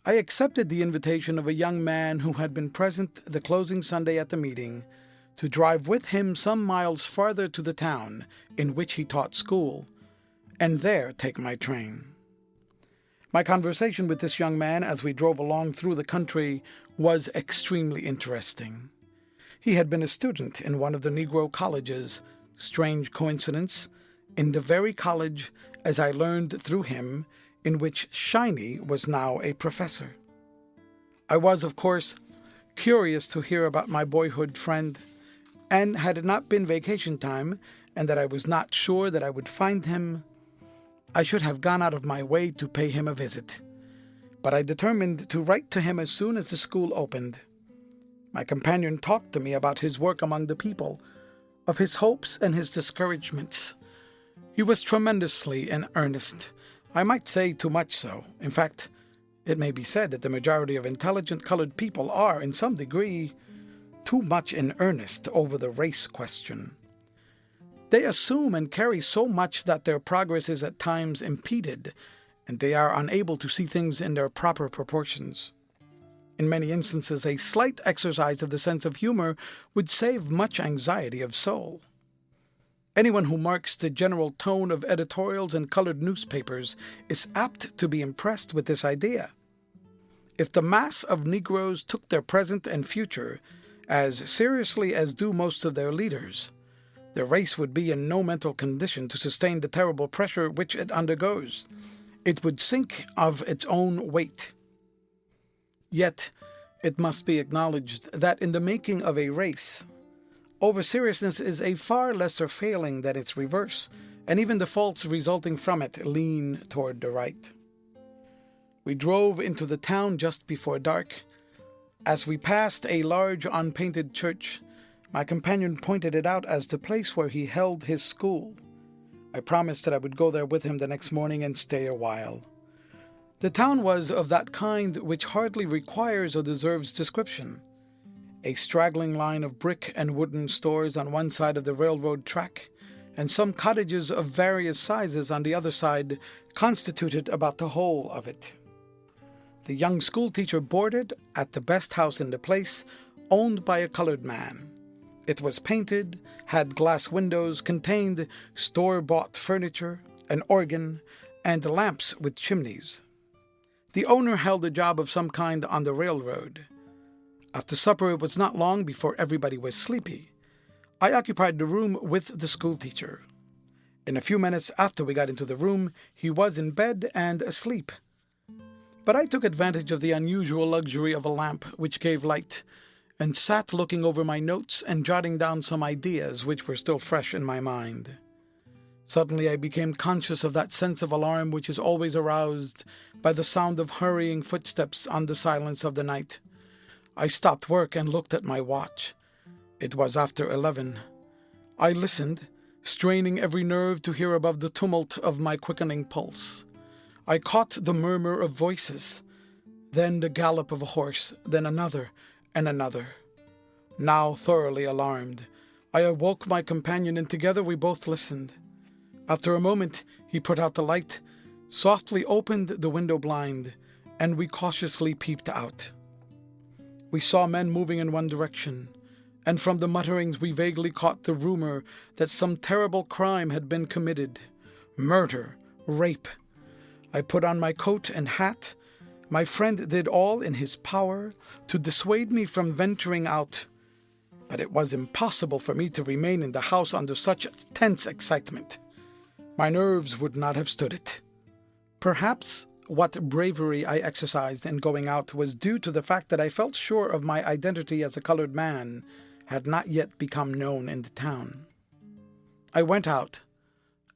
I accepted the invitation of a young man who had been present the closing Sunday at the meeting to drive with him some miles farther to the town in which he taught school, and there take my train. My conversation with this young man as we drove along through the country was extremely interesting. He had been a student in one of the Negro colleges, strange coincidence, in the very college, as I learned through him, in which Shiny was now a professor. I was, of course, curious to hear about my boyhood friend, and had it not been vacation time, and that I was not sure that I would find him, I should have gone out of my way to pay him a visit, but I determined to write to him as soon as the school opened. My companion talked to me about his work among the people, of his hopes and his discouragements. He was tremendously in earnest. I might say too much so. In fact, it may be said that the majority of intelligent colored people are, in some degree, too much in earnest over the race question. They assume and carry so much that their progress is at times impeded, and they are unable to see things in their proper proportions. In many instances, a slight exercise of the sense of humor would save much anxiety of soul. Anyone who marks the general tone of editorials in colored newspapers is apt to be impressed with this idea. If the mass of Negroes took their present and future as seriously as do most of their leaders, the race would be in no mental condition to sustain the terrible pressure which it undergoes. It would sink of its own weight. Yet, it must be acknowledged that in the making of a race, over-seriousness is a far lesser failing than its reverse, and even the faults resulting from it lean toward the right. We drove into the town just before dark. As we passed a large unpainted church, my companion pointed it out as the place where he held his school. I promised that I would go there with him the next morning and stay a while. The town was of that kind which hardly requires or deserves description. A straggling line of brick and wooden stores on one side of the railroad track, and some cottages of various sizes on the other side, constituted about the whole of it. The young schoolteacher boarded at the best house in the place, owned by a colored man. It was painted, had glass windows, contained store-bought furniture, an organ, and lamps with chimneys. The owner held a job of some kind on the railroad. After supper, it was not long before everybody was sleepy. I occupied the room with the schoolteacher. In a few minutes after we got into the room, he was in bed and asleep. But I took advantage of the unusual luxury of a lamp which gave light, and sat looking over my notes and jotting down some ideas which were still fresh in my mind. Suddenly I became conscious of that sense of alarm which is always aroused by the sound of hurrying footsteps on the silence of the night. I stopped work and looked at my watch. It was after 11. I listened, straining every nerve to hear above the tumult of my quickening pulse. I caught the murmur of voices, then the gallop of a horse, then another and another. Now thoroughly alarmed, I awoke my companion, and together we both listened. After a moment, he put out the light, softly opened the window blind, and we cautiously peeped out. We saw men moving in one direction, and from the mutterings we vaguely caught the rumor that some terrible crime had been committed. Murder, rape. I put on my coat and hat. My friend did all in his power to dissuade me from venturing out, but it was impossible for me to remain in the house under such tense excitement. My nerves would not have stood it. Perhaps what bravery I exercised in going out was due to the fact that I felt sure of my identity as a colored man had not yet become known in the town. I went out,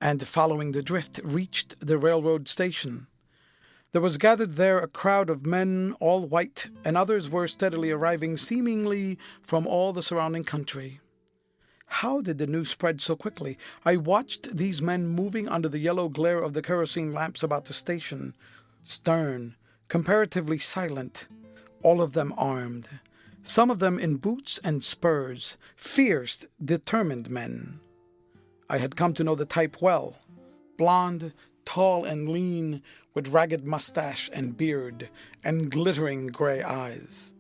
and following the drift, reached the railroad station. There was gathered there a crowd of men, all white, and others were steadily arriving, seemingly from all the surrounding country. How did the news spread so quickly? I watched these men moving under the yellow glare of the kerosene lamps about the station, stern, comparatively silent, all of them armed, some of them in boots and spurs, fierce, determined men. I had come to know the type well, blond, tall and lean, with ragged mustache and beard, and glittering gray eyes.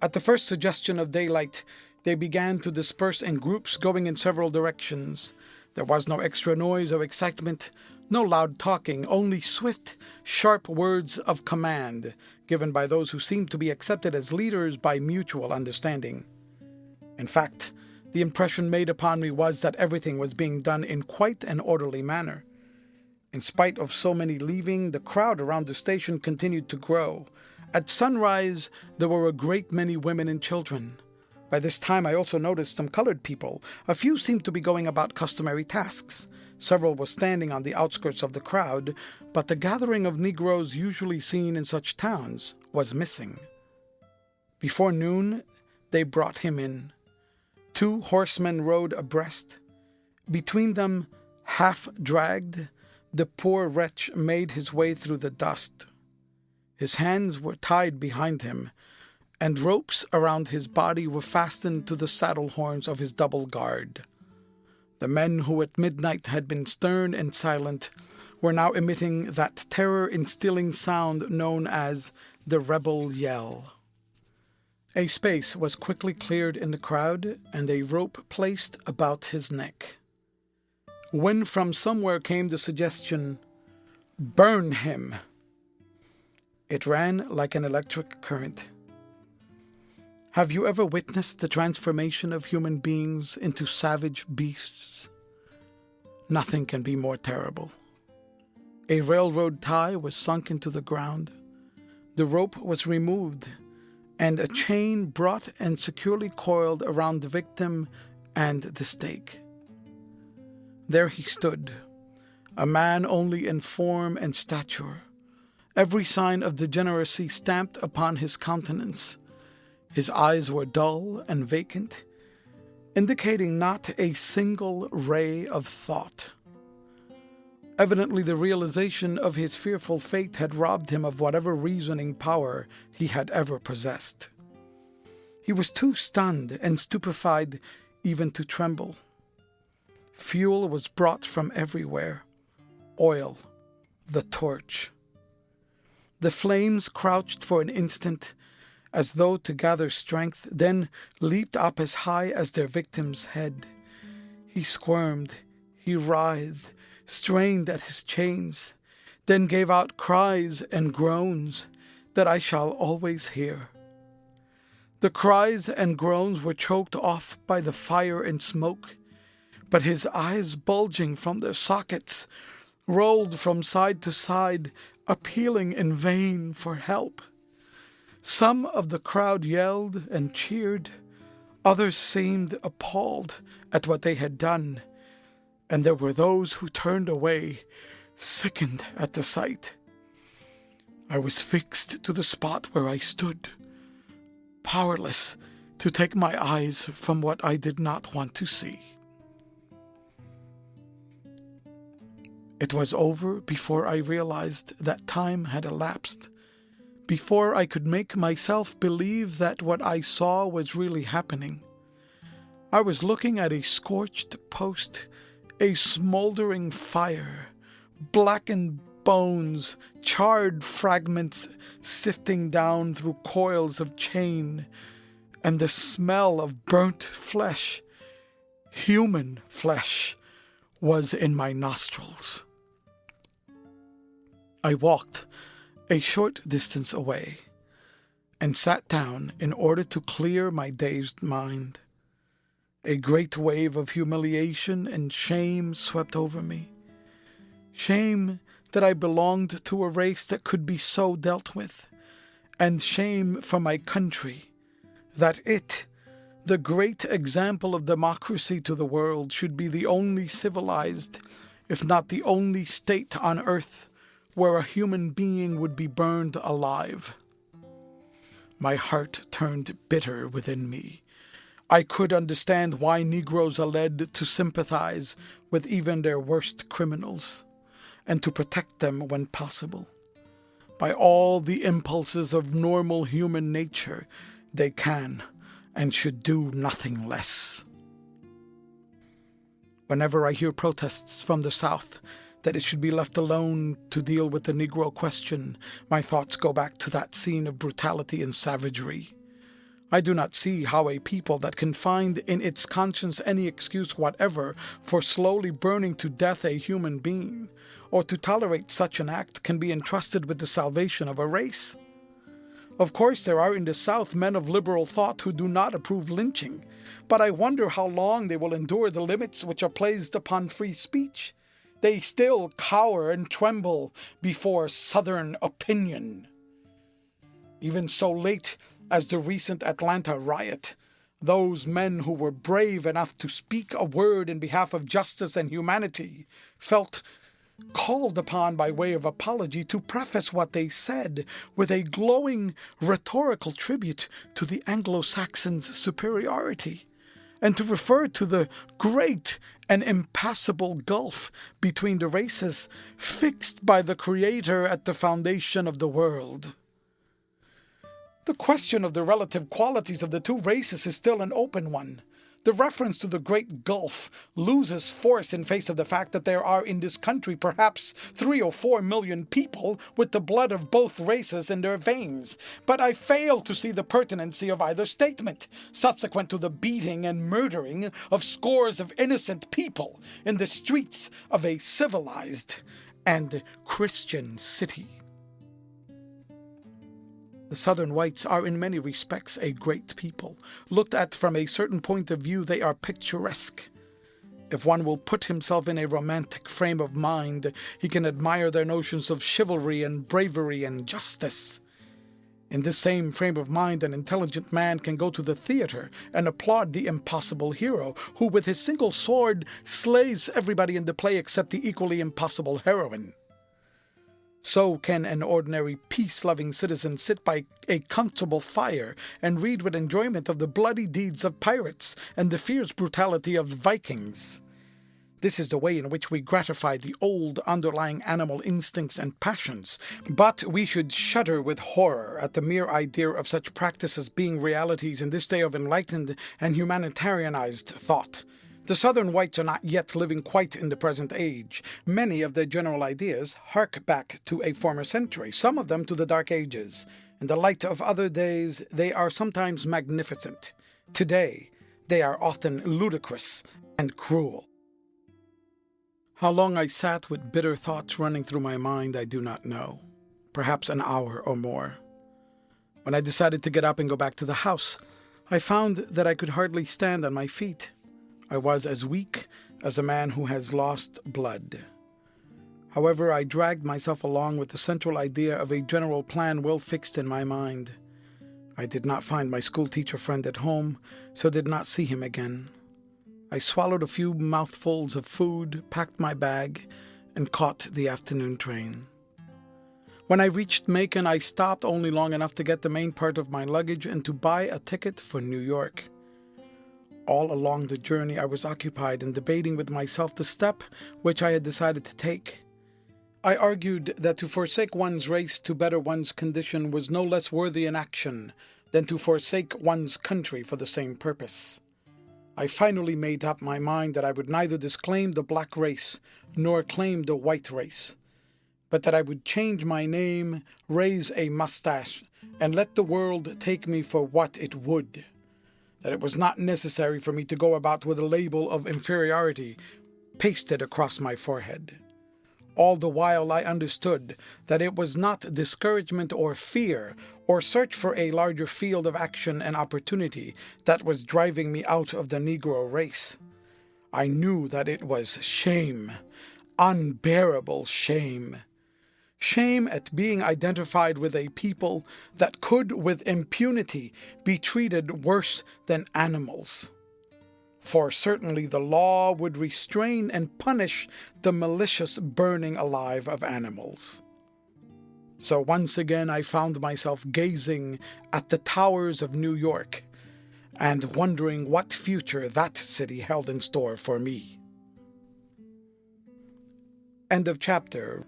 At the first suggestion of daylight, they began to disperse in groups going in several directions. There was no extra noise or excitement, no loud talking, only swift, sharp words of command given by those who seemed to be accepted as leaders by mutual understanding. In fact, the impression made upon me was that everything was being done in quite an orderly manner. In spite of so many leaving, the crowd around the station continued to grow. At sunrise, there were a great many women and children. By this time I also noticed some colored people. A few seemed to be going about customary tasks. Several were standing on the outskirts of the crowd, but the gathering of Negroes usually seen in such towns was missing. Before noon, they brought him in. 2 horsemen rode abreast. Between them, half dragged, the poor wretch made his way through the dust. His hands were tied behind him, and ropes around his body were fastened to the saddle horns of his double guard. The men who at midnight had been stern and silent were now emitting that terror-instilling sound known as the rebel yell. A space was quickly cleared in the crowd, and a rope placed about his neck. When from somewhere came the suggestion, "Burn him!" It ran like an electric current. Have you ever witnessed the transformation of human beings into savage beasts? Nothing can be more terrible. A railroad tie was sunk into the ground. The rope was removed, and a chain brought and securely coiled around the victim and the stake. There he stood, a man only in form and stature, every sign of degeneracy stamped upon his countenance. His eyes were dull and vacant, indicating not a single ray of thought. Evidently the realization of his fearful fate had robbed him of whatever reasoning power he had ever possessed. He was too stunned and stupefied even to tremble. Fuel was brought from everywhere. Oil, the torch. The flames crouched for an instant, as though to gather strength, then leaped up as high as their victim's head. He squirmed, he writhed, strained at his chains, then gave out cries and groans that I shall always hear. The cries and groans were choked off by the fire and smoke, but his eyes, bulging from their sockets, rolled from side to side, appealing in vain for help. Some of the crowd yelled and cheered. Others seemed appalled at what they had done, and there were those who turned away, sickened at the sight. I was fixed to the spot where I stood, powerless to take my eyes from what I did not want to see. It was over before I realized that time had elapsed, before I could make myself believe that what I saw was really happening. I was looking at a scorched post, a smoldering fire, blackened bones, charred fragments sifting down through coils of chain, and the smell of burnt flesh, human flesh, was in my nostrils. I walked a short distance away and sat down in order to clear my dazed mind. A great wave of humiliation and shame swept over me. Shame that I belonged to a race that could be so dealt with, and shame for my country, that it, the great example of democracy to the world, should be the only civilized, if not the only state on earth, where a human being would be burned alive. My heart turned bitter within me. I could understand why Negroes are led to sympathize with even their worst criminals, and to protect them when possible. By all the impulses of normal human nature, they can and should do nothing less. Whenever I hear protests from the South that it should be left alone to deal with the Negro question, my thoughts go back to that scene of brutality and savagery. I do not see how a people that can find in its conscience any excuse whatever for slowly burning to death a human being, or to tolerate such an act, can be entrusted with the salvation of a race. Of course, there are in the South men of liberal thought who do not approve lynching, but I wonder how long they will endure the limits which are placed upon free speech. They still cower and tremble before Southern opinion. Even so late as the recent Atlanta riot, Those men who were brave enough to speak a word in behalf of justice and humanity felt called upon by way of apology to preface what they said with a glowing rhetorical tribute to the Anglo-Saxons' superiority, and to refer to the great and impassable gulf between the races fixed by the Creator at the foundation of the world. The question of the relative qualities of the two races is still an open one. The reference to the great gulf loses force in face of the fact that there are in this country perhaps 3 or 4 million people with the blood of both races in their veins. But I fail to see the pertinency of either statement, subsequent to the beating and murdering of scores of innocent people in the streets of a civilized and Christian city. The Southern whites are in many respects a great people. Looked at from a certain point of view, they are picturesque. If one will put himself in a romantic frame of mind, he can admire their notions of chivalry and bravery and justice. In this same frame of mind, an intelligent man can go to the theater and applaud the impossible hero, who with his single sword slays everybody in the play except the equally impossible heroine. So can an ordinary peace-loving citizen sit by a comfortable fire and read with enjoyment of the bloody deeds of pirates and the fierce brutality of Vikings. This is the way in which we gratify the old underlying animal instincts and passions, but we should shudder with horror at the mere idea of such practices being realities in this day of enlightened and humanitarianized thought. The Southern whites are not yet living quite in the present age. Many of their general ideas hark back to a former century, some of them to the Dark Ages. In the light of other days, they are sometimes magnificent. Today, they are often ludicrous and cruel. How long I sat with bitter thoughts running through my mind, I do not know. Perhaps an hour or more. When I decided to get up and go back to the house, I found that I could hardly stand on my feet. I was as weak as a man who has lost blood. However, I dragged myself along with the central idea of a general plan well fixed in my mind. I did not find my school-teacher friend at home, so did not see him again. I swallowed a few mouthfuls of food, packed my bag, and caught the afternoon train. When I reached Macon, I stopped only long enough to get the main part of my luggage and to buy a ticket for New York. All along the journey, I was occupied in debating with myself the step which I had decided to take. I argued that to forsake one's race to better one's condition was no less worthy an action than to forsake one's country for the same purpose. I finally made up my mind that I would neither disclaim the black race nor claim the white race, but that I would change my name, raise a mustache, and let the world take me for what it would. That it was not necessary for me to go about with a label of inferiority pasted across my forehead. All the while I understood that it was not discouragement or fear or search for a larger field of action and opportunity that was driving me out of the Negro race. I knew that it was shame, unbearable shame. Shame at being identified with a people that could with impunity be treated worse than animals. For certainly the law would restrain and punish the malicious burning alive of animals. So once again I found myself gazing at the towers of New York and wondering what future that city held in store for me. End of chapter.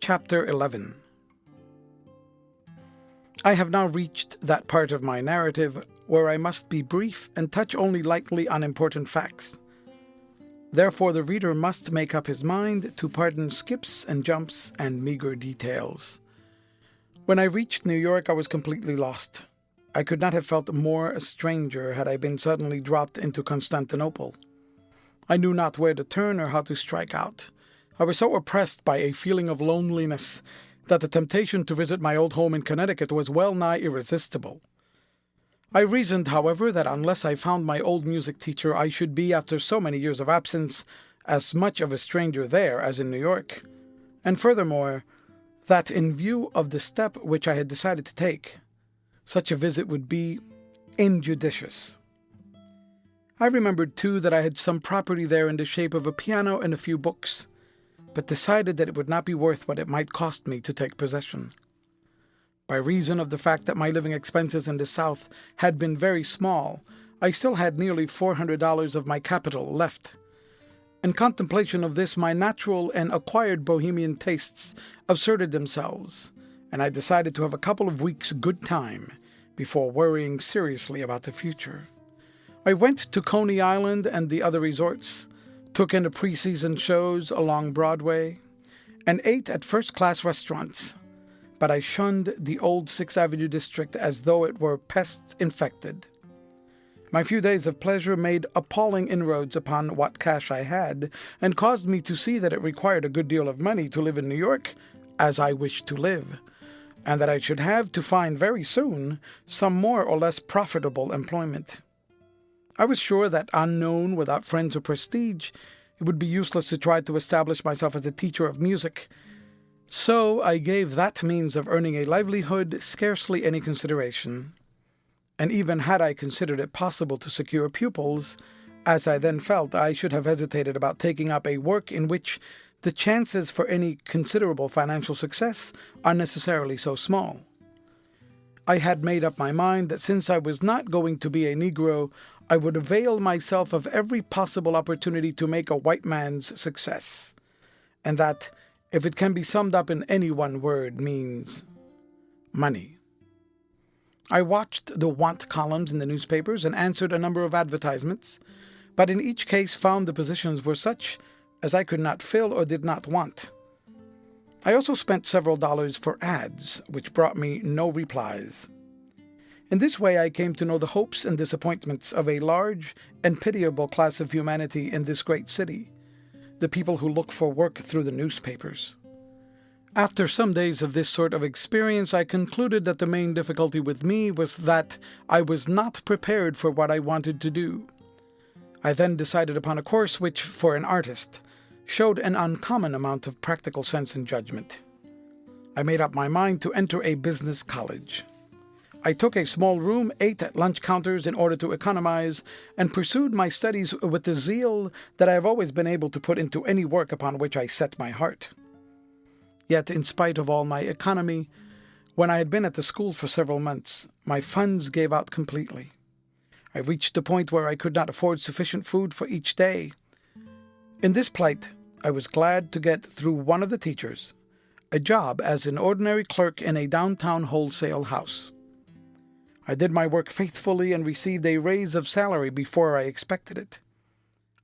Chapter 11. I have now reached that part of my narrative where I must be brief and touch only lightly on important facts. Therefore, the reader must make up his mind to pardon skips and jumps and meager details. When I reached New York, I was completely lost. I could not have felt more a stranger had I been suddenly dropped into Constantinople. I knew not where to turn or how to strike out. I was so oppressed by a feeling of loneliness that the temptation to visit my old home in Connecticut was well nigh irresistible. I reasoned, however, that unless I found my old music teacher, I should be, after so many years of absence, as much of a stranger there as in New York, and furthermore, that in view of the step which I had decided to take, such a visit would be injudicious. I remembered, too, that I had some property there in the shape of a piano and a few books, but decided that it would not be worth what it might cost me to take possession. By reason of the fact that my living expenses in the South had been very small, I still had nearly $400 of my capital left. In contemplation of this, my natural and acquired bohemian tastes asserted themselves, and I decided to have a couple of weeks' good time before worrying seriously about the future. I went to Coney Island and the other resorts, took in the preseason shows along Broadway, and ate at first-class restaurants, but I shunned the old Sixth Avenue district as though it were pest-infected. My few days of pleasure made appalling inroads upon what cash I had, and caused me to see that it required a good deal of money to live in New York as I wished to live, and that I should have to find very soon some more or less profitable employment. I was sure that, unknown, without friends or prestige, it would be useless to try to establish myself as a teacher of music, so I gave that means of earning a livelihood scarcely any consideration. And even had I considered it possible to secure pupils, as I then felt, I should have hesitated about taking up a work in which the chances for any considerable financial success are necessarily so small. I had made up my mind that since I was not going to be a Negro, I would avail myself of every possible opportunity to make a white man's success, and that, if it can be summed up in any one word, means money. I watched the want columns in the newspapers and answered a number of advertisements, but in each case found the positions were such as I could not fill or did not want. I also spent several dollars for ads, which brought me no replies. In this way I came to know the hopes and disappointments of a large and pitiable class of humanity in this great city, the people who look for work through the newspapers. After some days of this sort of experience, I concluded that the main difficulty with me was that I was not prepared for what I wanted to do. I then decided upon a course which, for an artist, showed an uncommon amount of practical sense and judgment. I made up my mind to enter a business college. I took a small room, ate at lunch counters in order to economize, and pursued my studies with the zeal that I have always been able to put into any work upon which I set my heart. Yet, in spite of all my economy, when I had been at the school for several months, my funds gave out completely. I reached the point where I could not afford sufficient food for each day. In this plight, I was glad to get through one of the teachers a job as an ordinary clerk in a downtown wholesale house. I did my work faithfully and received a raise of salary before I expected it.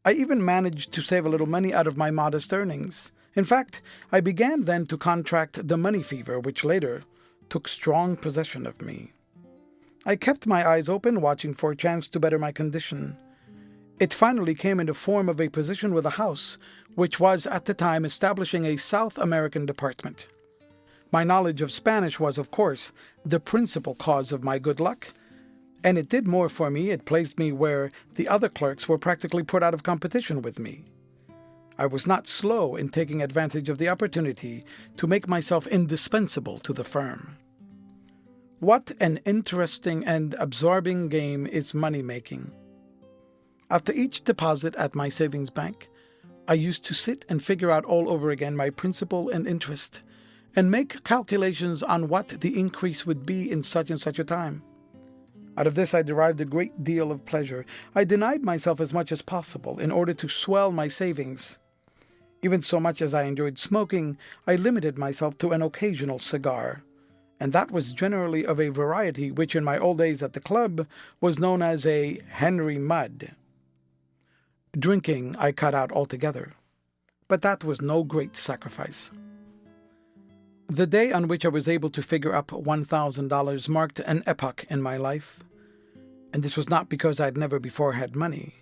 I even managed to save a little money out of my modest earnings. In fact, I began then to contract the money fever, which later took strong possession of me. I kept my eyes open, watching for a chance to better my condition. It finally came in the form of a position with a house, which was at the time establishing a South American department. My knowledge of Spanish was, of course, the principal cause of my good luck, and it did more for me. It placed me where the other clerks were practically put out of competition with me. I was not slow in taking advantage of the opportunity to make myself indispensable to the firm. What an interesting and absorbing game is money-making. After each deposit at my savings bank, I used to sit and figure out all over again my principal and interest, and make calculations on what the increase would be in such and such a time. Out of this I derived a great deal of pleasure. I denied myself as much as possible in order to swell my savings. Even so much as I enjoyed smoking, I limited myself to an occasional cigar, and that was generally of a variety which in my old days at the club was known as a Henry Mudd. Drinking I cut out altogether, but that was no great sacrifice. The day on which I was able to figure up $1,000 marked an epoch in my life, and this was not because I had never before had money.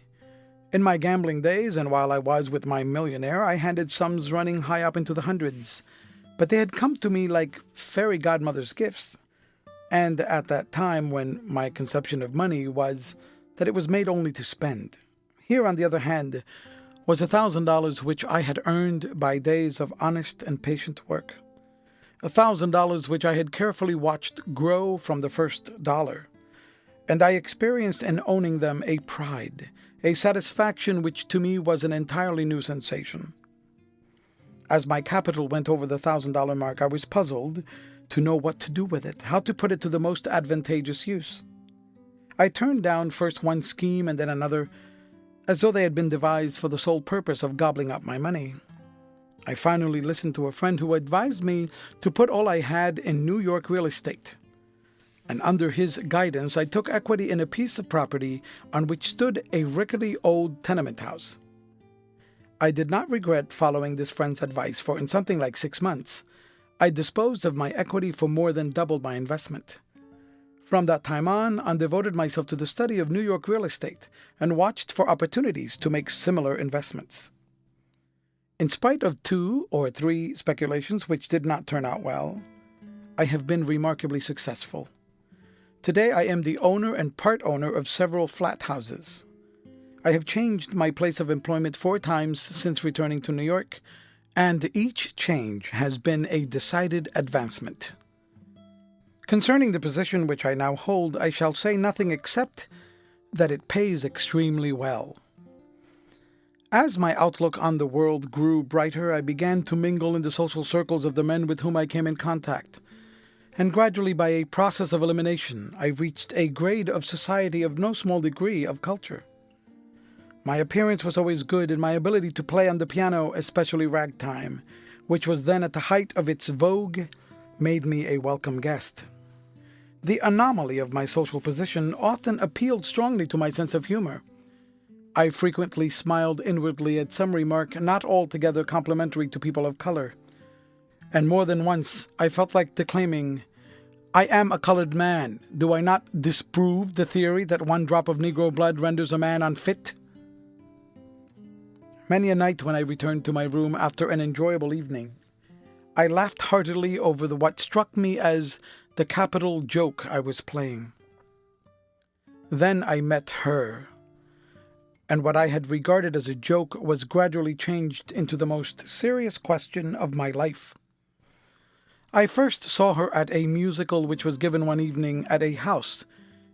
In my gambling days, and while I was with my millionaire, I handed sums running high up into the hundreds, but they had come to me like fairy godmother's gifts, and at that time when my conception of money was that it was made only to spend. Here, on the other hand, was $1,000 which I had earned by days of honest and patient work. $1,000 which I had carefully watched grow from the first dollar, and I experienced in owning them a pride, a satisfaction which to me was an entirely new sensation. As my capital went over the $1,000 mark, I was puzzled to know what to do with it, how to put it to the most advantageous use. I turned down first one scheme and then another, as though they had been devised for the sole purpose of gobbling up my money. I finally listened to a friend who advised me to put all I had in New York real estate. And under his guidance, I took equity in a piece of property on which stood a rickety old tenement house. I did not regret following this friend's advice, for in something like 6 months, I disposed of my equity for more than double my investment. From that time on, I devoted myself to the study of New York real estate and watched for opportunities to make similar investments. In spite of 2 or 3 speculations which did not turn out well, I have been remarkably successful. Today I am the owner and part owner of several flat houses. I have changed my place of employment 4 times since returning to New York, and each change has been a decided advancement. Concerning the position which I now hold, I shall say nothing except that it pays extremely well. As my outlook on the world grew brighter, I began to mingle in the social circles of the men with whom I came in contact, and gradually, by a process of elimination, I reached a grade of society of no small degree of culture. My appearance was always good, and my ability to play on the piano, especially ragtime, which was then at the height of its vogue, made me a welcome guest. The anomaly of my social position often appealed strongly to my sense of humor. I frequently smiled inwardly at some remark not altogether complimentary to people of color, and more than once I felt like declaiming, "I am a colored man. Do I not disprove the theory that 1 drop of Negro blood renders a man unfit?" Many a night when I returned to my room after an enjoyable evening, I laughed heartily over what struck me as the capital joke I was playing. Then I met her, and what I had regarded as a joke was gradually changed into the most serious question of my life. I first saw her at a musical which was given one evening at a house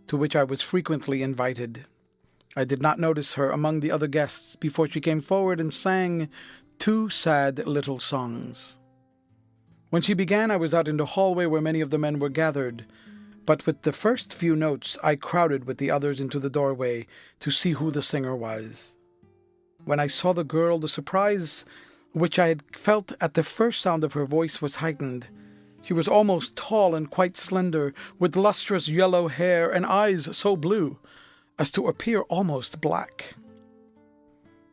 to which I was frequently invited. I did not notice her among the other guests before she came forward and sang 2 sad little songs. When she began, I was out in the hallway where many of the men were gathered, but with the first few notes I crowded with the others into the doorway to see who the singer was. When I saw the girl, the surprise which I had felt at the first sound of her voice was heightened. She was almost tall and quite slender, with lustrous yellow hair and eyes so blue as to appear almost black.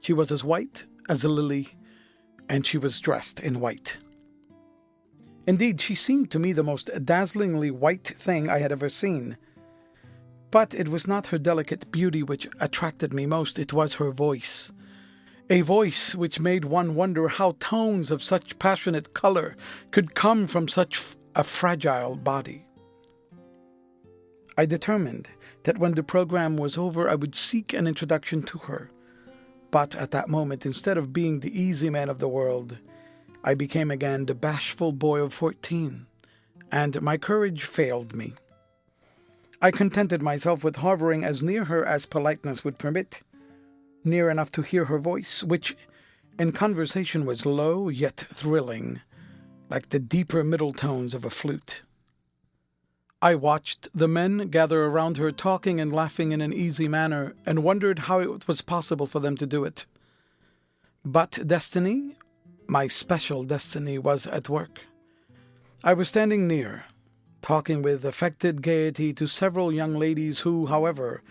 She was as white as a lily, and she was dressed in white. Indeed, she seemed to me the most dazzlingly white thing I had ever seen. But it was not her delicate beauty which attracted me most, it was her voice. A voice which made one wonder how tones of such passionate color could come from such a fragile body. I determined that when the program was over I would seek an introduction to her. But at that moment, instead of being the easy man of the world, I became again the bashful boy of 14, and my courage failed me. I contented myself with hovering as near her as politeness would permit, near enough to hear her voice, which in conversation was low yet thrilling, like the deeper middle tones of a flute. I watched the men gather around her talking and laughing in an easy manner, and wondered how it was possible for them to do it. But destiny, my special destiny, was at work. I was standing near, talking with affected gaiety to several young ladies who, however,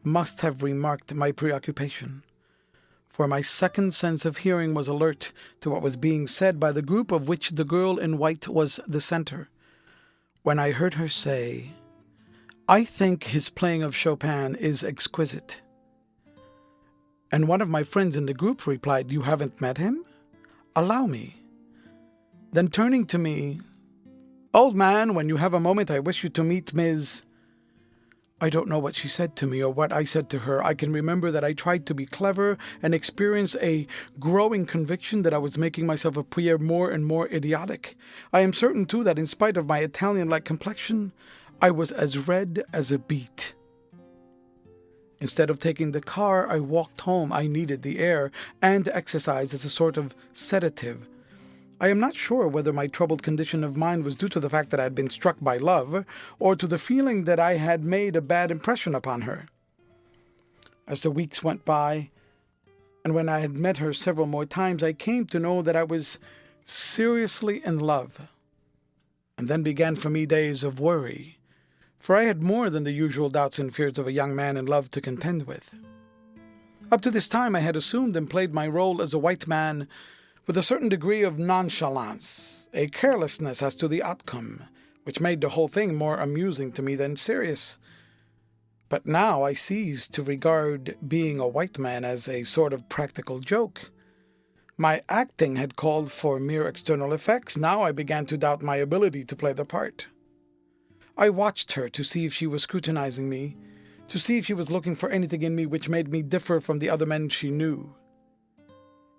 must have remarked my preoccupation, for my second sense of hearing was alert to what was being said by the group of which the girl in white was the center, when I heard her say, "I think his playing of Chopin is exquisite." And one of my friends in the group replied, "You haven't met him? Allow me." Then turning to me, "Old man, when you have a moment, I wish you to meet Ms." I don't know what she said to me or what I said to her. I can remember that I tried to be clever and experienced a growing conviction that I was making myself appear more and more idiotic. I am certain, too, that in spite of my Italian-like complexion, I was as red as a beet. Instead of taking the car, I walked home. I needed the air and exercise as a sort of sedative. I am not sure whether my troubled condition of mind was due to the fact that I had been struck by love, or to the feeling that I had made a bad impression upon her. As the weeks went by, and when I had met her several more times, I came to know that I was seriously in love. And then began for me days of worry, for I had more than the usual doubts and fears of a young man in love to contend with. Up to this time I had assumed and played my role as a white man with a certain degree of nonchalance, a carelessness as to the outcome, which made the whole thing more amusing to me than serious. But now I ceased to regard being a white man as a sort of practical joke. My acting had called for mere external effects. Now I began to doubt my ability to play the part. I watched her to see if she was scrutinizing me, to see if she was looking for anything in me which made me differ from the other men she knew.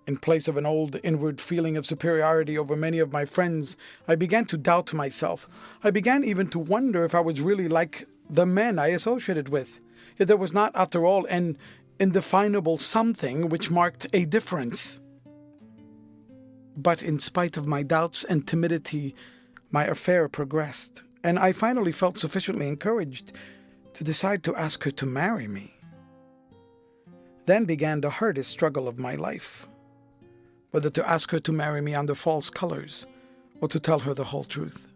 In place of an old inward feeling of superiority over many of my friends, I began to doubt myself. I began even to wonder if I was really like the men I associated with, if there was not, after all, an indefinable something which marked a difference. But in spite of my doubts and timidity, my affair progressed, and I finally felt sufficiently encouraged to decide to ask her to marry me. Then began the hardest struggle of my life, whether to ask her to marry me under false colors or to tell her the whole truth.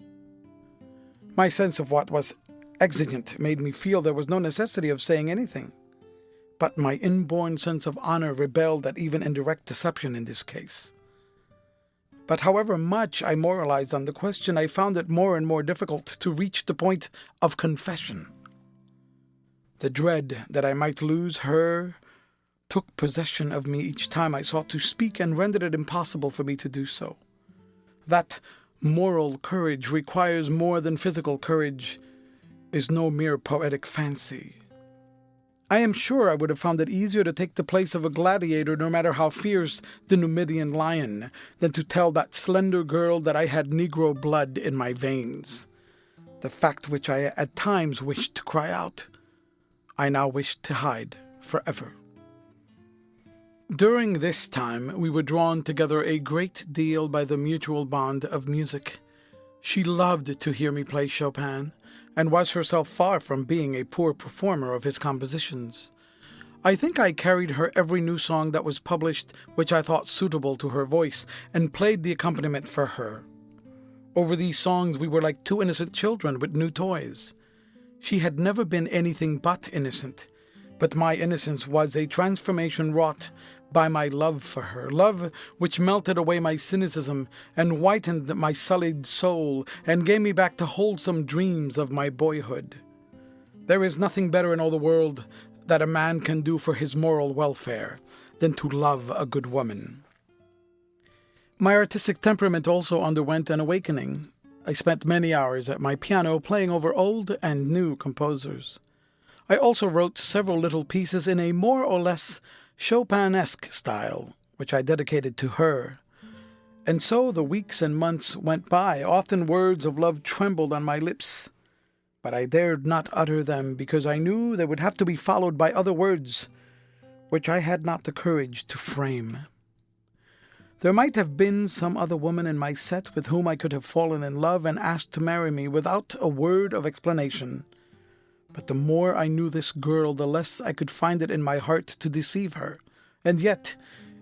My sense of what was exigent made me feel there was no necessity of saying anything, but my inborn sense of honor rebelled at even indirect deception in this case. But however much I moralized on the question, I found it more and more difficult to reach the point of confession. The dread that I might lose her took possession of me each time I sought to speak and rendered it impossible for me to do so. That moral courage requires more than physical courage is no mere poetic fancy. I am sure I would have found it easier to take the place of a gladiator, no matter how fierce the Numidian lion, than to tell that slender girl that I had Negro blood in my veins, the fact which I at times wished to cry out, I now wished to hide forever. During this time we were drawn together a great deal by the mutual bond of music. She loved to hear me play Chopin, and was herself far from being a poor performer of his compositions. I think I carried her every new song that was published which I thought suitable to her voice, and played the accompaniment for her. Over these songs we were like two innocent children with new toys. She had never been anything but innocent, but my innocence was a transformation wrought by my love for her, love which melted away my cynicism and whitened my sullied soul and gave me back to wholesome dreams of my boyhood. There is nothing better in all the world that a man can do for his moral welfare than to love a good woman. My artistic temperament also underwent an awakening. I spent many hours at my piano playing over old and new composers. I also wrote several little pieces in a more or less Chopin-esque style, which I dedicated to her. And so the weeks and months went by. Often words of love trembled on my lips, but I dared not utter them because I knew they would have to be followed by other words, which I had not the courage to frame. There might have been some other woman in my set with whom I could have fallen in love and asked to marry me without a word of explanation. But the more I knew this girl, the less I could find it in my heart to deceive her. And yet,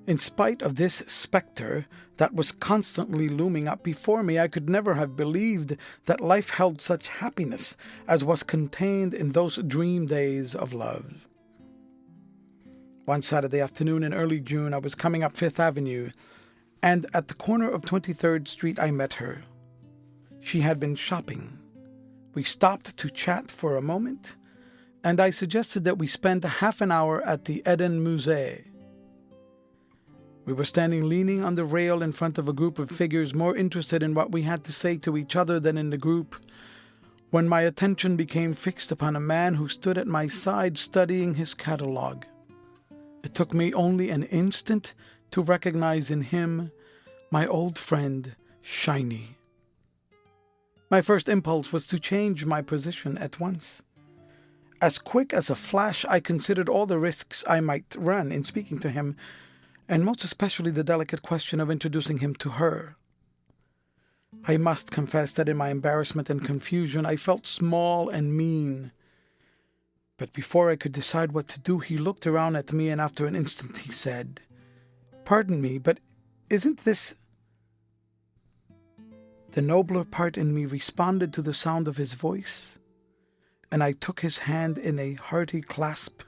in spite of this spectre that was constantly looming up before me, I could never have believed that life held such happiness as was contained in those dream days of love. One Saturday afternoon in early June, I was coming up Fifth Avenue, and at the corner of 23rd Street I met her. She had been shopping. We stopped to chat for a moment, and I suggested that we spend half an hour at the Eden Musée. We were standing leaning on the rail in front of a group of figures more interested in what we had to say to each other than in the group, when my attention became fixed upon a man who stood at my side studying his catalogue. It took me only an instant to recognize in him my old friend, Shiny. My first impulse was to change my position at once. As quick as a flash, I considered all the risks I might run in speaking to him, and most especially the delicate question of introducing him to her. I must confess that in my embarrassment and confusion, I felt small and mean. But before I could decide what to do, he looked around at me, and after an instant he said, "Pardon me, but isn't this—" The nobler part in me responded to the sound of his voice, and I took his hand in a hearty clasp.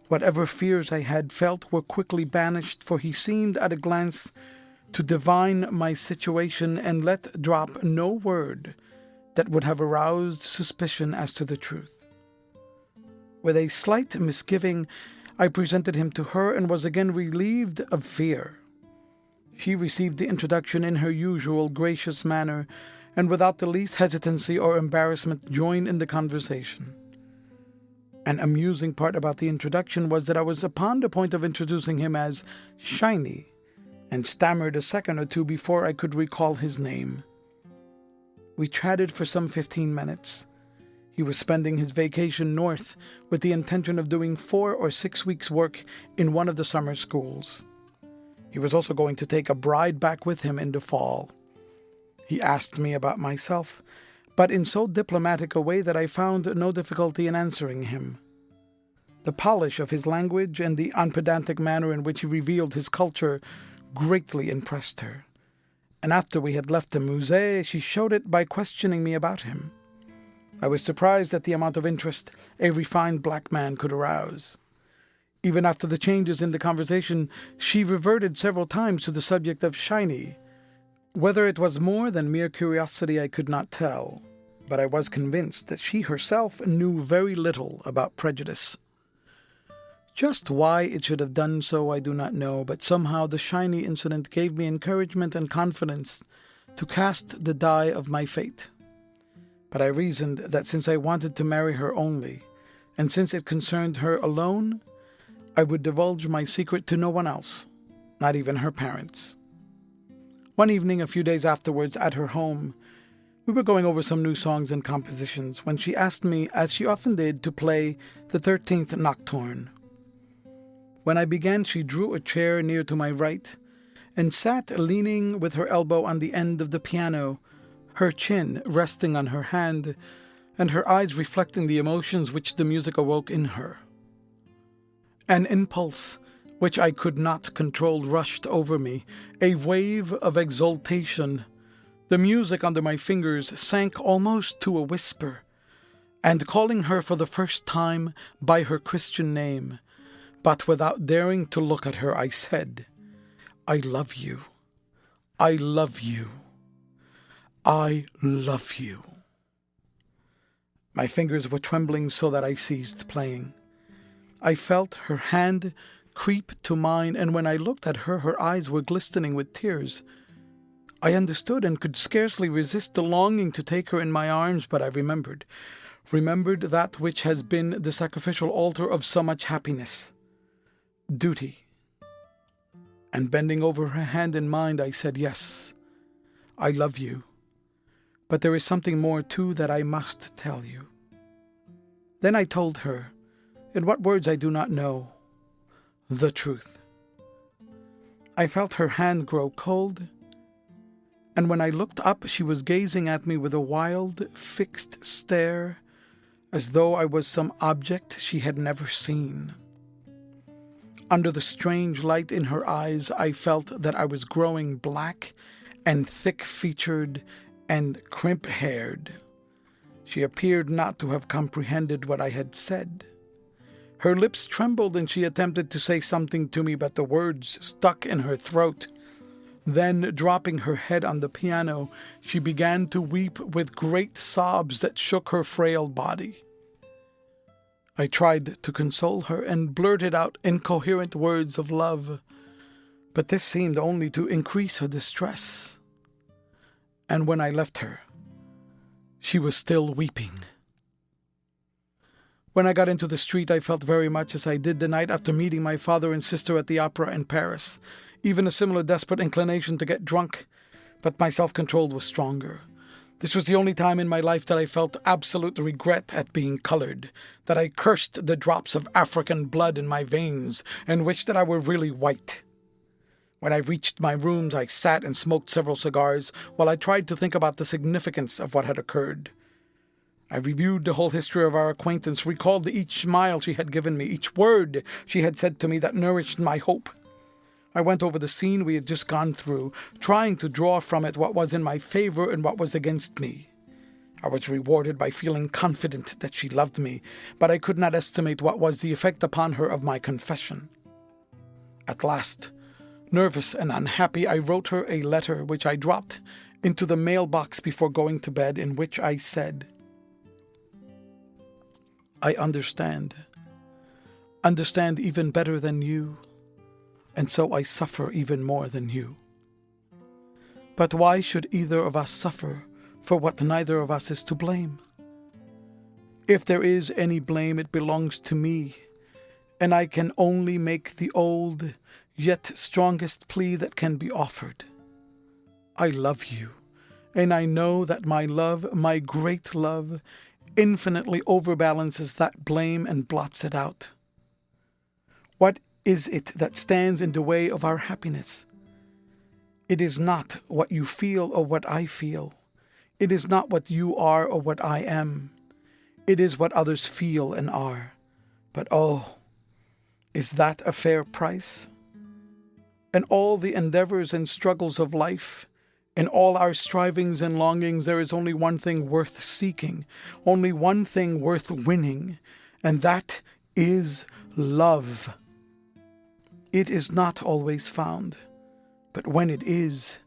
Whatever fears I had felt were quickly banished, for he seemed at a glance to divine my situation and let drop no word that would have aroused suspicion as to the truth. With a slight misgiving, I presented him to her and was again relieved of fear. She received the introduction in her usual gracious manner, and without the least hesitancy or embarrassment joined in the conversation. An amusing part about the introduction was that I was upon the point of introducing him as Shiny, and stammered a second or two before I could recall his name. We chatted for some 15 minutes. He was spending his vacation north with the intention of doing 4 or 6 weeks' work in one of the summer schools. He was also going to take a bride back with him in the fall. He asked me about myself, but in so diplomatic a way that I found no difficulty in answering him. The polish of his language and the unpedantic manner in which he revealed his culture greatly impressed her, and after we had left the musée, she showed it by questioning me about him. I was surprised at the amount of interest a refined black man could arouse. Even after the changes in the conversation, she reverted several times to the subject of Shiny. Whether it was more than mere curiosity I could not tell, but I was convinced that she herself knew very little about prejudice. Just why it should have done so I do not know, but somehow the Shiny incident gave me encouragement and confidence to cast the die of my fate. But I reasoned that since I wanted to marry her only, and since it concerned her alone, I would divulge my secret to no one else, not even her parents. One evening, a few days afterwards, at her home, we were going over some new songs and compositions when she asked me, as she often did, to play the 13th Nocturne. When I began, she drew a chair near to my right and sat leaning with her elbow on the end of the piano, her chin resting on her hand and her eyes reflecting the emotions which the music awoke in her. An impulse which I could not control rushed over me, a wave of exultation. The music under my fingers sank almost to a whisper, and calling her for the first time by her Christian name, but without daring to look at her, I said, "I love you. I love you. I love you." My fingers were trembling so that I ceased playing. I felt her hand creep to mine, and when I looked at her, her eyes were glistening with tears. I understood and could scarcely resist the longing to take her in my arms, but I remembered that which has been the sacrificial altar of so much happiness. Duty. And bending over her hand in mine, I said, "Yes, I love you. But there is something more too that I must tell you." Then I told her, in what words I do not know, the truth. I felt her hand grow cold, and when I looked up, she was gazing at me with a wild, fixed stare, as though I was some object she had never seen. Under the strange light in her eyes, I felt that I was growing black and thick-featured and crimp-haired. She appeared not to have comprehended what I had said. Her lips trembled and she attempted to say something to me, but the words stuck in her throat. Then, dropping her head on the piano, she began to weep with great sobs that shook her frail body. I tried to console her and blurted out incoherent words of love, but this seemed only to increase her distress. And when I left her, she was still weeping. When I got into the street, I felt very much as I did the night after meeting my father and sister at the opera in Paris, even a similar desperate inclination to get drunk, but my self-control was stronger. This was the only time in my life that I felt absolute regret at being colored, that I cursed the drops of African blood in my veins and wished that I were really white. When I reached my rooms, I sat and smoked several cigars while I tried to think about the significance of what had occurred. I reviewed the whole history of our acquaintance, recalled each smile she had given me, each word she had said to me that nourished my hope. I went over the scene we had just gone through, trying to draw from it what was in my favor and what was against me. I was rewarded by feeling confident that she loved me, but I could not estimate what was the effect upon her of my confession. At last, nervous and unhappy, I wrote her a letter which I dropped into the mailbox before going to bed, in which I said, "I understand even better than you, and so I suffer even more than you. But why should either of us suffer for what neither of us is to blame? If there is any blame, it belongs to me, and I can only make the old, yet strongest plea that can be offered. I love you, and I know that my love, my great love, infinitely overbalances that blame and blots it out. What is it that stands in the way of our happiness? It is not what you feel or what I feel. It is not what you are or what I am. It is what others feel and are. But oh, is that a fair price? In all the endeavors and struggles of life, in all our strivings and longings, there is only one thing worth seeking, only one thing worth winning, and that is love. It is not always found, but when it is,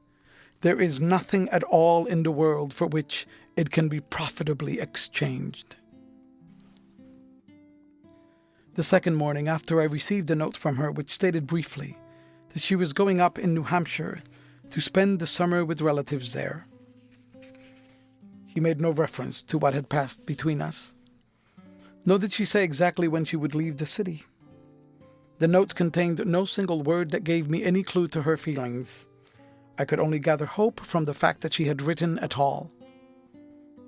there is nothing at all in the world for which it can be profitably exchanged." The second morning after, I received a note from her which stated briefly that she was going up in New Hampshire to spend the summer with relatives there. He made no reference to what had passed between us, nor did she say exactly when she would leave the city. The note contained no single word that gave me any clue to her feelings. I could only gather hope from the fact that she had written at all.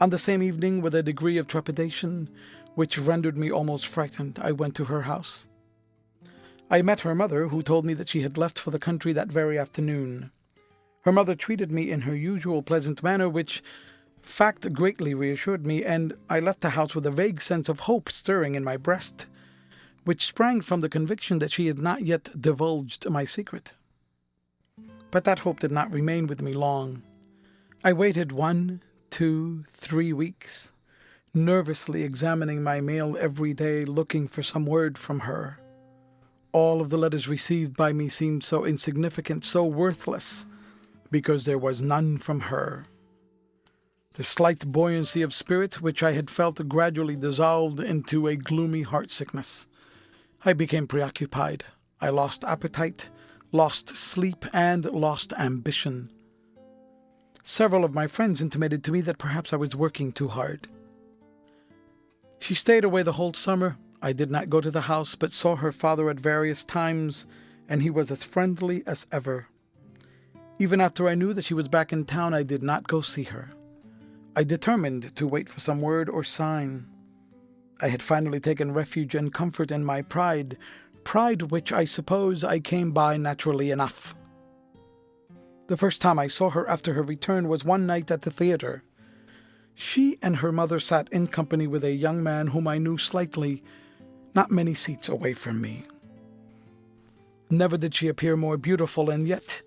On the same evening, with a degree of trepidation which rendered me almost frightened, I went to her house. I met her mother, who told me that she had left for the country that very afternoon. Her mother treated me in her usual pleasant manner, which fact greatly reassured me, and I left the house with a vague sense of hope stirring in my breast, which sprang from the conviction that she had not yet divulged my secret. But that hope did not remain with me long. I waited 1, 2, 3 weeks, nervously examining my mail every day, looking for some word from her. All of the letters received by me seemed so insignificant, so worthless, because there was none from her. The slight buoyancy of spirit which I had felt gradually dissolved into a gloomy heart-sickness. I became preoccupied. I lost appetite, lost sleep, and lost ambition. Several of my friends intimated to me that perhaps I was working too hard. She stayed away the whole summer. I did not go to the house, but saw her father at various times, and he was as friendly as ever. Even after I knew that she was back in town, I did not go see her. I determined to wait for some word or sign. I had finally taken refuge and comfort in my pride which I suppose I came by naturally enough. The first time I saw her after her return was one night at the theater. She and her mother sat in company with a young man whom I knew slightly, not many seats away from me. Never did she appear more beautiful, and yet,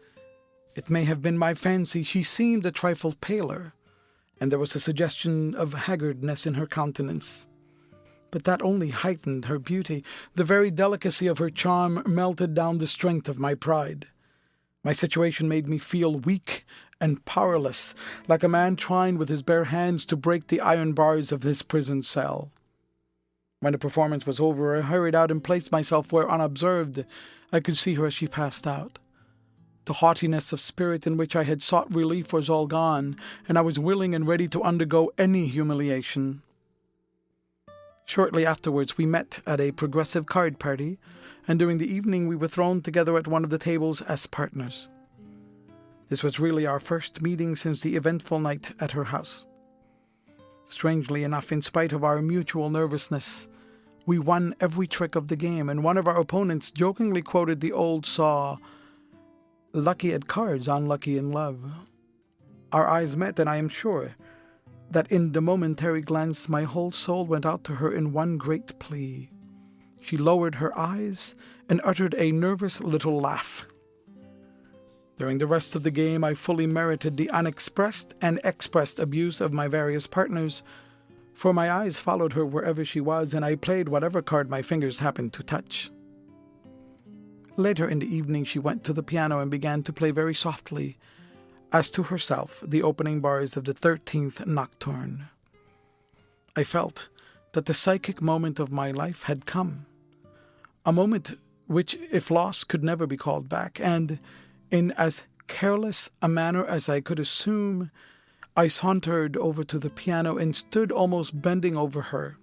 it may have been my fancy, she seemed a trifle paler, and there was a suggestion of haggardness in her countenance. But that only heightened her beauty. The very delicacy of her charm melted down the strength of my pride. My situation made me feel weak and powerless, like a man trying with his bare hands to break the iron bars of his prison cell. When the performance was over, I hurried out and placed myself where, unobserved, I could see her as she passed out. The haughtiness of spirit in which I had sought relief was all gone, and I was willing and ready to undergo any humiliation. Shortly afterwards we met at a progressive card party, and during the evening we were thrown together at one of the tables as partners. This was really our first meeting since the eventful night at her house. Strangely enough, in spite of our mutual nervousness, we won every trick of the game, and one of our opponents jokingly quoted the old saw, "Lucky at cards, unlucky in love." Our eyes met, and I am sure that in the momentary glance my whole soul went out to her in one great plea. She lowered her eyes and uttered a nervous little laugh. During the rest of the game, I fully merited the unexpressed and expressed abuse of my various partners, for my eyes followed her wherever she was, and I played whatever card my fingers happened to touch. Later in the evening, she went to the piano and began to play very softly, as to herself, the opening bars of the 13th Nocturne. I felt that the psychic moment of my life had come, a moment which, if lost, could never be called back, and in as careless a manner as I could assume, I sauntered over to the piano and stood almost bending over her.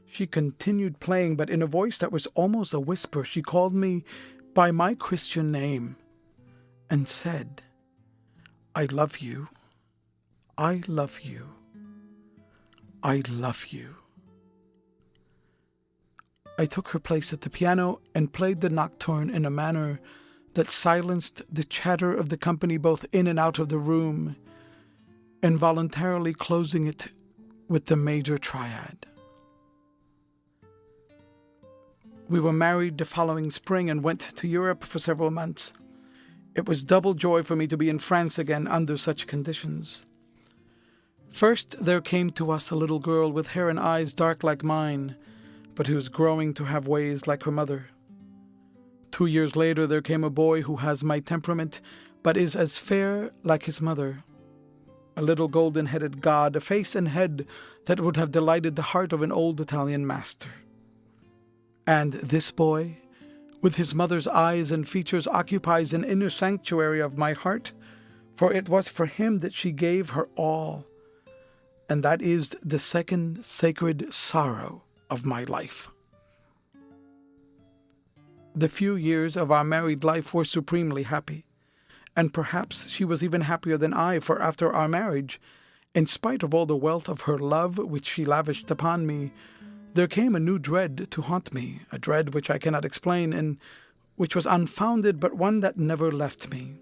She continued playing, but in a voice that was almost a whisper, she called me by my Christian name and said, "I love you. I love you. I love you." I took her place at the piano and played the nocturne in a manner that silenced the chatter of the company both in and out of the room, involuntarily closing it with the major triad. We were married the following spring and went to Europe for several months. It was double joy for me to be in France again under such conditions. First there came to us a little girl with hair and eyes dark like mine, but who was growing to have ways like her mother. 2 years later there came a boy who has my temperament, but is as fair like his mother. A little golden-headed god, a face and head that would have delighted the heart of an old Italian master. And this boy, with his mother's eyes and features, occupies an inner sanctuary of my heart, for it was for him that she gave her all, and that is the second sacred sorrow of my life. The few years of our married life were supremely happy, and perhaps she was even happier than I, for after our marriage, in spite of all the wealth of her love which she lavished upon me, there came a new dread to haunt me, a dread which I cannot explain, and which was unfounded, but one that never left me.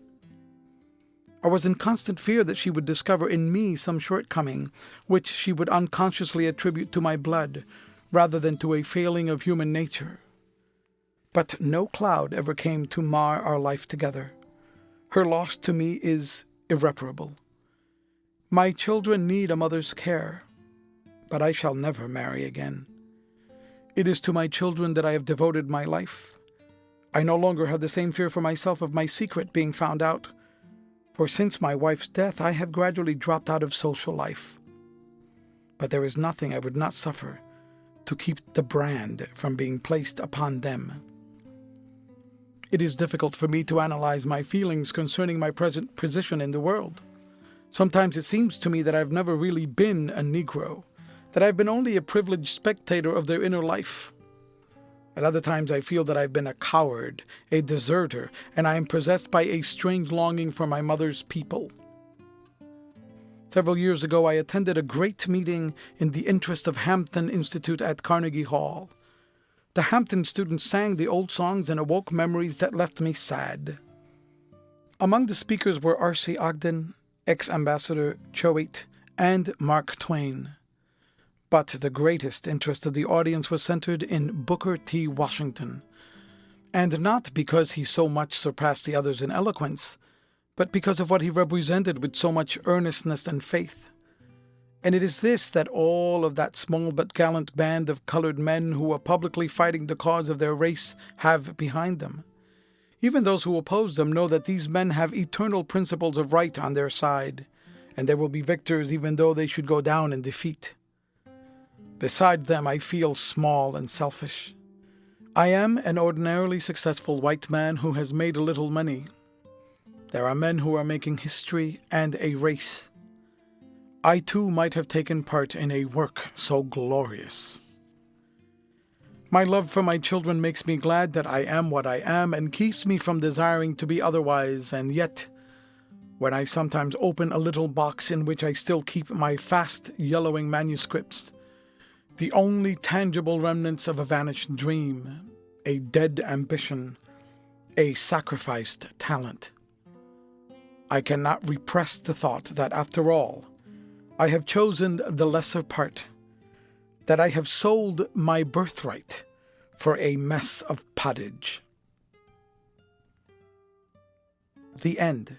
I was in constant fear that she would discover in me some shortcoming, which she would unconsciously attribute to my blood, rather than to a failing of human nature. But no cloud ever came to mar our life together. Her loss to me is irreparable. My children need a mother's care, but I shall never marry again. It is to my children that I have devoted my life. I no longer have the same fear for myself of my secret being found out, for since my wife's death I have gradually dropped out of social life. But there is nothing I would not suffer to keep the brand from being placed upon them. It is difficult for me to analyze my feelings concerning my present position in the world. Sometimes it seems to me that I've never really been a Negro, that I've been only a privileged spectator of their inner life. At other times I feel that I've been a coward, a deserter, and I am possessed by a strange longing for my mother's people. Several years ago I attended a great meeting in the interest of Hampton Institute at Carnegie Hall. The Hampton students sang the old songs and awoke memories that left me sad. Among the speakers were R.C. Ogden, ex-ambassador Choate, and Mark Twain. But the greatest interest of the audience was centered in Booker T. Washington, and not because he so much surpassed the others in eloquence, but because of what he represented with so much earnestness and faith. And it is this that all of that small but gallant band of colored men who are publicly fighting the cause of their race have behind them. Even those who oppose them know that these men have eternal principles of right on their side, and they will be victors even though they should go down in defeat. Beside them, I feel small and selfish. I am an ordinarily successful white man who has made a little money. There are men who are making history and a race. I too might have taken part in a work so glorious. My love for my children makes me glad that I am what I am and keeps me from desiring to be otherwise, and yet when I sometimes open a little box in which I still keep my fast yellowing manuscripts, the only tangible remnants of a vanished dream, a dead ambition, a sacrificed talent. I cannot repress the thought that, after all, I have chosen the lesser part, that I have sold my birthright for a mess of pottage. The end.